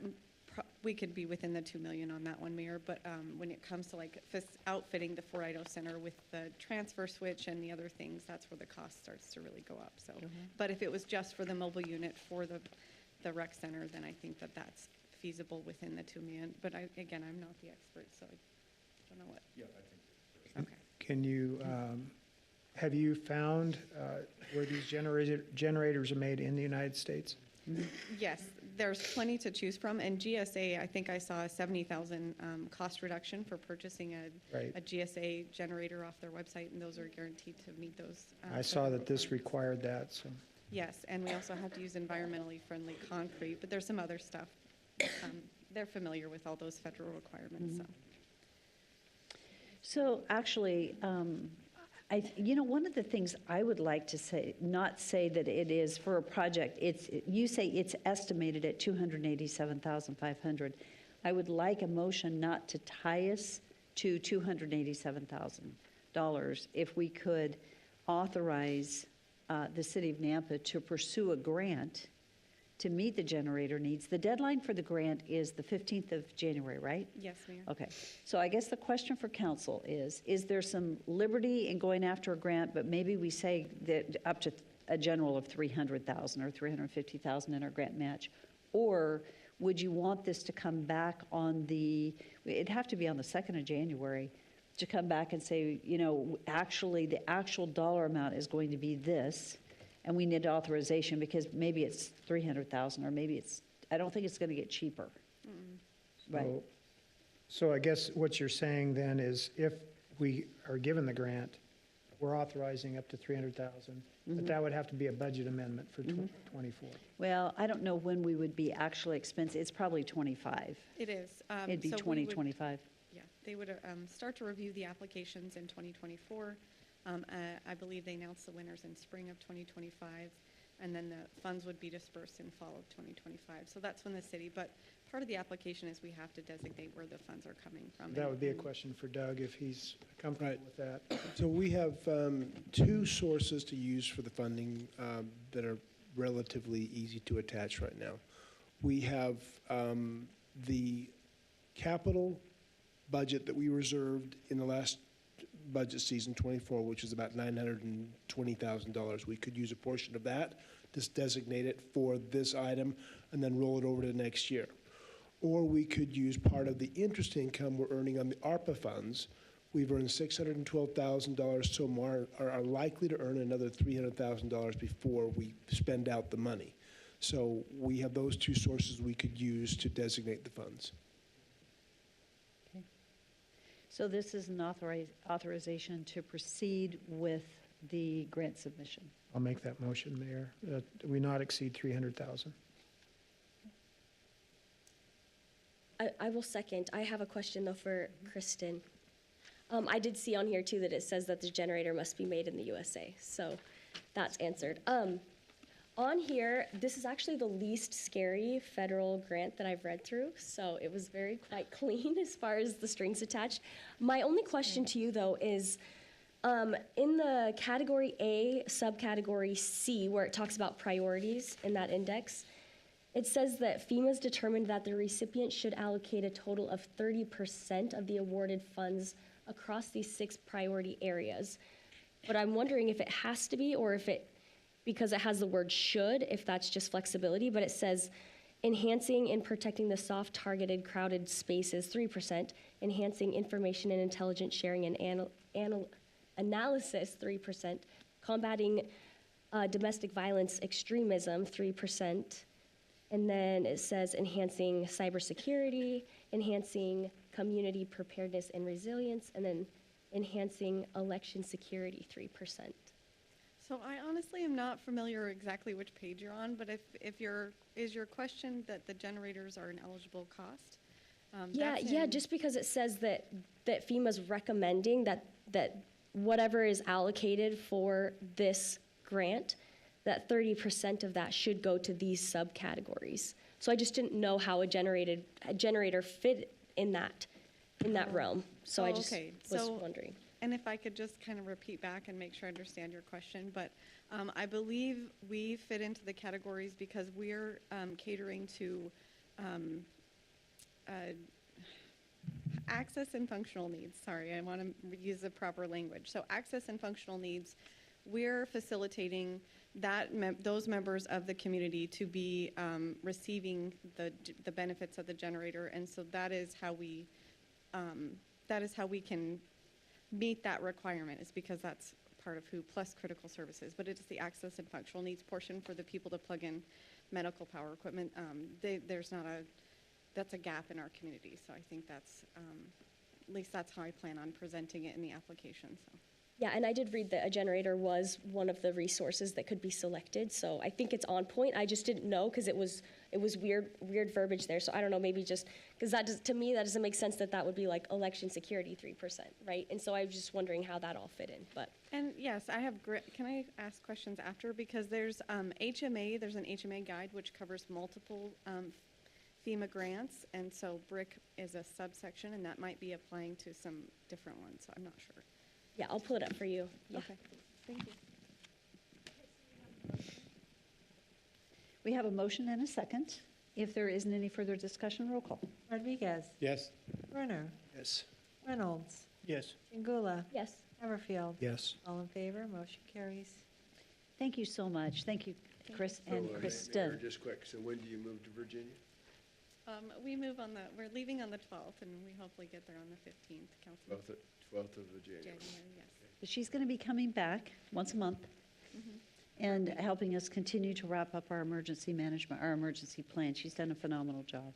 we could be within the 2 million on that one, Mayor, but when it comes to like outfitting the Fort Idaho Center with the transfer switch and the other things, that's where the cost starts to really go up. So, but if it was just for the mobile unit for the rec center, then I think that that's feasible within the 2 million. But again, I'm not the expert, so I don't know what. Yeah, I think. Okay. Can you, have you found where these generators are made in the United States? Yes, there's plenty to choose from, and GSA, I think I saw a 70,000 cost reduction for purchasing a GSA generator off their website, and those are guaranteed to meet those. I saw that this required that, so. Yes, and we also have to use environmentally friendly concrete, but there's some other stuff. They're familiar with all those federal requirements, so. So actually, one of the things I would like to say, not say that it is for a project, you say it's estimated at $287,500. I would like a motion not to tie us to $287,000 if we could authorize the city of Nampa to pursue a grant to meet the generator needs. The deadline for the grant is the 15th of January, right? Yes, Mayor. Okay, so I guess the question for council is there some liberty in going after a grant, but maybe we say that up to a general of 300,000 or 350,000 in our grant match? Or would you want this to come back it'd have to be on the 2nd of January, to come back and say, actually the actual dollar amount is going to be this, and we need authorization because maybe it's 300,000 or maybe I don't think it's going to get cheaper. Right. So I guess what you're saying then is if we are given the grant, we're authorizing up to 300,000, but that would have to be a budget amendment for 24. Well, I don't know when we would be actually expensive. It's probably 25. It is. It'd be so 2025. Yeah, they would start to review the applications in 2024. I believe they announced the winners in spring of 2025, and then the funds would be dispersed in fall of 2025. So that's when the city, but part of the application is we have to designate where the funds are coming from. That would be a question for Doug if he's comfortable with that. So we have two sources to use for the funding that are relatively easy to attach right now. We have the capital budget that we reserved in the last budget season 24, which is about $920,000. We could use a portion of that, just designate it for this item, and then roll it over to next year. Or we could use part of the interest income we're earning on the ARPA funds. We've earned $612,000 so far, are likely to earn another $300,000 before we spend out the money. So we have those two sources we could use to designate the funds. So this is an authorization to proceed with the grant submission. I'll make that motion, Mayor, that we not exceed 300,000. I will second. I have a question though for Kristen. I did see on here too that it says that the generator must be made in the USA, so that's answered. On here, this is actually the least scary federal grant that I've read through, so it was very quite clean as far as the strings attached. My only question to you though is, in the category A, subcategory C, where it talks about priorities in that index, it says that FEMA's determined that the recipient should allocate a total of 30% of the awarded funds across these 6 priority areas. But I'm wondering if it has to be, or if it, because it has the word should, if that's just flexibility, but it says enhancing and protecting the soft targeted crowded spaces 3%, enhancing information and intelligence sharing and analysis 3%, combating domestic violence extremism 3%, and then it says enhancing cybersecurity, enhancing community preparedness and resilience, and then enhancing election security 3%. So I honestly am not familiar exactly which page you're on, but is your question that the generators are an eligible cost? Yeah, just because it says that FEMA's recommending that whatever is allocated for this grant, that 30% of that should go to these subcategories. So I just didn't know how a generator fit in that realm. So I just was wondering. And if I could just kind of repeat back and make sure I understand your question, but I believe we fit into the categories because we're catering to access and functional needs. Sorry, I want to use the proper language. So access and functional needs, we're facilitating those members of the community to be receiving the benefits of the generator, and so that is how we can meet that requirement, is because that's part of WHO plus critical services, but it's the access and functional needs portion for the people to plug in medical power equipment. That's a gap in our community, so I think that's, at least that's how I plan on presenting it in the application, so. Yeah, and I did read that a generator was one of the resources that could be selected, so I think it's on point. I just didn't know because it was weird verbiage there. So I don't know, maybe just because to me that doesn't make sense that would be like election security 3%, right? And so I was just wondering how that all fit in. And yes, can I ask questions after, because there's HMA. There's an HMA guide which covers multiple FEMA grants, and so BRIC is a subsection, and that might be applying to some different ones. So I'm not sure. Yeah, I'll pull it up for you. Yeah. Okay, thank you. We have a motion and a second. If there isn't any further discussion, roll call. Rodriguez? Yes. Brunner? Yes. Reynolds? Yes. Chingula? Yes. Haverfield? Yes. All in favor, motion carries. Thank you so much. Thank you, Chris and Mayor, Kristen. just quick, so when do you move to Virginia? We're leaving on the 12th, and we hopefully get there on the 15th, Councilman. 12th of January. January, yes. She's going to be coming back once a month and helping us continue to wrap up our emergency management, our emergency plan. She's done a phenomenal job.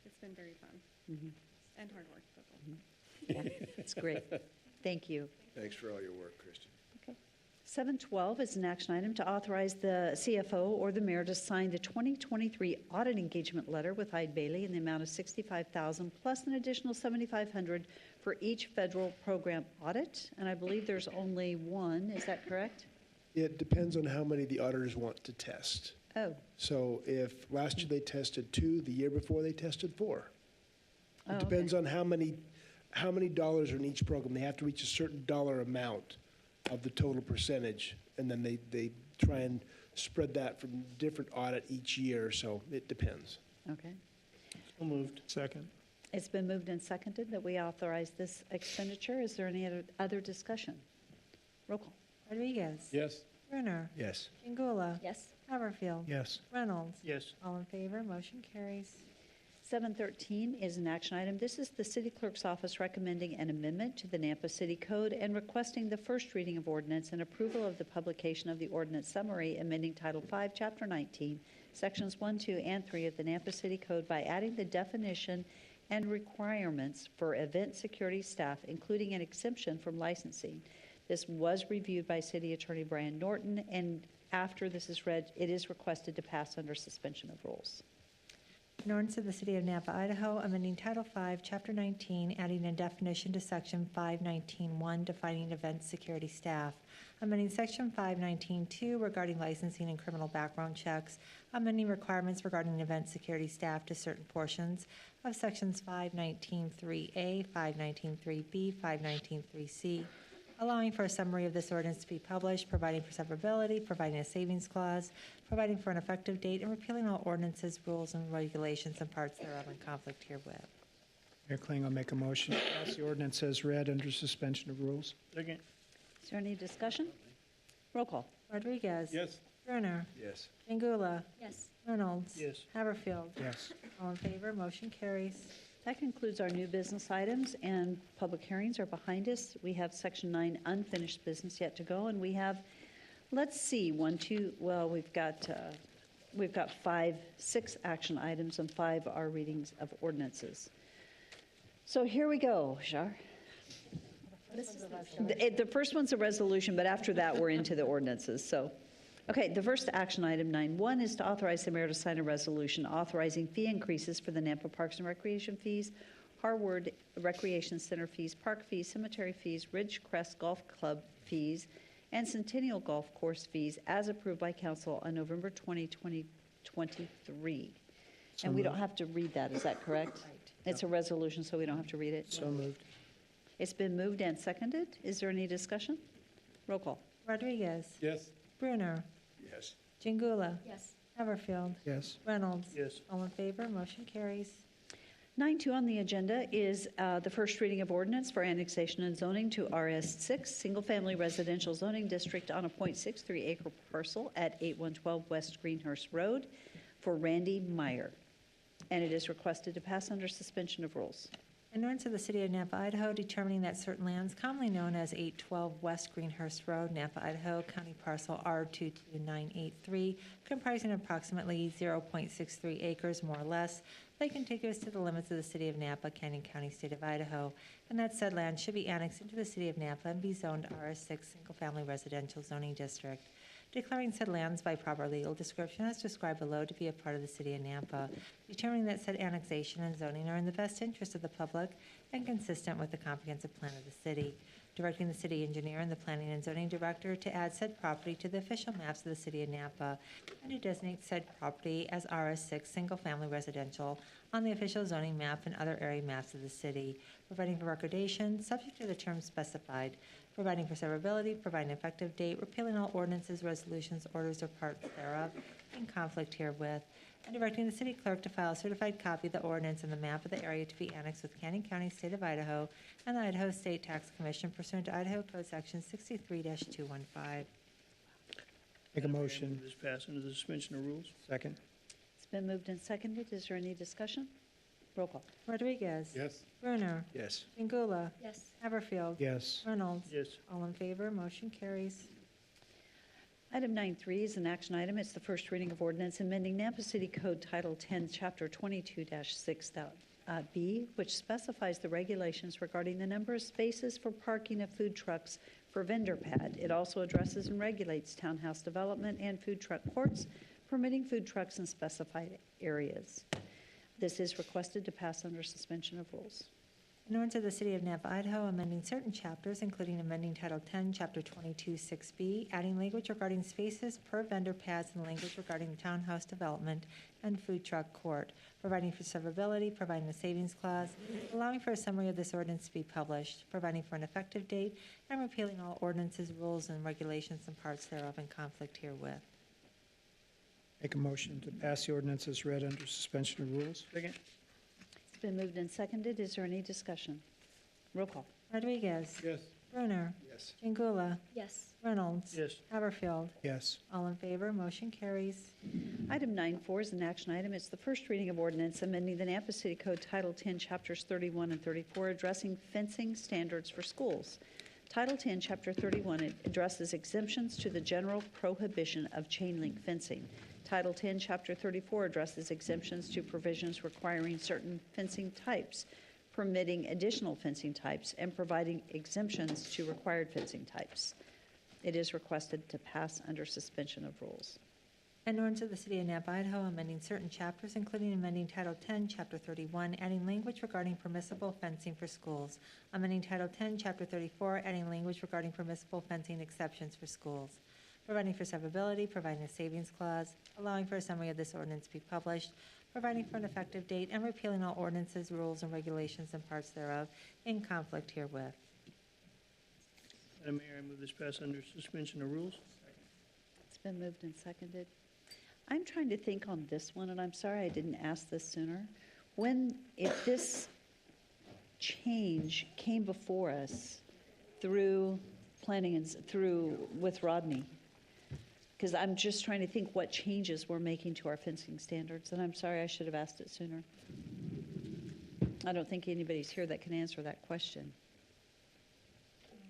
It's been very fun and hard work. But Yeah, it's great. Thank you. Thanks for all your work, Kristen. 712 is an action item to authorize the CFO or the mayor to sign the 2023 audit engagement letter with Hyde Bailey in the amount of $65,000 plus an additional $7,500 for each federal program audit. And I believe there's only one. Is that correct? It depends on how many the auditors want to test. Oh. So if last year they tested 2, the year before they tested 4. Oh, It depends on how many dollars are in each program. They have to reach a certain dollar amount of the total percentage, and then they try and spread that from different audit each year, so it depends. Okay. So moved. Second. It's been moved and seconded that we authorize this expenditure. Is there any other discussion? Roll call. Rodriguez? Yes. Brunner? Yes. Chingula? Yes. Haverfield? Yes. Reynolds? Yes. All in favor, motion carries. 713 is an action item. This is the city clerk's office recommending an amendment to the Nampa City Code and requesting the first reading of ordinance and approval of the publication of the ordinance summary amending Title 5, Chapter 19, Sections 1, 2, and 3 of the Nampa City Code by adding the definition and requirements for event security staff, including an exemption from licensing. This was reviewed by City Attorney Brian Norton, and after this is read, it is requested to pass under suspension of rules. An ordinance of the City of Nampa, Idaho, amending Title V, Chapter 19, adding a definition to Section 519.1, defining event security staff, amending Section 519.2 regarding licensing and criminal background checks, amending requirements regarding event security staff to certain portions of Sections 519.3A, 519.3B, 519.3C, allowing for a summary of this ordinance to be published, providing for severability, providing a savings clause, providing for an effective date, and repealing all ordinances, rules, and regulations and parts thereof in conflict herewith. Mayor Kling will make a motion to pass the ordinance as read under suspension of rules. Second. Is there any discussion? Roll call. Rodriguez. Yes. Brunner. Yes. Jingula. Yes. Reynolds. Yes. Haverfield. Yes. All in favor, motion carries. That concludes our new business items, and public hearings are behind us. We have Section 9 unfinished business yet to go, and we have, let's see, we've got 6 action items, and 5 are readings of ordinances. So here we go, Jar. The first one's a resolution, but after that, we're into the ordinances, so. Okay, the first action item, 9.1, is to authorize the mayor to sign a resolution authorizing fee increases for the Nampa Parks and Recreation fees, Harward Recreation Center fees, park fees, cemetery fees, Ridgecrest Golf Club fees, and Centennial Golf Course fees as approved by council on November 20, 2023. And we don't have to read that, is that correct? It's a resolution, so we don't have to read it? So moved. It's been moved and seconded. Is there any discussion? Roll call. Rodriguez. Yes. Brunner. Yes. Jingula. Yes. Haverfield. Yes. Reynolds. Yes. All in favor, motion carries. 9.2 on the agenda is the first reading of ordinance for annexation and zoning to RS6, single-family residential zoning district on a .63-acre parcel at 8112 West Greenhurst Road for Randy Meyer. And it is requested to pass under suspension of rules. An ordinance of the City of Nampa, Idaho, determining that certain lands commonly known as 812 West Greenhurst Road, Nampa, Idaho, County Parcel R22983, comprising approximately 0.63 acres, more or less, lay contiguous to the limits of the City of Nampa, Canyon County, State of Idaho, and that said land should be annexed into the City of Nampa and be zoned RS6 Single-Family Residential Zoning District, declaring said lands by proper legal description as described below to be a part of the City of Nampa, determining that said annexation and zoning are in the best interest of the public and consistent with the comprehensive plan of the city, directing the city engineer and the planning and zoning director to add said property to the official maps of the City of Nampa and to designate said property as RS6 Single-Family Residential on the official zoning map and other area maps of the city, providing for recordation, subject to the terms specified, providing for severability, providing an effective date, repealing all ordinances, resolutions, orders, or parts thereof in conflict herewith, and directing the city clerk to file a certified copy of the ordinance and the map of the area to be annexed with Canyon County, State of Idaho, and the Idaho State Tax Commission pursuant to Idaho Code Section 63-215. Make a motion. This pass under the suspension of rules. Second. It's been moved and seconded. Is there any discussion? Roll call. Rodriguez. Yes. Brunner. Yes. Jingula. Yes. Haverfield. Yes. Reynolds. Yes. All in favor, motion carries. Item 9.3 is an action item. It's the first reading of ordinance amending Nampa City Code Title 10, Chapter 22-6B, which specifies the regulations regarding the number of spaces for parking of food trucks for vendor pad. It also addresses and regulates townhouse development and food truck courts, permitting food trucks in specified areas. This is requested to pass under suspension of rules. An ordinance of the City of Nampa, Idaho, amending certain chapters, including amending Title 10, Chapter 22-6B, adding language regarding spaces per vendor pads and language regarding townhouse development and food truck court, providing for severability, providing a savings clause, allowing for a summary of this ordinance to be published, providing for an effective date, and repealing all ordinances, rules, and regulations and parts thereof in conflict herewith. Make a motion to pass the ordinance as read under suspension of rules. Second. It's been moved and seconded. Is there any discussion? Roll call. Rodriguez. Yes. Brunner. Yes. Jingula. Yes. Reynolds. Yes. Haverfield. Yes. All in favor, motion carries. Item 9.4 is an action item. It's the first reading of ordinance amending the Nampa City Code Title 10, Chapters 31 and 34, addressing fencing standards for schools. Title 10, Chapter 31, it addresses exemptions to the general prohibition of chain link fencing. Title 10, Chapter 34 addresses exemptions to provisions requiring certain fencing types, permitting additional fencing types, and providing exemptions to required fencing types. It is requested to pass under suspension of rules. An ordinance of the City of Napa, Idaho, amending certain chapters, including amending Title 10, Chapter 31, adding language regarding permissible fencing for schools. Amending Title 10, Chapter 34, adding language regarding permissible fencing exceptions for schools. Providing for severability, providing a savings clause, allowing for a summary of this ordinance to be published, providing for an effective date, and repealing all ordinances, rules, and regulations and parts thereof in conflict herewith. Madam Mayor, I move this pass under suspension of rules. It's been moved and seconded. I'm trying to think on this one, and I'm sorry I didn't ask this sooner. If this change came before us through planning and with Rodney, because I'm just trying to think what changes we're making to our fencing standards, and I'm sorry I should have asked it sooner. I don't think anybody's here that can answer that question.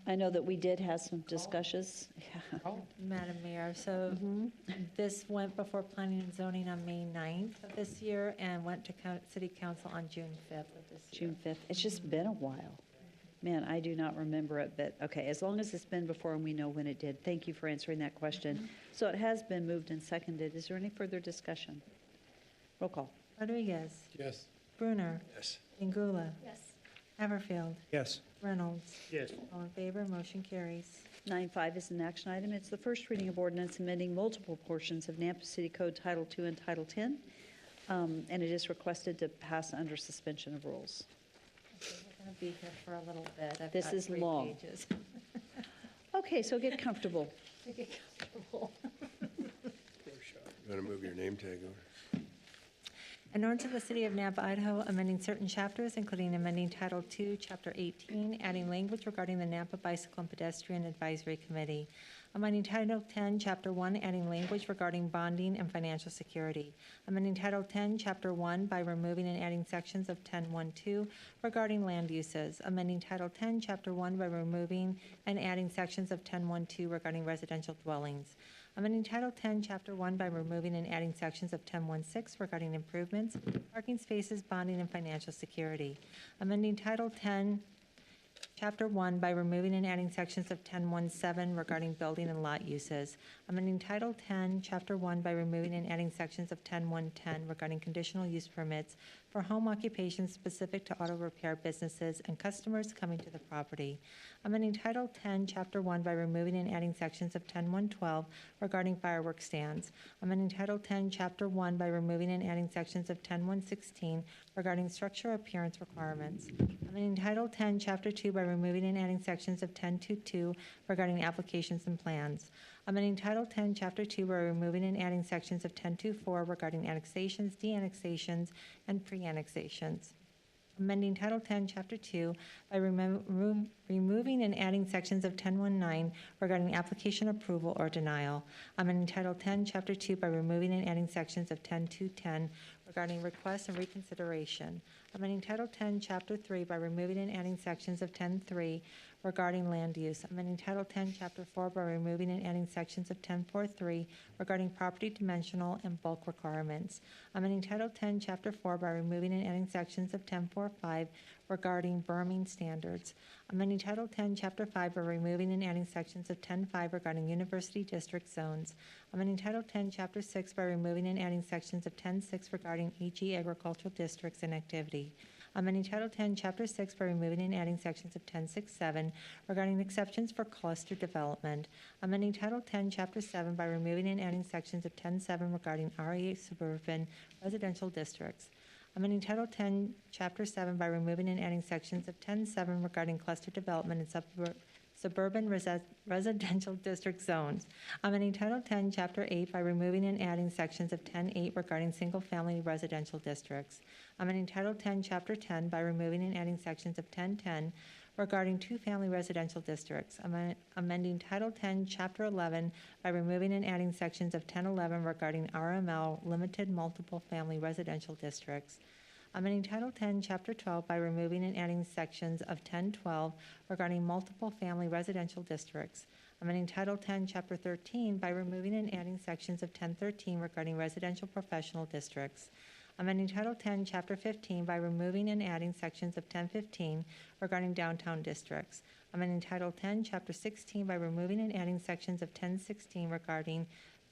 I know that we did have some discussions. Yeah. Madam Mayor, so this went before Planning and Zoning on May 9th of this year and went to City Council on June 5th of this year. June 5th. It's just been a while. Man, I do not remember it, but okay, as long as it's been before and we know when it did. Thank you for answering that question. So it has been moved and seconded. Is there any further discussion? Roll call. Rodriguez. Yes. Brunner. Yes. Ingula. Yes. Everfield. Yes. Reynolds. Yes. All in favor, motion carries. 9.5 is an action item. It's the first reading of ordinance amending multiple portions of Nampa City Code Title II and Title 10, and it is requested to pass under suspension of rules. Okay, we're going to be here for a little bit. I've This got is 3 long. pages. Okay, so get comfortable. Get comfortable. You want to move your name tag over? An ordinance of the City of Napa, Idaho, amending certain chapters, including amending Title II, Chapter 18, adding language regarding the Napa Bicycle and Pedestrian Advisory Committee. Amending Title 10, Chapter 1, adding language regarding bonding and financial security. Amending Title 10, Chapter 1 by removing and adding sections of 10.1.2 regarding land uses. Amending Title 10, Chapter 1 by removing and adding sections of 10.1.2 regarding residential dwellings. Amending Title 10, Chapter 1 by removing and adding sections of 10.1.6 regarding improvements, parking spaces, bonding, and financial security. Amending Title 10, Chapter 1 by removing and adding sections of 10.1.7 regarding building and lot uses. Amending Title 10, Chapter 1 by removing and adding sections of 10.1.10 regarding conditional use permits for home occupations specific to auto repair businesses and customers coming to the property. Amending Title 10, Chapter 1 by removing and adding sections of 10.1.12 regarding fireworks stands. Amending Title 10, Chapter 1 by removing and adding sections of 10.1.16 regarding structure appearance requirements. Amending Title 10, Chapter 2 by removing and adding sections of 10.2.2 regarding applications and plans. Amending Title 10, Chapter 2 by removing and adding sections of 10.2.4 regarding annexations, de-annexations, and pre-annexations. Amending Title 10, Chapter 2 by removing and adding sections of 10.1.9 regarding application approval or denial. Amending Title 10, Chapter 2 by removing and adding sections of 10.2.10 regarding requests and reconsideration. Amending Title 10, Chapter 3 by removing and adding sections of 10.3 regarding land use. Amending Title 10, Chapter 4 by removing and adding sections of 10.4.3 regarding property dimensional and bulk requirements. Amending Title 10, Chapter 4 by removing and adding sections of 10.4.5 regarding berming standards. Amending Title 10, Chapter 5 by removing and adding sections of 10.5 regarding university district zones. Amending Title 10, Chapter 6 by removing and adding sections of 10.6 regarding AG agricultural districts and activity. Amending Title 10, Chapter 6 by removing and adding sections of 10.6.7 regarding exceptions for cluster development. Amending Title 10, Chapter 7 by removing and adding sections of 10.7 regarding RE suburban residential districts. Amending Title 10, Chapter 7 by removing and adding sections of 10.7 regarding cluster development and suburban residential district zones. Amending Title 10, Chapter 8 by removing and adding sections of 10.8 regarding single-family residential districts. Amending Title 10, Chapter 10 by removing and adding sections of 10.10 regarding two-family residential districts. Amending Title 10, Chapter 11 by removing and adding sections of 10.11 regarding RML limited multiple family residential districts. amending Title 10, Chapter 12 by removing and adding sections of 1012 regarding multiple family residential districts, amending Title 10, Chapter 13 by removing and adding sections of 1013 regarding residential professional districts, amending Title 10, Chapter 15 by removing and adding sections of 1015 regarding downtown districts, amending Title 10, Chapter 16 by removing and adding sections of 1016 regarding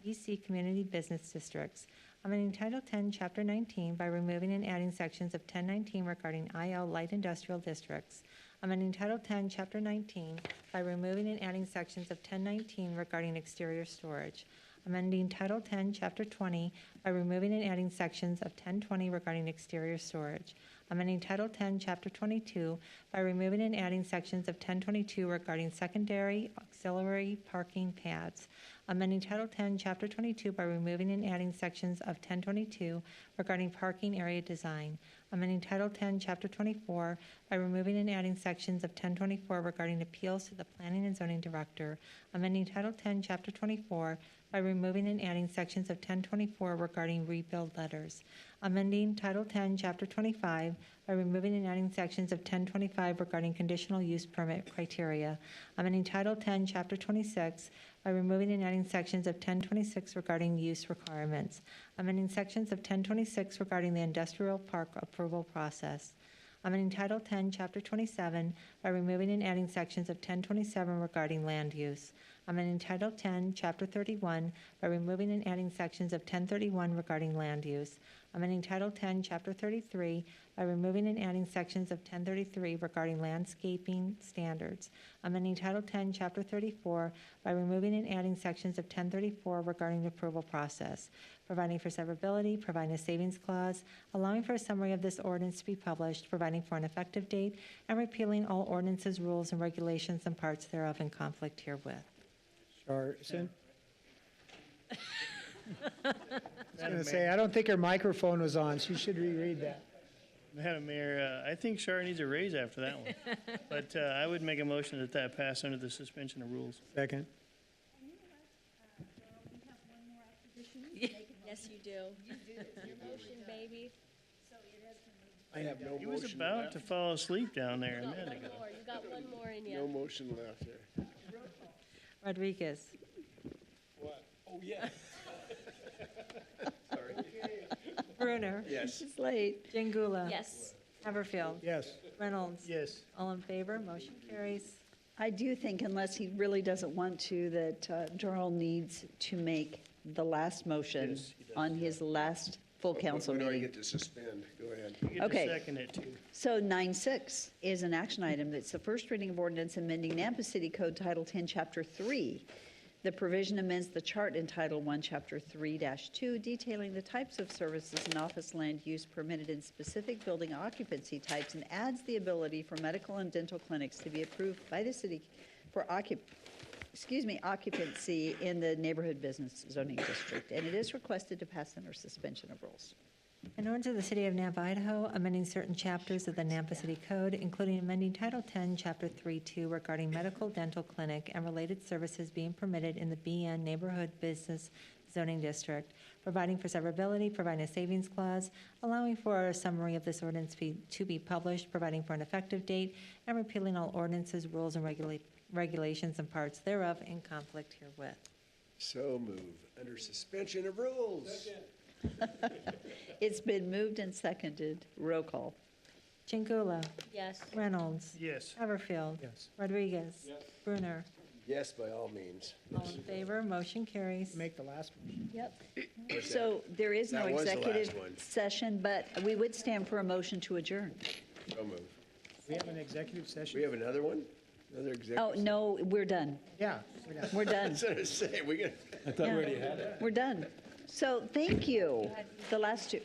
BC community business districts, amending Title 10, Chapter 19 by removing and adding sections of 1019 regarding IL light industrial districts, amending Title 10, Chapter 19 by removing and adding sections of 1019 regarding exterior storage, amending Title 10, Chapter 20 by removing and adding sections of 1020 regarding exterior storage, amending Title 10, Chapter 22 by removing and adding sections of 1022 regarding secondary auxiliary parking pads, amending Title 10, Chapter 22 by removing and adding sections of 1022 regarding parking area design, amending Title 10, Chapter 24 by removing and adding sections of 1024 regarding appeals to the Planning and Zoning Director, amending Title 10, Chapter 24 by removing and adding sections of 1024 regarding rebuild letters, amending Title 10, Chapter 25 by removing and adding sections of 1025 regarding conditional use permit criteria, amending Title 10, Chapter 26 by removing and adding sections of 1026 regarding use requirements, amending sections of 1026 regarding the industrial park approval process, amending Title 10, Chapter 27 by removing and adding sections of 1027 regarding land use, amending Title 10, Chapter 31 by removing and adding sections of 1031 regarding land use, amending Title 10, Chapter 33 by removing and adding sections of 1033 regarding landscaping standards, amending Title 10, Chapter 34 by removing and adding sections of 1034 regarding the approval process, providing for severability, providing a savings clause, allowing for a summary of this ordinance to be published, providing for an effective date, and repealing all ordinances, rules, and regulations and parts thereof in conflict herewith. Sharson? I was going to say, I don't think her microphone was on. She should reread that. Madam Mayor, I think Shar needs a raise after that one. But I would make a motion that that pass under the suspension of rules. Second. Yes, you do. Your motion, baby. I have no motion. He was about to fall asleep down there. You got one more. You got one more in you. No motion left here. Rodriguez. What? Oh, yeah. Sorry. Bruner. Yes. It's late. Jingula. Yes. Haverfield. Yes. Reynolds. Yes. All in favor, motion carries. I do think, unless he really doesn't want to, that Darrell needs to make the last motion Yes, he does. on his last full council We don't meeting. get to suspend. Go ahead. You get Okay. to second it, too. So 9.6 is an action item. It's the first reading of ordinance amending Nampa City Code Title 10, Chapter 3. The provision amends the chart in Title 1, Chapter 3-2, detailing the types of services and office land use permitted in specific building occupancy types, and adds the ability for medical and dental clinics to be approved by the city for occupancy in the neighborhood business zoning district. And it is requested to pass under suspension of rules. An ordinance of the City of Nampa, Idaho, amending certain chapters of the Nampa City Code, including amending Title 10, Chapter 3-2 regarding medical dental clinic and related services being permitted in the BN Neighborhood Business Zoning District, providing for severability, providing a savings clause, allowing for a summary of this ordinance to be published, providing for an effective date, and repealing all ordinances, rules, and regulations and parts thereof in conflict herewith. So move under suspension of rules. It's been moved and seconded. Roll call. Chingula. Yes. Reynolds. Yes. Haverfield. Yes. Rodriguez. Bruner. Yes, by all means. All in favor, motion carries. Make the last one. Yep. So there is no That was the last executive one. session, but we would stand for a motion to adjourn. So move. We have an executive session? We have another one? Another executive? Oh, no, we're done. Yeah. we're done. We're done. That's what I say. We got. Yeah. We're done. So thank you. The last two,